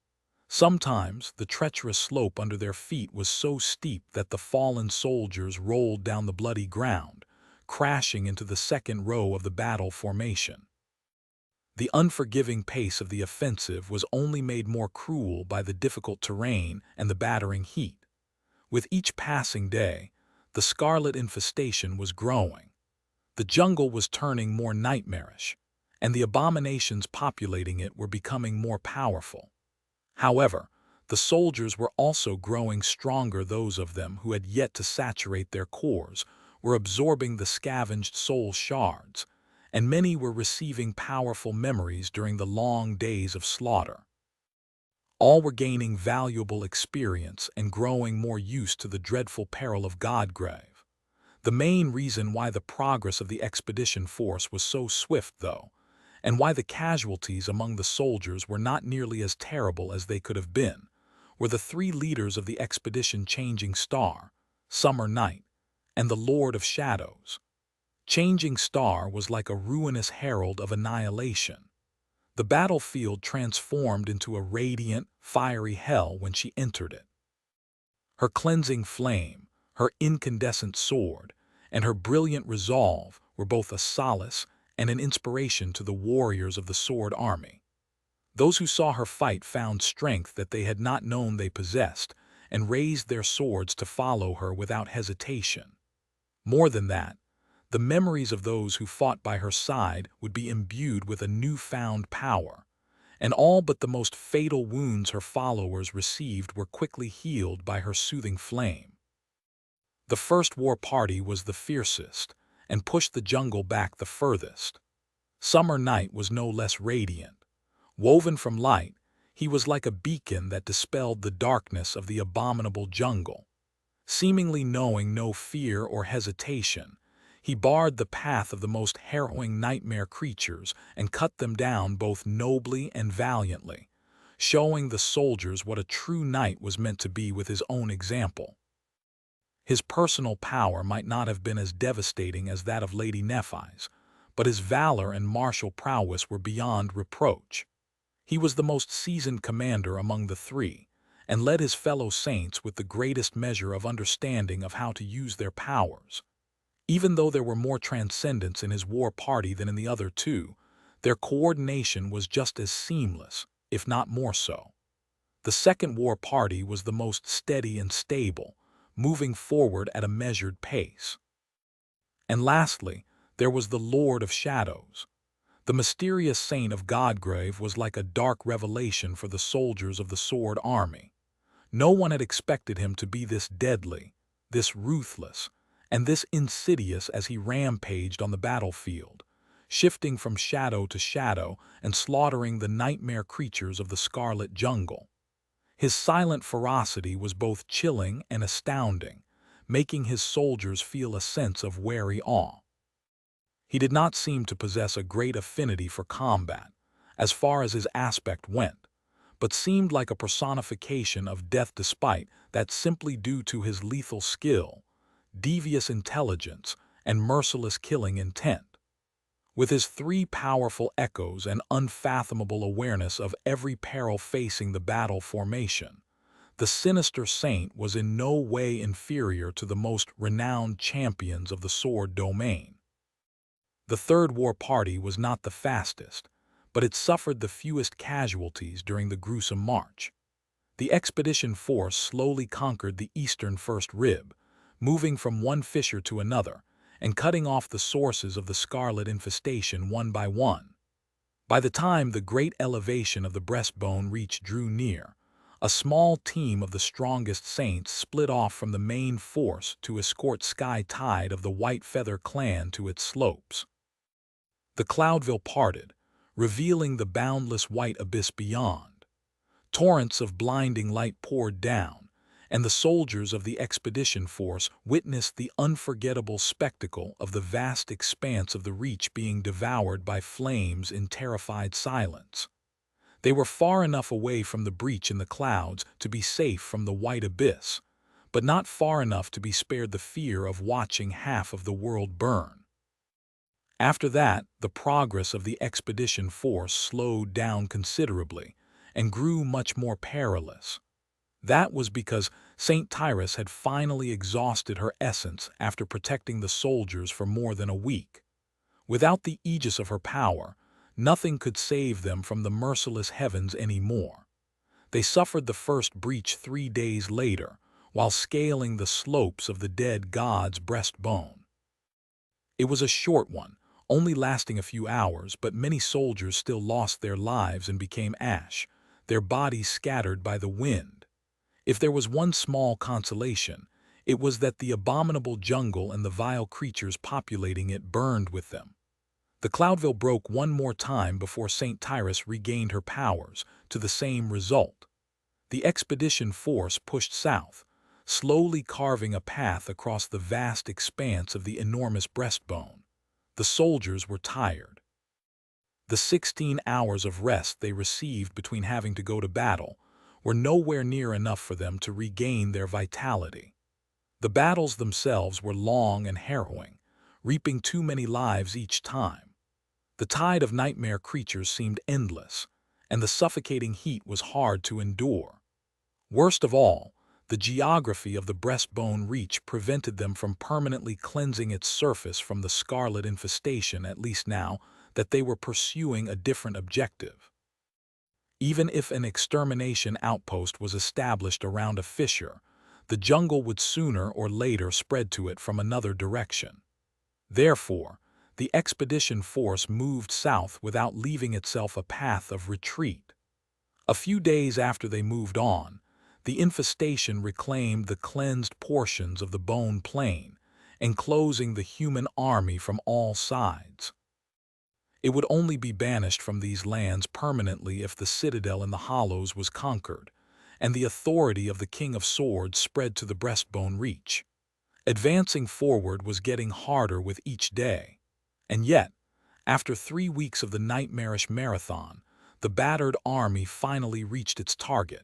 Sometimes, the treacherous slope under their feet was so steep that the fallen soldiers rolled down the bloody ground, crashing into the second row of the battle formation. The unforgiving pace of the offensive was only made more cruel by the difficult terrain and the battering heat. With each passing day, the scarlet infestation was growing. The jungle was turning more nightmarish, and the abominations populating it were becoming more powerful. However, the soldiers were also growing stronger. Those of them who had yet to saturate their cores were absorbing the scavenged soul shards, and many were receiving powerful memories during the long days of slaughter. All were gaining valuable experience and growing more used to the dreadful peril of Godgrave. The main reason why the progress of the expedition force was so swift, though, and why the casualties among the soldiers were not nearly as terrible as they could have been, were the three leaders of the expedition: Changing Star, Summer Night, and the Lord of Shadows. Changing Star was like a ruinous herald of annihilation. The battlefield transformed into a radiant, fiery hell when she entered it. Her cleansing flame, her incandescent sword, and her brilliant resolve were both a solace and an inspiration to the warriors of the Sword Army. Those who saw her fight found strength that they had not known they possessed and raised their swords to follow her without hesitation. More than that, the memories of those who fought by her side would be imbued with a newfound power, and all but the most fatal wounds her followers received were quickly healed by her soothing flame. The first war party was the fiercest and pushed the jungle back the furthest. Summer Night was no less radiant. Woven from light, he was like a beacon that dispelled the darkness of the abominable jungle. Seemingly knowing no fear or hesitation, he barred the path of the most harrowing nightmare creatures and cut them down both nobly and valiantly, showing the soldiers what a true knight was meant to be with his own example. His personal power might not have been as devastating as that of Lady Nephis, but his valor and martial prowess were beyond reproach. He was the most seasoned commander among the three, and led his fellow saints with the greatest measure of understanding of how to use their powers. Even though there were more transcendence in his war party than in the other two, their coordination was just as seamless, if not more so. The second war party was the most steady and stable, moving forward at a measured pace. And lastly, there was the Lord of Shadows. The mysterious saint of Godgrave was like a dark revelation for the soldiers of the Sword Army. No one had expected him to be this deadly, this ruthless, and this insidious as he rampaged on the battlefield, shifting from shadow to shadow and slaughtering the nightmare creatures of the scarlet jungle. His silent ferocity was both chilling and astounding, making his soldiers feel a sense of wary awe. He did not seem to possess a great affinity for combat, as far as his aspect went, but seemed like a personification of death despite that simply due to his lethal skill, devious intelligence, and merciless killing intent. With his three powerful echoes and unfathomable awareness of every peril facing the battle formation, the sinister saint was in no way inferior to the most renowned champions of the sword domain. The Third War Party was not the fastest, but it suffered the fewest casualties during the gruesome march. The expedition force slowly conquered the eastern first rib, moving from one fissure to another, and cutting off the sources of the scarlet infestation one by one. By the time the great elevation of the breastbone reach drew near, a small team of the strongest saints split off from the main force to escort Sky Tide of the White Feather clan to its slopes. The Cloudville parted, revealing the boundless white abyss beyond. Torrents of blinding light poured down, and the soldiers of the expedition force witnessed the unforgettable spectacle of the vast expanse of the reach being devoured by flames in terrified silence. They were far enough away from the breach in the clouds to be safe from the white abyss, but not far enough to be spared the fear of watching half of the world burn. After that, the progress of the expedition force slowed down considerably and grew much more perilous. That was because St. Tyrus had finally exhausted her essence after protecting the soldiers for more than a week. Without the aegis of her power, nothing could save them from the merciless heavens anymore. They suffered the first breach 3 days later, while scaling the slopes of the dead god's breastbone. It was a short one, only lasting a few hours, but many soldiers still lost their lives and became ash, their bodies scattered by the wind. If there was one small consolation, it was that the abominable jungle and the vile creatures populating it burned with them. The Cloudville broke one more time before St. Tyrus regained her powers, to the same result. The expedition force pushed south, slowly carving a path across the vast expanse of the enormous breastbone. The soldiers were tired. The 16 hours of rest they received between having to go to battle were nowhere near enough for them to regain their vitality. The battles themselves were long and harrowing, reaping too many lives each time. The tide of nightmare creatures seemed endless, and the suffocating heat was hard to endure. Worst of all, the geography of the breastbone reach prevented them from permanently cleansing its surface from the scarlet infestation, at least now that they were pursuing a different objective. Even if an extermination outpost was established around a fissure, the jungle would sooner or later spread to it from another direction. Therefore, the expedition force moved south without leaving itself a path of retreat. A few days after they moved on, the infestation reclaimed the cleansed portions of the bone plain, enclosing the human army from all sides. It would only be banished from these lands permanently if the citadel in the hollows was conquered, and the authority of the King of Swords spread to the breastbone reach. Advancing forward was getting harder with each day, and yet, after 3 weeks of the nightmarish marathon, the battered army finally reached its target.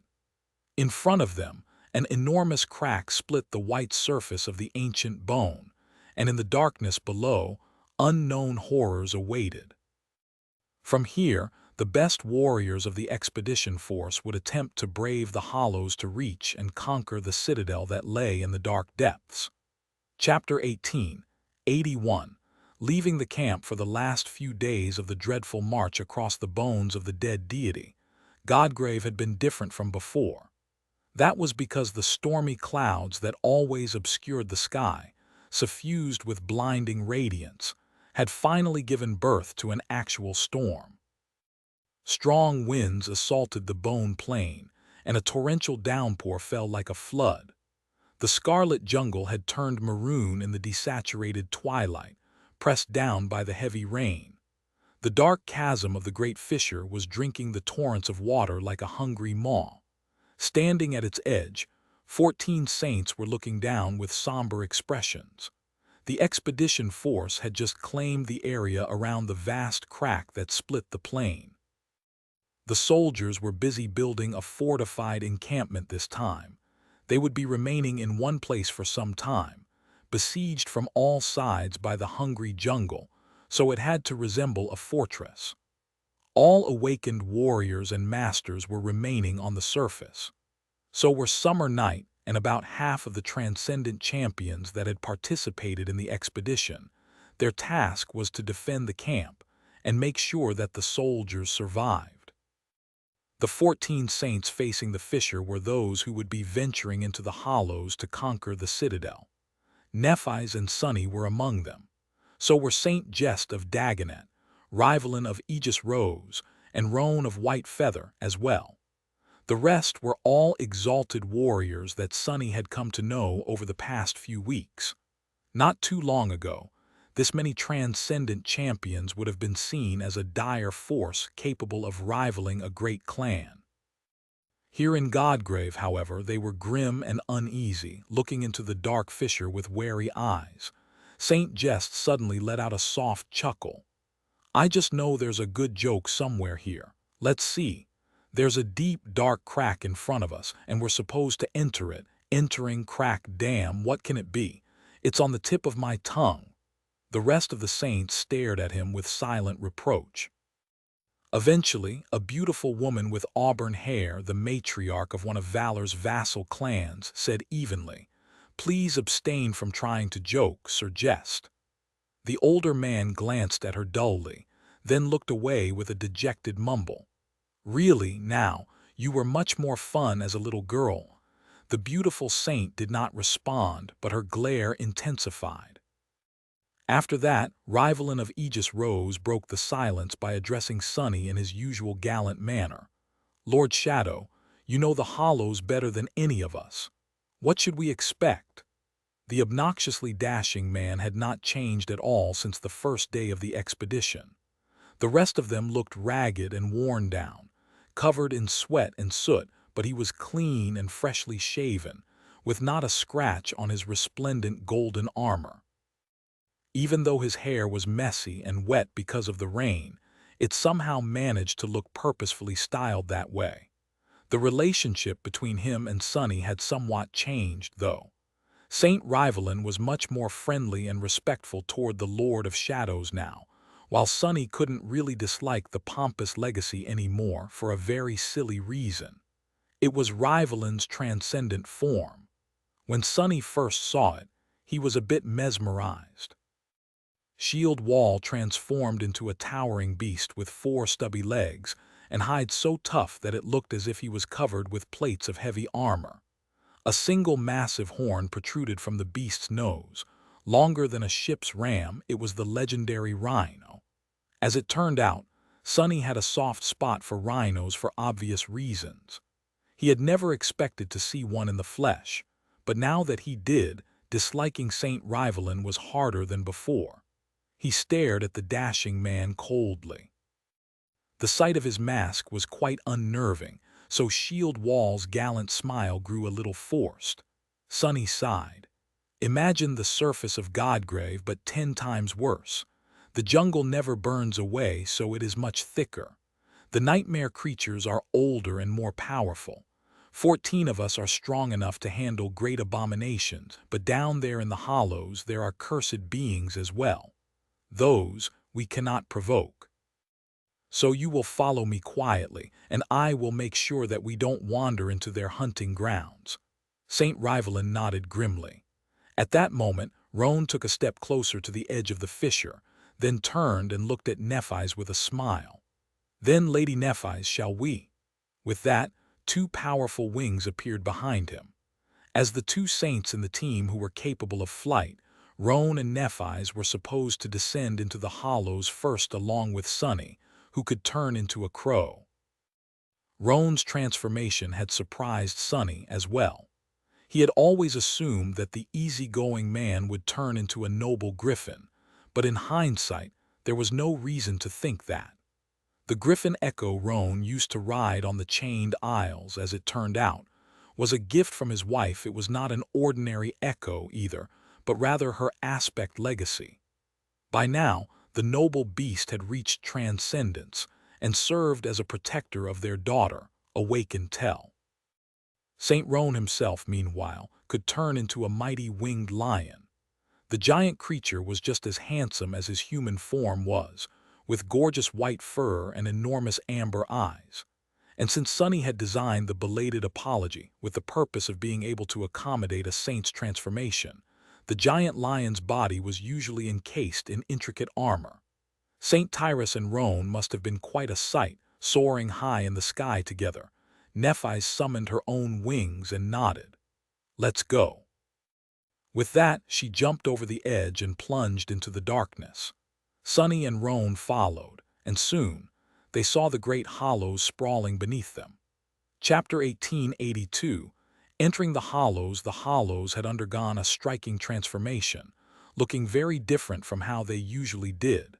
In front of them, an enormous crack split the white surface of the ancient bone, and in the darkness below, unknown horrors awaited. From here, the best warriors of the expedition force would attempt to brave the hollows to reach and conquer the citadel that lay in the dark depths. Chapter 18, 81. Leaving the camp for the last few days of the dreadful march across the bones of the dead deity, Godgrave had been different from before. That was because the stormy clouds that always obscured the sky, suffused with blinding radiance, had finally given birth to an actual storm. Strong winds assaulted the bone plain, and a torrential downpour fell like a flood. The scarlet jungle had turned maroon in the desaturated twilight, pressed down by the heavy rain. The dark chasm of the great fissure was drinking the torrents of water like a hungry maw. Standing at its edge, 14 saints were looking down with somber expressions. The expedition force had just claimed the area around the vast crack that split the plain. The soldiers were busy building a fortified encampment this time. They would be remaining in one place for some time, besieged from all sides by the hungry jungle, so it had to resemble a fortress. All awakened warriors and masters were remaining on the surface. So were Summer Night and about half of the transcendent champions that had participated in the expedition. Their task was to defend the camp and make sure that the soldiers survived. The 14 saints facing the fissure were those who would be venturing into the hollows to conquer the citadel. Nephi's and Sunny were among them. So were Saint Jest of Dagonet, Rivalin of Aegis Rose, and Roan of White Feather as well. The rest were all exalted warriors that Sunny had come to know over the past few weeks. Not too long ago, this many transcendent champions would have been seen as a dire force capable of rivaling a great clan. Here in Godgrave, however, they were grim and uneasy, looking into the dark fissure with wary eyes. Saint Jest suddenly let out a soft chuckle. "I just know there's a good joke somewhere here. Let's see. There's a deep, dark crack in front of us, and we're supposed to enter it. Entering crack, damn, what can it be? It's on the tip of my tongue." The rest of the saints stared at him with silent reproach. Eventually, a beautiful woman with auburn hair, the matriarch of one of Valor's vassal clans, said evenly, "Please abstain from trying to joke or jest." The older man glanced at her dully, then looked away with a dejected mumble. "Really, now, you were much more fun as a little girl." The beautiful saint did not respond, but her glare intensified. After that, Rivalin of Aegis Rose broke the silence by addressing Sunny in his usual gallant manner. "Lord Shadow, you know the hollows better than any of us. What should we expect?" The obnoxiously dashing man had not changed at all since the first day of the expedition. The rest of them looked ragged and worn down, covered in sweat and soot, but he was clean and freshly shaven, with not a scratch on his resplendent golden armor. Even though his hair was messy and wet because of the rain, it somehow managed to look purposefully styled that way. The relationship between him and Sunny had somewhat changed, though. Saint Rivalin was much more friendly and respectful toward the Lord of Shadows now, while Sunny couldn't really dislike the pompous legacy anymore for a very silly reason. It was Rivalin's transcendent form. When Sunny first saw it, he was a bit mesmerized. Shield Wall transformed into a towering beast with 4 stubby legs and hide so tough that it looked as if he was covered with plates of heavy armor. A single massive horn protruded from the beast's nose. Longer than a ship's ram, it was the legendary rhino. As it turned out, Sunny had a soft spot for rhinos for obvious reasons. He had never expected to see one in the flesh, but now that he did, disliking Saint Rivalin was harder than before. He stared at the dashing man coldly. The sight of his mask was quite unnerving, so Shield Wall's gallant smile grew a little forced. Sunny sighed. "Imagine the surface of Godgrave, but 10 times worse. The jungle never burns away, so it is much thicker. The nightmare creatures are older and more powerful. 14 of us are strong enough to handle great abominations, but down there in the hollows there are cursed beings as well. Those we cannot provoke. So you will follow me quietly, and I will make sure that we don't wander into their hunting grounds." Saint Rivalin nodded grimly. At that moment, Roan took a step closer to the edge of the fissure, then turned and looked at Nephi's with a smile. "Then, Lady Nephi's, shall we?" With that, 2 powerful wings appeared behind him. As the 2 saints in the team who were capable of flight, Roan and Nephi's were supposed to descend into the hollows first along with Sunny, who could turn into a crow. Roan's transformation had surprised Sonny as well. He had always assumed that the easygoing man would turn into a noble griffin, but in hindsight, there was no reason to think that. The griffin Echo Roan used to ride on the chained aisles, as it turned out, was a gift from his wife. It was not an ordinary echo either, but rather her aspect legacy. By now, the noble beast had reached transcendence and served as a protector of their daughter, awakened Tell. Saint Roan himself, meanwhile, could turn into a mighty winged lion. The giant creature was just as handsome as his human form was, with gorgeous white fur and enormous amber eyes. And since Sonny had designed the belated apology with the purpose of being able to accommodate a saint's transformation, the giant lion's body was usually encased in intricate armor. Saint Tyrus and Roan must have been quite a sight, soaring high in the sky together. Nephi summoned her own wings and nodded. "Let's go." With that, she jumped over the edge and plunged into the darkness. Sonny and Roan followed, and soon they saw the great hollows sprawling beneath them. Chapter 1882. Entering the hollows had undergone a striking transformation, looking very different from how they usually did.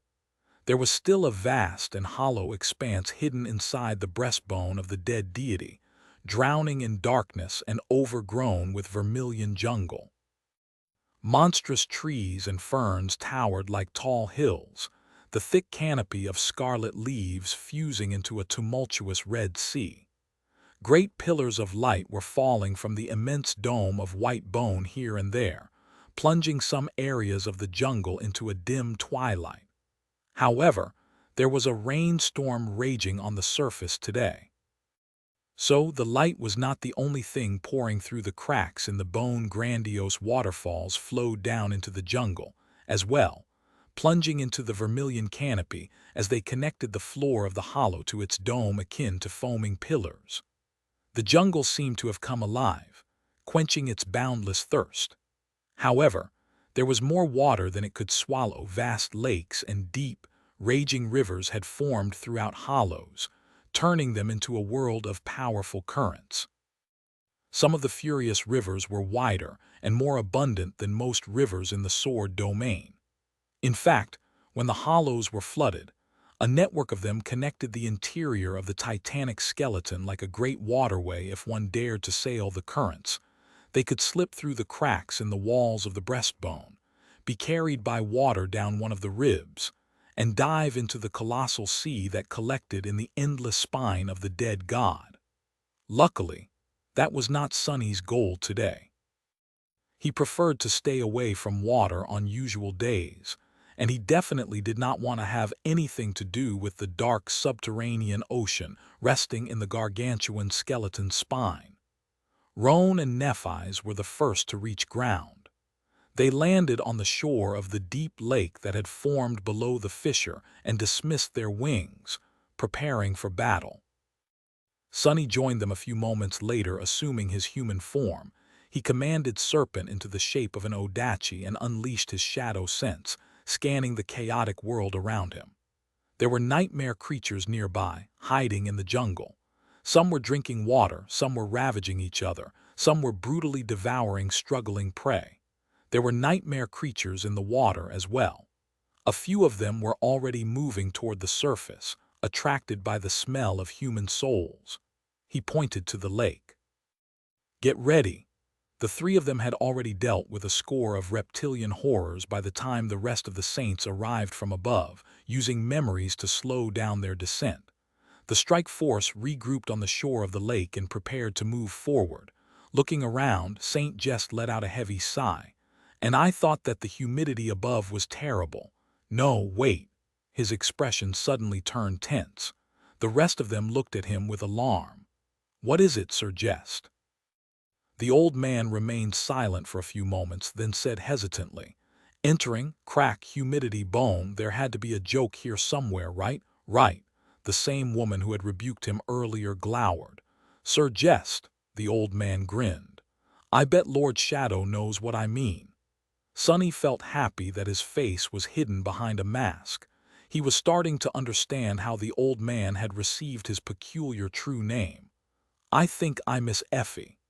There was still a vast and hollow expanse hidden inside the breastbone of the dead deity, drowning in darkness and overgrown with vermilion jungle. Monstrous trees and ferns towered like tall hills, the thick canopy of scarlet leaves fusing into a tumultuous red sea. Great pillars of light were falling from the immense dome of white bone here and there, plunging some areas of the jungle into a dim twilight. However, there was a rainstorm raging on the surface today. So the light was not the only thing pouring through the cracks in the bone. Grandiose waterfalls flowed down into the jungle, as well, plunging into the vermilion canopy as they connected the floor of the hollow to its dome akin to foaming pillars. The jungle seemed to have come alive, quenching its boundless thirst. However, there was more water than it could swallow. Vast lakes and deep, raging rivers had formed throughout hollows, turning them into a world of powerful currents. Some of the furious rivers were wider and more abundant than most rivers in the sword domain. In fact, when the hollows were flooded, a network of them connected the interior of the titanic skeleton like a great waterway. If one dared to sail the currents, they could slip through the cracks in the walls of the breastbone, be carried by water down one of the ribs, and dive into the colossal sea that collected in the endless spine of the dead god. Luckily, that was not Sonny's goal today. He preferred to stay away from water on usual days, and he definitely did not want to have anything to do with the dark subterranean ocean resting in the gargantuan skeleton's spine. Roan and Nephi's were the first to reach ground. They landed on the shore of the deep lake that had formed below the fissure and dismissed their wings, preparing for battle. Sonny joined them a few moments later, assuming his human form. He commanded Serpent into the shape of an Odachi and unleashed his shadow sense, scanning the chaotic world around him. There were nightmare creatures nearby, hiding in the jungle. Some were drinking water, some were ravaging each other, some were brutally devouring struggling prey. There were nightmare creatures in the water as well. A few of them were already moving toward the surface, attracted by the smell of human souls. He pointed to the lake. "Get ready." The three of them had already dealt with a score of reptilian horrors by the time the rest of the saints arrived from above, using memories to slow down their descent. The strike force regrouped on the shore of the lake and prepared to move forward. Looking around, Saint Jest let out a heavy sigh. "And I thought that the humidity above was terrible." "No, wait." His expression suddenly turned tense. The rest of them looked at him with alarm. "What is it, Sir Jest?" The old man remained silent for a few moments, then said hesitantly, "Entering, crack, humidity, bone, there had to be a joke here somewhere, right?" "Right." The same woman who had rebuked him earlier glowered. "Sir Jest," the old man grinned. "I bet Lord Shadow knows what I mean." Sonny felt happy that his face was hidden behind a mask. He was starting to understand how the old man had received his peculiar true name. "I think I miss Effie."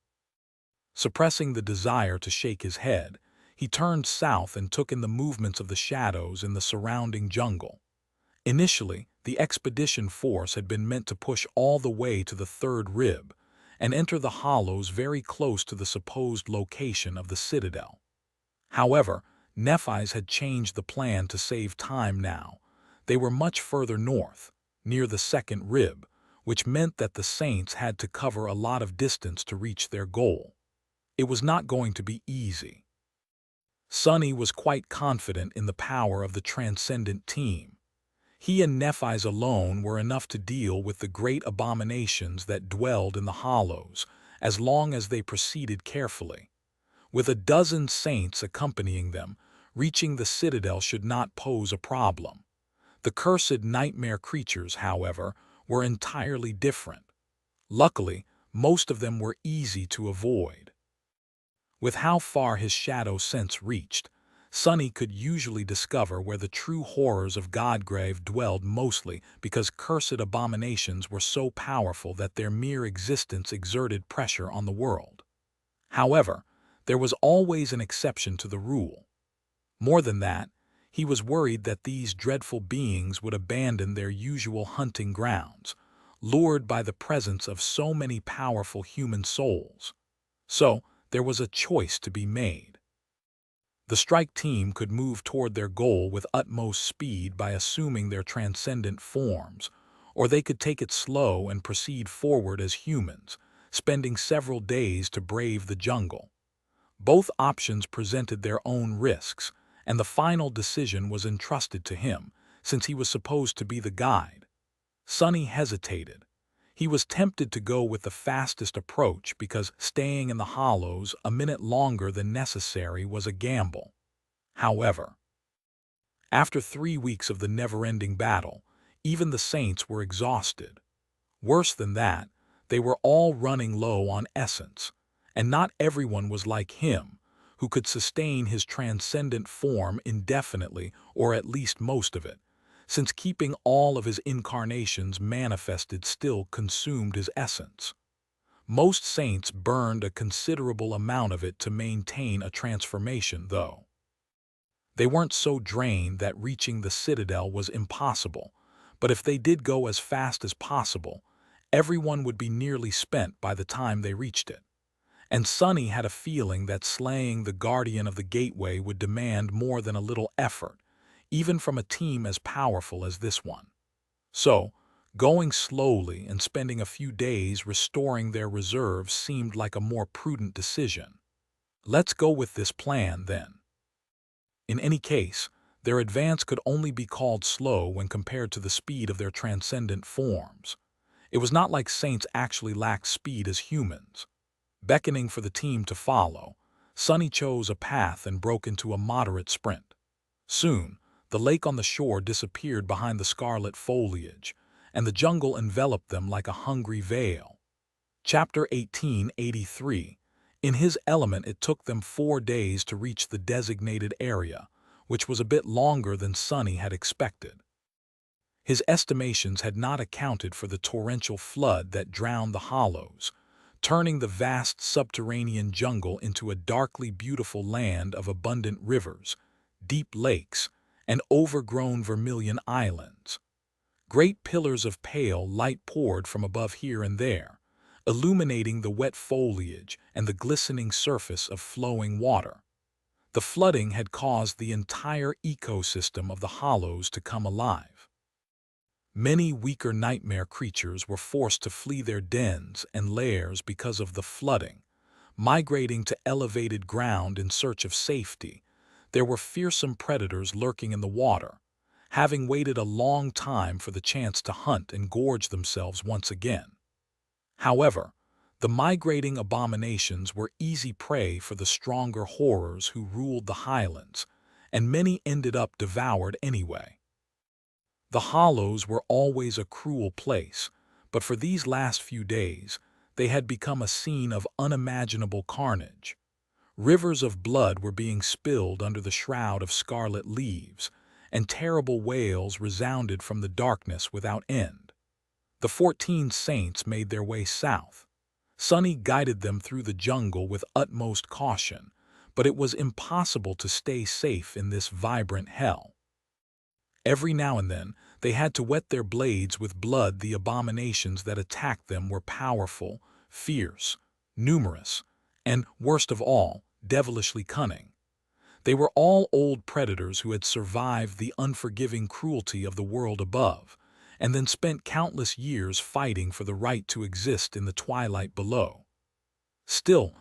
Suppressing the desire to shake his head, he turned south and took in the movements of the shadows in the surrounding jungle. Initially, the expedition force had been meant to push all the way to the third rib and enter the hollows very close to the supposed location of the citadel. However, Nephi's had changed the plan to save time now. They were much further north, near the second rib, which meant that the Saints had to cover a lot of distance to reach their goal. It was not going to be easy. Sonny was quite confident in the power of the transcendent team. He and Nephi's alone were enough to deal with the great abominations that dwelled in the hollows, as long as they proceeded carefully. With a dozen saints accompanying them, reaching the citadel should not pose a problem. The cursed nightmare creatures, however, were entirely different. Luckily, most of them were easy to avoid. With how far his shadow sense reached, Sonny could usually discover where the true horrors of Godgrave dwelled, mostly because cursed abominations were so powerful that their mere existence exerted pressure on the world. However, there was always an exception to the rule. More than that, he was worried that these dreadful beings would abandon their usual hunting grounds, lured by the presence of so many powerful human souls. So, there was a choice to be made. The strike team could move toward their goal with utmost speed by assuming their transcendent forms, or they could take it slow and proceed forward as humans, spending several days to brave the jungle. Both options presented their own risks, and the final decision was entrusted to him, since he was supposed to be the guide. Sonny hesitated. He was tempted to go with the fastest approach because staying in the hollows a minute longer than necessary was a gamble. However, after 3 weeks of the never-ending battle, even the Saints were exhausted. Worse than that, they were all running low on essence, and not everyone was like him, who could sustain his transcendent form indefinitely, or at least most of it, since keeping all of his incarnations manifested still consumed his essence. Most saints burned a considerable amount of it to maintain a transformation, though. They weren't so drained that reaching the citadel was impossible, but if they did go as fast as possible, everyone would be nearly spent by the time they reached it. And Sonny had a feeling that slaying the guardian of the gateway would demand more than a little effort, even from a team as powerful as this one. So, going slowly and spending a few days restoring their reserves seemed like a more prudent decision. Let's go with this plan, then. In any case, their advance could only be called slow when compared to the speed of their transcendent forms. It was not like saints actually lacked speed as humans. Beckoning for the team to follow, Sonny chose a path and broke into a moderate sprint. Soon, the lake on the shore disappeared behind the scarlet foliage, and the jungle enveloped them like a hungry veil. Chapter 1883. In his element, it took them 4 days to reach the designated area, which was a bit longer than Sonny had expected. His estimations had not accounted for the torrential flood that drowned the hollows, turning the vast subterranean jungle into a darkly beautiful land of abundant rivers, deep lakes, and overgrown vermilion islands. Great pillars of pale light poured from above here and there, illuminating the wet foliage and the glistening surface of flowing water. The flooding had caused the entire ecosystem of the hollows to come alive. Many weaker nightmare creatures were forced to flee their dens and lairs because of the flooding, migrating to elevated ground in search of safety. There were fearsome predators lurking in the water, having waited a long time for the chance to hunt and gorge themselves once again. However, the migrating abominations were easy prey for the stronger horrors who ruled the highlands, and many ended up devoured anyway. The hollows were always a cruel place, but for these last few days, they had become a scene of unimaginable carnage. Rivers of blood were being spilled under the shroud of scarlet leaves, and terrible wails resounded from the darkness without end. The 14 saints made their way south. Sunny guided them through the jungle with utmost caution, but it was impossible to stay safe in this vibrant hell. Every now and then, they had to wet their blades with blood. The abominations that attacked them were powerful, fierce, numerous, and, worst of all, devilishly cunning. They were all old predators who had survived the unforgiving cruelty of the world above, and then spent countless years fighting for the right to exist in the twilight below. Still,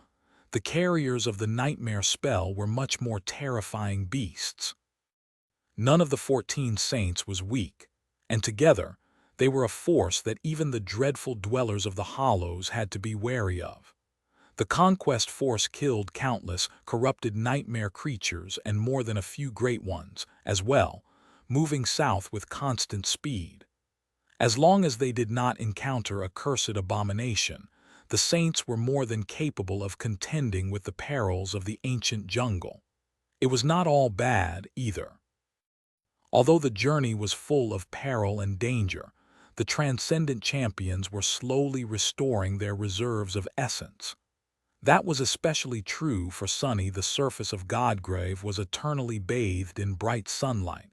the carriers of the nightmare spell were much more terrifying beasts. None of the 14 saints was weak, and together they were a force that even the dreadful dwellers of the hollows had to be wary of. The conquest force killed countless, corrupted nightmare creatures and more than a few great ones, as well, moving south with constant speed. As long as they did not encounter a cursed abomination, the saints were more than capable of contending with the perils of the ancient jungle. It was not all bad, either. Although the journey was full of peril and danger, the transcendent champions were slowly restoring their reserves of essence. That was especially true for Sunny. The surface of Godgrave was eternally bathed in bright sunlight,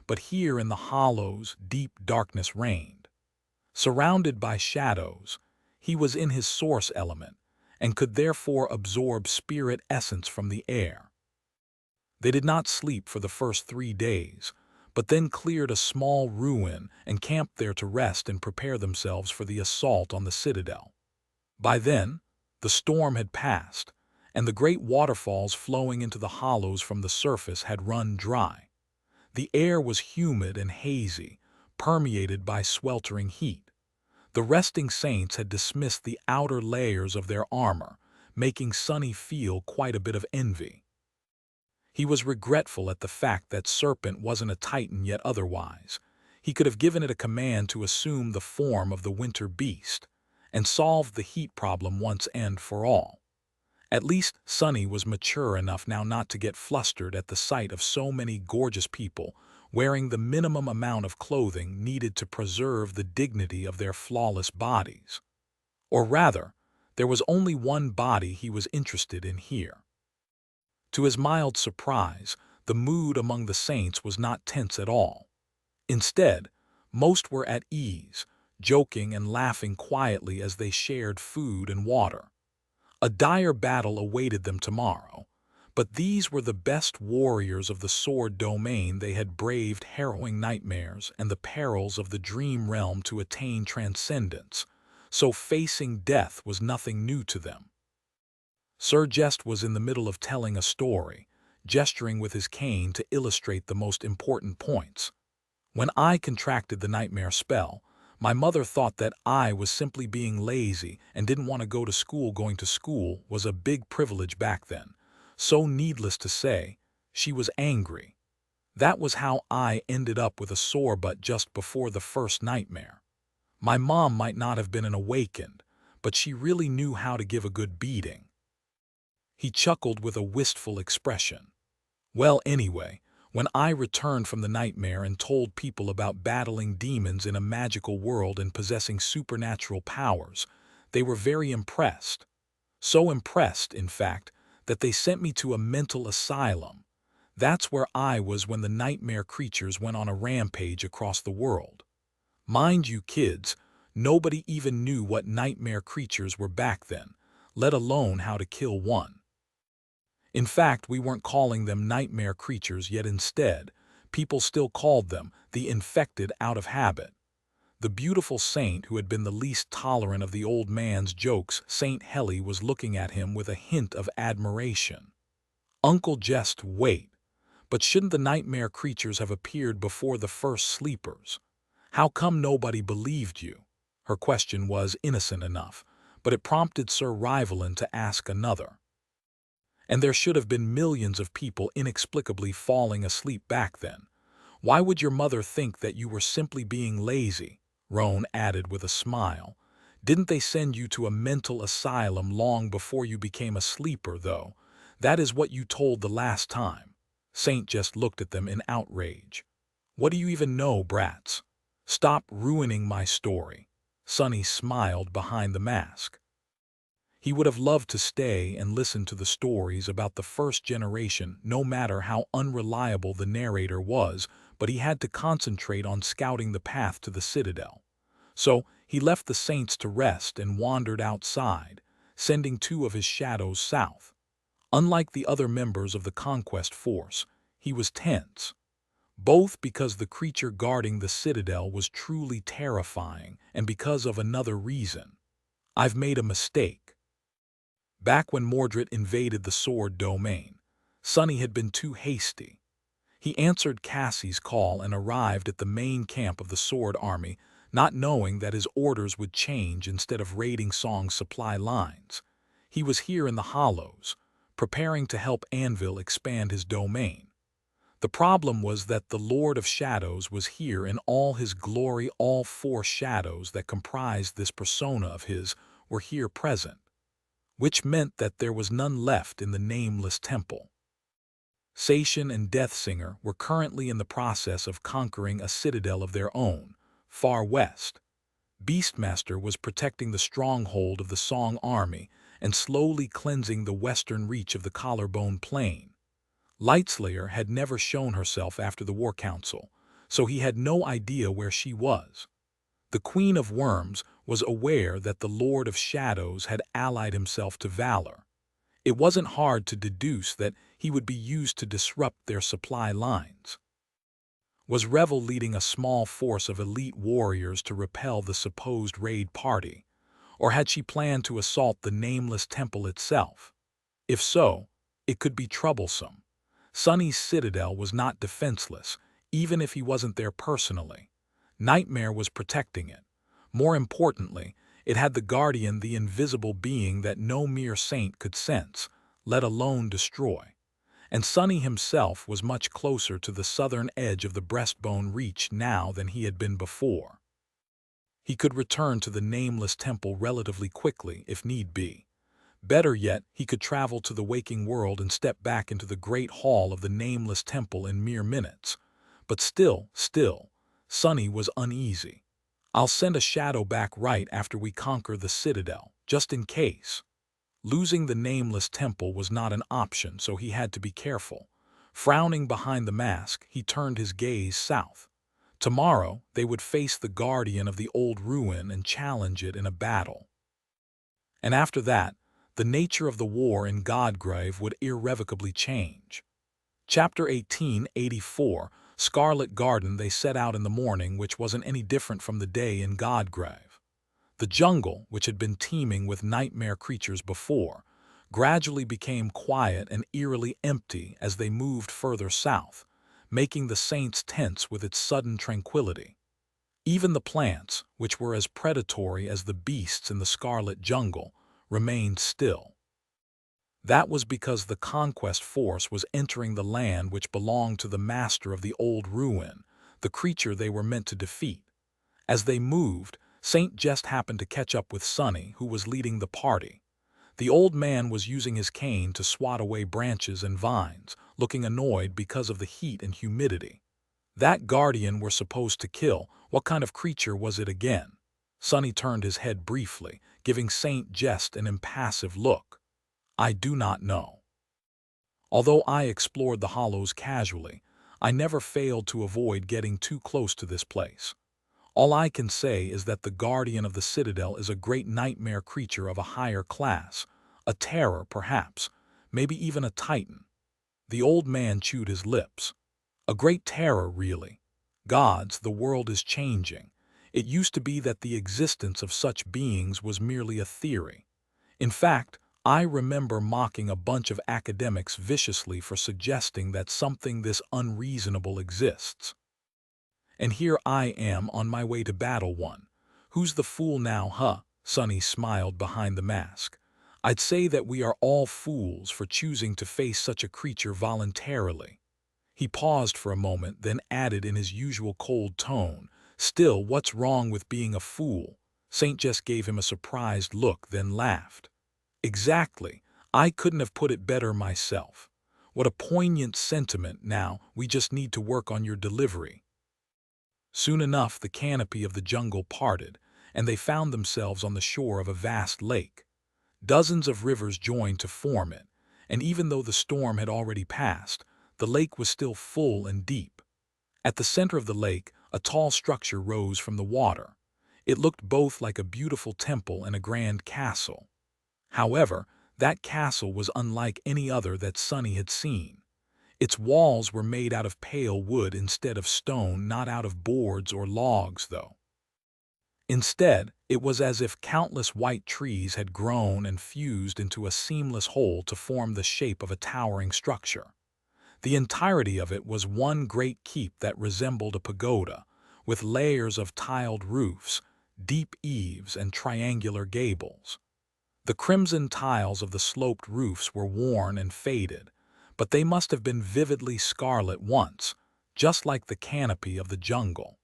but here in the hollows deep darkness reigned. Surrounded by shadows, he was in his source element, and could therefore absorb spirit essence from the air. They did not sleep for the first 3 days, but then cleared a small ruin and camped there to rest and prepare themselves for the assault on the citadel. By then, the storm had passed, and the great waterfalls flowing into the hollows from the surface had run dry. The air was humid and hazy, permeated by sweltering heat. The resting saints had dismissed the outer layers of their armor, making Sunny feel quite a bit of envy. He was regretful at the fact that Serpent wasn't a titan yet. Otherwise, he could have given it a command to assume the form of the winter beast, and solved the heat problem once and for all. At least Sunny was mature enough now not to get flustered at the sight of so many gorgeous people wearing the minimum amount of clothing needed to preserve the dignity of their flawless bodies. Or rather, there was only one body he was interested in here. To his mild surprise, the mood among the saints was not tense at all. Instead, most were at ease, joking and laughing quietly as they shared food and water. A dire battle awaited them tomorrow, but these were the best warriors of the sword domain. They had braved harrowing nightmares and the perils of the dream realm to attain transcendence, so facing death was nothing new to them. Sir Jest was in the middle of telling a story, gesturing with his cane to illustrate the most important points. When I contracted the nightmare spell, my mother thought that I was simply being lazy and didn't want to go to school. Going to school was a big privilege back then. So needless to say, she was angry. That was how I ended up with a sore butt just before the first nightmare. My mom might not have been an awakened, but she really knew how to give a good beating. He chuckled with a wistful expression. Well, anyway, when I returned from the nightmare and told people about battling demons in a magical world and possessing supernatural powers, they were very impressed. So impressed, in fact, that they sent me to a mental asylum. That's where I was when the nightmare creatures went on a rampage across the world. Mind you, kids, nobody even knew what nightmare creatures were back then, let alone how to kill one. In fact, we weren't calling them nightmare creatures yet. Instead, people still called them the infected out of habit. The beautiful saint who had been the least tolerant of the old man's jokes, Saint Heli, was looking at him with a hint of admiration. Uncle Jest, wait, but shouldn't the nightmare creatures have appeared before the first sleepers? How come nobody believed you? Her question was innocent enough, but it prompted Sir Rivalin to ask another. And there should have been millions of people inexplicably falling asleep back then. Why would your mother think that you were simply being lazy? Roan added with a smile. Didn't they send you to a mental asylum long before you became a sleeper, though? That is what you told the last time. Saint just looked at them in outrage. What do you even know, brats? Stop ruining my story. Sonny smiled behind the mask. He would have loved to stay and listen to the stories about the first generation, no matter how unreliable the narrator was, but he had to concentrate on scouting the path to the citadel. So he left the saints to rest and wandered outside, sending two of his shadows south. Unlike the other members of the conquest force, he was tense, both because the creature guarding the citadel was truly terrifying and because of another reason. I've made a mistake. Back when Mordred invaded the Sword Domain, Sonny had been too hasty. He answered Cassie's call and arrived at the main camp of the Sword Army, not knowing that his orders would change instead of raiding Song's supply lines. He was here in the Hollows, preparing to help Anvil expand his domain. The problem was that the Lord of Shadows was here in all his glory. All four shadows that comprised this persona of his were here present, which meant that there was none left in the nameless temple. Sation and Deathsinger were currently in the process of conquering a citadel of their own, far west. Beastmaster was protecting the stronghold of the Song army and slowly cleansing the western reach of the Collarbone Plain. Lightslayer had never shown herself after the War Council, so he had no idea where she was. The Queen of Worms was aware that the Lord of Shadows had allied himself to Valor. It wasn't hard to deduce that he would be used to disrupt their supply lines. Was Revel leading a small force of elite warriors to repel the supposed raid party, or had she planned to assault the nameless temple itself? If so, it could be troublesome. Sonny's citadel was not defenseless, even if he wasn't there personally. Nightmare was protecting it. More importantly, it had the guardian, the invisible being that no mere saint could sense, let alone destroy. And Sonny himself was much closer to the southern edge of the breastbone reach now than he had been before. He could return to the nameless temple relatively quickly if need be. Better yet, he could travel to the waking world and step back into the great hall of the nameless temple in mere minutes. But still, Sonny was uneasy. I'll send a shadow back right after we conquer the citadel, just in case. Losing the nameless temple was not an option, so he had to be careful. Frowning behind the mask, he turned his gaze south. Tomorrow, they would face the guardian of the old ruin and challenge it in a battle. And after that, the nature of the war in Godgrave would irrevocably change. Chapter 1884, Scarlet Garden. They set out in the morning, which wasn't any different from the day in Godgrave. The jungle, which had been teeming with nightmare creatures before, gradually became quiet and eerily empty as they moved further south, making the saints tense with its sudden tranquility. Even the plants, which were as predatory as the beasts in the Scarlet Jungle, remained still. That was because the conquest force was entering the land which belonged to the master of the old ruin, the creature they were meant to defeat. As they moved, Saint just happened to catch up with Sonny, who was leading the party. The old man was using his cane to swat away branches and vines, looking annoyed because of the heat and humidity. That guardian we're supposed to kill, what kind of creature was it again? Sonny turned his head briefly, giving Saint just an impassive look. I do not know. Although I explored the hollows casually, I never failed to avoid getting too close to this place. All I can say is that the guardian of the citadel is a great nightmare creature of a higher class, a terror perhaps, maybe even a titan. The old man chewed his lips. A great terror, really. Gods, the world is changing. It used to be that the existence of such beings was merely a theory. In fact, I remember mocking a bunch of academics viciously for suggesting that something this unreasonable exists. And here I am on my way to battle one. Who's the fool now, huh? Sonny smiled behind the mask. I'd say that we are all fools for choosing to face such a creature voluntarily. He paused for a moment, then added in his usual cold tone, still, what's wrong with being a fool? Saint just gave him a surprised look, then laughed. Exactly. I couldn't have put it better myself. What a poignant sentiment. Now, we just need to work on your delivery. Soon enough, the canopy of the jungle parted, and they found themselves on the shore of a vast lake. Dozens of rivers joined to form it, and even though the storm had already passed, the lake was still full and deep. At the center of the lake, a tall structure rose from the water. It looked both like a beautiful temple and a grand castle. However, that castle was unlike any other that Sunny had seen. Its walls were made out of pale wood instead of stone, not out of boards or logs, though. Instead, it was as if countless white trees had grown and fused into a seamless whole to form the shape of a towering structure. The entirety of it was one great keep that resembled a pagoda, with layers of tiled roofs, deep eaves, and triangular gables. The crimson tiles of the sloped roofs were worn and faded, but they must have been vividly scarlet once, just like the canopy of the jungle.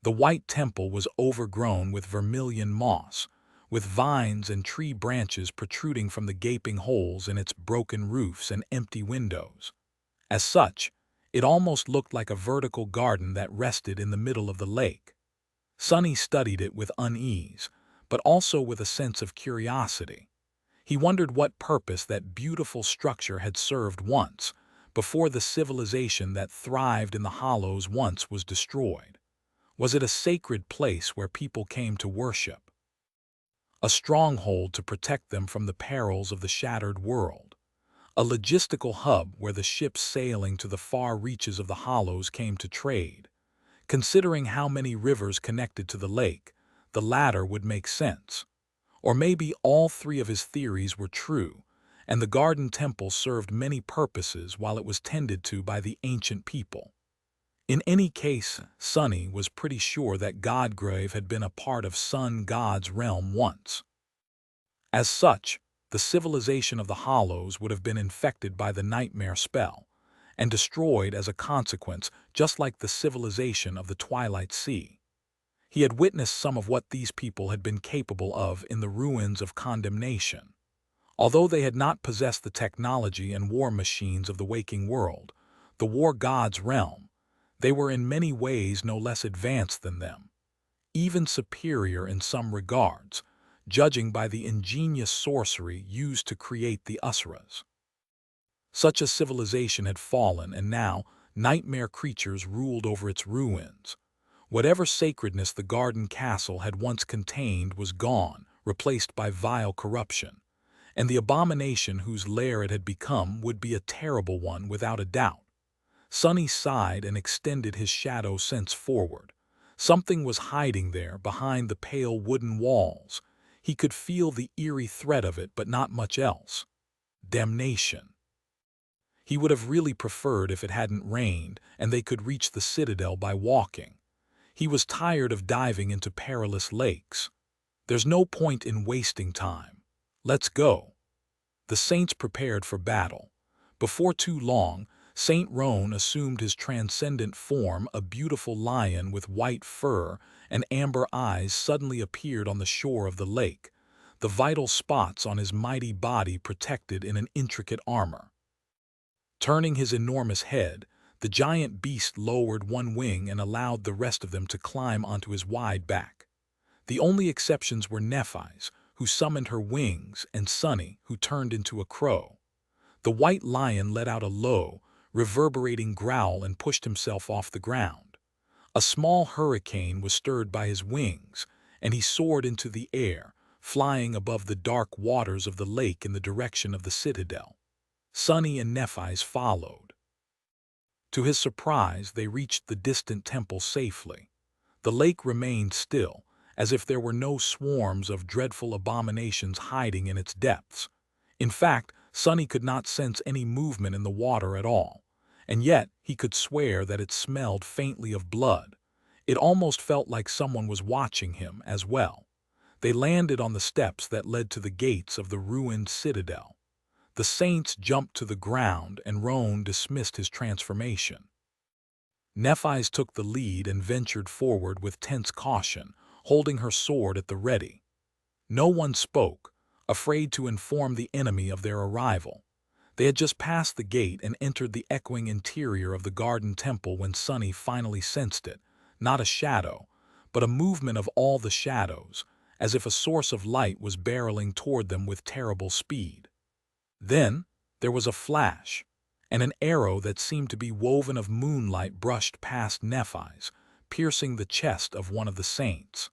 The white temple was overgrown with vermilion moss, with vines and tree branches protruding from the gaping holes in its broken roofs and empty windows. As such, it almost looked like a vertical garden that rested in the middle of the lake. Sunny studied it with unease, but also with a sense of curiosity. He wondered what purpose that beautiful structure had served once, before the civilization that thrived in the hollows once was destroyed. Was it a sacred place where people came to worship? A stronghold to protect them from the perils of the shattered world? A logistical hub where the ships sailing to the far reaches of the hollows came to trade? Considering how many rivers connected to the lake, the latter would make sense. Or maybe all three of his theories were true, and the garden temple served many purposes while it was tended to by the ancient people. In any case, Sunny was pretty sure that Godgrave had been a part of Sun God's realm once. As such, the civilization of the Hollows would have been infected by the nightmare spell, and destroyed as a consequence, just like the civilization of the Twilight Sea. He had witnessed some of what these people had been capable of in the ruins of Condemnation. Although they had not possessed the technology and war machines of the waking world, the war god's realm, they were in many ways no less advanced than them, even superior in some regards, judging by the ingenious sorcery used to create the Usuras. Such a civilization had fallen, and now nightmare creatures ruled over its ruins. Whatever sacredness the garden castle had once contained was gone, replaced by vile corruption, and the abomination whose lair it had become would be a terrible one without a doubt. Sunny sighed and extended his shadow sense forward. Something was hiding there behind the pale wooden walls. He could feel the eerie threat of it, but not much else. Damnation. He would have really preferred if it hadn't rained and they could reach the citadel by walking. He was tired of diving into perilous lakes. There's no point in wasting time. Let's go. The saints prepared for battle. Before too long, Saint Roan assumed his transcendent form. A beautiful lion with white fur and amber eyes suddenly appeared on the shore of the lake, the vital spots on his mighty body protected in an intricate armor. Turning his enormous head, the giant beast lowered one wing and allowed the rest of them to climb onto his wide back. The only exceptions were Nephi's, who summoned her wings, and Sunny, who turned into a crow. The white lion let out a low, reverberating growl and pushed himself off the ground. A small hurricane was stirred by his wings, and he soared into the air, flying above the dark waters of the lake in the direction of the citadel. Sunny and Nephi's followed. To his surprise, they reached the distant temple safely. The lake remained still, as if there were no swarms of dreadful abominations hiding in its depths. In fact, Sunny could not sense any movement in the water at all, and yet he could swear that it smelled faintly of blood. It almost felt like someone was watching him as well. They landed on the steps that led to the gates of the ruined citadel. The saints jumped to the ground, and Roan dismissed his transformation. Nephi's took the lead and ventured forward with tense caution, holding her sword at the ready. No one spoke, afraid to inform the enemy of their arrival. They had just passed the gate and entered the echoing interior of the garden temple when Sunny finally sensed it. not a shadow, but a movement of all the shadows, as if a source of light was barreling toward them with terrible speed. Then there was a flash, and an arrow that seemed to be woven of moonlight brushed past Nephi's, piercing the chest of one of the saints.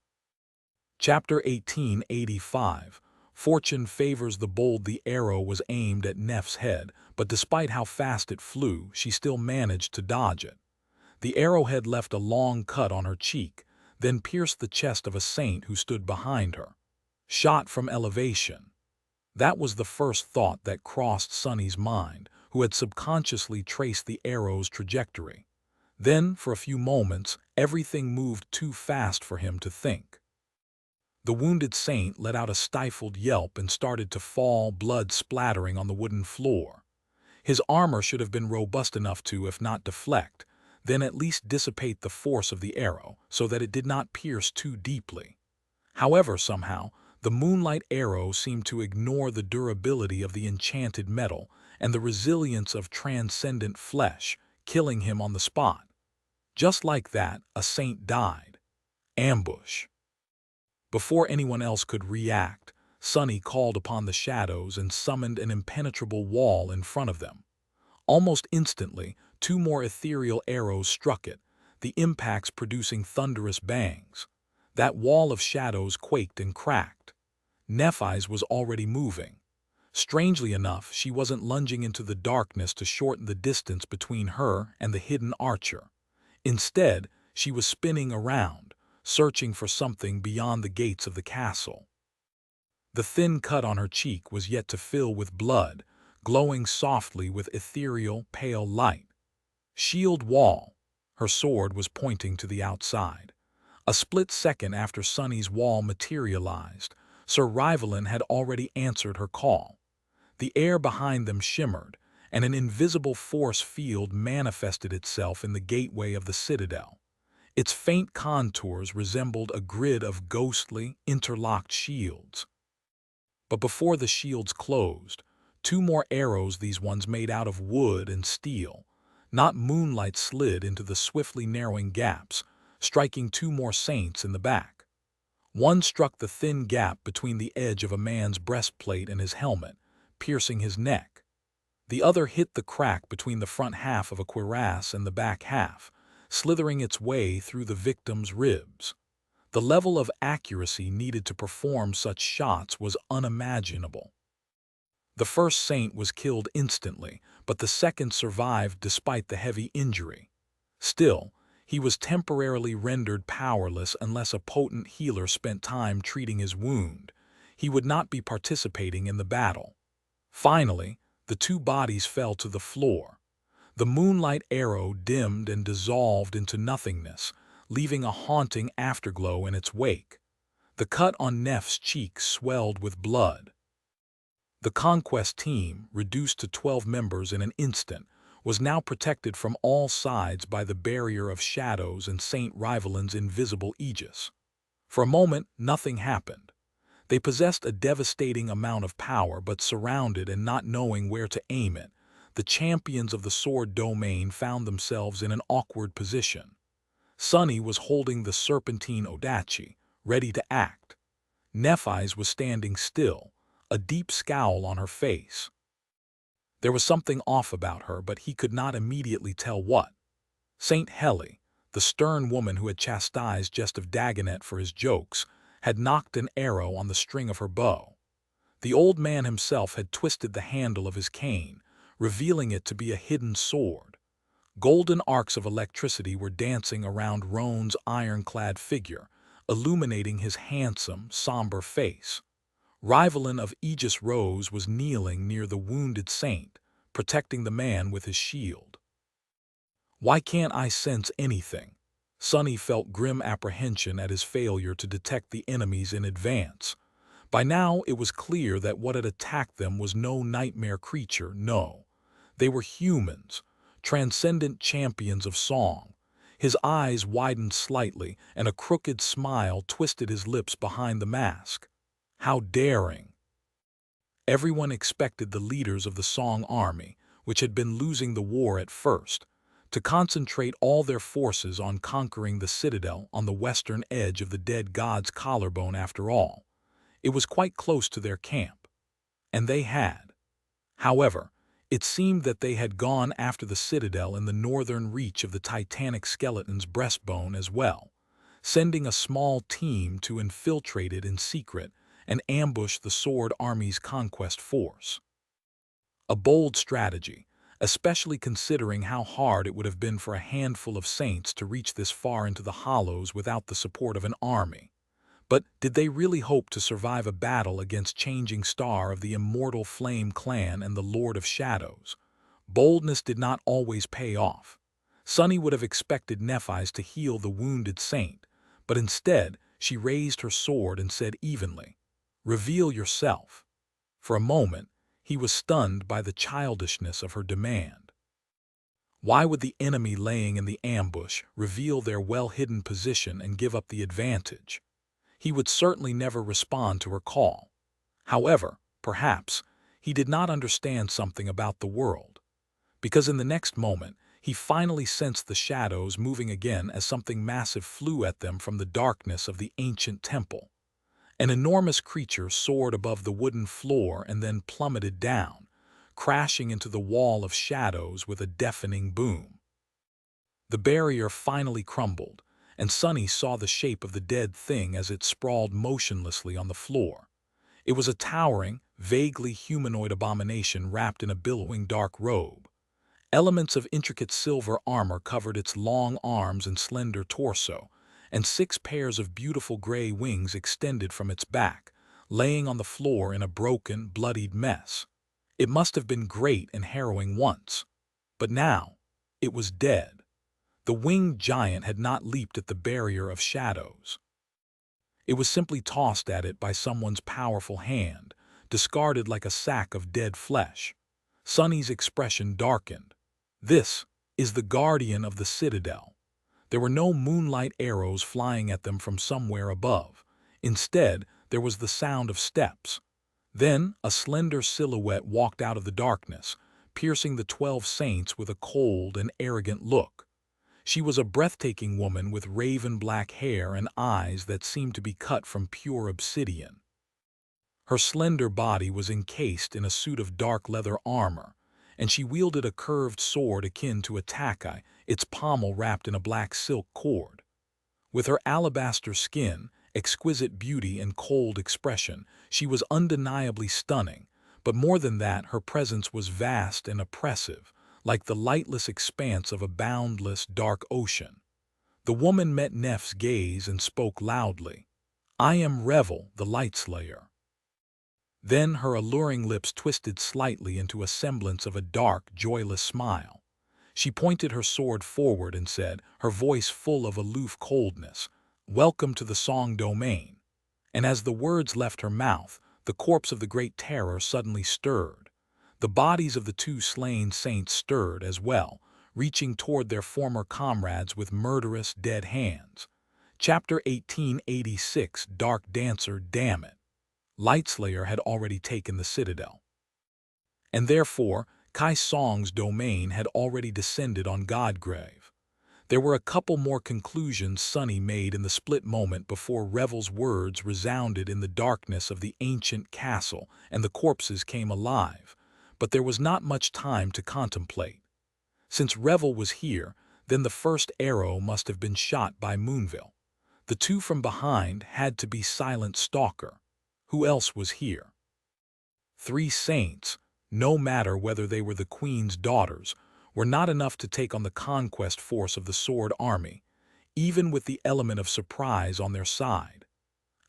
Chapter 1885. Fortune favors the bold. The arrow was aimed at Neph's head, but despite how fast it flew, she still managed to dodge it. The arrowhead left a long cut on her cheek, then pierced the chest of a saint who stood behind her. Shot from elevation. That was the first thought that crossed Sonny's mind, who had subconsciously traced the arrow's trajectory. Then, for a few moments, everything moved too fast for him to think. The wounded saint let out a stifled yelp and started to fall, blood splattering on the wooden floor. His armor should have been robust enough to, if not deflect, then at least dissipate the force of the arrow so that it did not pierce too deeply. However, somehow, the moonlight arrow seemed to ignore the durability of the enchanted metal and the resilience of transcendent flesh, killing him on the spot. Just like that, a saint died. Ambush. Before anyone else could react, Sonny called upon the shadows and summoned an impenetrable wall in front of them. Almost instantly, two more ethereal arrows struck it, the impacts producing thunderous bangs. That wall of shadows quaked and cracked. Nephi's was already moving. Strangely enough, she wasn't lunging into the darkness to shorten the distance between her and the hidden archer. Instead, she was spinning around, searching for something beyond the gates of the castle. The thin cut on her cheek was yet to fill with blood, glowing softly with ethereal, pale light. Shield wall. Her sword was pointing to the outside. A split second after Sonny's wall materialized, Sir Rivalin had already answered her call. The air behind them shimmered, and an invisible force field manifested itself in the gateway of the citadel. Its faint contours resembled a grid of ghostly, interlocked shields. But before the shields closed, two more arrows, these ones made out of wood and steel, not moonlight, slid into the swiftly narrowing gaps, striking two more saints in the back. One struck the thin gap between the edge of a man's breastplate and his helmet, piercing his neck. The other hit the crack between the front half of a cuirass and the back half, slithering its way through the victim's ribs. The level of accuracy needed to perform such shots was unimaginable. The first saint was killed instantly, but the second survived despite the heavy injury. Still, he was temporarily rendered powerless unless a potent healer spent time treating his wound. He would not be participating in the battle. Finally, the two bodies fell to the floor. The moonlight arrow dimmed and dissolved into nothingness, leaving a haunting afterglow in its wake. The cut on Neph's cheek swelled with blood. The conquest team, reduced to 12 members in an instant, was now protected from all sides by the barrier of shadows and St. Rivalin's invisible aegis. For a moment, nothing happened. They possessed a devastating amount of power, but surrounded and not knowing where to aim it, the champions of the sword domain found themselves in an awkward position. Sonny was holding the serpentine odachi, ready to act. Nephi's was standing still, a deep scowl on her face. There was something off about her, but he could not immediately tell what. Saint Heli, the stern woman who had chastised Jest of Dagonet for his jokes, had knocked an arrow on the string of her bow. The old man himself had twisted the handle of his cane, revealing it to be a hidden sword. Golden arcs of electricity were dancing around Roan's ironclad figure, illuminating his handsome, somber face. Rivalin of Aegis Rose was kneeling near the wounded saint, protecting the man with his shield. Why can't I sense anything? Sonny felt grim apprehension at his failure to detect the enemies in advance. By now it was clear that what had attacked them was no nightmare creature, no. They were humans, transcendent champions of song. His eyes widened slightly, and a crooked smile twisted his lips behind the mask. How daring! Everyone expected the leaders of the Song army, which had been losing the war at first, to concentrate all their forces on conquering the citadel on the western edge of the dead god's collarbone. After all, it was quite close to their camp, and they had. However, it seemed that they had gone after the citadel in the northern reach of the titanic skeleton's breastbone as well, sending a small team to infiltrate it in secret and ambush the Sword Army's conquest force. A bold strategy, especially considering how hard it would have been for a handful of saints to reach this far into the hollows without the support of an army. But did they really hope to survive a battle against Changing Star of the Immortal Flame Clan and the Lord of Shadows? Boldness did not always pay off. Sunny would have expected Nephi's to heal the wounded saint, but instead she raised her sword and said evenly, "Reveal yourself." For a moment, he was stunned by the childishness of her demand. Why would the enemy laying in the ambush reveal their well-hidden position and give up the advantage? He would certainly never respond to her call. However, perhaps, he did not understand something about the world, because in the next moment, he finally sensed the shadows moving again as something massive flew at them from the darkness of the ancient temple. An enormous creature soared above the wooden floor and then plummeted down, crashing into the wall of shadows with a deafening boom. The barrier finally crumbled, and Sunny saw the shape of the dead thing as it sprawled motionlessly on the floor. It was a towering, vaguely humanoid abomination wrapped in a billowing dark robe. Elements of intricate silver armor covered its long arms and slender torso, and 6 pairs of beautiful gray wings extended from its back, laying on the floor in a broken, bloodied mess. It must have been great and harrowing once, but now it was dead. The winged giant had not leaped at the barrier of shadows. It was simply tossed at it by someone's powerful hand, discarded like a sack of dead flesh. Sunny's expression darkened. This is the guardian of the citadel. There were no moonlight arrows flying at them from somewhere above. Instead, there was the sound of steps. Then a slender silhouette walked out of the darkness, piercing the 12 saints with a cold and arrogant look. She was a breathtaking woman with raven-black hair and eyes that seemed to be cut from pure obsidian. Her slender body was encased in a suit of dark leather armor, and she wielded a curved sword akin to a takai, its pommel wrapped in a black silk cord. With her alabaster skin, exquisite beauty, and cold expression, she was undeniably stunning, but more than that, her presence was vast and oppressive, like the lightless expanse of a boundless, dark ocean. The woman met Neph's gaze and spoke loudly. "I am Revel, the Lightslayer." Then her alluring lips twisted slightly into a semblance of a dark, joyless smile. She pointed her sword forward and said, her voice full of aloof coldness, "Welcome to the Song Domain." And as the words left her mouth, the corpse of the Great Terror suddenly stirred. The bodies of the 2 slain saints stirred as well, reaching toward their former comrades with murderous, dead hands. Chapter 1886, Dark Dancer. Damn it. Lightslayer had already taken the citadel. And therefore, Kai Song's domain had already descended on Godgrave. There were a couple more conclusions Sunny made in the split moment before Revel's words resounded in the darkness of the ancient castle and the corpses came alive, but there was not much time to contemplate. Since Revel was here, then the first arrow must have been shot by Moonville. The 2 from behind had to be Silent Stalker. Who else was here? 3 saints, no matter whether they were the Queen's daughters, were not enough to take on the conquest force of the Sword Army, even with the element of surprise on their side.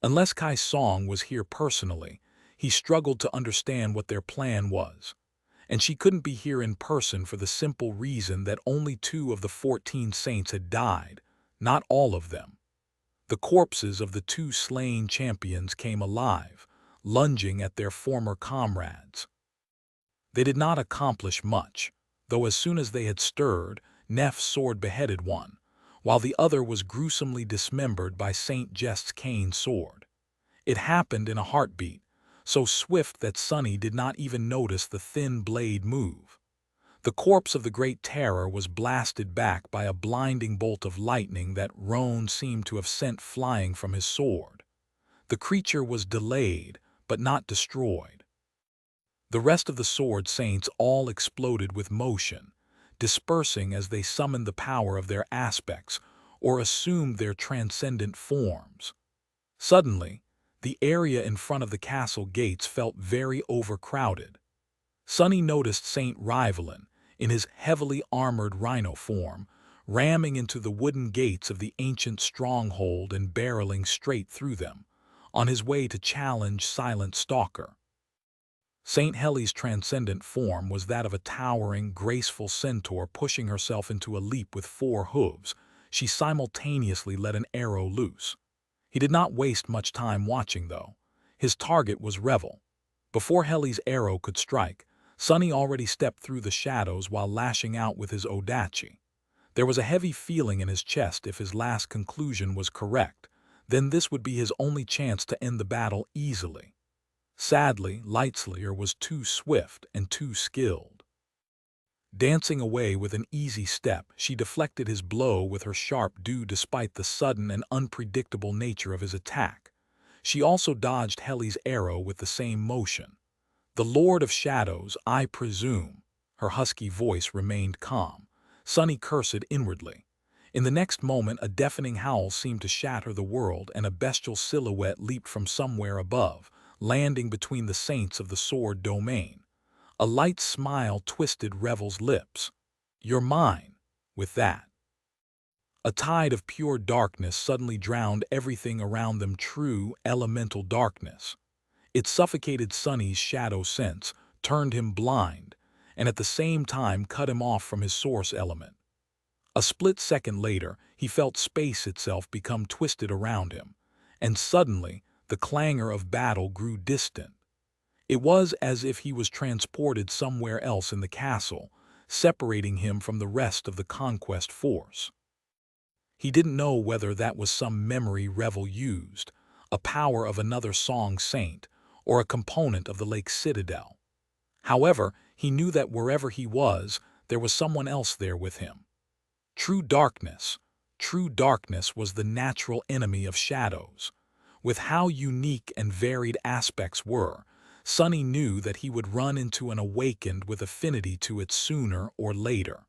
Unless Kai Song was here personally, he struggled to understand what their plan was. And she couldn't be here in person for the simple reason that only 2 of the 14 saints had died, not all of them. The corpses of the 2 slain champions came alive, lunging at their former comrades. They did not accomplish much, though as soon as they had stirred, Neph's sword beheaded one, while the other was gruesomely dismembered by Saint Jest's cane sword. It happened in a heartbeat, so swift that Sunny did not even notice the thin blade move. The corpse of the Great Terror was blasted back by a blinding bolt of lightning that Roan seemed to have sent flying from his sword. The creature was delayed, but not destroyed. The rest of the sword saints all exploded with motion, dispersing as they summoned the power of their aspects or assumed their transcendent forms. Suddenly, the area in front of the castle gates felt very overcrowded. Sonny noticed Saint Rivalin, in his heavily armored rhino form, ramming into the wooden gates of the ancient stronghold and barreling straight through them, on his way to challenge Silent Stalker. Saint Heli's transcendent form was that of a towering, graceful centaur pushing herself into a leap with 4 hooves. She simultaneously let an arrow loose. He did not waste much time watching, though. His target was Revel. Before Heli's arrow could strike, Sonny already stepped through the shadows while lashing out with his Odachi. There was a heavy feeling in his chest. If his last conclusion was correct, then this would be his only chance to end the battle easily. Sadly, Lightslayer was too swift and too skilled. Dancing away with an easy step, she deflected his blow with her sharp due despite the sudden and unpredictable nature of his attack. She also dodged Heli's arrow with the same motion. "The Lord of Shadows, I presume." Her husky voice remained calm. Sonny cursed inwardly. In the next moment, a deafening howl seemed to shatter the world, and a bestial silhouette leaped from somewhere above, landing between the saints of the sword domain. A light smile twisted Revel's lips. "You're mine." With that, a tide of pure darkness suddenly drowned everything around them, true elemental darkness. It suffocated Sonny's shadow sense, turned him blind, and at the same time cut him off from his source element. A split second later, he felt space itself become twisted around him, and suddenly the clangor of battle grew distant. It was as if he was transported somewhere else in the castle, separating him from the rest of the conquest force. He didn't know whether that was some memory Revel used, a power of another song saint, or a component of the Lake Citadel. However, he knew that wherever he was, there was someone else there with him. True darkness was the natural enemy of shadows. With how unique and varied aspects were, Sonny knew that he would run into an awakened with affinity to it sooner or later.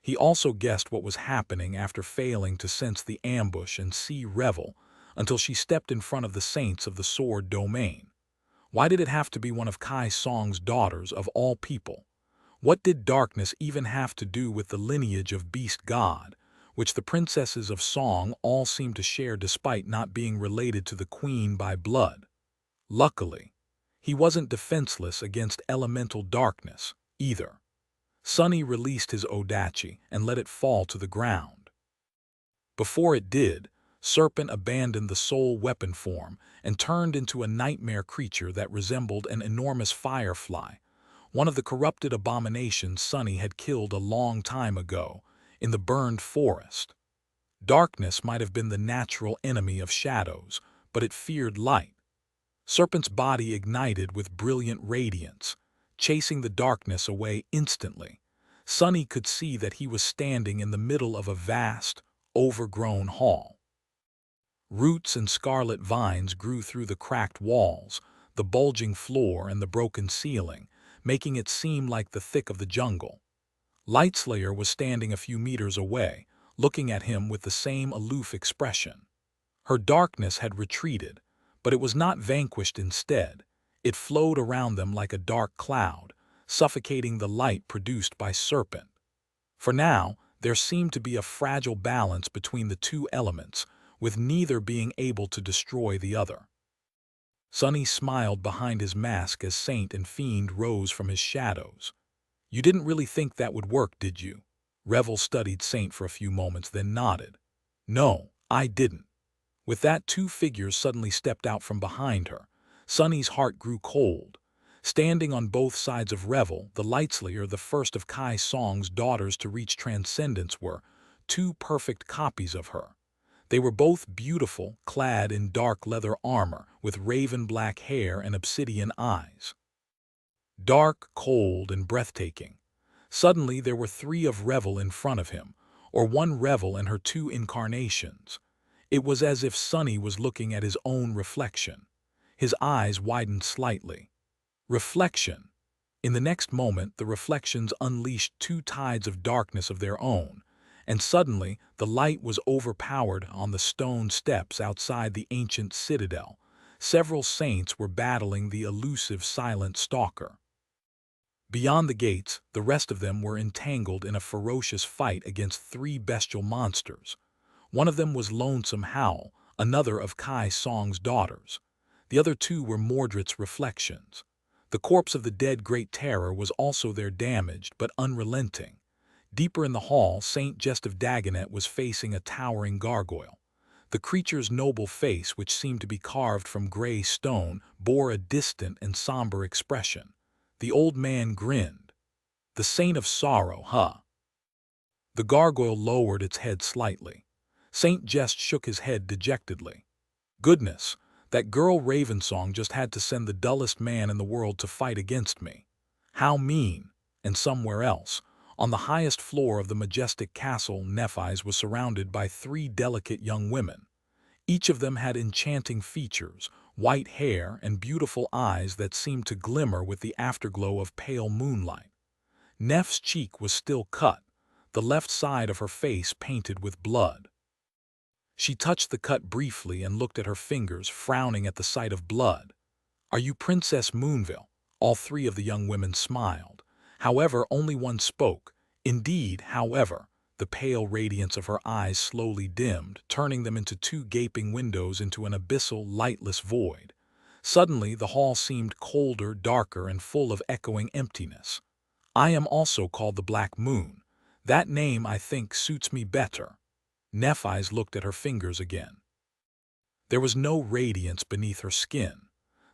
He also guessed what was happening after failing to sense the ambush and see Revel until she stepped in front of the saints of the sword domain. Why did it have to be one of Kai Song's daughters of all people? What did darkness even have to do with the lineage of Beast God, which the princesses of Song all seemed to share despite not being related to the queen by blood? Luckily, he wasn't defenseless against elemental darkness, either. Sonny released his Odachi and let it fall to the ground. Before it did, Serpent abandoned the soul weapon form and turned into a nightmare creature that resembled an enormous firefly, one of the corrupted abominations Sonny had killed a long time ago in the burned forest. Darkness might have been the natural enemy of shadows, but it feared light. Serpent's body ignited with brilliant radiance, chasing the darkness away instantly. Sonny could see that he was standing in the middle of a vast, overgrown hall. Roots and scarlet vines grew through the cracked walls, the bulging floor, and the broken ceiling, making it seem like the thick of the jungle. Lightslayer was standing a few meters away, looking at him with the same aloof expression. Her darkness had retreated, but it was not vanquished. Instead, it flowed around them like a dark cloud, suffocating the light produced by Serpent. For now, there seemed to be a fragile balance between the two elements, with neither being able to destroy the other. Sonny smiled behind his mask as Saint and Fiend rose from his shadows. "You didn't really think that would work, did you?" Revel studied Saint for a few moments, then nodded. "No, I didn't." With that, 2 figures suddenly stepped out from behind her. Sonny's heart grew cold. Standing on both sides of Revel, the Lightslayer, the first of Kai Song's daughters to reach transcendence, were 2 perfect copies of her. They were both beautiful, clad in dark leather armor, with raven-black hair and obsidian eyes. Dark, cold, and breathtaking, Suddenly there were three of Revel in front of him, or one Revel and her two incarnations. It was as if Sonny was looking at his own reflection. His eyes widened slightly. Reflection. In the next moment, the reflections unleashed two tides of darkness of their own, and suddenly the light was overpowered on the stone steps outside the ancient citadel. Several saints were battling the elusive silent stalker. Beyond the gates, the rest of them were entangled in a ferocious fight against three bestial monsters. One of them was Lonesome Howl, another of Kai Song's daughters. The other two were Mordred's reflections. The corpse of the dead Great Terror was also there, damaged but unrelenting. Deeper in the hall, Saint Jest of Dagonet was facing a towering gargoyle. The creature's noble face, which seemed to be carved from gray stone, bore a distant and somber expression. The old man grinned. "The Saint of Sorrow, huh?" The gargoyle lowered its head slightly. Saint Jest shook his head dejectedly. "Goodness, that girl Ravensong just had to send the dullest man in the world to fight against me. How mean!" And somewhere else, on the highest floor of the majestic castle, Nephis was surrounded by three delicate young women. Each of them had enchanting features, white hair, and beautiful eyes that seemed to glimmer with the afterglow of pale moonlight. Neph's cheek was still cut, the left side of her face painted with blood. She touched the cut briefly and looked at her fingers, frowning at the sight of blood. "Are you Princess Moonville?" All three of the young women smiled. However, only one spoke. Indeed, however, the pale radiance of her eyes slowly dimmed, turning them into two gaping windows into an abyssal, lightless void. Suddenly, the hall seemed colder, darker, and full of echoing emptiness. "I am also called the Black Moon. That name, I think, suits me better." Nephis looked at her fingers again. There was no radiance beneath her skin.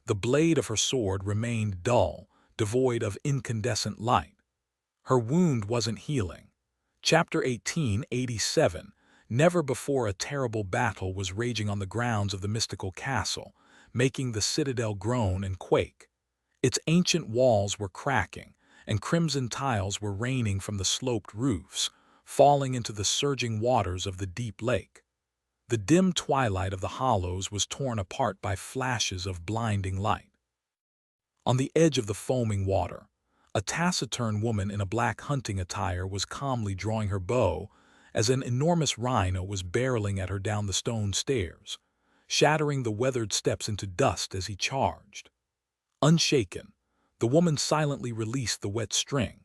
The blade of her sword remained dull, devoid of incandescent light. Her wound wasn't healing. Chapter 1887. Never before a terrible battle was raging on the grounds of the mystical castle, making the citadel groan and quake. Its ancient walls were cracking, and crimson tiles were raining from the sloped roofs, falling into the surging waters of the deep lake. The dim twilight of the hollows was torn apart by flashes of blinding light. On the edge of the foaming water, a taciturn woman in a black hunting attire was calmly drawing her bow as an enormous rhino was barreling at her down the stone stairs, shattering the weathered steps into dust as he charged. Unshaken, the woman silently released the wet string.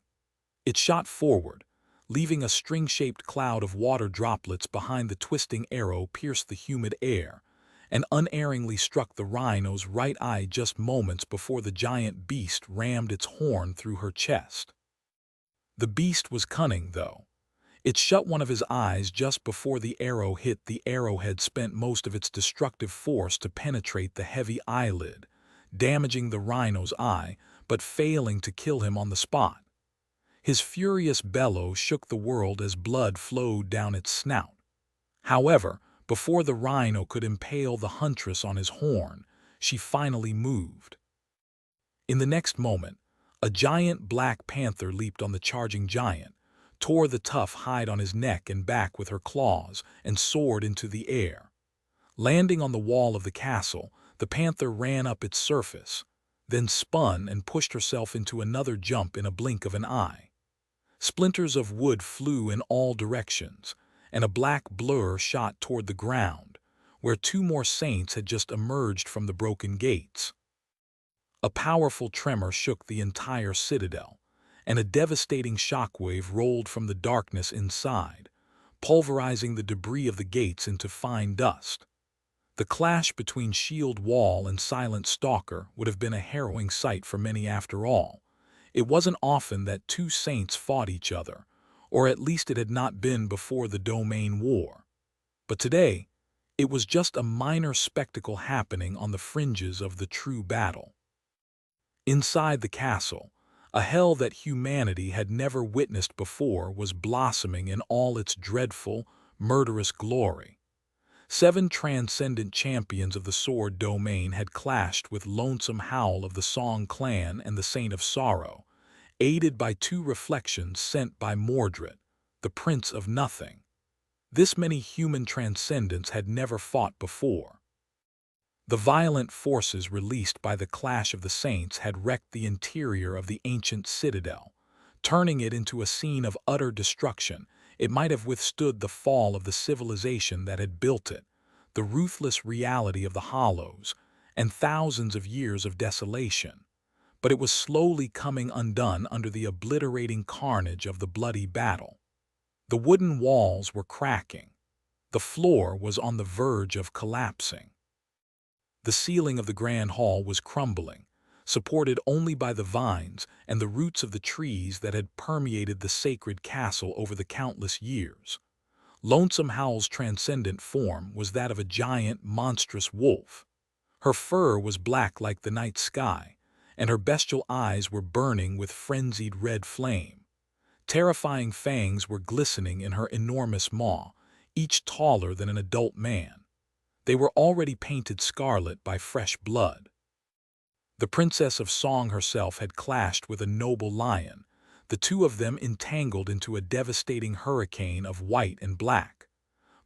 It shot forward, leaving a string-shaped cloud of water droplets behind. The twisting arrow pierced the humid air and unerringly struck the rhino's right eye just moments before the giant beast rammed its horn through her chest. The beast was cunning, though. It shut one of his eyes just before the arrow hit. The arrowhead spent most of its destructive force to penetrate the heavy eyelid, damaging the rhino's eye, but failing to kill him on the spot. His furious bellow shook the world as blood flowed down its snout. However, before the rhino could impale the huntress on his horn, she finally moved. In the next moment, a giant black panther leaped on the charging giant, tore the tough hide on his neck and back with her claws, and soared into the air. Landing on the wall of the castle, the panther ran up its surface, then spun and pushed herself into another jump in a blink of an eye. Splinters of wood flew in all directions, and a black blur shot toward the ground, where two more saints had just emerged from the broken gates. A powerful tremor shook the entire citadel, and a devastating shockwave rolled from the darkness inside, pulverizing the debris of the gates into fine dust. The clash between shield wall and silent stalker would have been a harrowing sight for many after all. It wasn't often that two saints fought each other, or at least it had not been before the Domain War. But today, it was just a minor spectacle happening on the fringes of the true battle. Inside the castle, a hell that humanity had never witnessed before was blossoming in all its dreadful, murderous glory. 7 transcendent champions of the sword domain had clashed with Lonesome Howl of the Song clan and the Saint of Sorrow, aided by two reflections sent by Mordred, the Prince of Nothing. This many human transcendents had never fought before. The violent forces released by the clash of the saints had wrecked the interior of the ancient citadel, turning it into a scene of utter destruction. It might have withstood the fall of the civilization that had built it, the ruthless reality of the hollows, and thousands of years of desolation. But it was slowly coming undone under the obliterating carnage of the bloody battle. The wooden walls were cracking. The floor was on the verge of collapsing. The ceiling of the grand hall was crumbling, supported only by the vines and the roots of the trees that had permeated the sacred castle over the countless years. Lonesome Howl's transcendent form was that of a giant, monstrous wolf. Her fur was black like the night sky, and her bestial eyes were burning with frenzied red flame. Terrifying fangs were glistening in her enormous maw, each taller than an adult man. They were already painted scarlet by fresh blood. The Princess of Song herself had clashed with a noble lion, the two of them entangled into a devastating hurricane of white and black.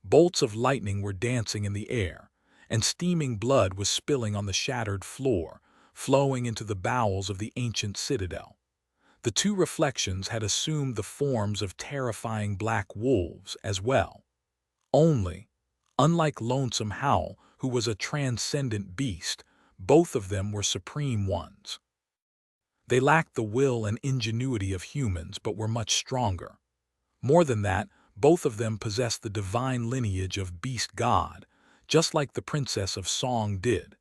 Bolts of lightning were dancing in the air, and steaming blood was spilling on the shattered floor, flowing into the bowels of the ancient citadel. The two reflections had assumed the forms of terrifying black wolves as well. Only, unlike Lonesome Howl, who was a transcendent beast, both of them were supreme ones. They lacked the will and ingenuity of humans, but were much stronger. More than that, both of them possessed the divine lineage of beast god, just like the Princess of Song did,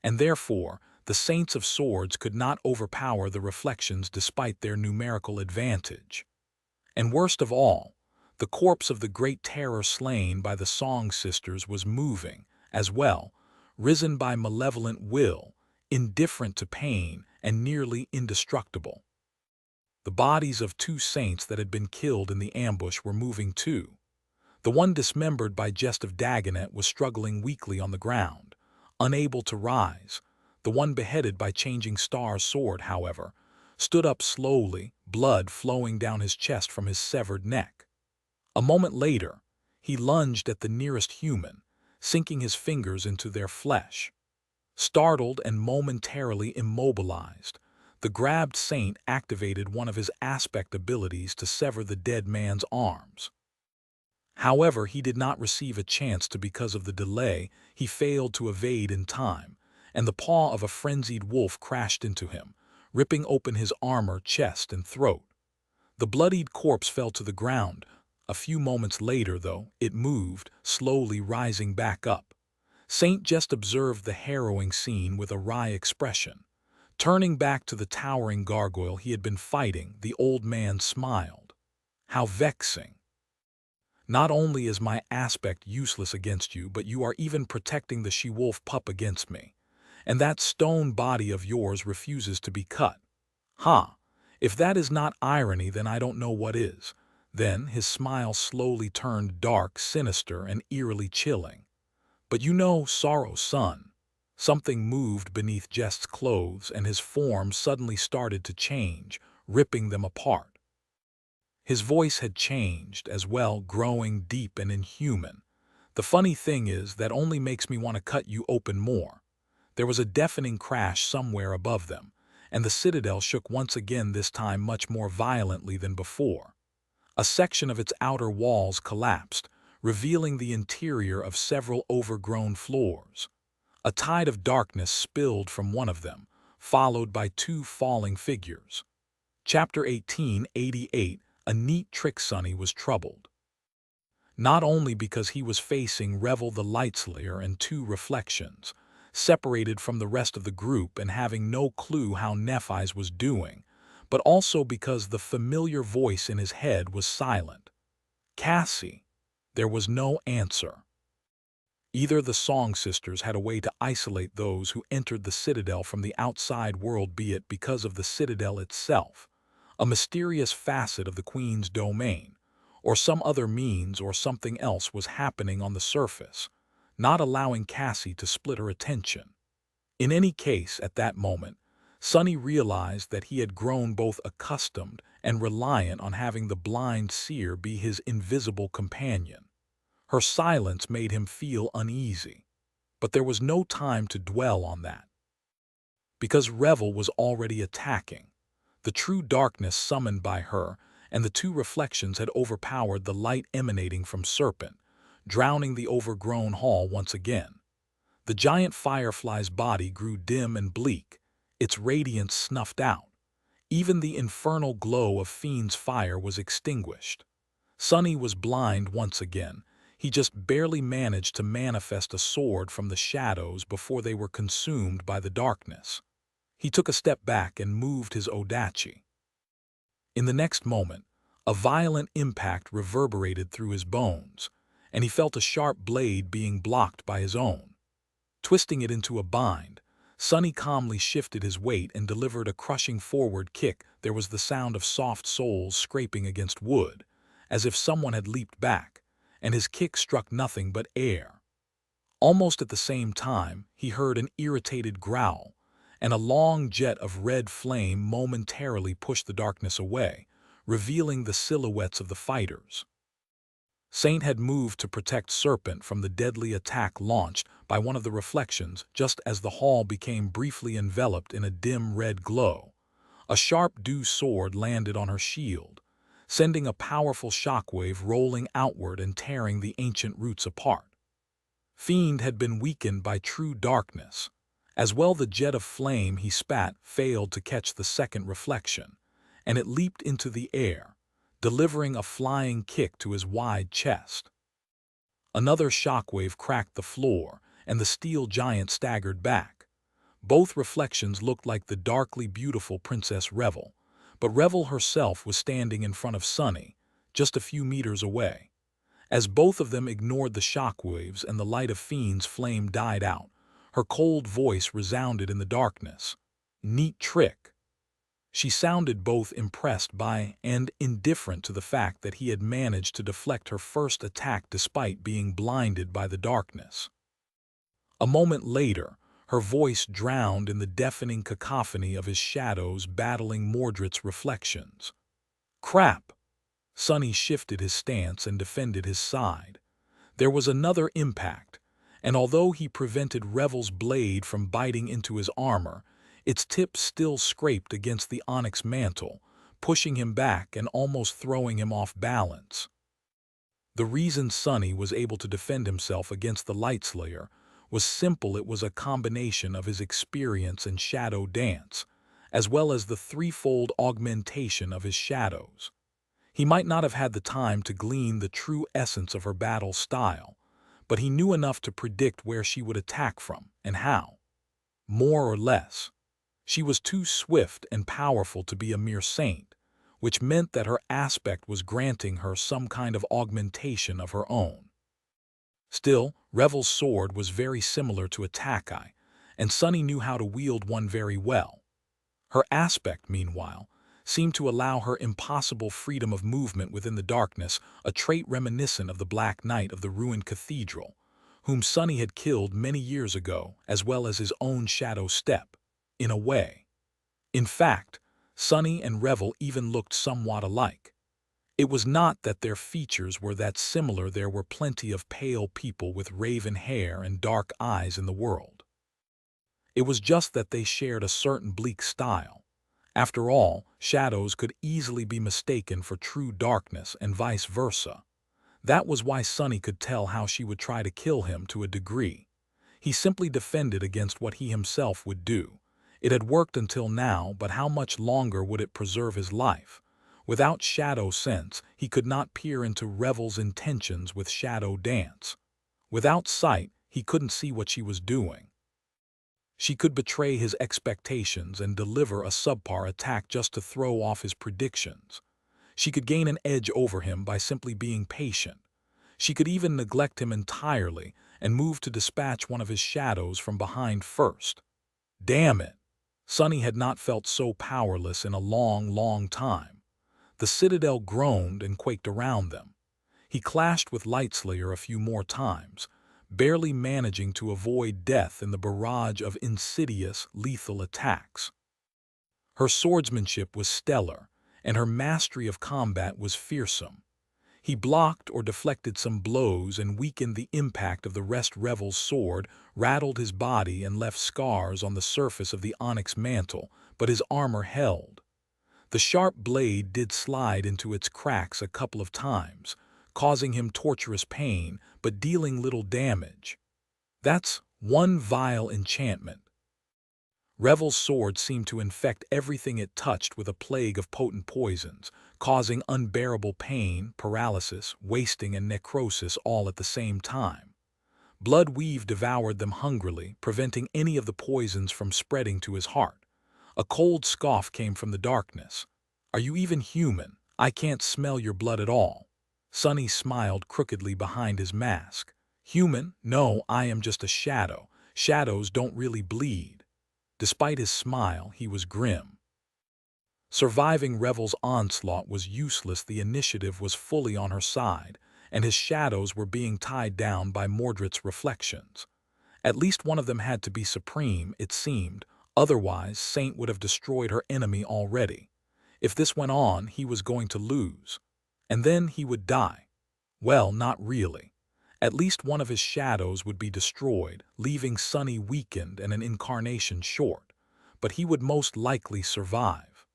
and therefore the Saints of Swords could not overpower the reflections despite their numerical advantage. And worst of all, the corpse of the great terror slain by the Song Sisters was moving, as well, risen by malevolent will, indifferent to pain and nearly indestructible. The bodies of two saints that had been killed in the ambush were moving too. The one dismembered by Jest of Dagonet was struggling weakly on the ground, unable to rise. The one beheaded by Changing Star's sword, however, stood up slowly, blood flowing down his chest from his severed neck. A moment later, he lunged at the nearest human, sinking his fingers into their flesh. Startled and momentarily immobilized, the grabbed saint activated one of his aspect abilities to sever the dead man's arms. However, he did not receive a chance to because of the delay. He failed to evade in time, and the paw of a frenzied wolf crashed into him, ripping open his armor, chest, and throat. The bloodied corpse fell to the ground. A few moments later, though, it moved, slowly rising back up. Saint Jest observed the harrowing scene with a wry expression. Turning back to the towering gargoyle he had been fighting, the old man smiled. "How vexing! Not only is my aspect useless against you, but you are even protecting the she-wolf pup against me. And that stone body of yours refuses to be cut. Ha! If that is not irony, then I don't know what is." Then his smile slowly turned dark, sinister, and eerily chilling. "But you know, Sorrow, son." Something moved beneath Jest's clothes, and his form suddenly started to change, ripping them apart. His voice had changed as well, growing deep and inhuman. "The funny thing is, that only makes me want to cut you open more." There was a deafening crash somewhere above them, and the citadel shook once again, this time much more violently than before. A section of its outer walls collapsed, revealing the interior of several overgrown floors. A tide of darkness spilled from one of them, followed by two falling figures. Chapter 1888. A neat trick. Sonny was troubled. Not only because he was facing Revel the Lightslayer and two reflections, separated from the rest of the group and having no clue how Nephi's was doing, but also because the familiar voice in his head was silent. "Cassie." There was no answer. Either the Song Sisters had a way to isolate those who entered the Citadel from the outside world, be it because of the Citadel itself, a mysterious facet of the Queen's domain, or some other means, or something else was happening on the surface, not allowing Cassie to split her attention. In any case, at that moment, Sonny realized that he had grown both accustomed and reliant on having the blind seer be his invisible companion. Her silence made him feel uneasy, but there was no time to dwell on that, because Revel was already attacking. The true darkness summoned by her and the two reflections had overpowered the light emanating from Serpent, drowning the overgrown hall once again. The giant firefly's body grew dim and bleak, its radiance snuffed out. Even the infernal glow of Fiend's fire was extinguished. Sonny was blind once again. He just barely managed to manifest a sword from the shadows before they were consumed by the darkness. He took a step back and moved his Odachi. In the next moment, a violent impact reverberated through his bones, and he felt a sharp blade being blocked by his own. Twisting it into a bind, Sonny calmly shifted his weight and delivered a crushing forward kick. There was the sound of soft soles scraping against wood, as if someone had leaped back, and his kick struck nothing but air. Almost at the same time, he heard an irritated growl, and a long jet of red flame momentarily pushed the darkness away, revealing the silhouettes of the fighters. Saint had moved to protect Serpent from the deadly attack launched by one of the reflections just as the hall became briefly enveloped in a dim red glow. A sharp dew sword landed on her shield, sending a powerful shockwave rolling outward and tearing the ancient roots apart. Fiend had been weakened by true darkness. As well, the jet of flame he spat failed to catch the second reflection, and it leaped into the air, delivering a flying kick to his wide chest. Another shockwave cracked the floor, and the steel giant staggered back. Both reflections looked like the darkly beautiful Princess Revel, but Revel herself was standing in front of Sonny, just a few meters away. As both of them ignored the shockwaves and the light of Fiend's flame died out, her cold voice resounded in the darkness. "Neat trick." She sounded both impressed by and indifferent to the fact that he had managed to deflect her first attack despite being blinded by the darkness. A moment later, her voice drowned in the deafening cacophony of his shadows battling Mordred's reflections. "Crap!" Sonny shifted his stance and defended his side. There was another impact, and although he prevented Revel's blade from biting into his armor, its tip still scraped against the onyx mantle, pushing him back and almost throwing him off balance. The reason Sonny was able to defend himself against the Lightslayer was simple. It was a combination of his experience in shadow dance, as well as the threefold augmentation of his shadows. He might not have had the time to glean the true essence of her battle style, but he knew enough to predict where she would attack from and how. More or less, she was too swift and powerful to be a mere saint, which meant that her aspect was granting her some kind of augmentation of her own. Still, Revel's sword was very similar to Atakai, and Sonny knew how to wield one very well. Her aspect, meanwhile, seemed to allow her impossible freedom of movement within the darkness, a trait reminiscent of the Black Knight of the ruined cathedral, whom Sonny had killed many years ago, as well as his own shadow step, in a way. In fact, Sonny and Revel even looked somewhat alike. It was not that their features were that similar. There were plenty of pale people with raven hair and dark eyes in the world. It was just that they shared a certain bleak style. After all, shadows could easily be mistaken for true darkness and vice versa. That was why Sonny could tell how she would try to kill him to a degree. He simply defended against what he himself would do. It had worked until now, but how much longer would it preserve his life? Without shadow sense, he could not peer into Revel's intentions with shadow dance. Without sight, he couldn't see what she was doing. She could betray his expectations and deliver a subpar attack just to throw off his predictions. She could gain an edge over him by simply being patient. She could even neglect him entirely and move to dispatch one of his shadows from behind first. Damn it! Sonny had not felt so powerless in a long, long time. The Citadel groaned and quaked around them. He clashed with Lightslayer a few more times, barely managing to avoid death in the barrage of insidious, lethal attacks. Her swordsmanship was stellar, and her mastery of combat was fearsome. He blocked or deflected some blows and weakened the impact of the rest Revel's sword, rattled his body and left scars on the surface of the onyx mantle, but his armor held. The sharp blade did slide into its cracks a couple of times, causing him torturous pain, but dealing little damage. That's one vile enchantment. Revel's sword seemed to infect everything it touched with a plague of potent poisons, causing unbearable pain, paralysis, wasting, and necrosis all at the same time. Blood weave devoured them hungrily, preventing any of the poisons from spreading to his heart. A cold scoff came from the darkness. "Are you even human? I can't smell your blood at all." Sonny smiled crookedly behind his mask. "Human? No, I am just a shadow. Shadows don't really bleed." Despite his smile, he was grim. Surviving Revel's onslaught was useless. The initiative was fully on her side, and his shadows were being tied down by Mordred's reflections. At least one of them had to be supreme, it seemed, otherwise Saint would have destroyed her enemy already. If this went on, he was going to lose. And then he would die. Well, not really. At least one of his shadows would be destroyed, leaving Sonny weakened and an incarnation short, but he would most likely survive.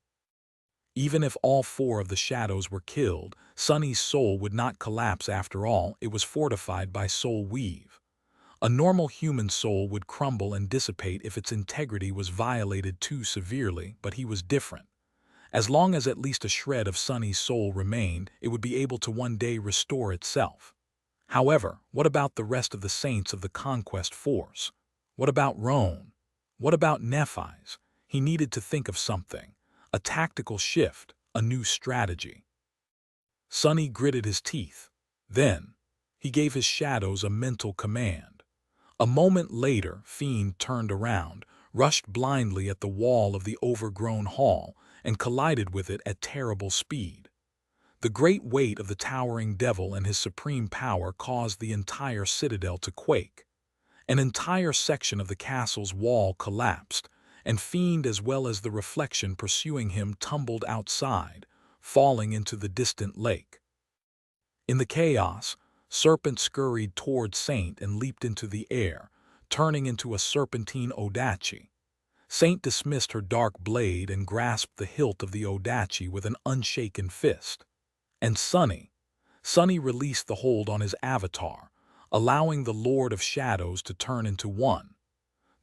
Even if all four of the shadows were killed, Sonny's soul would not collapse after all. It was fortified by soul weave. A normal human soul would crumble and dissipate if its integrity was violated too severely, but he was different. As long as at least a shred of Sonny's soul remained, it would be able to one day restore itself. However, what about the rest of the saints of the conquest force? What about Roan? What about Nephi's? He needed to think of something. A tactical shift, a new strategy. Sonny gritted his teeth. Then, he gave his shadows a mental command. A moment later, Fiend turned around, rushed blindly at the wall of the overgrown hall, and collided with it at terrible speed. The great weight of the towering devil and his supreme power caused the entire citadel to quake. An entire section of the castle's wall collapsed, and Fiend as well as the reflection pursuing him tumbled outside, falling into the distant lake. In the chaos, Serpent scurried toward Saint and leaped into the air, turning into a serpentine odachi. Saint dismissed her dark blade and grasped the hilt of the odachi with an unshaken fist. And Sonny released the hold on his avatar, allowing the Lord of Shadows to turn into one.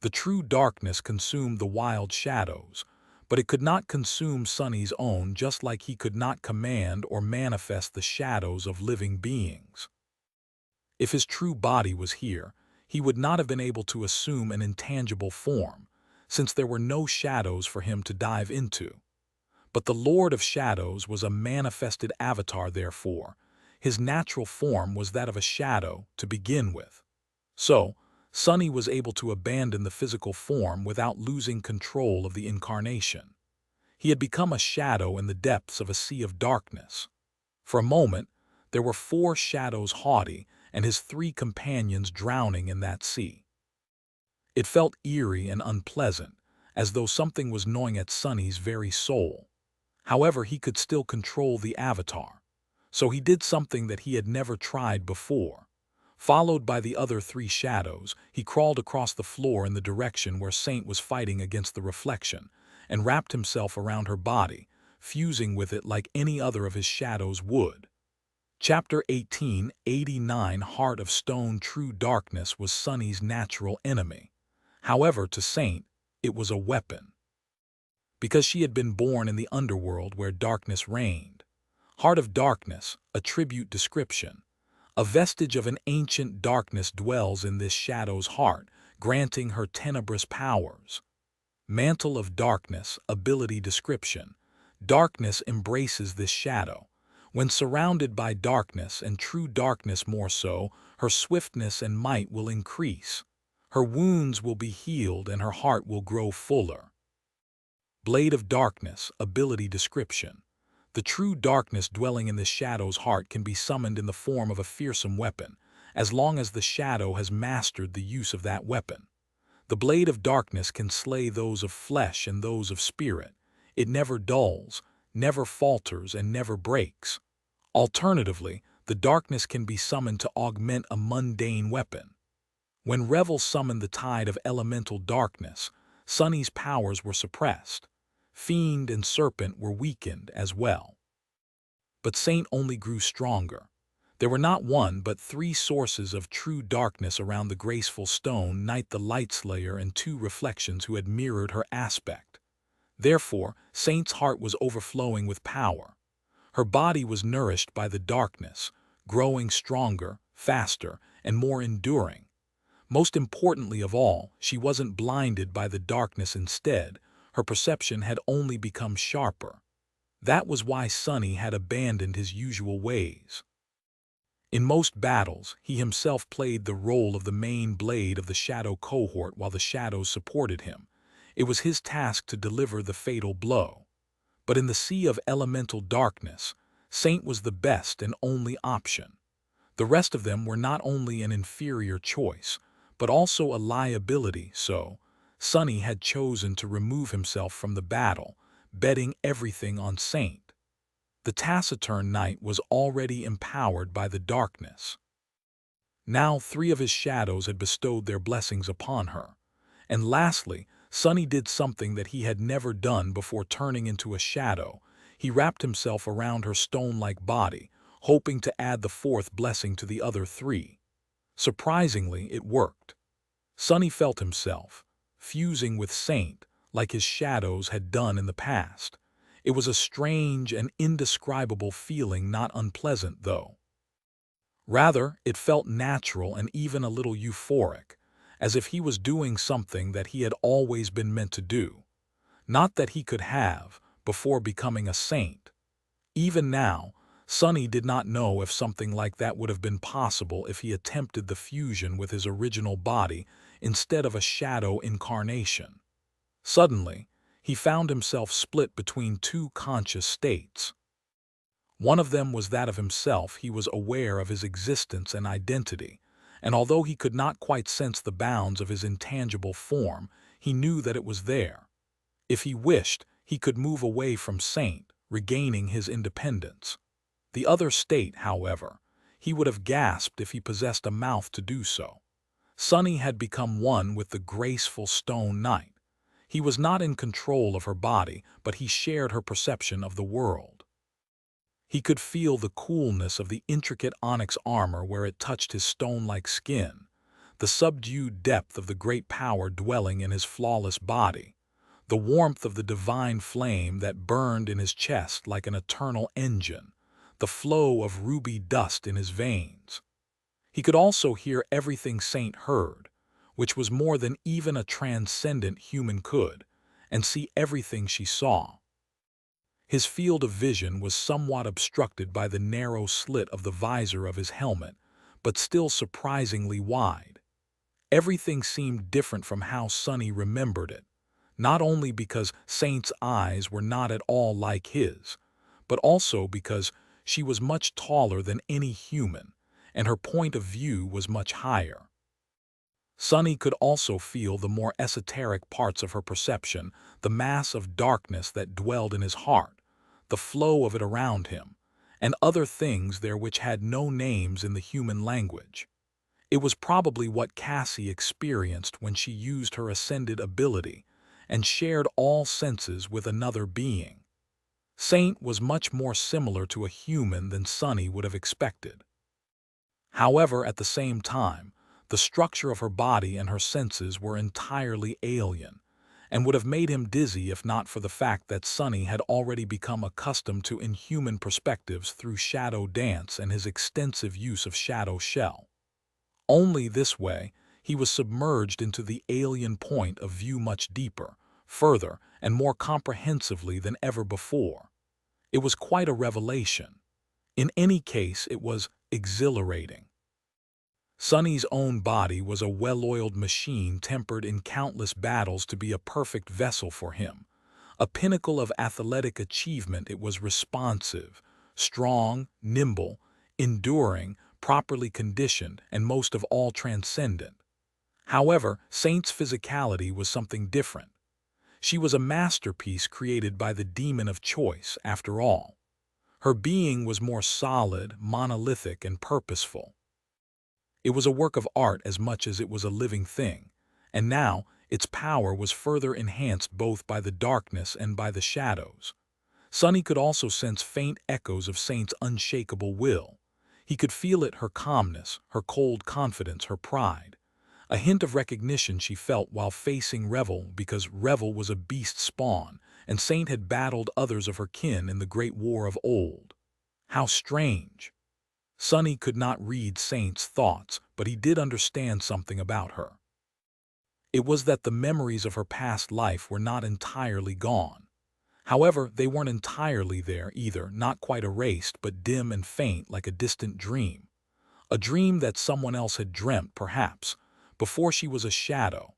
The true darkness consumed the wild shadows, but it could not consume Sonny's own, just like he could not command or manifest the shadows of living beings. If his true body was here, he would not have been able to assume an intangible form, since there were no shadows for him to dive into. But the Lord of Shadows was a manifested avatar, therefore. His natural form was that of a shadow to begin with. So, Sonny was able to abandon the physical form without losing control of the incarnation. He had become a shadow in the depths of a sea of darkness. For a moment, there were four shadows haughty and his three companions drowning in that sea. It felt eerie and unpleasant, as though something was gnawing at Sonny's very soul. However, he could still control the avatar. So he did something that he had never tried before. Followed by the other three shadows, he crawled across the floor in the direction where Saint was fighting against the reflection, and wrapped himself around her body, fusing with it like any other of his shadows would. Chapter 1889. Heart of Stone. True darkness was Sonny's natural enemy. However, to Saint, it was a weapon. Because she had been born in the underworld where darkness reigned. Heart of Darkness, attribute description. A vestige of an ancient darkness dwells in this shadow's heart, granting her tenebrous powers. Mantle of Darkness, ability description. Darkness embraces this shadow. When surrounded by darkness, and true darkness more so, her swiftness and might will increase. Her wounds will be healed and her heart will grow fuller. Blade of Darkness, ability description. The true darkness dwelling in the shadow's heart can be summoned in the form of a fearsome weapon, as long as the shadow has mastered the use of that weapon. The blade of darkness can slay those of flesh and those of spirit. It never dulls, never falters, and never breaks. Alternatively, the darkness can be summoned to augment a mundane weapon. When Revel summoned the tide of elemental darkness, Sunny's powers were suppressed. Fiend and serpent were weakened as well. But Saint only grew stronger. There were not one but three sources of true darkness around the graceful stone, Night the Lightslayer and two reflections who had mirrored her aspect. Therefore, Saint's heart was overflowing with power. Her body was nourished by the darkness, growing stronger, faster, and more enduring. Most importantly of all, she wasn't blinded by the darkness. Instead, her perception had only become sharper. That was why Sunny had abandoned his usual ways. In most battles, he himself played the role of the main blade of the Shadow cohort while the Shadows supported him. It was his task to deliver the fatal blow. But in the sea of elemental darkness, Saint was the best and only option. The rest of them were not only an inferior choice, but also a liability, so Sunny had chosen to remove himself from the battle, betting everything on Saint. The taciturn knight was already empowered by the darkness. Now 3 of his shadows had bestowed their blessings upon her. And lastly, Sunny did something that he had never done before turning into a shadow. He wrapped himself around her stone-like body, hoping to add the 4th blessing to the other 3. Surprisingly, it worked. Sunny felt himself fusing with Saint like his shadows had done in the past. It was a strange and indescribable feeling, not unpleasant, though. Rather, it felt natural and even a little euphoric, as if he was doing something that he had always been meant to do. Not that he could have, before becoming a saint. Even now, Sunny did not know if something like that would have been possible if he attempted the fusion with his original body instead of a shadow incarnation. Suddenly, he found himself split between 2 conscious states. One of them was that of himself. He was aware of his existence and identity, and although he could not quite sense the bounds of his intangible form, he knew that it was there. If he wished, he could move away from Saint, regaining his independence. The other state, however, he would have gasped if he possessed a mouth to do so. Sunny had become one with the graceful stone knight. He was not in control of her body, but he shared her perception of the world. He could feel the coolness of the intricate onyx armor where it touched his stone-like skin, the subdued depth of the great power dwelling in his flawless body, the warmth of the divine flame that burned in his chest like an eternal engine, the flow of ruby dust in his veins. He could also hear everything Saint heard, which was more than even a transcendent human could, and see everything she saw. His field of vision was somewhat obstructed by the narrow slit of the visor of his helmet, but still surprisingly wide. Everything seemed different from how Sunny remembered it, not only because Saint's eyes were not at all like his, but also because she was much taller than any human, and her point of view was much higher. Sunny could also feel the more esoteric parts of her perception, the mass of darkness that dwelled in his heart, the flow of it around him, and other things there which had no names in the human language. It was probably what Cassie experienced when she used her ascended ability and shared all senses with another being. Saint was much more similar to a human than Sunny would have expected. However, at the same time, the structure of her body and her senses were entirely alien, and would have made him dizzy if not for the fact that Sunny had already become accustomed to inhuman perspectives through shadow dance and his extensive use of shadow shell. Only this way, he was submerged into the alien point of view much deeper, further, and more comprehensively than ever before. It was quite a revelation. In any case, it was exhilarating. Sunny's own body was a well-oiled machine tempered in countless battles to be a perfect vessel for him. A pinnacle of athletic achievement, it was responsive, strong, nimble, enduring, properly conditioned, and most of all transcendent. However, Saint's physicality was something different. She was a masterpiece created by the demon of choice, after all. Her being was more solid, monolithic, and purposeful. It was a work of art as much as it was a living thing, and now its power was further enhanced both by the darkness and by the shadows. Sonny could also sense faint echoes of Saint's unshakable will. He could feel it, her calmness, her cold confidence, her pride. A hint of recognition she felt while facing Revel, because Revel was a beast spawn, and Saint had battled others of her kin in the great war of old. How strange! Sonny could not read Saint's thoughts, but he did understand something about her. It was that the memories of her past life were not entirely gone. However, they weren't entirely there either, not quite erased, but dim and faint like a distant dream. A dream that someone else had dreamt, perhaps, before she was a shadow.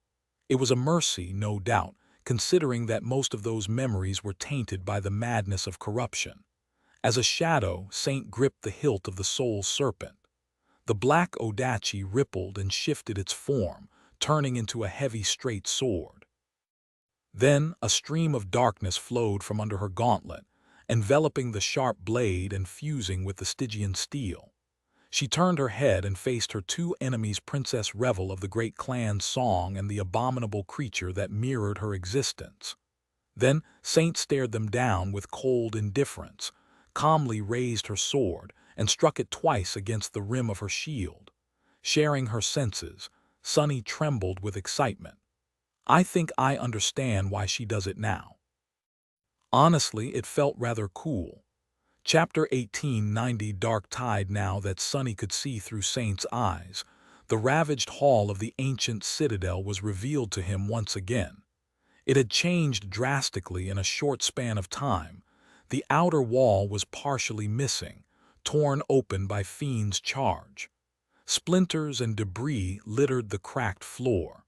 It was a mercy, no doubt, considering that most of those memories were tainted by the madness of corruption. As a shadow, Saint gripped the hilt of the soul serpent. The black odachi rippled and shifted its form, turning into a heavy straight sword. Then a stream of darkness flowed from under her gauntlet, enveloping the sharp blade and fusing with the Stygian steel. She turned her head and faced her two enemies, Princess Revel of the great clan's song and the abominable creature that mirrored her existence. Then Saint stared them down with cold indifference, calmly raised her sword, and struck it twice against the rim of her shield. Sharing her senses, Sonny trembled with excitement. I think I understand why she does it now. Honestly, it felt rather cool. Chapter 1890. Dark tide. Now that Sonny could see through Saint's eyes, the ravaged hall of the ancient citadel was revealed to him once again. It had changed drastically in a short span of time. The outer wall was partially missing, torn open by Fiend's charge. Splinters and debris littered the cracked floor.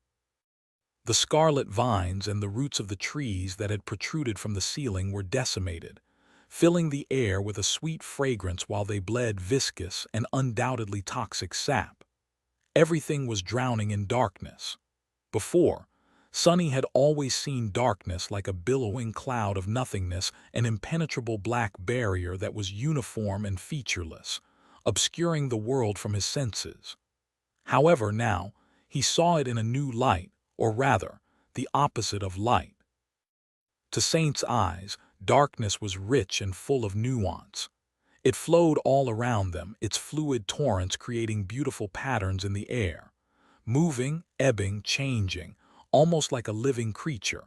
The scarlet vines and the roots of the trees that had protruded from the ceiling were decimated, filling the air with a sweet fragrance while they bled viscous and undoubtedly toxic sap. Everything was drowning in darkness. Before, Sonny had always seen darkness like a billowing cloud of nothingness, an impenetrable black barrier that was uniform and featureless, obscuring the world from his senses. However, now, he saw it in a new light, or rather, the opposite of light. To Saint's eyes, darkness was rich and full of nuance. It flowed all around them, its fluid torrents creating beautiful patterns in the air, moving, ebbing, changing, almost like a living creature.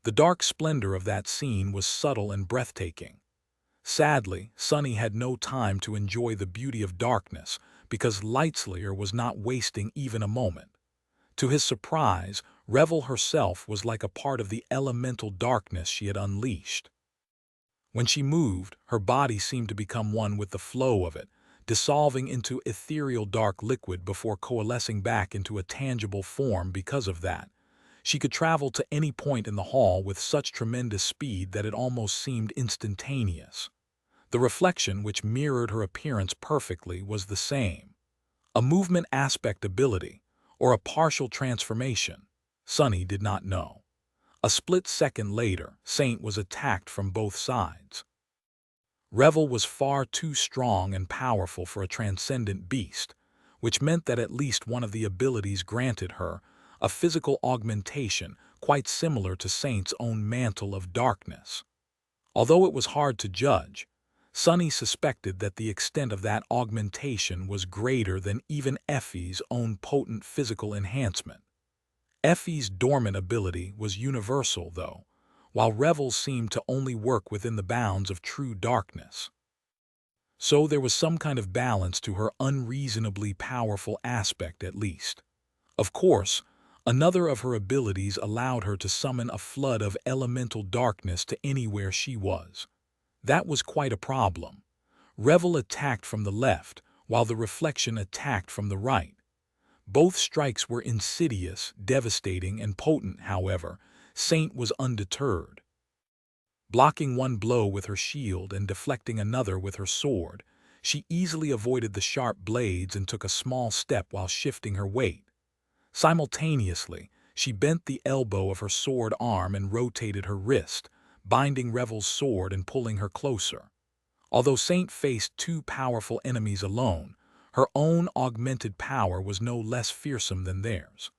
The dark splendor of that scene was subtle and breathtaking. Sadly, Sonny had no time to enjoy the beauty of darkness because Lightslayer was not wasting even a moment. To his surprise, Revel herself was like a part of the elemental darkness she had unleashed. When she moved, her body seemed to become one with the flow of it, dissolving into ethereal dark liquid before coalescing back into a tangible form. Because of that, she could travel to any point in the hall with such tremendous speed that it almost seemed instantaneous. The reflection, which mirrored her appearance perfectly, was the same. A movement aspect ability, or a partial transformation, Sonny did not know. A split second later, Saint was attacked from both sides. Revel was far too strong and powerful for a transcendent beast, which meant that at least one of the abilities granted her, a physical augmentation quite similar to Saint's own mantle of darkness. Although it was hard to judge, Sonny suspected that the extent of that augmentation was greater than even Effie's own potent physical enhancement. Effie's dormant ability was universal, though, while Revel seemed to only work within the bounds of true darkness. So there was some kind of balance to her unreasonably powerful aspect, at least. Of course, another of her abilities allowed her to summon a flood of elemental darkness to anywhere she was. That was quite a problem. Revel attacked from the left, while the reflection attacked from the right. Both strikes were insidious, devastating, and potent. However, Saint was undeterred. Blocking one blow with her shield and deflecting another with her sword, she easily avoided the sharp blades and took a small step while shifting her weight. Simultaneously, She bent the elbow of her sword arm and rotated her wrist, binding Revel's sword and pulling her closer. Although Saint faced two powerful enemies alone, her own augmented power was no less fearsome than theirs.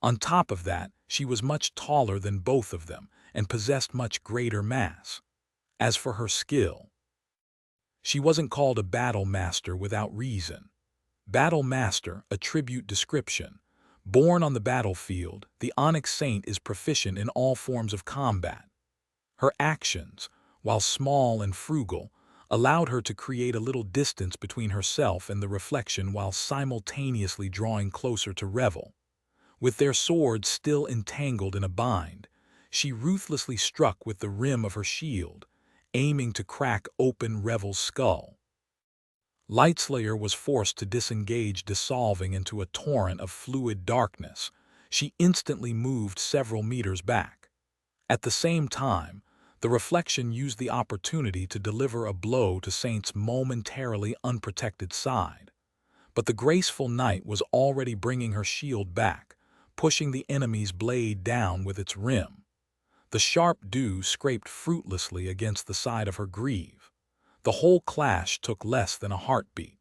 On top of that, she was much taller than both of them and possessed much greater mass. As for her skill, she wasn't called a battle master without reason. Battle master, attribute description. Born on the battlefield, the Onyx Saint is proficient in all forms of combat. Her actions, while small and frugal, allowed her to create a little distance between herself and the reflection while simultaneously drawing closer to Revel. With their swords still entangled in a bind, she ruthlessly struck with the rim of her shield, aiming to crack open Revel's skull. Lightslayer was forced to disengage, dissolving into a torrent of fluid darkness. She instantly moved several meters back. At the same time, the reflection used the opportunity to deliver a blow to Saint's momentarily unprotected side. But the graceful knight was already bringing her shield back, pushing the enemy's blade down with its rim. The sharp dew scraped fruitlessly against the side of her greave. The whole clash took less than a heartbeat.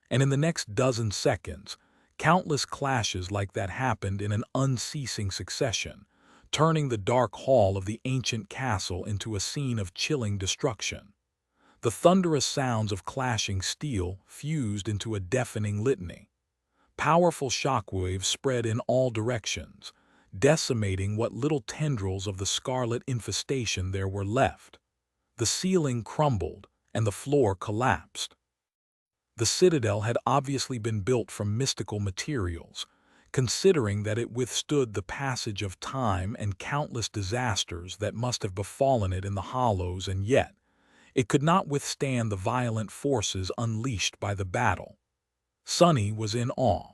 And in the next dozen seconds, countless clashes like that happened in an unceasing succession, turning the dark hall of the ancient castle into a scene of chilling destruction. The thunderous sounds of clashing steel fused into a deafening litany. Powerful shockwaves spread in all directions, decimating what little tendrils of the scarlet infestation there were left. The ceiling crumbled, and the floor collapsed. The citadel had obviously been built from mystical materials, considering that it withstood the passage of time and countless disasters that must have befallen it in the hollows, and yet it could not withstand the violent forces unleashed by the battle. Sonny was in awe.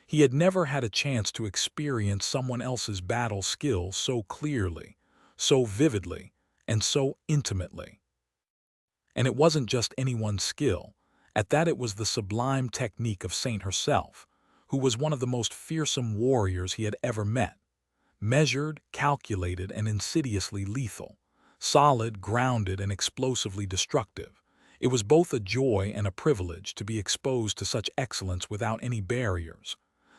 He had never had a chance to experience someone else's battle skill so clearly, so vividly, and so intimately. And it wasn't just anyone's skill. At that, it was the sublime technique of Saint herself, who was one of the most fearsome warriors he had ever met. Measured, calculated, and insidiously lethal. Solid, grounded, and explosively destructive. It was both a joy and a privilege to be exposed to such excellence without any barriers.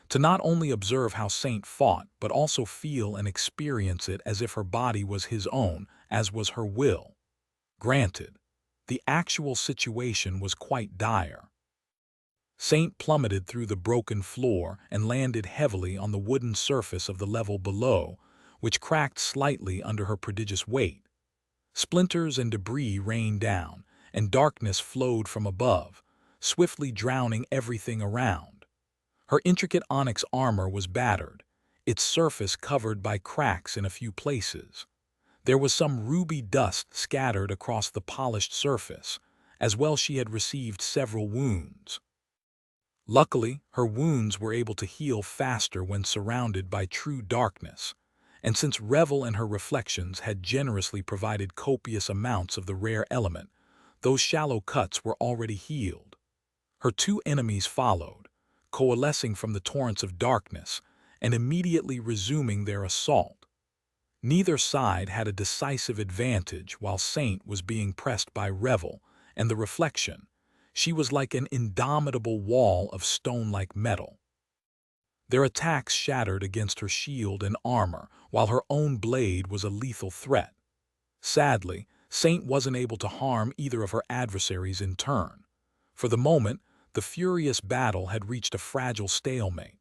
To not only observe how Saint fought, but also feel and experience it as if her body was his own, as was her will. Granted, the actual situation was quite dire. Saint plummeted through the broken floor and landed heavily on the wooden surface of the level below, which cracked slightly under her prodigious weight. Splinters and debris rained down, and darkness flowed from above, swiftly drowning everything around. Her intricate onyx armor was battered, its surface covered by cracks in a few places. There was some ruby dust scattered across the polished surface. As well, she had received several wounds. Luckily, her wounds were able to heal faster when surrounded by true darkness, and since Revel and her reflections had generously provided copious amounts of the rare element, those shallow cuts were already healed. Her two enemies followed, coalescing from the torrents of darkness and immediately resuming their assault. Neither side had a decisive advantage while Saint was being pressed by Revel and the reflection. She was like an indomitable wall of stone-like metal. Their attacks shattered against her shield and armor, while her own blade was a lethal threat. Sadly, Saint wasn't able to harm either of her adversaries in turn. For the moment, the furious battle had reached a fragile stalemate.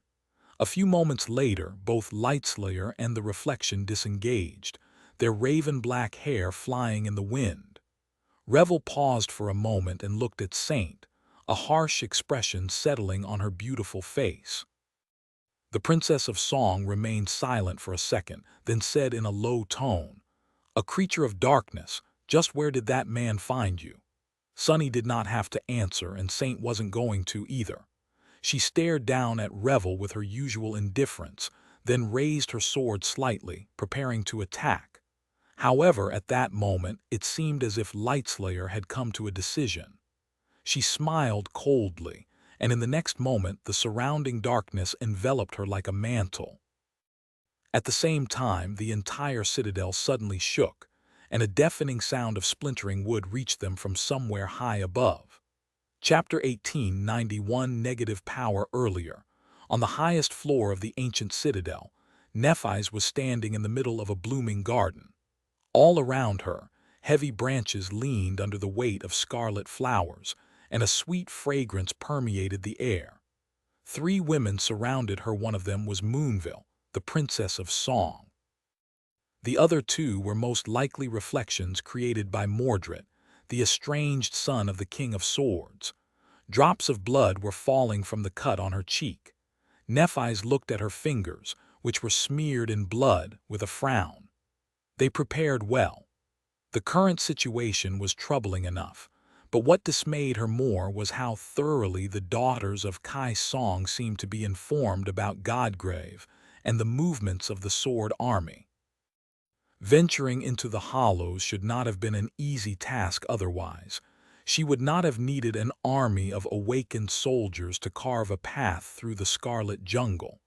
A few moments later, both Lightslayer and the reflection disengaged, their raven-black hair flying in the wind. Revel paused for a moment and looked at Saint, a harsh expression settling on her beautiful face. The Princess of Song remained silent for a second, then said in a low tone, "A creature of darkness, just where did that man find you?" Sunny did not have to answer, and Saint wasn't going to either. She stared down at Revel with her usual indifference, then raised her sword slightly, preparing to attack. However, at that moment, it seemed as if Lightslayer had come to a decision. She smiled coldly, and in the next moment the surrounding darkness enveloped her like a mantle. At the same time, the entire citadel suddenly shook, and a deafening sound of splintering wood reached them from somewhere high above. Chapter 1891. Negative power. Earlier, on the highest floor of the ancient citadel, Nephis was standing in the middle of a blooming garden. All around her, heavy branches leaned under the weight of scarlet flowers, and a sweet fragrance permeated the air. 3 women surrounded her. One of them was Moonville, the princess of song. The other 2 were most likely reflections created by Mordred, the estranged son of the King of Swords. Drops of blood were falling from the cut on her cheek. Nephis looked at her fingers, which were smeared in blood, with a frown. They prepared well. The current situation was troubling enough, but what dismayed her more was how thoroughly the daughters of Kai Song seemed to be informed about Godgrave and the movements of the Sword Army. Venturing into the hollows should not have been an easy task otherwise. She would not have needed an army of awakened soldiers to carve a path through the scarlet jungle.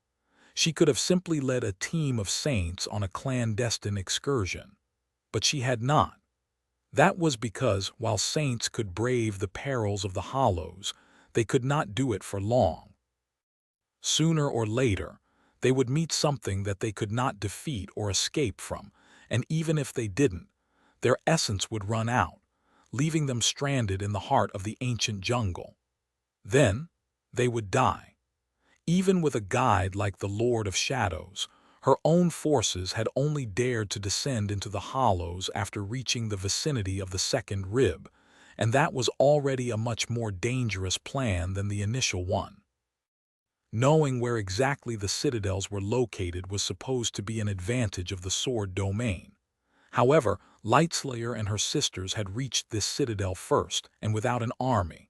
She could have simply led a team of saints on a clandestine excursion. But she had not. That was because, while saints could brave the perils of the hollows, they could not do it for long. Sooner or later, they would meet something that they could not defeat or escape from, and even if they didn't, their essence would run out, leaving them stranded in the heart of the ancient jungle. Then, they would die. Even with a guide like the Lord of Shadows, her own forces had only dared to descend into the hollows after reaching the vicinity of the second rib, and that was already a much more dangerous plan than the initial one. Knowing where exactly the citadels were located was supposed to be an advantage of the sword domain. However, Lightslayer and her sisters had reached this citadel first, and without an army.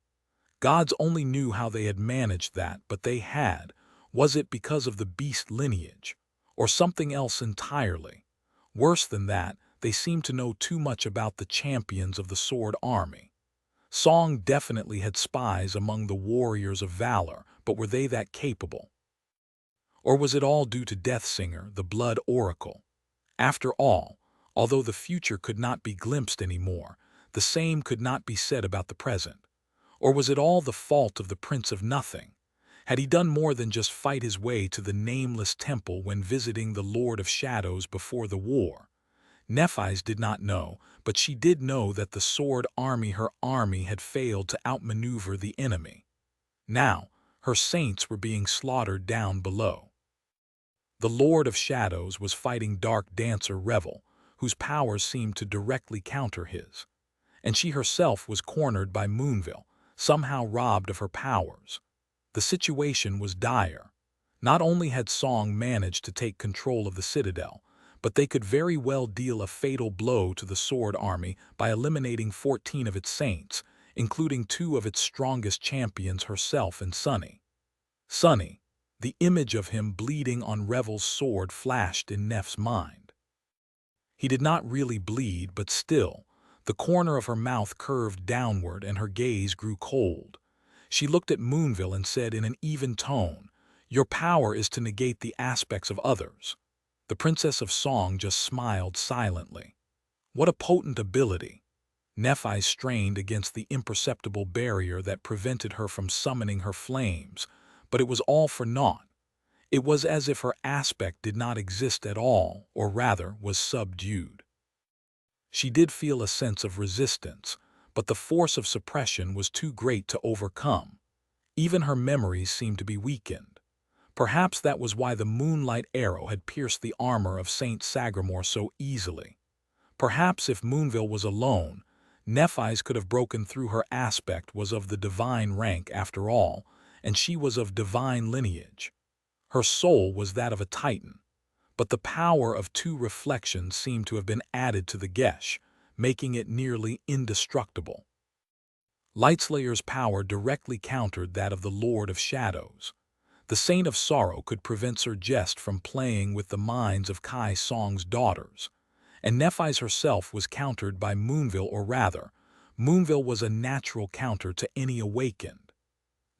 Gods only knew how they had managed that, but they had. Was it because of the beast lineage? Or something else entirely? Worse than that, they seemed to know too much about the champions of the Sword Army. Song definitely had spies among the warriors of valor, but were they that capable? Or was it all due to Deathsinger, the Blood Oracle? After all, although the future could not be glimpsed anymore, the same could not be said about the present. Or was it all the fault of the Prince of Nothing? Had he done more than just fight his way to the nameless temple when visiting the Lord of Shadows before the war? Nephis did not know, but she did know that the Sword Army, her army, had failed to outmaneuver the enemy. Now, her saints were being slaughtered down below. The Lord of Shadows was fighting Dark Dancer Revel, whose powers seemed to directly counter his. And she herself was cornered by Moonville, somehow robbed of her powers. The situation was dire. Not only had Song managed to take control of the citadel, but they could very well deal a fatal blow to the Sword Army by eliminating 14 of its saints, including 2 of its strongest champions, herself and Sunny. Sunny, the image of him bleeding on Revel's sword flashed in Neff's mind. He did not really bleed, but still, the corner of her mouth curved downward and her gaze grew cold. She looked at Moonville and said in an even tone, "Your power is to negate the aspects of others." The Princess of Song just smiled silently. What a potent ability! Nephi strained against the imperceptible barrier that prevented her from summoning her flames, but it was all for naught. It was as if her aspect did not exist at all, or rather was subdued. She did feel a sense of resistance, but the force of suppression was too great to overcome. Even her memories seemed to be weakened. Perhaps that was why the moonlight arrow had pierced the armor of Saint Sagramore so easily. Perhaps if Moonville was alone, Nephis could have broken through. Her aspect was of the divine rank after all, and she was of divine lineage. Her soul was that of a Titan, but the power of 2 reflections seemed to have been added to the Gesh, making it nearly indestructible. Lightslayer's power directly countered that of the Lord of Shadows. The Saint of Sorrow could prevent Sir Jest from playing with the minds of Kai Song's daughters, and Nephis herself was countered by Moonville, or rather, Moonville was a natural counter to any awakened.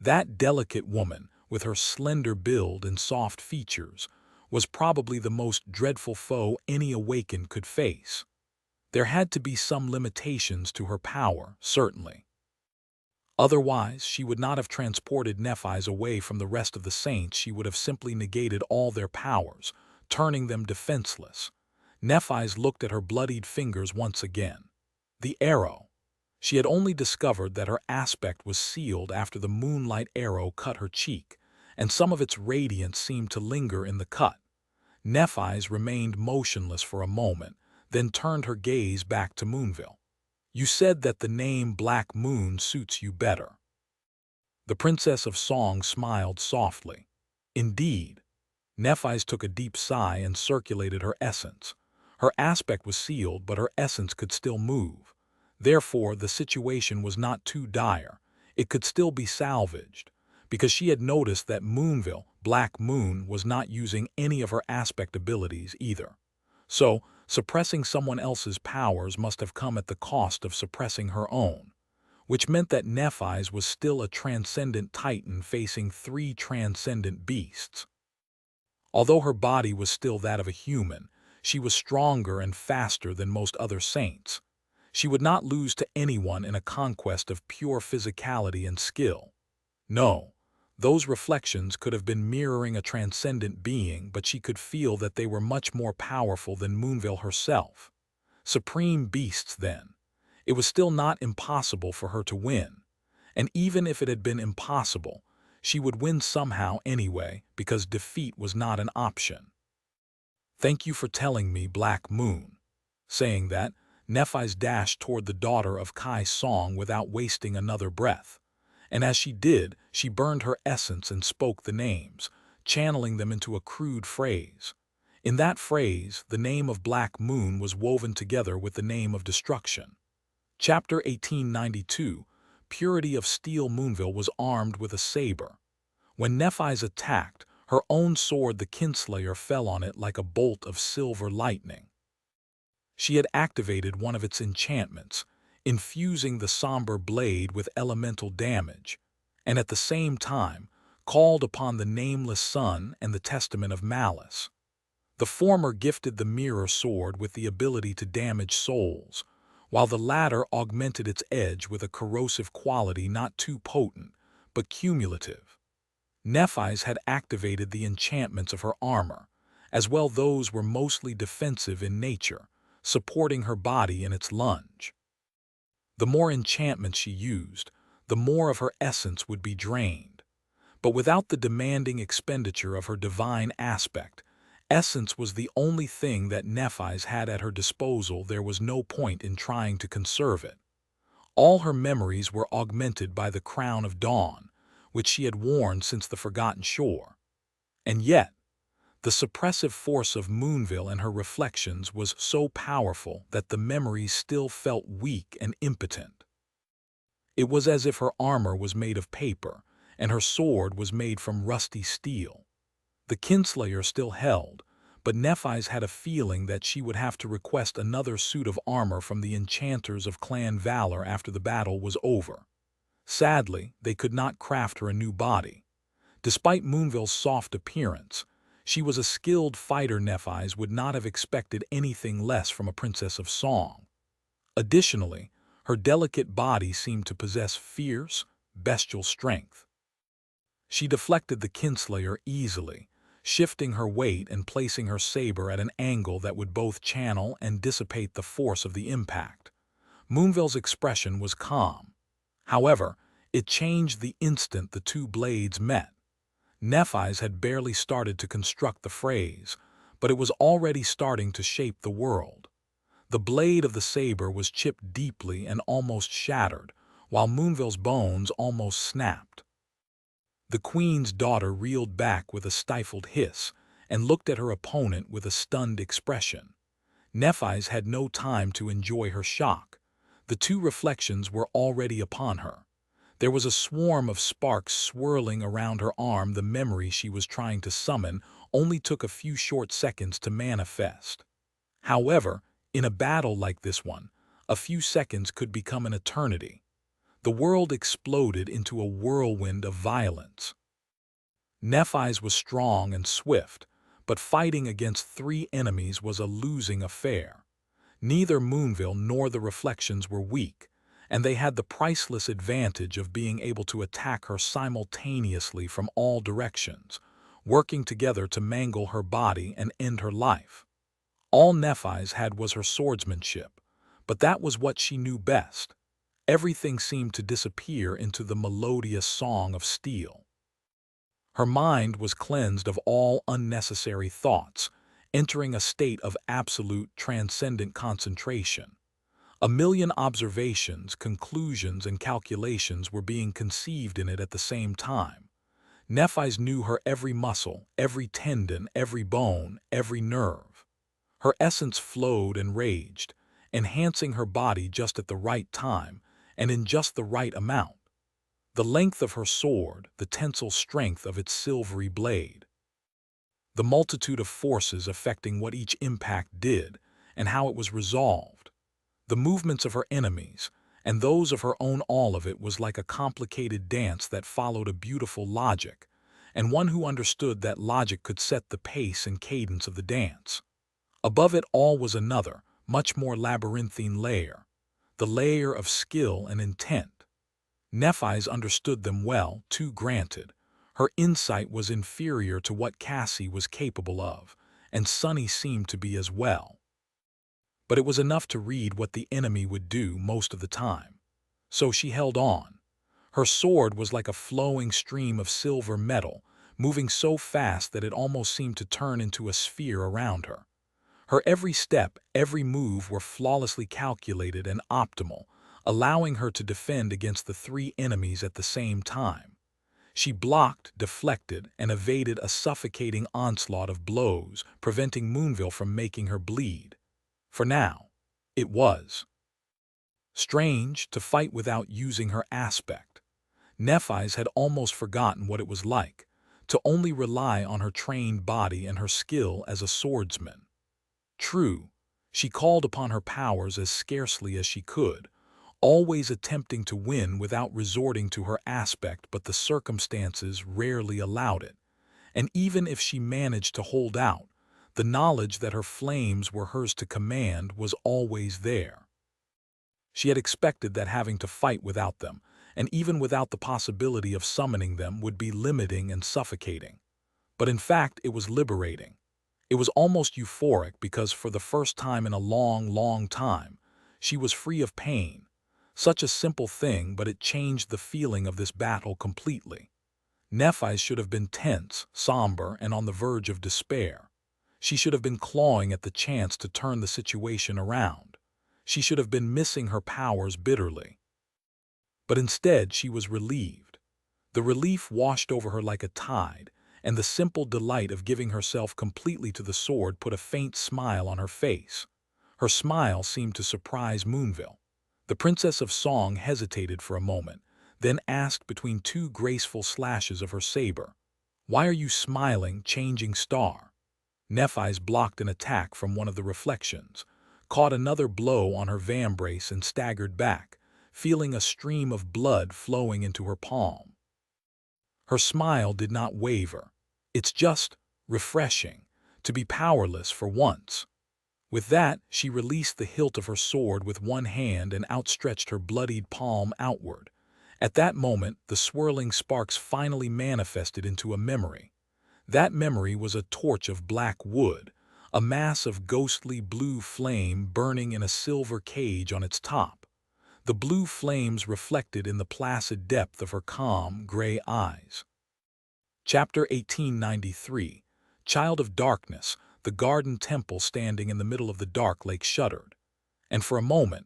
That delicate woman, with her slender build and soft features, was probably the most dreadful foe any awakened could face. There had to be some limitations to her power, certainly. Otherwise, she would not have transported Nephi's away from the rest of the saints. She would have simply negated all their powers, turning them defenseless. Nephi's looked at her bloodied fingers once again. The arrow. She had only discovered that her aspect was sealed after the moonlight arrow cut her cheek, and some of its radiance seemed to linger in the cut. Nephi's remained motionless for a moment, then turned her gaze back to Moonville. "You said that the name Black Moon suits you better." The Princess of Song smiled softly. "Indeed." Nephi's took a deep sigh and circulated her essence. Her aspect was sealed, but her essence could still move. Therefore, the situation was not too dire. It could still be salvaged, because she had noticed that Moonville, Black Moon, was not using any of her aspect abilities either. So, suppressing someone else's powers must have come at the cost of suppressing her own, which meant that Nephi's was still a transcendent titan facing three transcendent beasts. Although her body was still that of a human, she was stronger and faster than most other saints. She would not lose to anyone in a conquest of pure physicality and skill. No, those reflections could have been mirroring a transcendent being, but she could feel that they were much more powerful than Moonville herself. Supreme beasts, then. It was still not impossible for her to win. And even if it had been impossible, she would win somehow anyway, because defeat was not an option. "Thank you for telling me, Black Moon." Saying that, Nephi's dashed toward the daughter of Kai Song without wasting another breath. And as she did, she burned her essence and spoke the names, channeling them into a crude phrase. In that phrase, the name of Black Moon was woven together with the name of destruction. Chapter 1892, Purity of Steel. Moonville was armed with a saber. When Nephi's attacked, her own sword, the Kinslayer, fell on it like a bolt of silver lightning. She had activated one of its enchantments, infusing the somber blade with elemental damage, and at the same time called upon the Nameless Sun and the Testament of Malice. The former gifted the mirror sword with the ability to damage souls, while the latter augmented its edge with a corrosive quality not too potent, but cumulative. Nephi's had activated the enchantments of her armor, as well. Those were mostly defensive in nature, supporting her body in its lunge. The more enchantments she used, the more of her essence would be drained. But without the demanding expenditure of her divine aspect, essence was the only thing that Nephi's had at her disposal. There was no point in trying to conserve it. All her memories were augmented by the crown of dawn, which she had worn since the Forgotten Shore. And yet, the suppressive force of Moonville and her reflections was so powerful that the memories still felt weak and impotent. It was as if her armor was made of paper, and her sword was made from rusty steel. The Kinslayer still held, but Nephi's had a feeling that she would have to request another suit of armor from the enchanters of Clan Valor after the battle was over. Sadly, they could not craft her a new body. Despite Moonville's soft appearance, she was a skilled fighter. Nephi's would not have expected anything less from a Princess of Song. Additionally, her delicate body seemed to possess fierce, bestial strength. She deflected the Kinslayer easily, shifting her weight and placing her saber at an angle that would both channel and dissipate the force of the impact. Moonville's expression was calm. However, it changed the instant the two blades met. Nephi's had barely started to construct the phrase, but it was already starting to shape the world. The blade of the saber was chipped deeply and almost shattered, while Moonville's bones almost snapped. The Queen's daughter reeled back with a stifled hiss and looked at her opponent with a stunned expression. Nephi's had no time to enjoy her shock. The two reflections were already upon her. There was a swarm of sparks swirling around her arm. The memory she was trying to summon only took a few short seconds to manifest. However, in a battle like this one, a few seconds could become an eternity. The world exploded into a whirlwind of violence. Nephi's was strong and swift, but fighting against 3 enemies was a losing affair. Neither Moonville nor the reflections were weak, and they had the priceless advantage of being able to attack her simultaneously from all directions, working together to mangle her body and end her life. All Nephis had was her swordsmanship, but that was what she knew best. Everything seemed to disappear into the melodious song of steel. Her mind was cleansed of all unnecessary thoughts, entering a state of absolute transcendent concentration. A million observations, conclusions, and calculations were being conceived in it at the same time. Nephis knew her every muscle, every tendon, every bone, every nerve. Her essence flowed and raged, enhancing her body just at the right time and in just the right amount. The length of her sword, the tensile strength of its silvery blade, the multitude of forces affecting what each impact did and how it was resolved, the movements of her enemies, and those of her own, all of it was like a complicated dance that followed a beautiful logic, and one who understood that logic could set the pace and cadence of the dance. Above it all was another, much more labyrinthine layer, the layer of skill and intent. Nephis understood them well, too, granted. Her insight was inferior to what Cassie was capable of, and Sunny seemed to be as well. But it was enough to read what the enemy would do most of the time. So she held on. Her sword was like a flowing stream of silver metal, moving so fast that it almost seemed to turn into a sphere around her. Her every step, every move were flawlessly calculated and optimal, allowing her to defend against the 3 enemies at the same time. She blocked, deflected, and evaded a suffocating onslaught of blows, preventing Moonville from making her bleed. For now, it was strange to fight without using her aspect. Nephis had almost forgotten what it was like to only rely on her trained body and her skill as a swordsman. True, she called upon her powers as scarcely as she could, always attempting to win without resorting to her aspect, but the circumstances rarely allowed it. And even if she managed to hold out, the knowledge that her flames were hers to command was always there. She had expected that having to fight without them, and even without the possibility of summoning them, would be limiting and suffocating. But in fact, it was liberating. It was almost euphoric because for the first time in a long, long time, she was free of pain. Such a simple thing, but it changed the feeling of this battle completely. Nephis should have been tense, somber, and on the verge of despair. She should have been clawing at the chance to turn the situation around. She should have been missing her powers bitterly. But instead, she was relieved. The relief washed over her like a tide, and the simple delight of giving herself completely to the sword put a faint smile on her face. Her smile seemed to surprise Moonville. The Princess of Song hesitated for a moment, then asked between 2 graceful slashes of her saber, "Why are you smiling, changing star?" Nephis blocked an attack from one of the reflections, caught another blow on her vambrace and staggered back, feeling a stream of blood flowing into her palm. Her smile did not waver. It's just refreshing to be powerless for once. With that, she released the hilt of her sword with one hand and outstretched her bloodied palm outward. At that moment, the swirling sparks finally manifested into a memory. That memory was a torch of black wood, a mass of ghostly blue flame burning in a silver cage on its top. The blue flames reflected in the placid depth of her calm, gray eyes. Chapter 1893. Child of Darkness. The garden temple standing in the middle of the dark lake shuddered, and for a moment,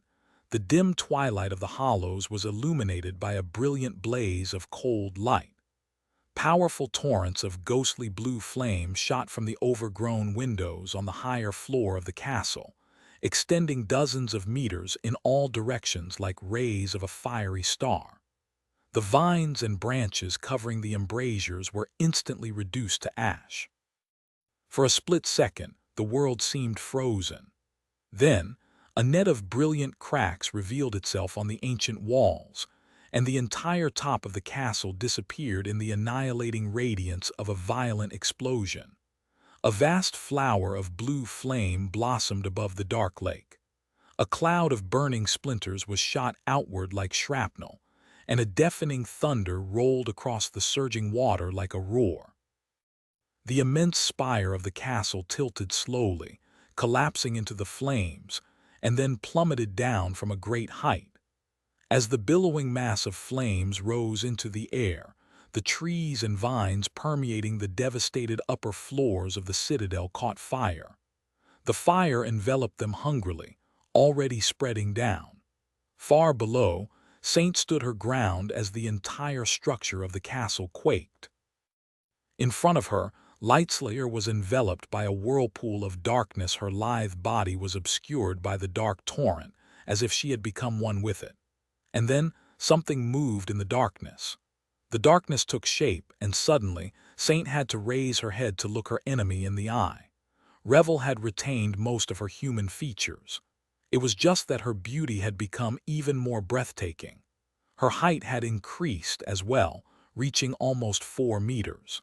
the dim twilight of the hollows was illuminated by a brilliant blaze of cold light. Powerful torrents of ghostly blue flame shot from the overgrown windows on the higher floor of the castle, extending dozens of meters in all directions like rays of a fiery star. The vines and branches covering the embrasures were instantly reduced to ash. For a split second, the world seemed frozen. Then, a net of brilliant cracks revealed itself on the ancient walls, and the entire top of the castle disappeared in the annihilating radiance of a violent explosion. A vast flower of blue flame blossomed above the dark lake. A cloud of burning splinters was shot outward like shrapnel, and a deafening thunder rolled across the surging water like a roar. The immense spire of the castle tilted slowly, collapsing into the flames, and then plummeted down from a great height. As the billowing mass of flames rose into the air, the trees and vines permeating the devastated upper floors of the citadel caught fire. The fire enveloped them hungrily, already spreading down. Far below, Saint stood her ground as the entire structure of the castle quaked. In front of her, Lightslayer was enveloped by a whirlpool of darkness. Her lithe body was obscured by the dark torrent, as if she had become one with it. And then something moved in the darkness. The darkness took shape, and suddenly, Saint had to raise her head to look her enemy in the eye. Revel had retained most of her human features. It was just that her beauty had become even more breathtaking. Her height had increased as well, reaching almost 4 meters.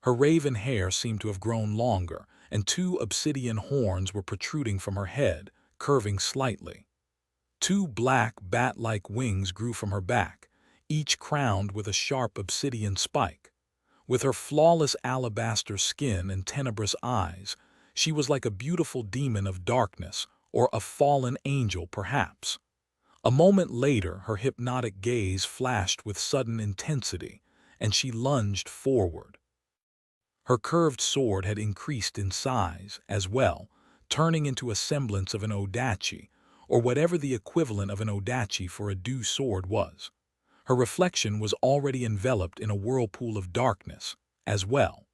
Her raven hair seemed to have grown longer, and 2 obsidian horns were protruding from her head, curving slightly. 2 black, bat-like wings grew from her back, each crowned with a sharp obsidian spike. With her flawless alabaster skin and tenebrous eyes, she was like a beautiful demon of darkness, or a fallen angel perhaps. A moment later, her hypnotic gaze flashed with sudden intensity, and she lunged forward. Her curved sword had increased in size, as well, turning into a semblance of an odachi, or whatever the equivalent of an odachi for a dew sword was. Her reflection was already enveloped in a whirlpool of darkness, as well.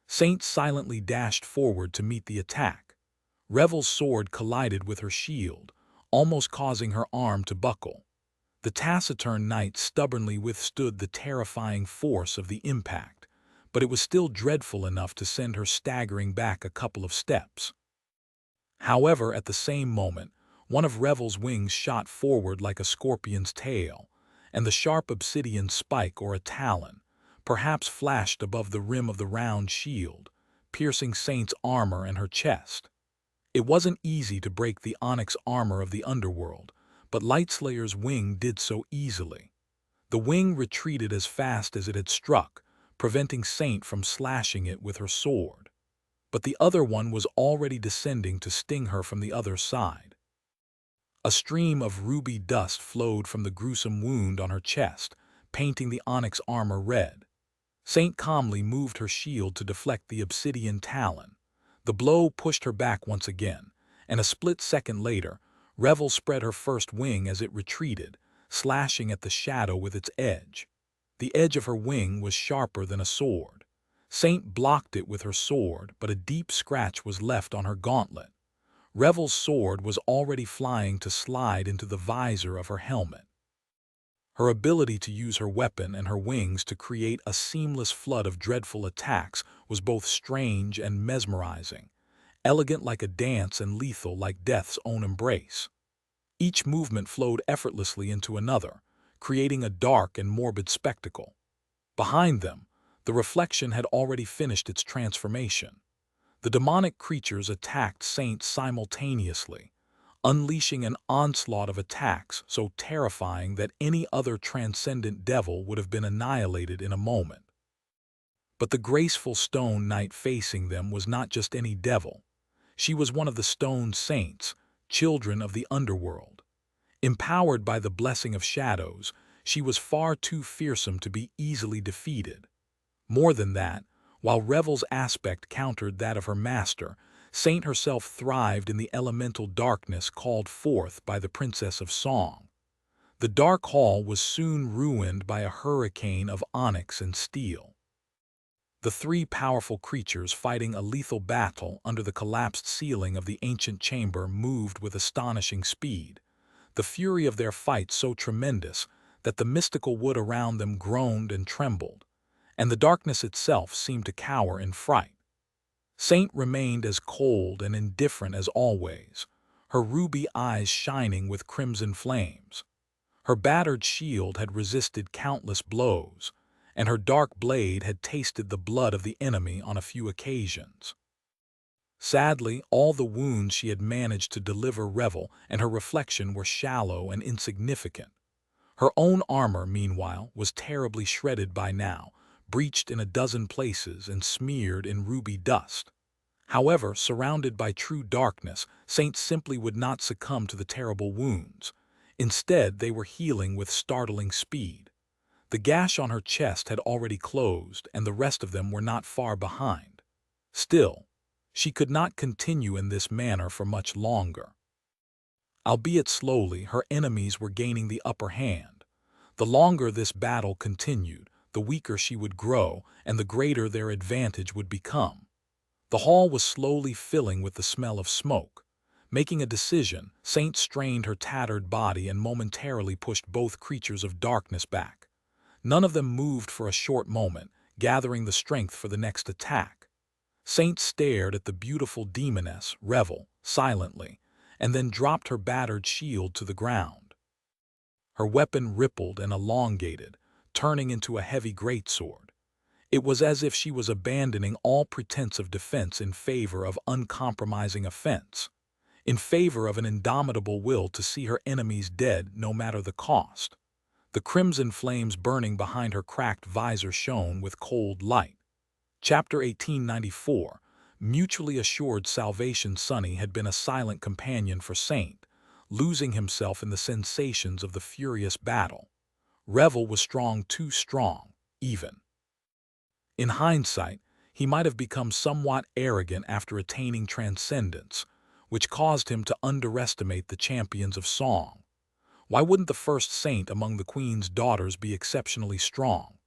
Saint silently dashed forward to meet the attack. Revel's sword collided with her shield, almost causing her arm to buckle. The taciturn knight stubbornly withstood the terrifying force of the impact, but it was still dreadful enough to send her staggering back a couple of steps. However, at the same moment, one of Revel's wings shot forward like a scorpion's tail, and the sharp obsidian spike or a talon, perhaps flashed above the rim of the round shield, piercing Saint's armor and her chest. It wasn't easy to break the onyx armor of the underworld, but Lightslayer's wing did so easily. The wing retreated as fast as it had struck, preventing Saint from slashing it with her sword. But the other one was already descending to sting her from the other side. A stream of ruby dust flowed from the gruesome wound on her chest, painting the onyx armor red. Saint calmly moved her shield to deflect the obsidian talon. The blow pushed her back once again, and a split second later, Revel spread her first wing as it retreated, slashing at the shadow with its edge. The edge of her wing was sharper than a sword. Saint blocked it with her sword, but a deep scratch was left on her gauntlet. Revel's sword was already flying to slide into the visor of her helmet. Her ability to use her weapon and her wings to create a seamless flood of dreadful attacks was both strange and mesmerizing, elegant like a dance and lethal like death's own embrace. Each movement flowed effortlessly into another, creating a dark and morbid spectacle. Behind them, the reflection had already finished its transformation. The demonic creatures attacked Saint simultaneously, unleashing an onslaught of attacks so terrifying that any other transcendent devil would have been annihilated in a moment. But the graceful stone knight facing them was not just any devil. She was one of the stone saints, children of the underworld. Empowered by the blessing of shadows, she was far too fearsome to be easily defeated. More than that, while Revel's aspect countered that of her master, Saint herself thrived in the elemental darkness called forth by the Princess of Song. The dark hall was soon ruined by a hurricane of onyx and steel. The 3 powerful creatures fighting a lethal battle under the collapsed ceiling of the ancient chamber moved with astonishing speed, the fury of their fight so tremendous that the mystical wood around them groaned and trembled, and the darkness itself seemed to cower in fright. Saint remained as cold and indifferent as always, her ruby eyes shining with crimson flames. Her battered shield had resisted countless blows, and her dark blade had tasted the blood of the enemy on a few occasions. Sadly, all the wounds she had managed to deliver Revel and her reflection were shallow and insignificant. Her own armor, meanwhile, was terribly shredded by now, breached in a dozen places and smeared in ruby dust. However, surrounded by true darkness, Saint simply would not succumb to the terrible wounds. Instead, they were healing with startling speed. The gash on her chest had already closed, and the rest of them were not far behind. Still, she could not continue in this manner for much longer. Albeit slowly, her enemies were gaining the upper hand. The longer this battle continued, the weaker she would grow, and the greater their advantage would become. The hall was slowly filling with the smell of smoke. Making a decision, Saint strained her tattered body and momentarily pushed both creatures of darkness back. None of them moved for a short moment, gathering the strength for the next attack. Saint stared at the beautiful demoness, Revel, silently, and then dropped her battered shield to the ground. Her weapon rippled and elongated, turning into a heavy greatsword. It was as if she was abandoning all pretense of defense in favor of uncompromising offense, in favor of an indomitable will to see her enemies dead no matter the cost. The crimson flames burning behind her cracked visor shone with cold light. Chapter 1894. Mutually assured salvation. Sonny had been a silent companion for Saint, losing himself in the sensations of the furious battle. Revel was strong, too strong, even. In hindsight, he might have become somewhat arrogant after attaining transcendence, which caused him to underestimate the champions of song. Why wouldn't the first saint among the Queen's daughters be exceptionally strong?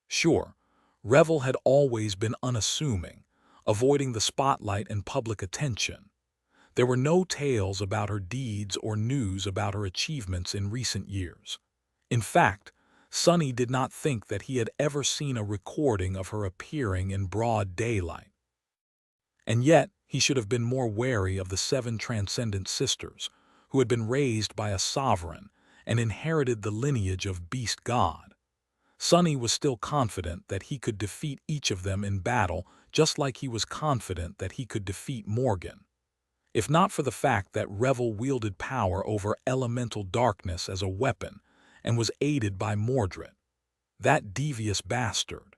Sure, Revel had always been unassuming, avoiding the spotlight and public attention. There were no tales about her deeds or news about her achievements in recent years. In fact, Sonny did not think that he had ever seen a recording of her appearing in broad daylight. And yet, he should have been more wary of the 7 transcendent sisters, who had been raised by a sovereign and inherited the lineage of beast god. Sonny was still confident that he could defeat each of them in battle, just like he was confident that he could defeat Morgan. If not for the fact that Revel wielded power over elemental darkness as a weapon and was aided by Mordred. That devious bastard.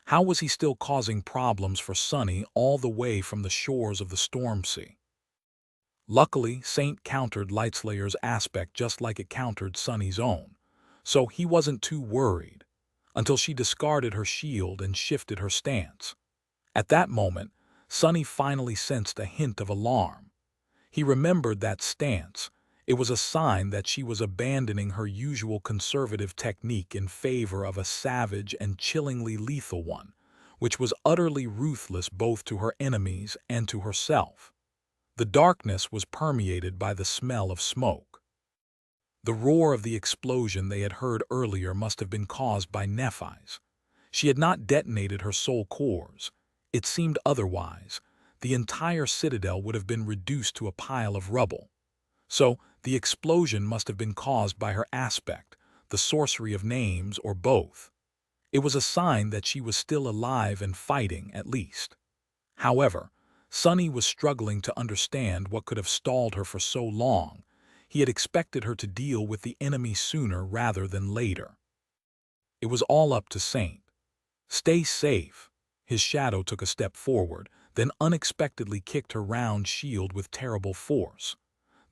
How was he still causing problems for Sonny all the way from the shores of the Storm Sea? Luckily, Saint countered Lightslayer's aspect just like it countered Sonny's own, so he wasn't too worried, until she discarded her shield and shifted her stance. At that moment, Sonny finally sensed a hint of alarm. He remembered that stance. It was a sign that she was abandoning her usual conservative technique in favor of a savage and chillingly lethal one, which was utterly ruthless both to her enemies and to herself. The darkness was permeated by the smell of smoke. The roar of the explosion they had heard earlier must have been caused by Nephi's. She had not detonated her soul cores. It seemed otherwise. The entire citadel would have been reduced to a pile of rubble. So, the explosion must have been caused by her aspect, the sorcery of names, or both. It was a sign that she was still alive and fighting, at least. However, Sonny was struggling to understand what could have stalled her for so long. He had expected her to deal with the enemy sooner rather than later. It was all up to Saint. Stay safe. His shadow took a step forward, then unexpectedly kicked her round shield with terrible force.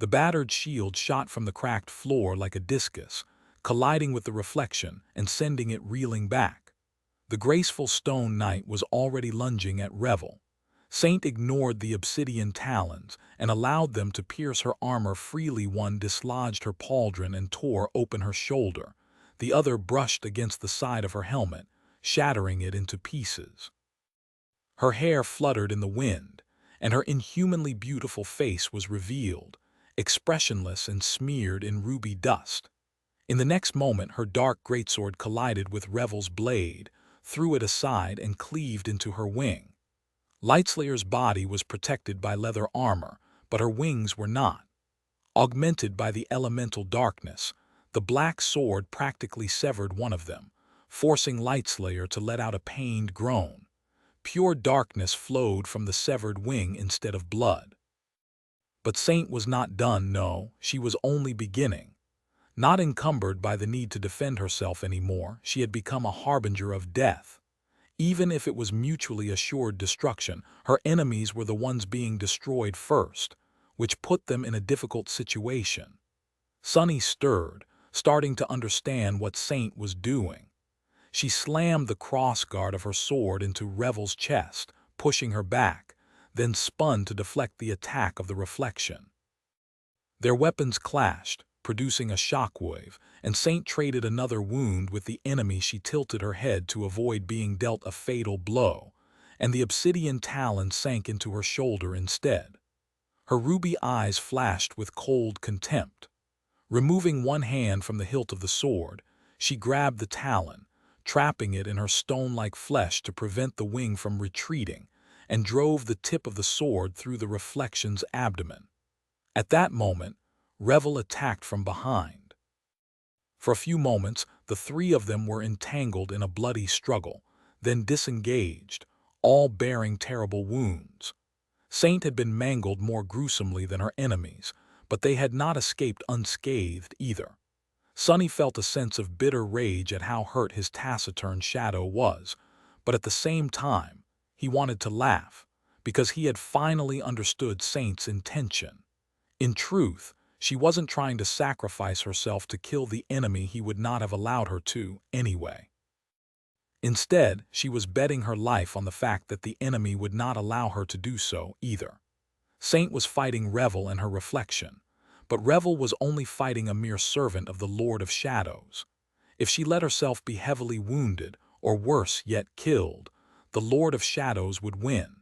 The battered shield shot from the cracked floor like a discus, colliding with the reflection and sending it reeling back. The graceful stone knight was already lunging at Revel. Saint ignored the obsidian talons and allowed them to pierce her armor freely. One dislodged her pauldron and tore open her shoulder. The other brushed against the side of her helmet, shattering it into pieces. Her hair fluttered in the wind, and her inhumanly beautiful face was revealed, expressionless and smeared in ruby dust. In the next moment, her dark greatsword collided with Revel's blade, threw it aside, and cleaved into her wing. Lightslayer's body was protected by leather armor, but her wings were not. Augmented by the elemental darkness, the black sword practically severed one of them, forcing Lightslayer to let out a pained groan. Pure darkness flowed from the severed wing instead of blood. But Saint was not done, no, she was only beginning. Not encumbered by the need to defend herself anymore, she had become a harbinger of death. Even if it was mutually assured destruction, her enemies were the ones being destroyed first, which put them in a difficult situation. Sunny stirred, starting to understand what Saint was doing. She slammed the crossguard of her sword into Revel's chest, pushing her back, then spun to deflect the attack of the reflection. Their weapons clashed, producing a shockwave, and Saint traded another wound with the enemy. She tilted her head to avoid being dealt a fatal blow, and the obsidian talon sank into her shoulder instead. Her ruby eyes flashed with cold contempt. Removing one hand from the hilt of the sword, she grabbed the talon, trapping it in her stone-like flesh to prevent the wing from retreating, and drove the tip of the sword through the reflection's abdomen. At that moment, Revel attacked from behind. For a few moments, the three of them were entangled in a bloody struggle, then disengaged, all bearing terrible wounds. Saint had been mangled more gruesomely than her enemies, but they had not escaped unscathed either. Sunny felt a sense of bitter rage at how hurt his taciturn shadow was, but at the same time, he wanted to laugh, because he had finally understood Saint's intention. In truth, she wasn't trying to sacrifice herself to kill the enemy he would not have allowed her to, anyway. Instead, she was betting her life on the fact that the enemy would not allow her to do so either. Saint was fighting Revel and her reflection, but Revel was only fighting a mere servant of the Lord of Shadows. If she let herself be heavily wounded, or worse yet killed, the Lord of Shadows would win.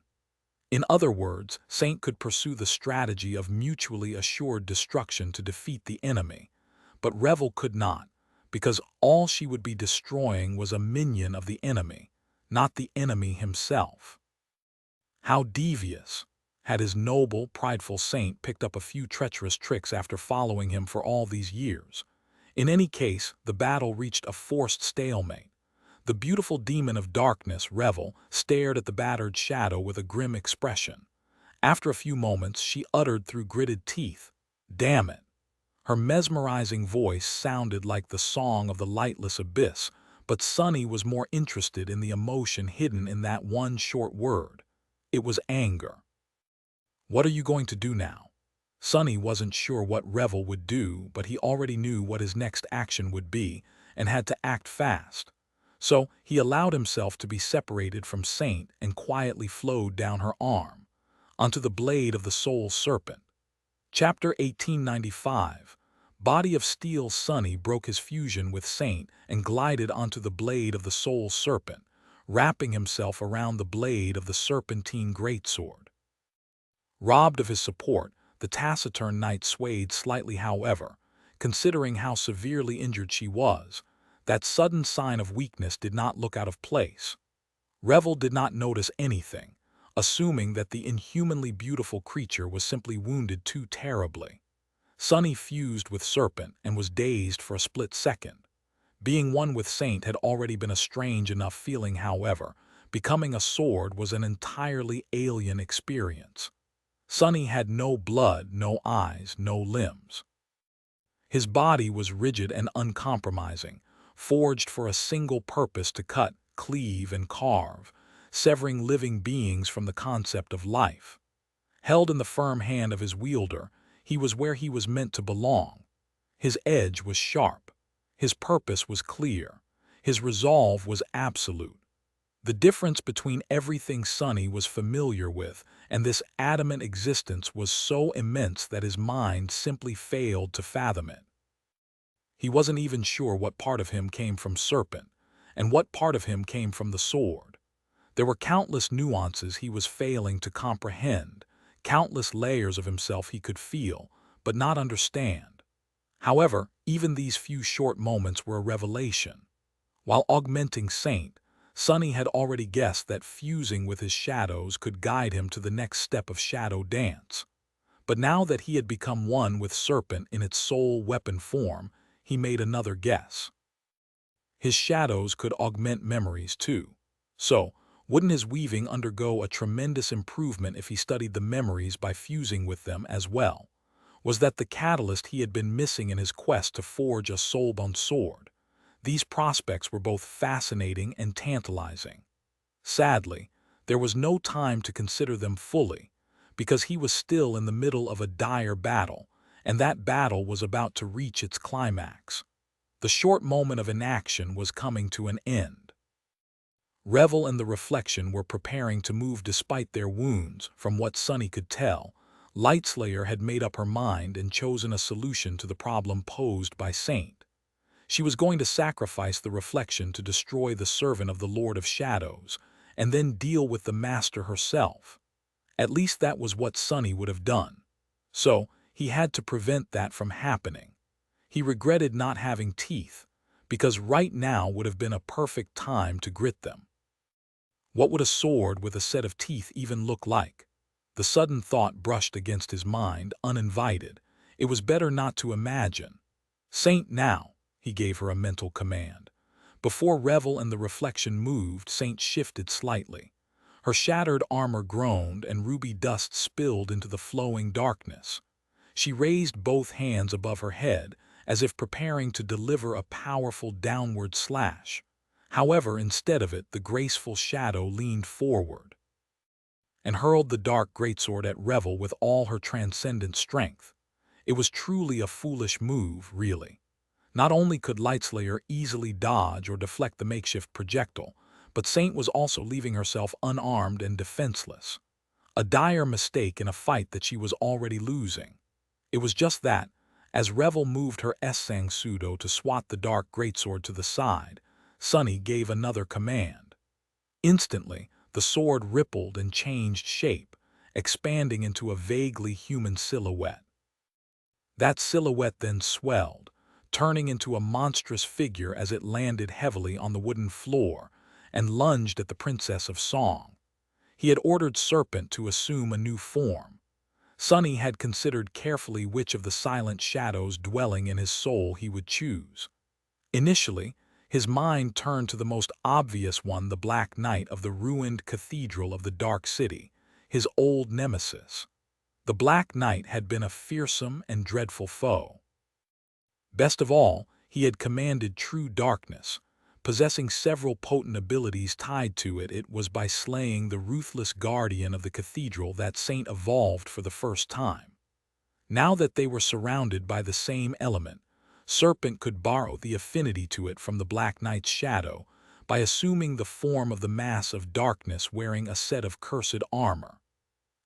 In other words, Saint could pursue the strategy of mutually assured destruction to defeat the enemy, but Revel could not, because all she would be destroying was a minion of the enemy, not the enemy himself. How devious! Had his noble, prideful Saint picked up a few treacherous tricks after following him for all these years? In any case, the battle reached a forced stalemate. The beautiful demon of darkness, Revel, stared at the battered shadow with a grim expression. After a few moments, she uttered through gritted teeth, "Damn it!" Her mesmerizing voice sounded like the song of the lightless abyss, but Sunny was more interested in the emotion hidden in that one short word. It was anger. "What are you going to do now?" Sunny wasn't sure what Revel would do, but he already knew what his next action would be, and had to act fast. So he allowed himself to be separated from Saint and quietly flowed down her arm, onto the blade of the Soul Serpent. Chapter 1895. Body of Steel. Sunny broke his fusion with Saint and glided onto the blade of the Soul Serpent, wrapping himself around the blade of the serpentine greatsword. Robbed of his support, the taciturn knight swayed slightly. However, considering how severely injured she was, that sudden sign of weakness did not look out of place. Revel did not notice anything, assuming that the inhumanly beautiful creature was simply wounded too terribly. Sunny fused with Serpent and was dazed for a split second. Being one with Saint had already been a strange enough feeling. However, becoming a sword was an entirely alien experience. Sunny had no blood, no eyes, no limbs. His body was rigid and uncompromising, forged for a single purpose: to cut, cleave, and carve, severing living beings from the concept of life. Held in the firm hand of his wielder, he was where he was meant to belong. His edge was sharp. His purpose was clear. His resolve was absolute. The difference between everything Sunny was familiar with and this adamant existence was so immense that his mind simply failed to fathom it. He wasn't even sure what part of him came from Serpent, and what part of him came from the sword. There were countless nuances he was failing to comprehend, countless layers of himself he could feel, but not understand. However, even these few short moments were a revelation. While augmenting Saint, Sunny had already guessed that fusing with his shadows could guide him to the next step of shadow dance. But now that he had become one with Serpent in its soul weapon form, he made another guess. His shadows could augment memories too. So, wouldn't his weaving undergo a tremendous improvement if he studied the memories by fusing with them as well? Was that the catalyst he had been missing in his quest to forge a soul-bound sword? These prospects were both fascinating and tantalizing. Sadly, there was no time to consider them fully, because he was still in the middle of a dire battle, and that battle was about to reach its climax. The short moment of inaction was coming to an end. Revel and the Reflection were preparing to move despite their wounds. From what Sunny could tell, Lightslayer had made up her mind and chosen a solution to the problem posed by Saint. She was going to sacrifice the Reflection to destroy the servant of the Lord of Shadows, and then deal with the Master herself. At least that was what Sunny would have done. So, he had to prevent that from happening. He regretted not having teeth, because right now would have been a perfect time to grit them. What would a sword with a set of teeth even look like? The sudden thought brushed against his mind, uninvited. It was better not to imagine. Saint, now, he gave her a mental command. Before Revel and the Reflection moved, Saint shifted slightly. Her shattered armor groaned and ruby dust spilled into the flowing darkness. She raised both hands above her head, as if preparing to deliver a powerful downward slash. However, instead of it, the graceful shadow leaned forward and hurled the dark greatsword at Revel with all her transcendent strength. It was truly a foolish move, really. Not only could Lightslayer easily dodge or deflect the makeshift projectile, but Saint was also leaving herself unarmed and defenseless. A dire mistake in a fight that she was already losing. It was just that, as Revel moved her ensue to swat the dark greatsword to the side, Sunny gave another command. Instantly, the sword rippled and changed shape, expanding into a vaguely human silhouette. That silhouette then swelled, turning into a monstrous figure as it landed heavily on the wooden floor and lunged at the Princess of Song. He had ordered Serpent to assume a new form. Sunny had considered carefully which of the silent shadows dwelling in his soul he would choose. Initially, his mind turned to the most obvious one, the Black Knight of the ruined Cathedral of the Dark City, his old nemesis. The Black Knight had been a fearsome and dreadful foe. Best of all, he had commanded true darkness. Possessing several potent abilities tied to it, it was by slaying the ruthless guardian of the cathedral that Saint evolved for the first time. Now that they were surrounded by the same element, Serpent could borrow the affinity to it from the Black Knight's shadow by assuming the form of the mass of darkness wearing a set of cursed armor.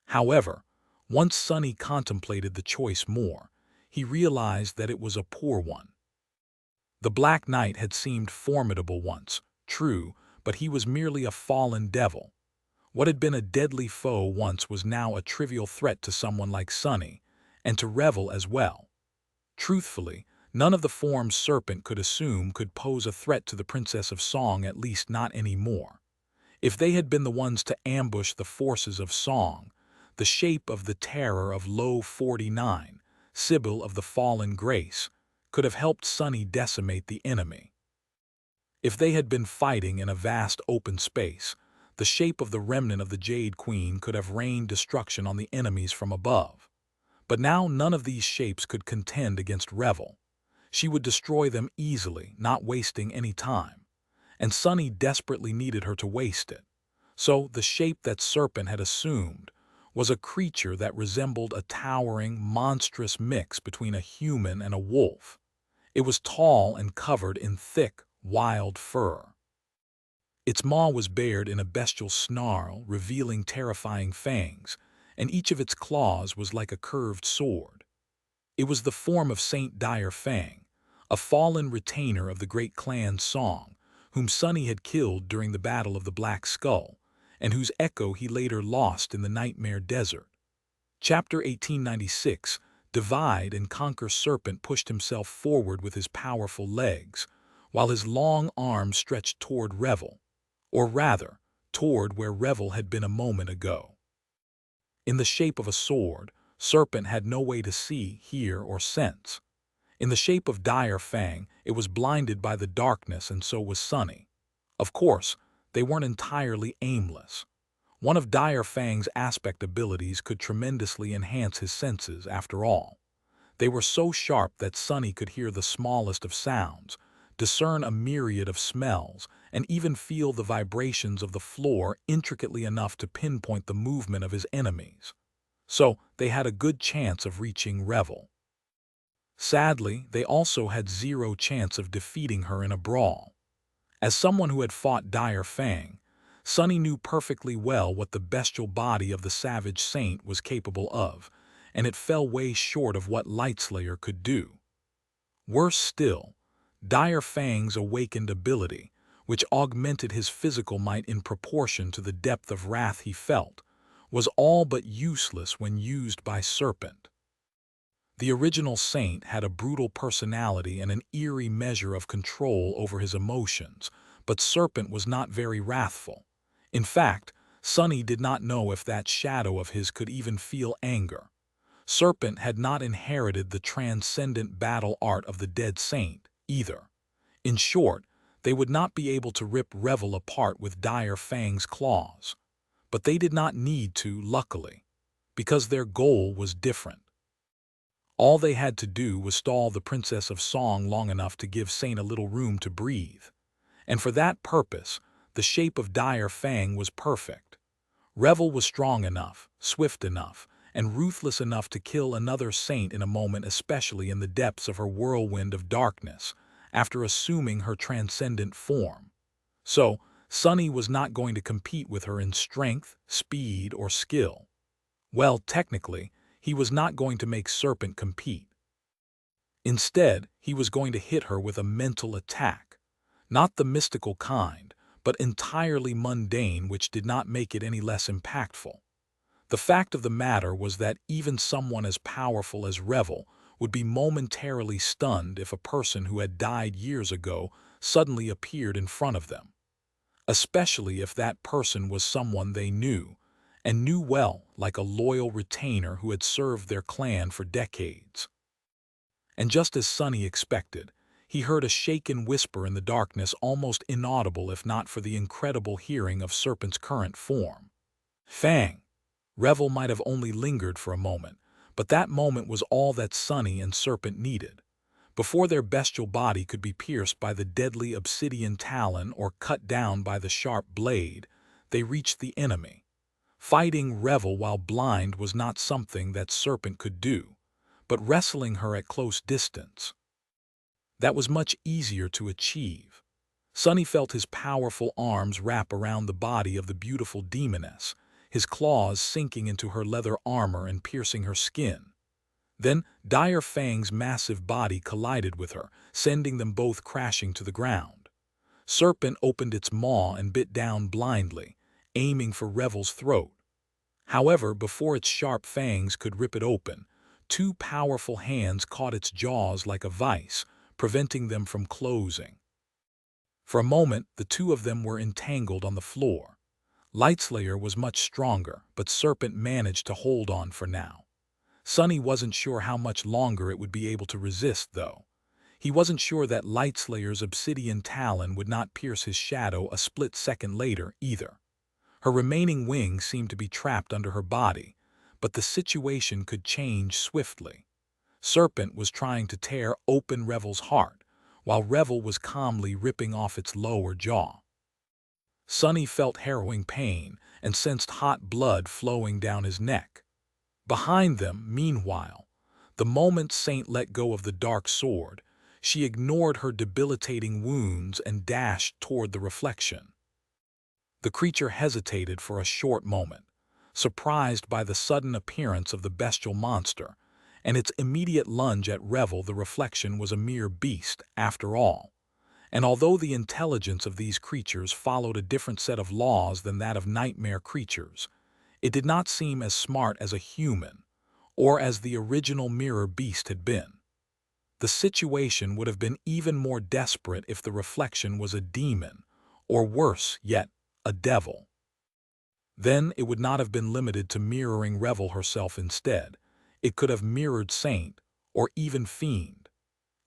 However, once Sunny contemplated the choice more, he realized that it was a poor one. The Black Knight had seemed formidable once, true, but he was merely a fallen devil. What had been a deadly foe once was now a trivial threat to someone like Sunny, and to Revel as well. Truthfully, none of the forms Serpent could assume could pose a threat to the Princess of Song, at least not anymore. If they had been the ones to ambush the forces of Song, the shape of the terror of Low 49, Sybil of the Fallen Grace, could have helped Sunny decimate the enemy. If they had been fighting in a vast open space, the shape of the remnant of the Jade Queen could have rained destruction on the enemies from above. But now none of these shapes could contend against Revel. She would destroy them easily, not wasting any time. And Sunny desperately needed her to waste it. So the shape that Serpent had assumed was a creature that resembled a towering, monstrous mix between a human and a wolf. It was tall and covered in thick, wild fur. Its maw was bared in a bestial snarl, revealing terrifying fangs, and each of its claws was like a curved sword. It was the form of Saint Dire Fang, a fallen retainer of the great clan Song, whom Sunny had killed during the Battle of the Black Skull, and whose echo he later lost in the Nightmare Desert. Chapter 1896, Divide and Conquer. Serpent pushed himself forward with his powerful legs, while his long arms stretched toward Revel, or rather, toward where Revel had been a moment ago. In the shape of a sword, Serpent had no way to see, hear, or sense. In the shape of Dire Fang, it was blinded by the darkness, and so was Sunny. Of course, they weren't entirely aimless. One of Dire Fang's aspect abilities could tremendously enhance his senses, after all. They were so sharp that Sunny could hear the smallest of sounds, discern a myriad of smells, and even feel the vibrations of the floor intricately enough to pinpoint the movement of his enemies. So they had a good chance of reaching Revel. Sadly, they also had zero chance of defeating her in a brawl. As someone who had fought Dire Fang, Sunny knew perfectly well what the bestial body of the savage saint was capable of, and it fell way short of what Lightslayer could do. Worse still, Dire Fang's awakened ability, which augmented his physical might in proportion to the depth of wrath he felt, was all but useless when used by Serpent. The original saint had a brutal personality and an eerie measure of control over his emotions, but Serpent was not very wrathful. In fact, Sunny did not know if that shadow of his could even feel anger. Serpent had not inherited the transcendent battle art of the dead saint, either. In short, they would not be able to rip Revel apart with Dire Fang's claws. But they did not need to, luckily, because their goal was different. All they had to do was stall the Princess of Song long enough to give Saint a little room to breathe. And for that purpose, the shape of Dire Fang was perfect. Revel was strong enough, swift enough, and ruthless enough to kill another saint in a moment, especially in the depths of her whirlwind of darkness, after assuming her transcendent form. So, Sunny was not going to compete with her in strength, speed, or skill. Well, technically, he was not going to make Serpent compete. Instead, he was going to hit her with a mental attack. Not the mystical kind, but entirely mundane, which did not make it any less impactful. The fact of the matter was that even someone as powerful as Revel would be momentarily stunned if a person who had died years ago suddenly appeared in front of them. Especially if that person was someone they knew, and knew well, like a loyal retainer who had served their clan for decades. And just as Sunny expected, he heard a shaken whisper in the darkness, almost inaudible if not for the incredible hearing of Serpent's current form. Fang! Revel might have only lingered for a moment, but that moment was all that Sunny and Serpent needed. Before their bestial body could be pierced by the deadly obsidian talon or cut down by the sharp blade, they reached the enemy. Fighting Revel while blind was not something that Serpent could do, but wrestling her at close distance, that was much easier to achieve. Sunny felt his powerful arms wrap around the body of the beautiful demoness, his claws sinking into her leather armor and piercing her skin. Then Dire Fang's massive body collided with her, sending them both crashing to the ground. Serpent opened its maw and bit down blindly, aiming for Revel's throat. However, before its sharp fangs could rip it open, two powerful hands caught its jaws like a vice, preventing them from closing. For a moment, the two of them were entangled on the floor. Lightslayer was much stronger, but Serpent managed to hold on for now. Sunny wasn't sure how much longer it would be able to resist, though. He wasn't sure that Lightslayer's obsidian talon would not pierce his shadow a split second later, either. Her remaining wings seemed to be trapped under her body, but the situation could change swiftly. Serpent was trying to tear open Revel's heart, while Revel was calmly ripping off its lower jaw. Sunny felt harrowing pain and sensed hot blood flowing down his neck. Behind them, meanwhile, the moment Saint let go of the dark sword, she ignored her debilitating wounds and dashed toward the reflection. The creature hesitated for a short moment, surprised by the sudden appearance of the bestial monster, and its immediate lunge at Revel. The reflection was a mere beast, after all. And although the intelligence of these creatures followed a different set of laws than that of nightmare creatures, it did not seem as smart as a human, or as the original mirror beast had been. The situation would have been even more desperate if the reflection was a demon, or worse yet, a devil. Then it would not have been limited to mirroring Revel herself instead. It could have mirrored Saint, or even Fiend.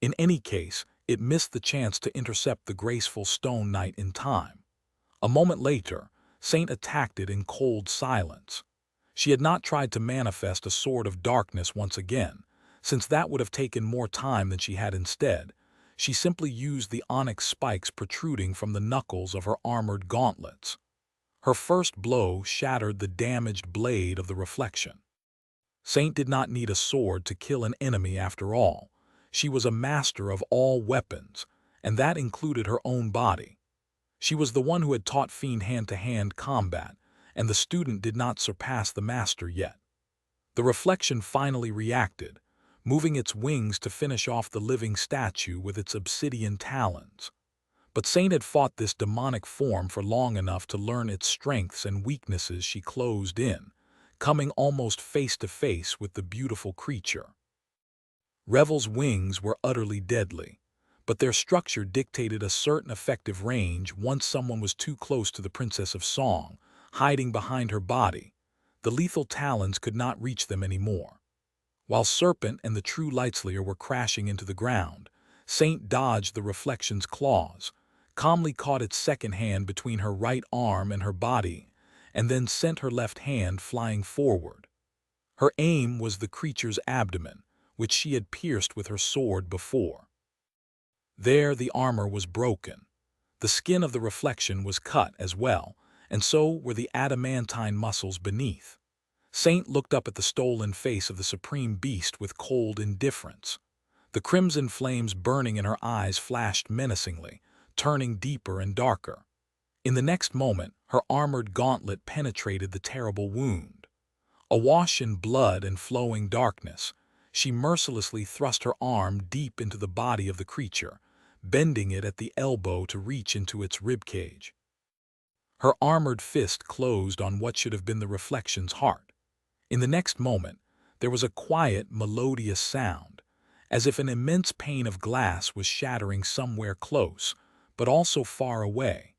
In any case, it missed the chance to intercept the graceful stone knight in time. A moment later, Saint attacked it in cold silence. She had not tried to manifest a sword of darkness once again, since that would have taken more time than she had instead. She simply used the onyx spikes protruding from the knuckles of her armored gauntlets. Her first blow shattered the damaged blade of the reflection. Saint did not need a sword to kill an enemy after all. She was a master of all weapons, and that included her own body. She was the one who had taught Fiend hand-to-hand combat, and the student did not surpass the master yet. The reflection finally reacted, moving its wings to finish off the living statue with its obsidian talons. But Saint had fought this demonic form for long enough to learn its strengths and weaknesses. She closed in, coming almost face to face with the beautiful creature. Revel's wings were utterly deadly, but their structure dictated a certain effective range once someone was too close to the Princess of Song, hiding behind her body. The lethal talons could not reach them anymore. While Serpent and the true Lightslayer were crashing into the ground, Saint dodged the reflection's claws, calmly caught its second hand between her right arm and her body, and then sent her left hand flying forward. Her aim was the creature's abdomen, which she had pierced with her sword before. There the armor was broken. The skin of the reflection was cut as well, and so were the adamantine muscles beneath. Saint looked up at the stolen face of the supreme beast with cold indifference. The crimson flames burning in her eyes flashed menacingly, turning deeper and darker. In the next moment, her armored gauntlet penetrated the terrible wound. Awash in blood and flowing darkness, she mercilessly thrust her arm deep into the body of the creature, bending it at the elbow to reach into its ribcage. Her armored fist closed on what should have been the reflection's heart. In the next moment, there was a quiet, melodious sound, as if an immense pane of glass was shattering somewhere close, but also far away.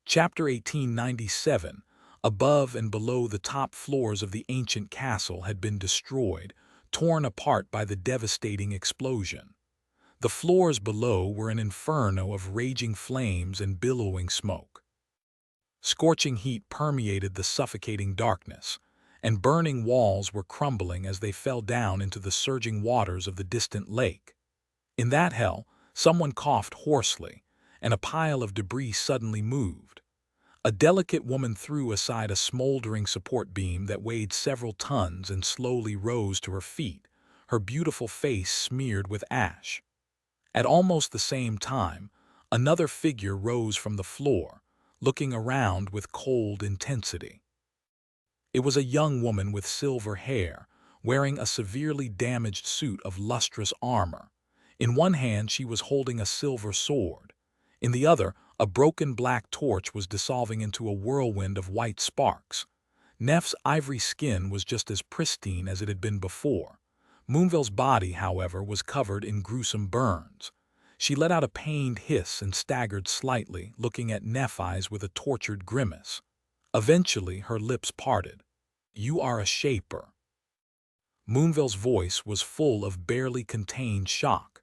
Chapter 1897. Above and below the top floors of the ancient castle had been destroyed, torn apart by the devastating explosion. The floors below were an inferno of raging flames and billowing smoke. Scorching heat permeated the suffocating darkness, and burning walls were crumbling as they fell down into the surging waters of the distant lake. In that hell, someone coughed hoarsely, and a pile of debris suddenly moved. A delicate woman threw aside a smoldering support beam that weighed several tons and slowly rose to her feet, her beautiful face smeared with ash. At almost the same time, another figure rose from the floor, looking around with cold intensity. It was a young woman with silver hair, wearing a severely damaged suit of lustrous armor. In one hand she was holding a silver sword. In the other, a broken black torch was dissolving into a whirlwind of white sparks. Neff's ivory skin was just as pristine as it had been before. Moonville's body, however, was covered in gruesome burns. She let out a pained hiss and staggered slightly, looking at Nephi's with a tortured grimace. Eventually, her lips parted. "You are a shaper." Moonville's voice was full of barely contained shock.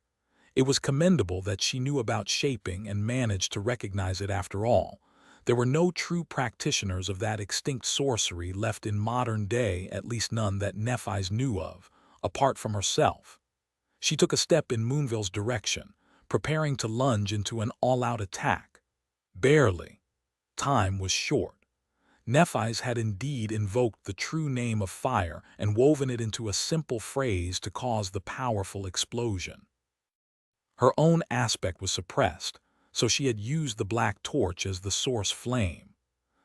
It was commendable that she knew about shaping and managed to recognize it after all. There were no true practitioners of that extinct sorcery left in modern day, at least none that Nephi's knew of, apart from herself. She took a step in Moonville's direction, preparing to lunge into an all-out attack. Barely. Time was short. Nephi's had indeed invoked the true name of fire and woven it into a simple phrase to cause the powerful explosion. Her own aspect was suppressed, so she had used the black torch as the source flame.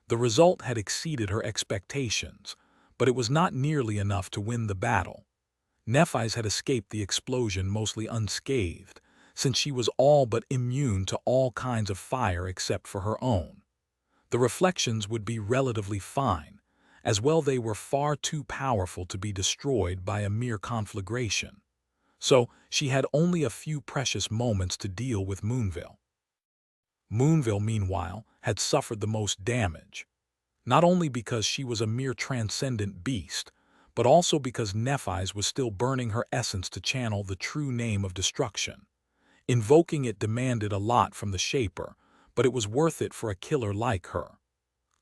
The result had exceeded her expectations, but it was not nearly enough to win the battle. Nephi's had escaped the explosion mostly unscathed, since she was all but immune to all kinds of fire except for her own. The reflections would be relatively fine, as well they were far too powerful to be destroyed by a mere conflagration. So she had only a few precious moments to deal with Moonville. Moonville, meanwhile, had suffered the most damage, not only because she was a mere transcendent beast, but also because Nephi's was still burning her essence to channel the true name of destruction. Invoking it demanded a lot from the Shaper, but it was worth it for a killer like her.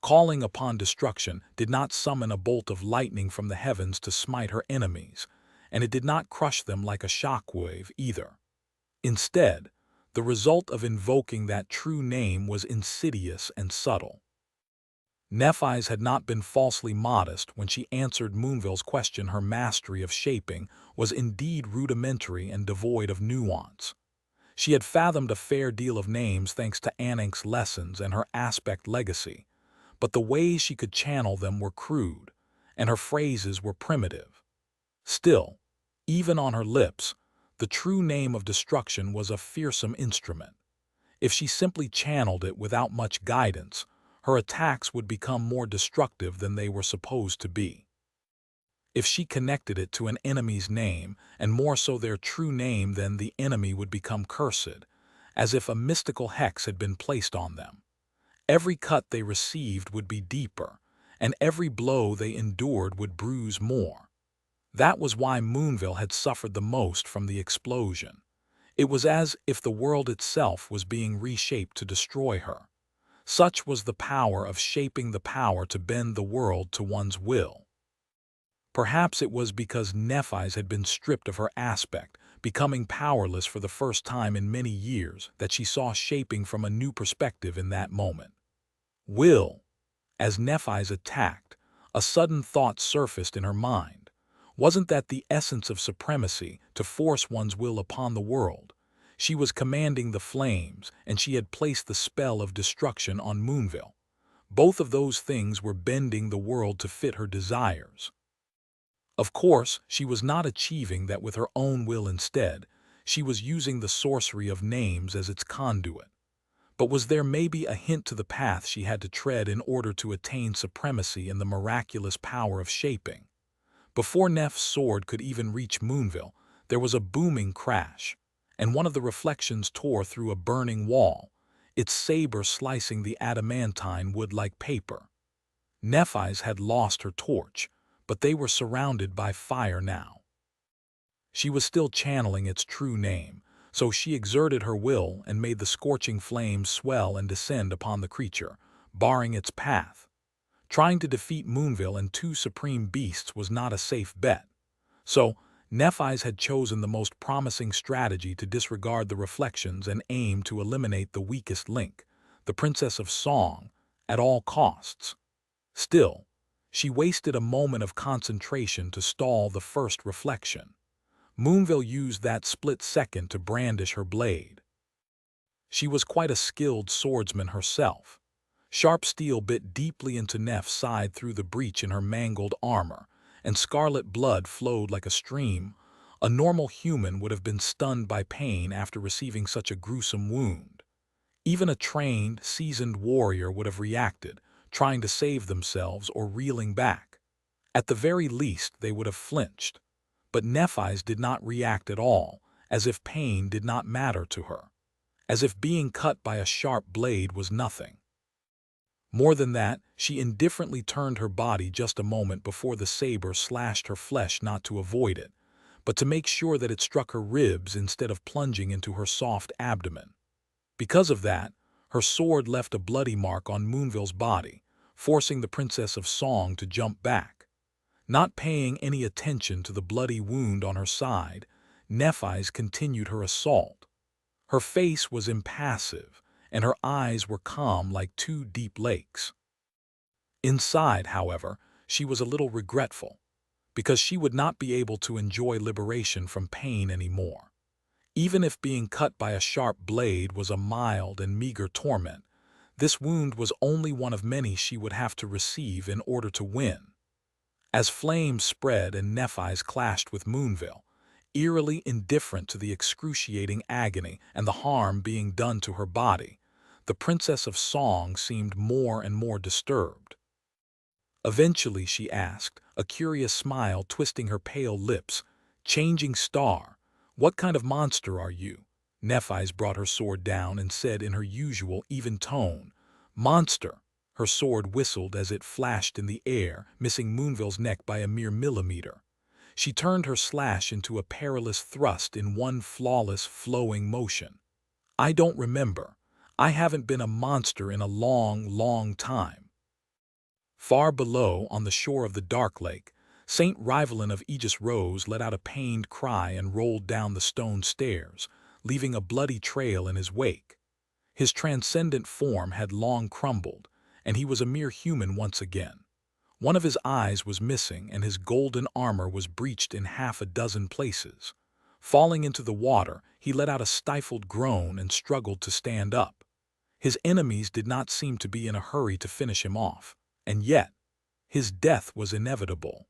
Calling upon destruction did not summon a bolt of lightning from the heavens to smite her enemies, and it did not crush them like a shockwave either. Instead, the result of invoking that true name was insidious and subtle. Nephise had not been falsely modest when she answered Moonville's question. Her mastery of shaping was indeed rudimentary and devoid of nuance. She had fathomed a fair deal of names thanks to Anank's lessons and her aspect legacy, but the ways she could channel them were crude, and her phrases were primitive. Still, even on her lips, the true name of destruction was a fearsome instrument. If she simply channeled it without much guidance, her attacks would become more destructive than they were supposed to be. If she connected it to an enemy's name, and more so their true name, then the enemy would become cursed, as if a mystical hex had been placed on them. Every cut they received would be deeper, and every blow they endured would bruise more. That was why Moonville had suffered the most from the explosion. It was as if the world itself was being reshaped to destroy her. Such was the power of shaping the power to bend the world to one's will. Perhaps it was because Nephise had been stripped of her aspect, becoming powerless for the first time in many years, that she saw shaping from a new perspective in that moment. Will. As Nephise attacked, a sudden thought surfaced in her mind. Wasn't that the essence of supremacy, to force one's will upon the world? She was commanding the flames, and she had placed the spell of destruction on Moonville. Both of those things were bending the world to fit her desires. Of course, she was not achieving that with her own will. Instead, she was using the sorcery of names as its conduit. But was there maybe a hint to the path she had to tread in order to attain supremacy in the miraculous power of shaping? Before Neff's sword could even reach Moonville, there was a booming crash, and one of the reflections tore through a burning wall, its saber slicing the adamantine wood like paper. Nephise had lost her torch, but they were surrounded by fire now. She was still channeling its true name, so she exerted her will and made the scorching flames swell and descend upon the creature, barring its path. Trying to defeat Moonville and two supreme beasts was not a safe bet. So, Nephise had chosen the most promising strategy to disregard the reflections and aim to eliminate the weakest link, the Princess of Song, at all costs. Still, she wasted a moment of concentration to stall the first reflection. Moonville used that split second to brandish her blade. She was quite a skilled swordsman herself. Sharp steel bit deeply into Neff's side through the breach in her mangled armor, and scarlet blood flowed like a stream. A normal human would have been stunned by pain after receiving such a gruesome wound. Even a trained, seasoned warrior would have reacted, trying to save themselves or reeling back. At the very least, they would have flinched. But Nephise did not react at all, as if pain did not matter to her, as if being cut by a sharp blade was nothing. More than that, she indifferently turned her body just a moment before the saber slashed her flesh, not to avoid it, but to make sure that it struck her ribs instead of plunging into her soft abdomen. Because of that, her sword left a bloody mark on Moonville's body, forcing the Princess of Song to jump back. Not paying any attention to the bloody wound on her side, Nephise continued her assault. Her face was impassive, and her eyes were calm like two deep lakes. Inside, however, she was a little regretful, because she would not be able to enjoy liberation from pain anymore. Even if being cut by a sharp blade was a mild and meager torment, this wound was only one of many she would have to receive in order to win. As flames spread and Nephise clashed with Moonville, eerily indifferent to the excruciating agony and the harm being done to her body, the Princess of Song seemed more and more disturbed. Eventually she asked, a curious smile twisting her pale lips, "Changing Star, what kind of monster are you?" Nephise brought her sword down and said in her usual even tone, "Monster." Her sword whistled as it flashed in the air, missing Moonville's neck by a mere millimeter. She turned her slash into a perilous thrust in one flawless, flowing motion. "I don't remember. I haven't been a monster in a long, long time." Far below, on the shore of the dark lake, Saint Rivalin of Aegis Rose let out a pained cry and rolled down the stone stairs, leaving a bloody trail in his wake. His transcendent form had long crumbled, and he was a mere human once again. One of his eyes was missing, and his golden armor was breached in half a dozen places. Falling into the water, he let out a stifled groan and struggled to stand up. His enemies did not seem to be in a hurry to finish him off, and yet his death was inevitable.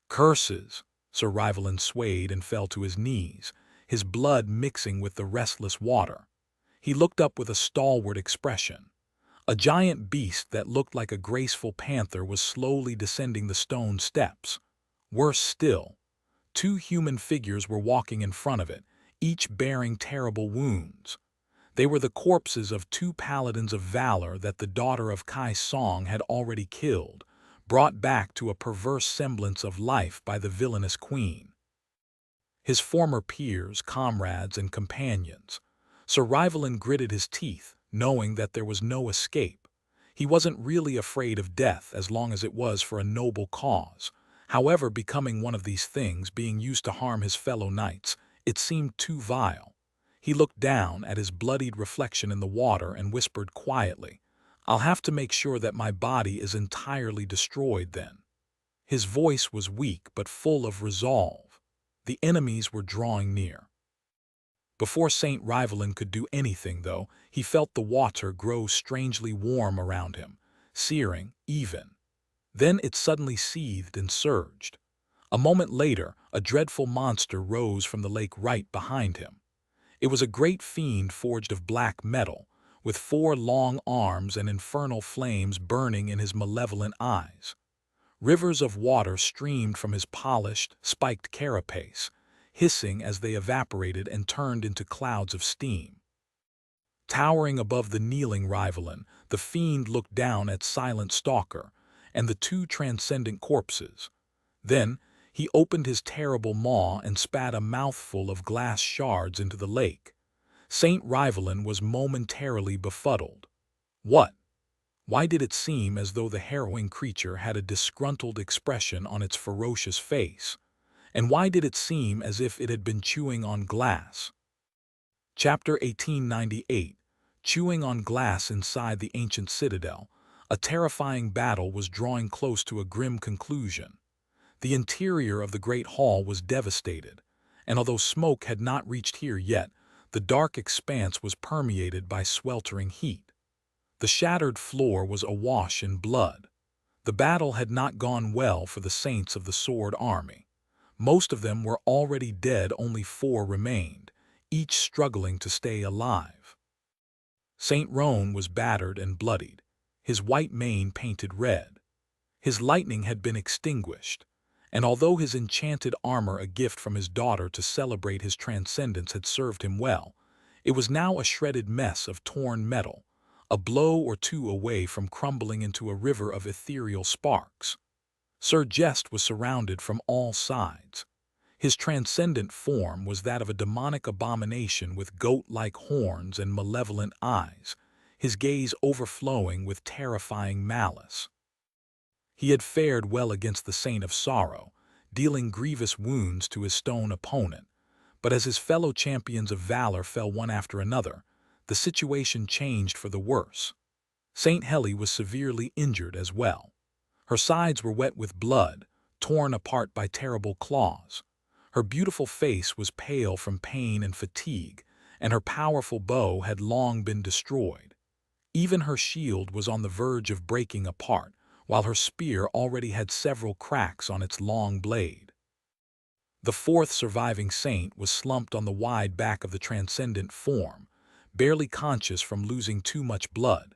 "Curses!" Sir Rivalin swayed and fell to his knees, his blood mixing with the restless water. He looked up with a stalwart expression. A giant beast that looked like a graceful panther was slowly descending the stone steps. Worse still, two human figures were walking in front of it, each bearing terrible wounds. They were the corpses of two paladins of valor that the daughter of Kai Song had already killed, brought back to a perverse semblance of life by the villainous queen. His former peers, comrades, and companions. Sir Rivalin gritted his teeth, knowing that there was no escape. He wasn't really afraid of death as long as it was for a noble cause. However, becoming one of these things, being used to harm his fellow knights, it seemed too vile. He looked down at his bloodied reflection in the water and whispered quietly, "I'll have to make sure that my body is entirely destroyed then." His voice was weak but full of resolve. The enemies were drawing near. Before Saint Rivalin could do anything, though, he felt the water grow strangely warm around him, searing, even. Then it suddenly seethed and surged. A moment later, a dreadful monster rose from the lake right behind him. It was a great fiend forged of black metal, with 4 long arms and infernal flames burning in his malevolent eyes. Rivers of water streamed from his polished, spiked carapace, hissing as they evaporated and turned into clouds of steam. Towering above the kneeling Rivalin, the fiend looked down at Silent Stalker and the two transcendent corpses. Then he opened his terrible maw and spat a mouthful of glass shards into the lake. Saint Rivalin was momentarily befuddled. What? Why did it seem as though the harrowing creature had a disgruntled expression on its ferocious face? And why did it seem as if it had been chewing on glass? Chapter 1898. Chewing on glass inside the ancient citadel. A terrifying battle was drawing close to a grim conclusion. The interior of the great hall was devastated, and although smoke had not reached here yet, the dark expanse was permeated by sweltering heat. The shattered floor was awash in blood. The battle had not gone well for the saints of the Sword Army. Most of them were already dead, only 4 remained, each struggling to stay alive. Saint Roan was battered and bloodied, his white mane painted red. His lightning had been extinguished, and although his enchanted armor, a gift from his daughter to celebrate his transcendence, had served him well, it was now a shredded mess of torn metal, a blow or two away from crumbling into a river of ethereal sparks. Sir Jest was surrounded from all sides. His transcendent form was that of a demonic abomination with goat-like horns and malevolent eyes, his gaze overflowing with terrifying malice. He had fared well against the Saint of Sorrow, dealing grievous wounds to his stone opponent, but as his fellow champions of valor fell one after another, the situation changed for the worse. Saint Heli was severely injured as well. Her sides were wet with blood, torn apart by terrible claws. Her beautiful face was pale from pain and fatigue, and her powerful bow had long been destroyed. Even her shield was on the verge of breaking apart, while her spear already had several cracks on its long blade. The 4th surviving saint was slumped on the wide back of the transcendent form, barely conscious from losing too much blood.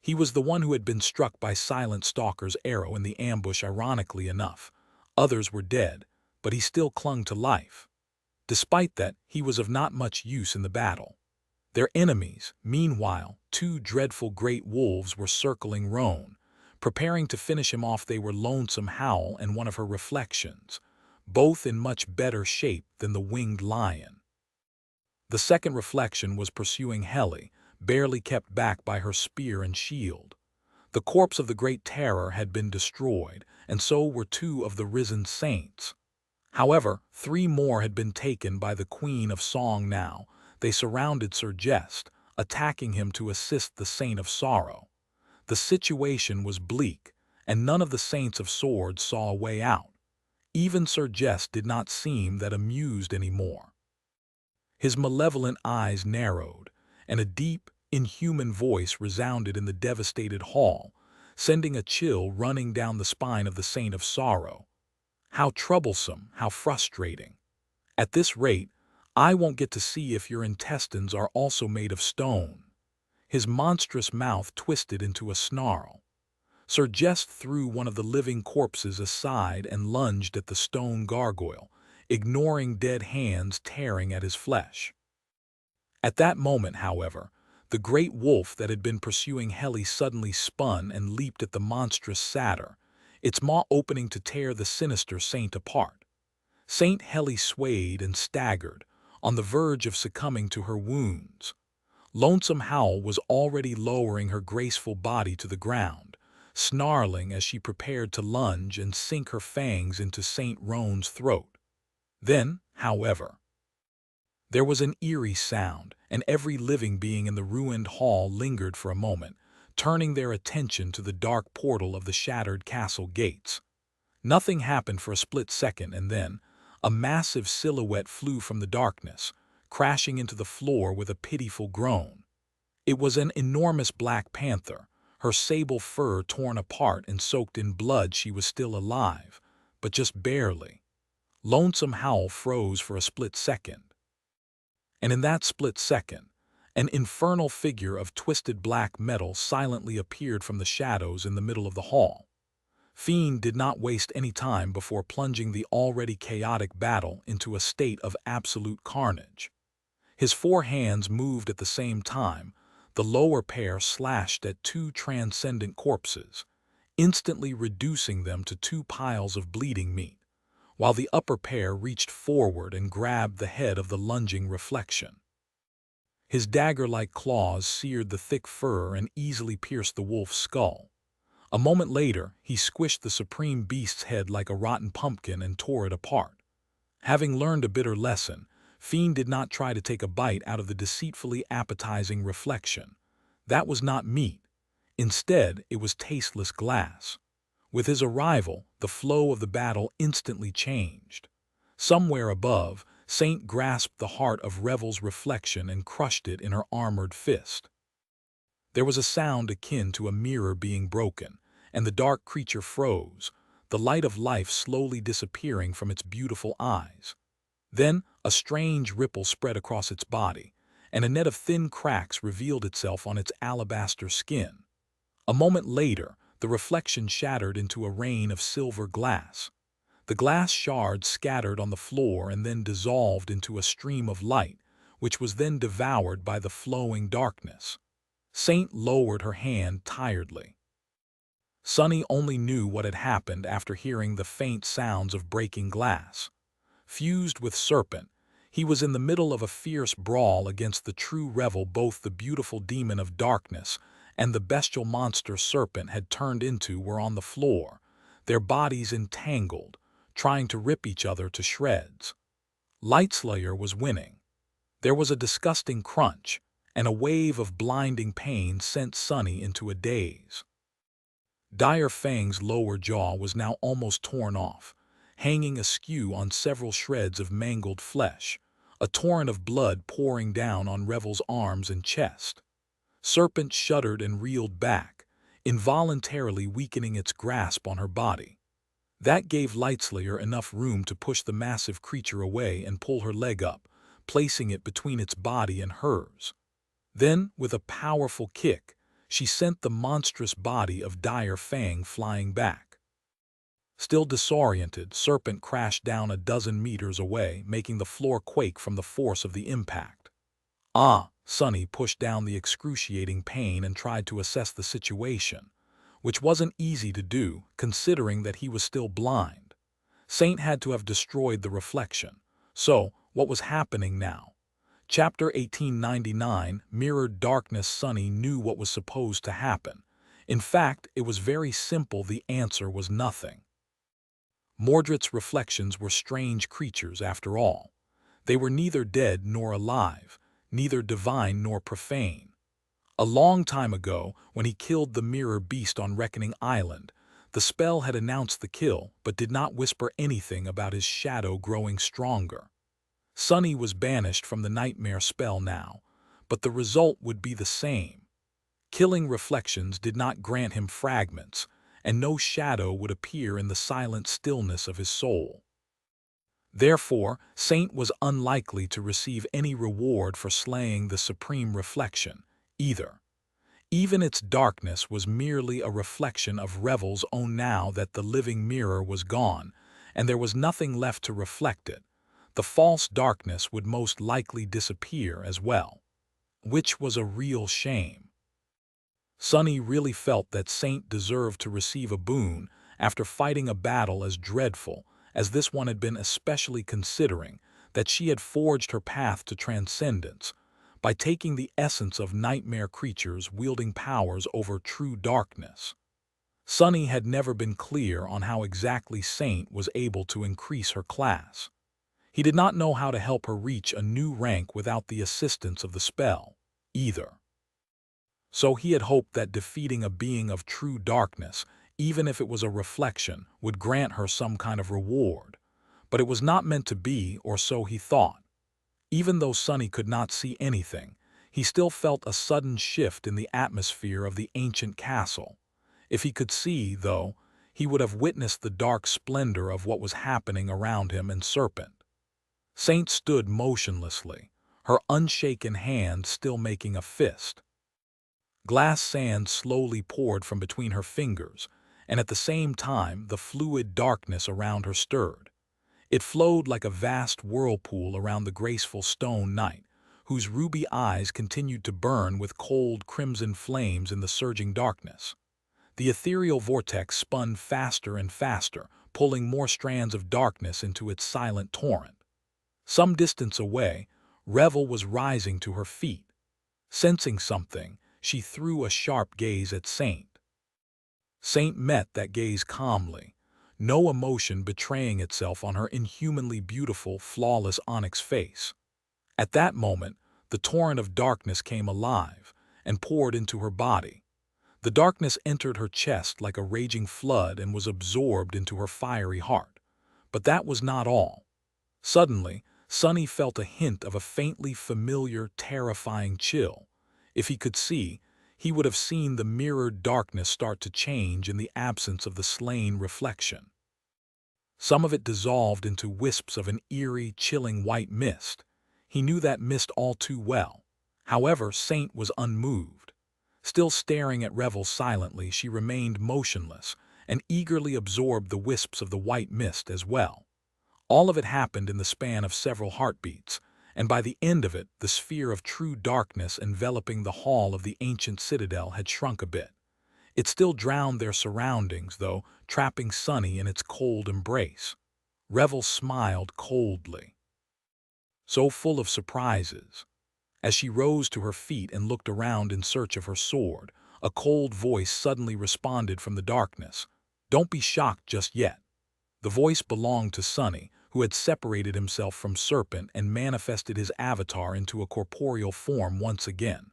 He was the one who had been struck by Silent Stalker's arrow in the ambush, ironically enough. Others were dead, but he still clung to life. Despite that, he was of not much use in the battle. Their enemies, meanwhile, 2 dreadful great wolves, were circling Roan, preparing to finish him off. They were Lonesome Howl and one of her reflections, both in much better shape than the winged lion. The second reflection was pursuing Heli, barely kept back by her spear and shield. The corpse of the Great Terror had been destroyed, and so were two of the risen saints. However, three more had been taken by the Queen of Song now. They surrounded Sir Jest, attacking him to assist the Saint of Sorrow. The situation was bleak, and none of the Saints of Swords saw a way out. Even Sir Jest did not seem that amused anymore. His malevolent eyes narrowed, and a deep, inhuman voice resounded in the devastated hall, sending a chill running down the spine of the Saint of Sorrow. How troublesome, how frustrating. At this rate, I won't get to see if your intestines are also made of stone. His monstrous mouth twisted into a snarl. Sir Jest threw one of the living corpses aside and lunged at the stone gargoyle, ignoring dead hands tearing at his flesh. At that moment, however, the great wolf that had been pursuing Heli suddenly spun and leaped at the monstrous satyr, its maw opening to tear the sinister saint apart. Saint Heli swayed and staggered, on the verge of succumbing to her wounds. Lonesome Howl was already lowering her graceful body to the ground, snarling as she prepared to lunge and sink her fangs into Saint Roan's throat. Then, however, there was an eerie sound, and every living being in the ruined hall lingered for a moment, turning their attention to the dark portal of the shattered castle gates. Nothing happened for a split second, and then a massive silhouette flew from the darkness, crashing into the floor with a pitiful groan. It was an enormous black panther, her sable fur torn apart and soaked in blood. She was still alive, but just barely. Lonesome Howl froze for a split second. And in that split second, an infernal figure of twisted black metal silently appeared from the shadows in the middle of the hall. Fiend did not waste any time before plunging the already chaotic battle into a state of absolute carnage. His four hands moved at the same time. The lower pair slashed at two transcendent corpses, instantly reducing them to two piles of bleeding meat, while the upper pair reached forward and grabbed the head of the lunging reflection. His dagger-like claws seared the thick fur and easily pierced the wolf's skull. A moment later, he squished the supreme beast's head like a rotten pumpkin and tore it apart. Having learned a bitter lesson, Fiend did not try to take a bite out of the deceitfully appetizing reflection. That was not meat. Instead, it was tasteless glass. With his arrival, the flow of the battle instantly changed. Somewhere above, Saint grasped the heart of Revel's reflection and crushed it in her armored fist. There was a sound akin to a mirror being broken, and the dark creature froze, the light of life slowly disappearing from its beautiful eyes. Then, a strange ripple spread across its body, and a net of thin cracks revealed itself on its alabaster skin. A moment later, the reflection shattered into a rain of silver glass. The glass shards scattered on the floor and then dissolved into a stream of light, which was then devoured by the flowing darkness. Saint lowered her hand tiredly. Sunny only knew what had happened after hearing the faint sounds of breaking glass. Fused with Serpent, he was in the middle of a fierce brawl against the true Revel. Both the beautiful demon of darkness and the bestial monster Serpent had turned into were on the floor, their bodies entangled, trying to rip each other to shreds. Lightslayer was winning. There was a disgusting crunch, and a wave of blinding pain sent Sunny into a daze. Dire Fang's lower jaw was now almost torn off, hanging askew on several shreds of mangled flesh, a torrent of blood pouring down on Revel's arms and chest. Serpent shuddered and reeled back, involuntarily weakening its grasp on her body. That gave Lightslayer enough room to push the massive creature away and pull her leg up, placing it between its body and hers. Then, with a powerful kick, she sent the monstrous body of Dire Fang flying back. Still disoriented, Serpent crashed down a dozen meters away, making the floor quake from the force of the impact. Sunny pushed down the excruciating pain and tried to assess the situation, which wasn't easy to do, considering that he was still blind. Saint had to have destroyed the reflection. So, what was happening now? Chapter 1899 mirrored darkness. Sunny knew what was supposed to happen. In fact, it was very simple. The answer was nothing. Mordred's reflections were strange creatures after all. They were neither dead nor alive, neither divine nor profane. A long time ago, when he killed the mirror beast on Reckoning Island, the spell had announced the kill but did not whisper anything about his shadow growing stronger. Sunny was banished from the nightmare spell now, but the result would be the same. Killing reflections did not grant him fragments, and no shadow would appear in the silent stillness of his soul. Therefore, Saint was unlikely to receive any reward for slaying the supreme reflection, either. Even its darkness was merely a reflection of Revel's own. Now that the living mirror was gone, and there was nothing left to reflect it, the false darkness would most likely disappear as well, which was a real shame. Sunny really felt that Saint deserved to receive a boon after fighting a battle as dreadful as this one had been, especially considering that she had forged her path to transcendence by taking the essence of nightmare creatures wielding powers over true darkness. Sunny had never been clear on how exactly Saint was able to increase her class. He did not know how to help her reach a new rank without the assistance of the spell, either. So he had hoped that defeating a being of true darkness, even if it was a reflection, would grant her some kind of reward. But it was not meant to be, or so he thought. Even though Sunny could not see anything, he still felt a sudden shift in the atmosphere of the ancient castle. If he could see, though, he would have witnessed the dark splendor of what was happening around him and Serpent. Saint stood motionlessly, her unshaken hand still making a fist. Glass sand slowly poured from between her fingers, and at the same time the fluid darkness around her stirred. It flowed like a vast whirlpool around the graceful stone knight, whose ruby eyes continued to burn with cold crimson flames in the surging darkness. The ethereal vortex spun faster and faster, pulling more strands of darkness into its silent torrent. Some distance away, Revel was rising to her feet. Sensing something, she threw a sharp gaze at Saint. Saint met that gaze calmly, no emotion betraying itself on her inhumanly beautiful, flawless onyx face. At that moment, the torrent of darkness came alive and poured into her body. The darkness entered her chest like a raging flood and was absorbed into her fiery heart. But that was not all. Suddenly, Sunny felt a hint of a faintly familiar, terrifying chill. If he could see, he would have seen the mirrored darkness start to change in the absence of the slain reflection. Some of it dissolved into wisps of an eerie, chilling white mist. He knew that mist all too well. However, Saint was unmoved. Still staring at Revel silently, she remained motionless and eagerly absorbed the wisps of the white mist as well. All of it happened in the span of several heartbeats, and by the end of it, the sphere of true darkness enveloping the hall of the ancient citadel had shrunk a bit. It still drowned their surroundings, though, trapping Sunny in its cold embrace. Revel smiled coldly, so full of surprises. As she rose to her feet and looked around in search of her sword, a cold voice suddenly responded from the darkness. "Don't be shocked just yet." The voice belonged to Sunny, who had separated himself from Serpent and manifested his avatar into a corporeal form once again.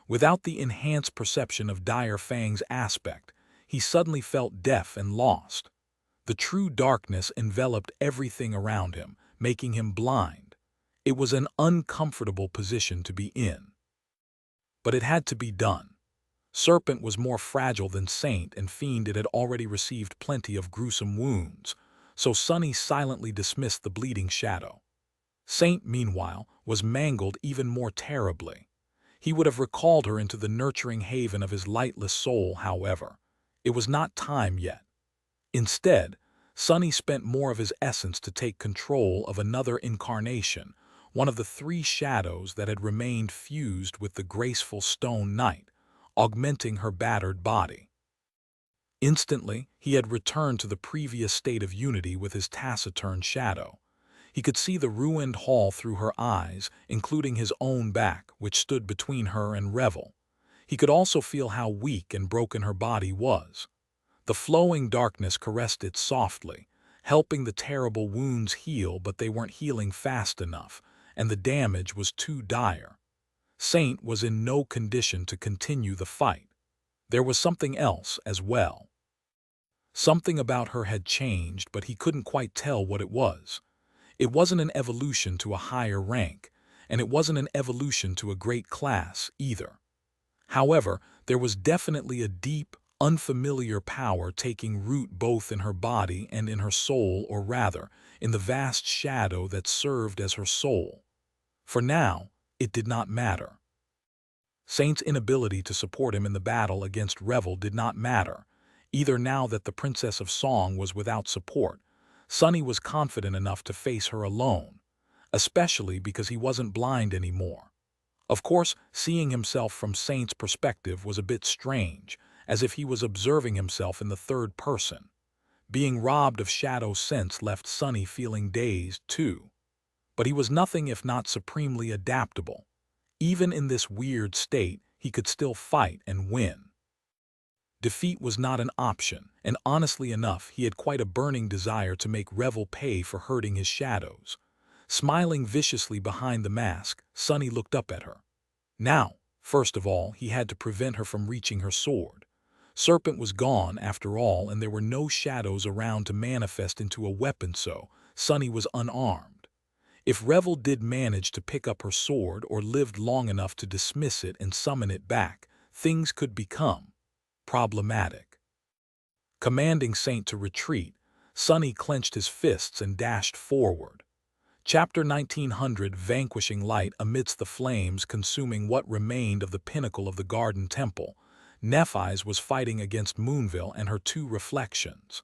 Without the enhanced perception of Dire Fang's aspect, he suddenly felt deaf and lost. The true darkness enveloped everything around him, making him blind. It was an uncomfortable position to be in. But it had to be done. Serpent was more fragile than Saint, and Fiend it had already received plenty of gruesome wounds, so Sunny silently dismissed the bleeding shadow. Saint, meanwhile, was mangled even more terribly. He would have recalled her into the nurturing haven of his lightless soul, however. It was not time yet. Instead, Sunny spent more of his essence to take control of another incarnation, one of the three shadows that had remained fused with the graceful stone knight, augmenting her battered body. Instantly, he had returned to the previous state of unity with his taciturn shadow. He could see the ruined hall through her eyes, including his own back, which stood between her and Revel. He could also feel how weak and broken her body was. The flowing darkness caressed it softly, helping the terrible wounds heal, but they weren't healing fast enough, and the damage was too dire. Saint was in no condition to continue the fight. There was something else as well. Something about her had changed, but he couldn't quite tell what it was. It wasn't an evolution to a higher rank, and it wasn't an evolution to a great class either. However, there was definitely a deep, unfamiliar power taking root both in her body and in her soul, or rather, in the vast shadow that served as her soul. For now, it did not matter. Saint's inability to support him in the battle against Revel did not matter, either now that the Princess of Song was without support. Sunny was confident enough to face her alone, especially because he wasn't blind anymore. Of course, seeing himself from Saint's perspective was a bit strange, as if he was observing himself in the third person. Being robbed of Shadow's sense left Sunny feeling dazed, too. But he was nothing if not supremely adaptable. Even in this weird state, he could still fight and win. Defeat was not an option, and honestly enough, he had quite a burning desire to make Revel pay for hurting his shadows. Smiling viciously behind the mask, Sunny looked up at her. Now, first of all, he had to prevent her from reaching her sword. Serpent was gone, after all, and there were no shadows around to manifest into a weapon, so Sunny was unarmed. If Revel did manage to pick up her sword or lived long enough to dismiss it and summon it back, things could become problematic. Commanding Saint to retreat, Sunny clenched his fists and dashed forward. Chapter 1900, Vanquishing Light. Amidst the flames consuming what remained of the pinnacle of the Garden Temple, Nephi's was fighting against Moonville and her two reflections.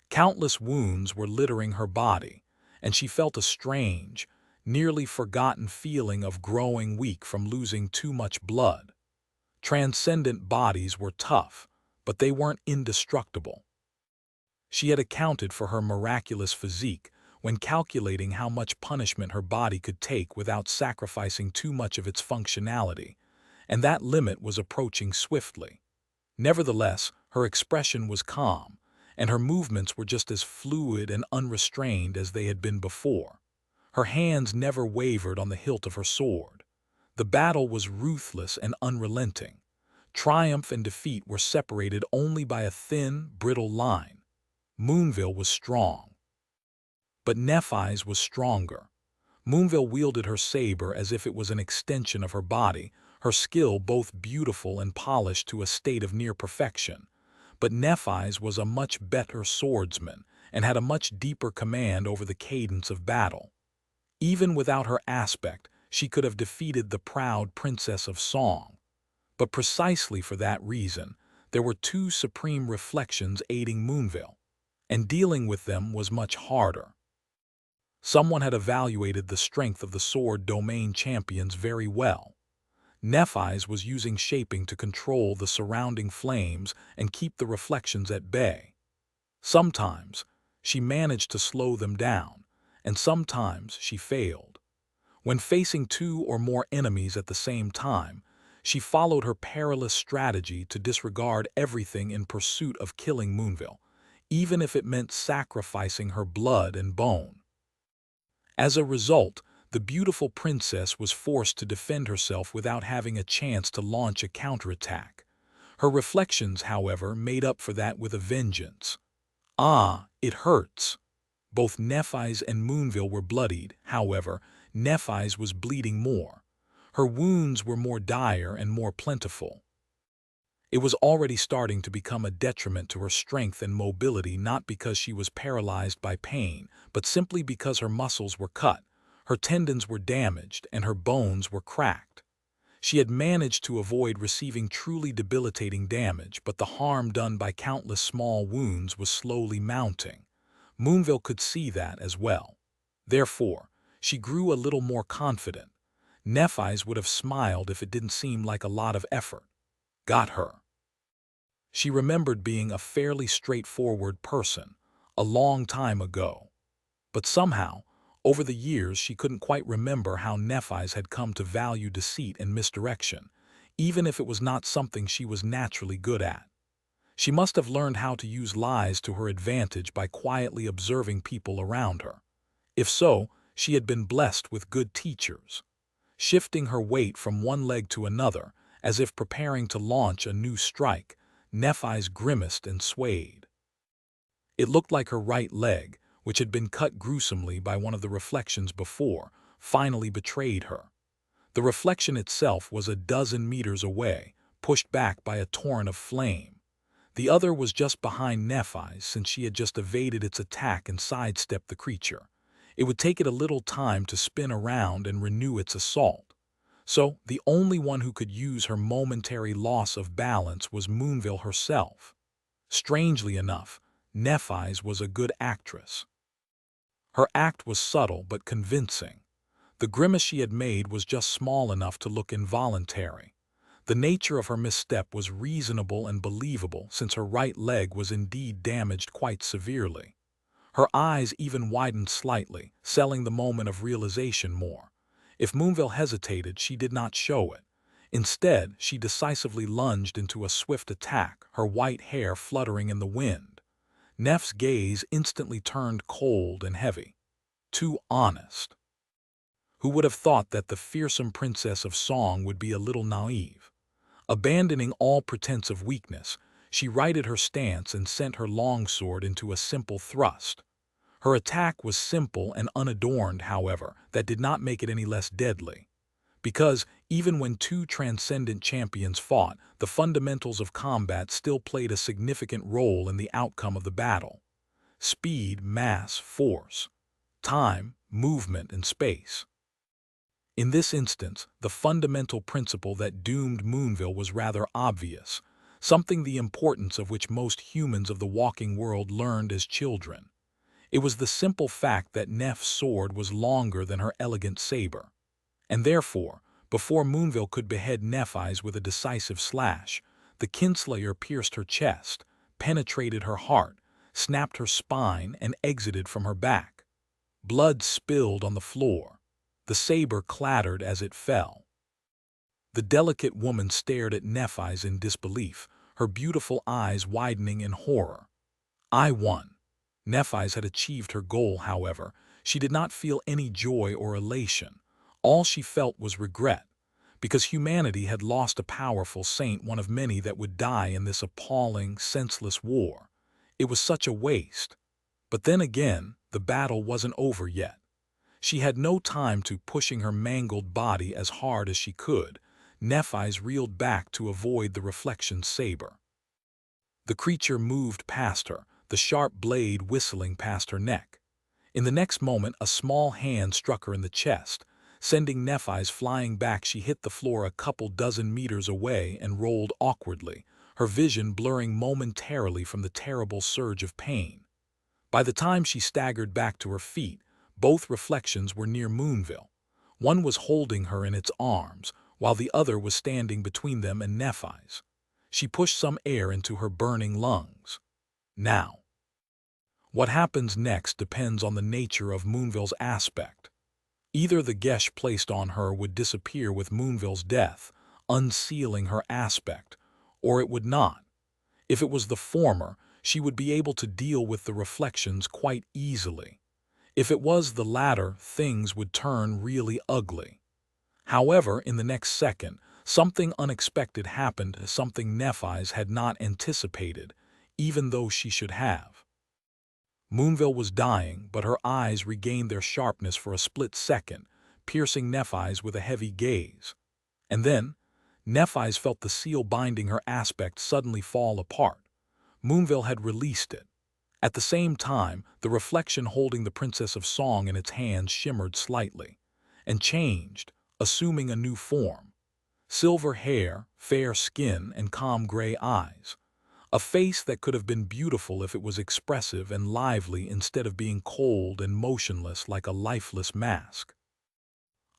Countless wounds were littering her body, and she felt a strange, nearly forgotten feeling of growing weak from losing too much blood. Transcendent bodies were tough, but they weren't indestructible. She had accounted for her miraculous physique when calculating how much punishment her body could take without sacrificing too much of its functionality, and that limit was approaching swiftly. Nevertheless, her expression was calm, and her movements were just as fluid and unrestrained as they had been before. Her hands never wavered on the hilt of her sword. The battle was ruthless and unrelenting. Triumph and defeat were separated only by a thin, brittle line. Moonville was strong, but Nephi's was stronger. Moonville wielded her saber as if it was an extension of her body, her skill both beautiful and polished to a state of near perfection. But Nephi's was a much better swordsman and had a much deeper command over the cadence of battle. Even without her aspect, she could have defeated the proud Princess of Song. But precisely for that reason, there were two supreme reflections aiding Moonville, and dealing with them was much harder. Someone had evaluated the strength of the sword domain champions very well. Nephi's was using shaping to control the surrounding flames and keep the reflections at bay. Sometimes, she managed to slow them down, and sometimes she failed. When facing two or more enemies at the same time, she followed her perilous strategy to disregard everything in pursuit of killing Moonville, even if it meant sacrificing her blood and bone. As a result, the beautiful princess was forced to defend herself without having a chance to launch a counterattack. Her reflections, however, made up for that with a vengeance. Ah, it hurts. Both Nephi's and Moonville were bloodied, however, Nephi's was bleeding more. Her wounds were more dire and more plentiful. It was already starting to become a detriment to her strength and mobility, not because she was paralyzed by pain, but simply because her muscles were cut, her tendons were damaged, and her bones were cracked. She had managed to avoid receiving truly debilitating damage, but the harm done by countless small wounds was slowly mounting. Moonville could see that as well. Therefore, she grew a little more confident. Nephi's would have smiled if it didn't seem like a lot of effort. Got her. She remembered being a fairly straightforward person, a long time ago. But somehow, over the years she couldn't quite remember how Nephis had come to value deceit and misdirection, even if it was not something she was naturally good at. She must have learned how to use lies to her advantage by quietly observing people around her. If so, she had been blessed with good teachers. Shifting her weight from one leg to another, as if preparing to launch a new strike, Nephis grimaced and swayed. It looked like her right leg, which had been cut gruesomely by one of the reflections before, finally betrayed her. The reflection itself was a dozen meters away, pushed back by a torrent of flame. The other was just behind Nephis since she had just evaded its attack and sidestepped the creature. It would take it a little time to spin around and renew its assault. So, the only one who could use her momentary loss of balance was Moonville herself. Strangely enough, Nephis was a good actress. Her act was subtle but convincing. The grimace she had made was just small enough to look involuntary. The nature of her misstep was reasonable and believable since her right leg was indeed damaged quite severely. Her eyes even widened slightly, selling the moment of realization more. If Moonville hesitated, she did not show it. Instead, she decisively lunged into a swift attack, her white hair fluttering in the wind. Neff's gaze instantly turned cold and heavy. Too honest. Who would have thought that the fearsome princess of song would be a little naive? Abandoning all pretense of weakness, she righted her stance and sent her longsword into a simple thrust. Her attack was simple and unadorned, however, that did not make it any less deadly. Because, even when two transcendent champions fought, the fundamentals of combat still played a significant role in the outcome of the battle. Speed, mass, force. Time, movement, and space. In this instance, the fundamental principle that doomed Moonville was rather obvious, something the importance of which most humans of the walking world learned as children. It was the simple fact that Neff's sword was longer than her elegant saber. And therefore, before Moonville could behead Nephis with a decisive slash, the kinslayer pierced her chest, penetrated her heart, snapped her spine, and exited from her back. Blood spilled on the floor. The saber clattered as it fell. The delicate woman stared at Nephis in disbelief, her beautiful eyes widening in horror. I won. Nephis had achieved her goal, however. She did not feel any joy or elation. All she felt was regret, because humanity had lost a powerful saint, one of many that would die in this appalling, senseless war. It was such a waste. But then again, the battle wasn't over yet. She had no time to pushing her mangled body as hard as she could. Nephis reeled back to avoid the reflection's saber. The creature moved past her, the sharp blade whistling past her neck. In the next moment, a small hand struck her in the chest. Sending Nephis flying back, she hit the floor a couple dozen meters away and rolled awkwardly, her vision blurring momentarily from the terrible surge of pain. By the time she staggered back to her feet, both reflections were near Moonville. One was holding her in its arms, while the other was standing between them and Nephis. She pushed some air into her burning lungs. Now, what happens next depends on the nature of Moonville's aspect. Either the gesh placed on her would disappear with Moonville's death, unsealing her aspect, or it would not. If it was the former, she would be able to deal with the reflections quite easily. If it was the latter, things would turn really ugly. However, in the next second, something unexpected happened, something Nephis had not anticipated, even though she should have. Moonville was dying, but her eyes regained their sharpness for a split second, piercing Nephis with a heavy gaze. And then, Nephis felt the seal binding her aspect suddenly fall apart. Moonville had released it. At the same time, the reflection holding the Princess of Song in its hands shimmered slightly, and changed, assuming a new form. Silver hair, fair skin, and calm gray eyes. A face that could have been beautiful if it was expressive and lively instead of being cold and motionless like a lifeless mask.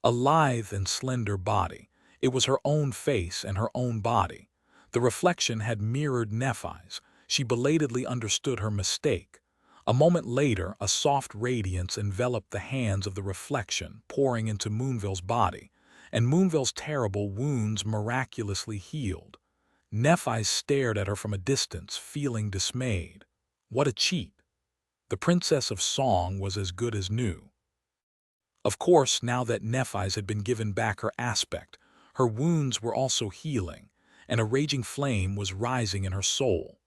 A lithe and slender body. It was her own face and her own body. The reflection had mirrored Nephi's. She belatedly understood her mistake. A moment later, a soft radiance enveloped the hands of the reflection, pouring into Moonville's body, and Moonville's terrible wounds miraculously healed. Nephi stared at her from a distance, feeling dismayed. What a cheat! The Princess of Song was as good as new. Of course, now that Nephi's had been given back her aspect, her wounds were also healing, and a raging flame was rising in her soul.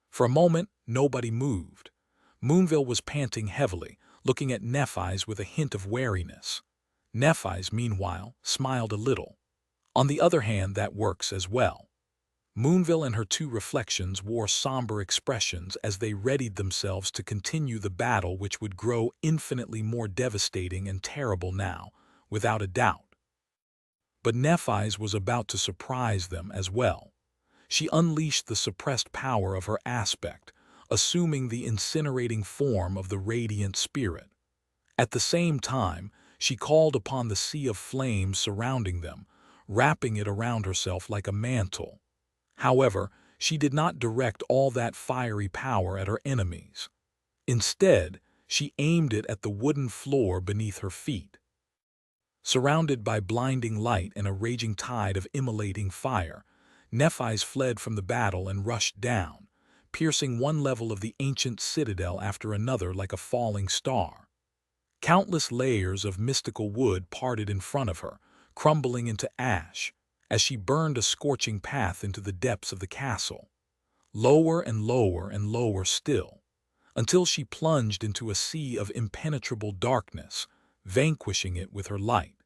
For a moment, nobody moved. Moonville was panting heavily, looking at Nephi's with a hint of wariness. Nephi's, meanwhile, smiled a little. On the other hand, that works as well. Moonville and her two reflections wore somber expressions as they readied themselves to continue the battle which would grow infinitely more devastating and terrible now, without a doubt. But Nephi's was about to surprise them as well. She unleashed the suppressed power of her aspect, assuming the incinerating form of the radiant spirit. At the same time, she called upon the sea of flames surrounding them, wrapping it around herself like a mantle. However, she did not direct all that fiery power at her enemies. Instead, she aimed it at the wooden floor beneath her feet. Surrounded by blinding light and a raging tide of immolating fire, Nephi's fled from the battle and rushed down, piercing one level of the ancient citadel after another like a falling star. Countless layers of mystical wood parted in front of her, crumbling into ash, as she burned a scorching path into the depths of the castle. Lower and lower and lower still, until she plunged into a sea of impenetrable darkness, vanquishing it with her light.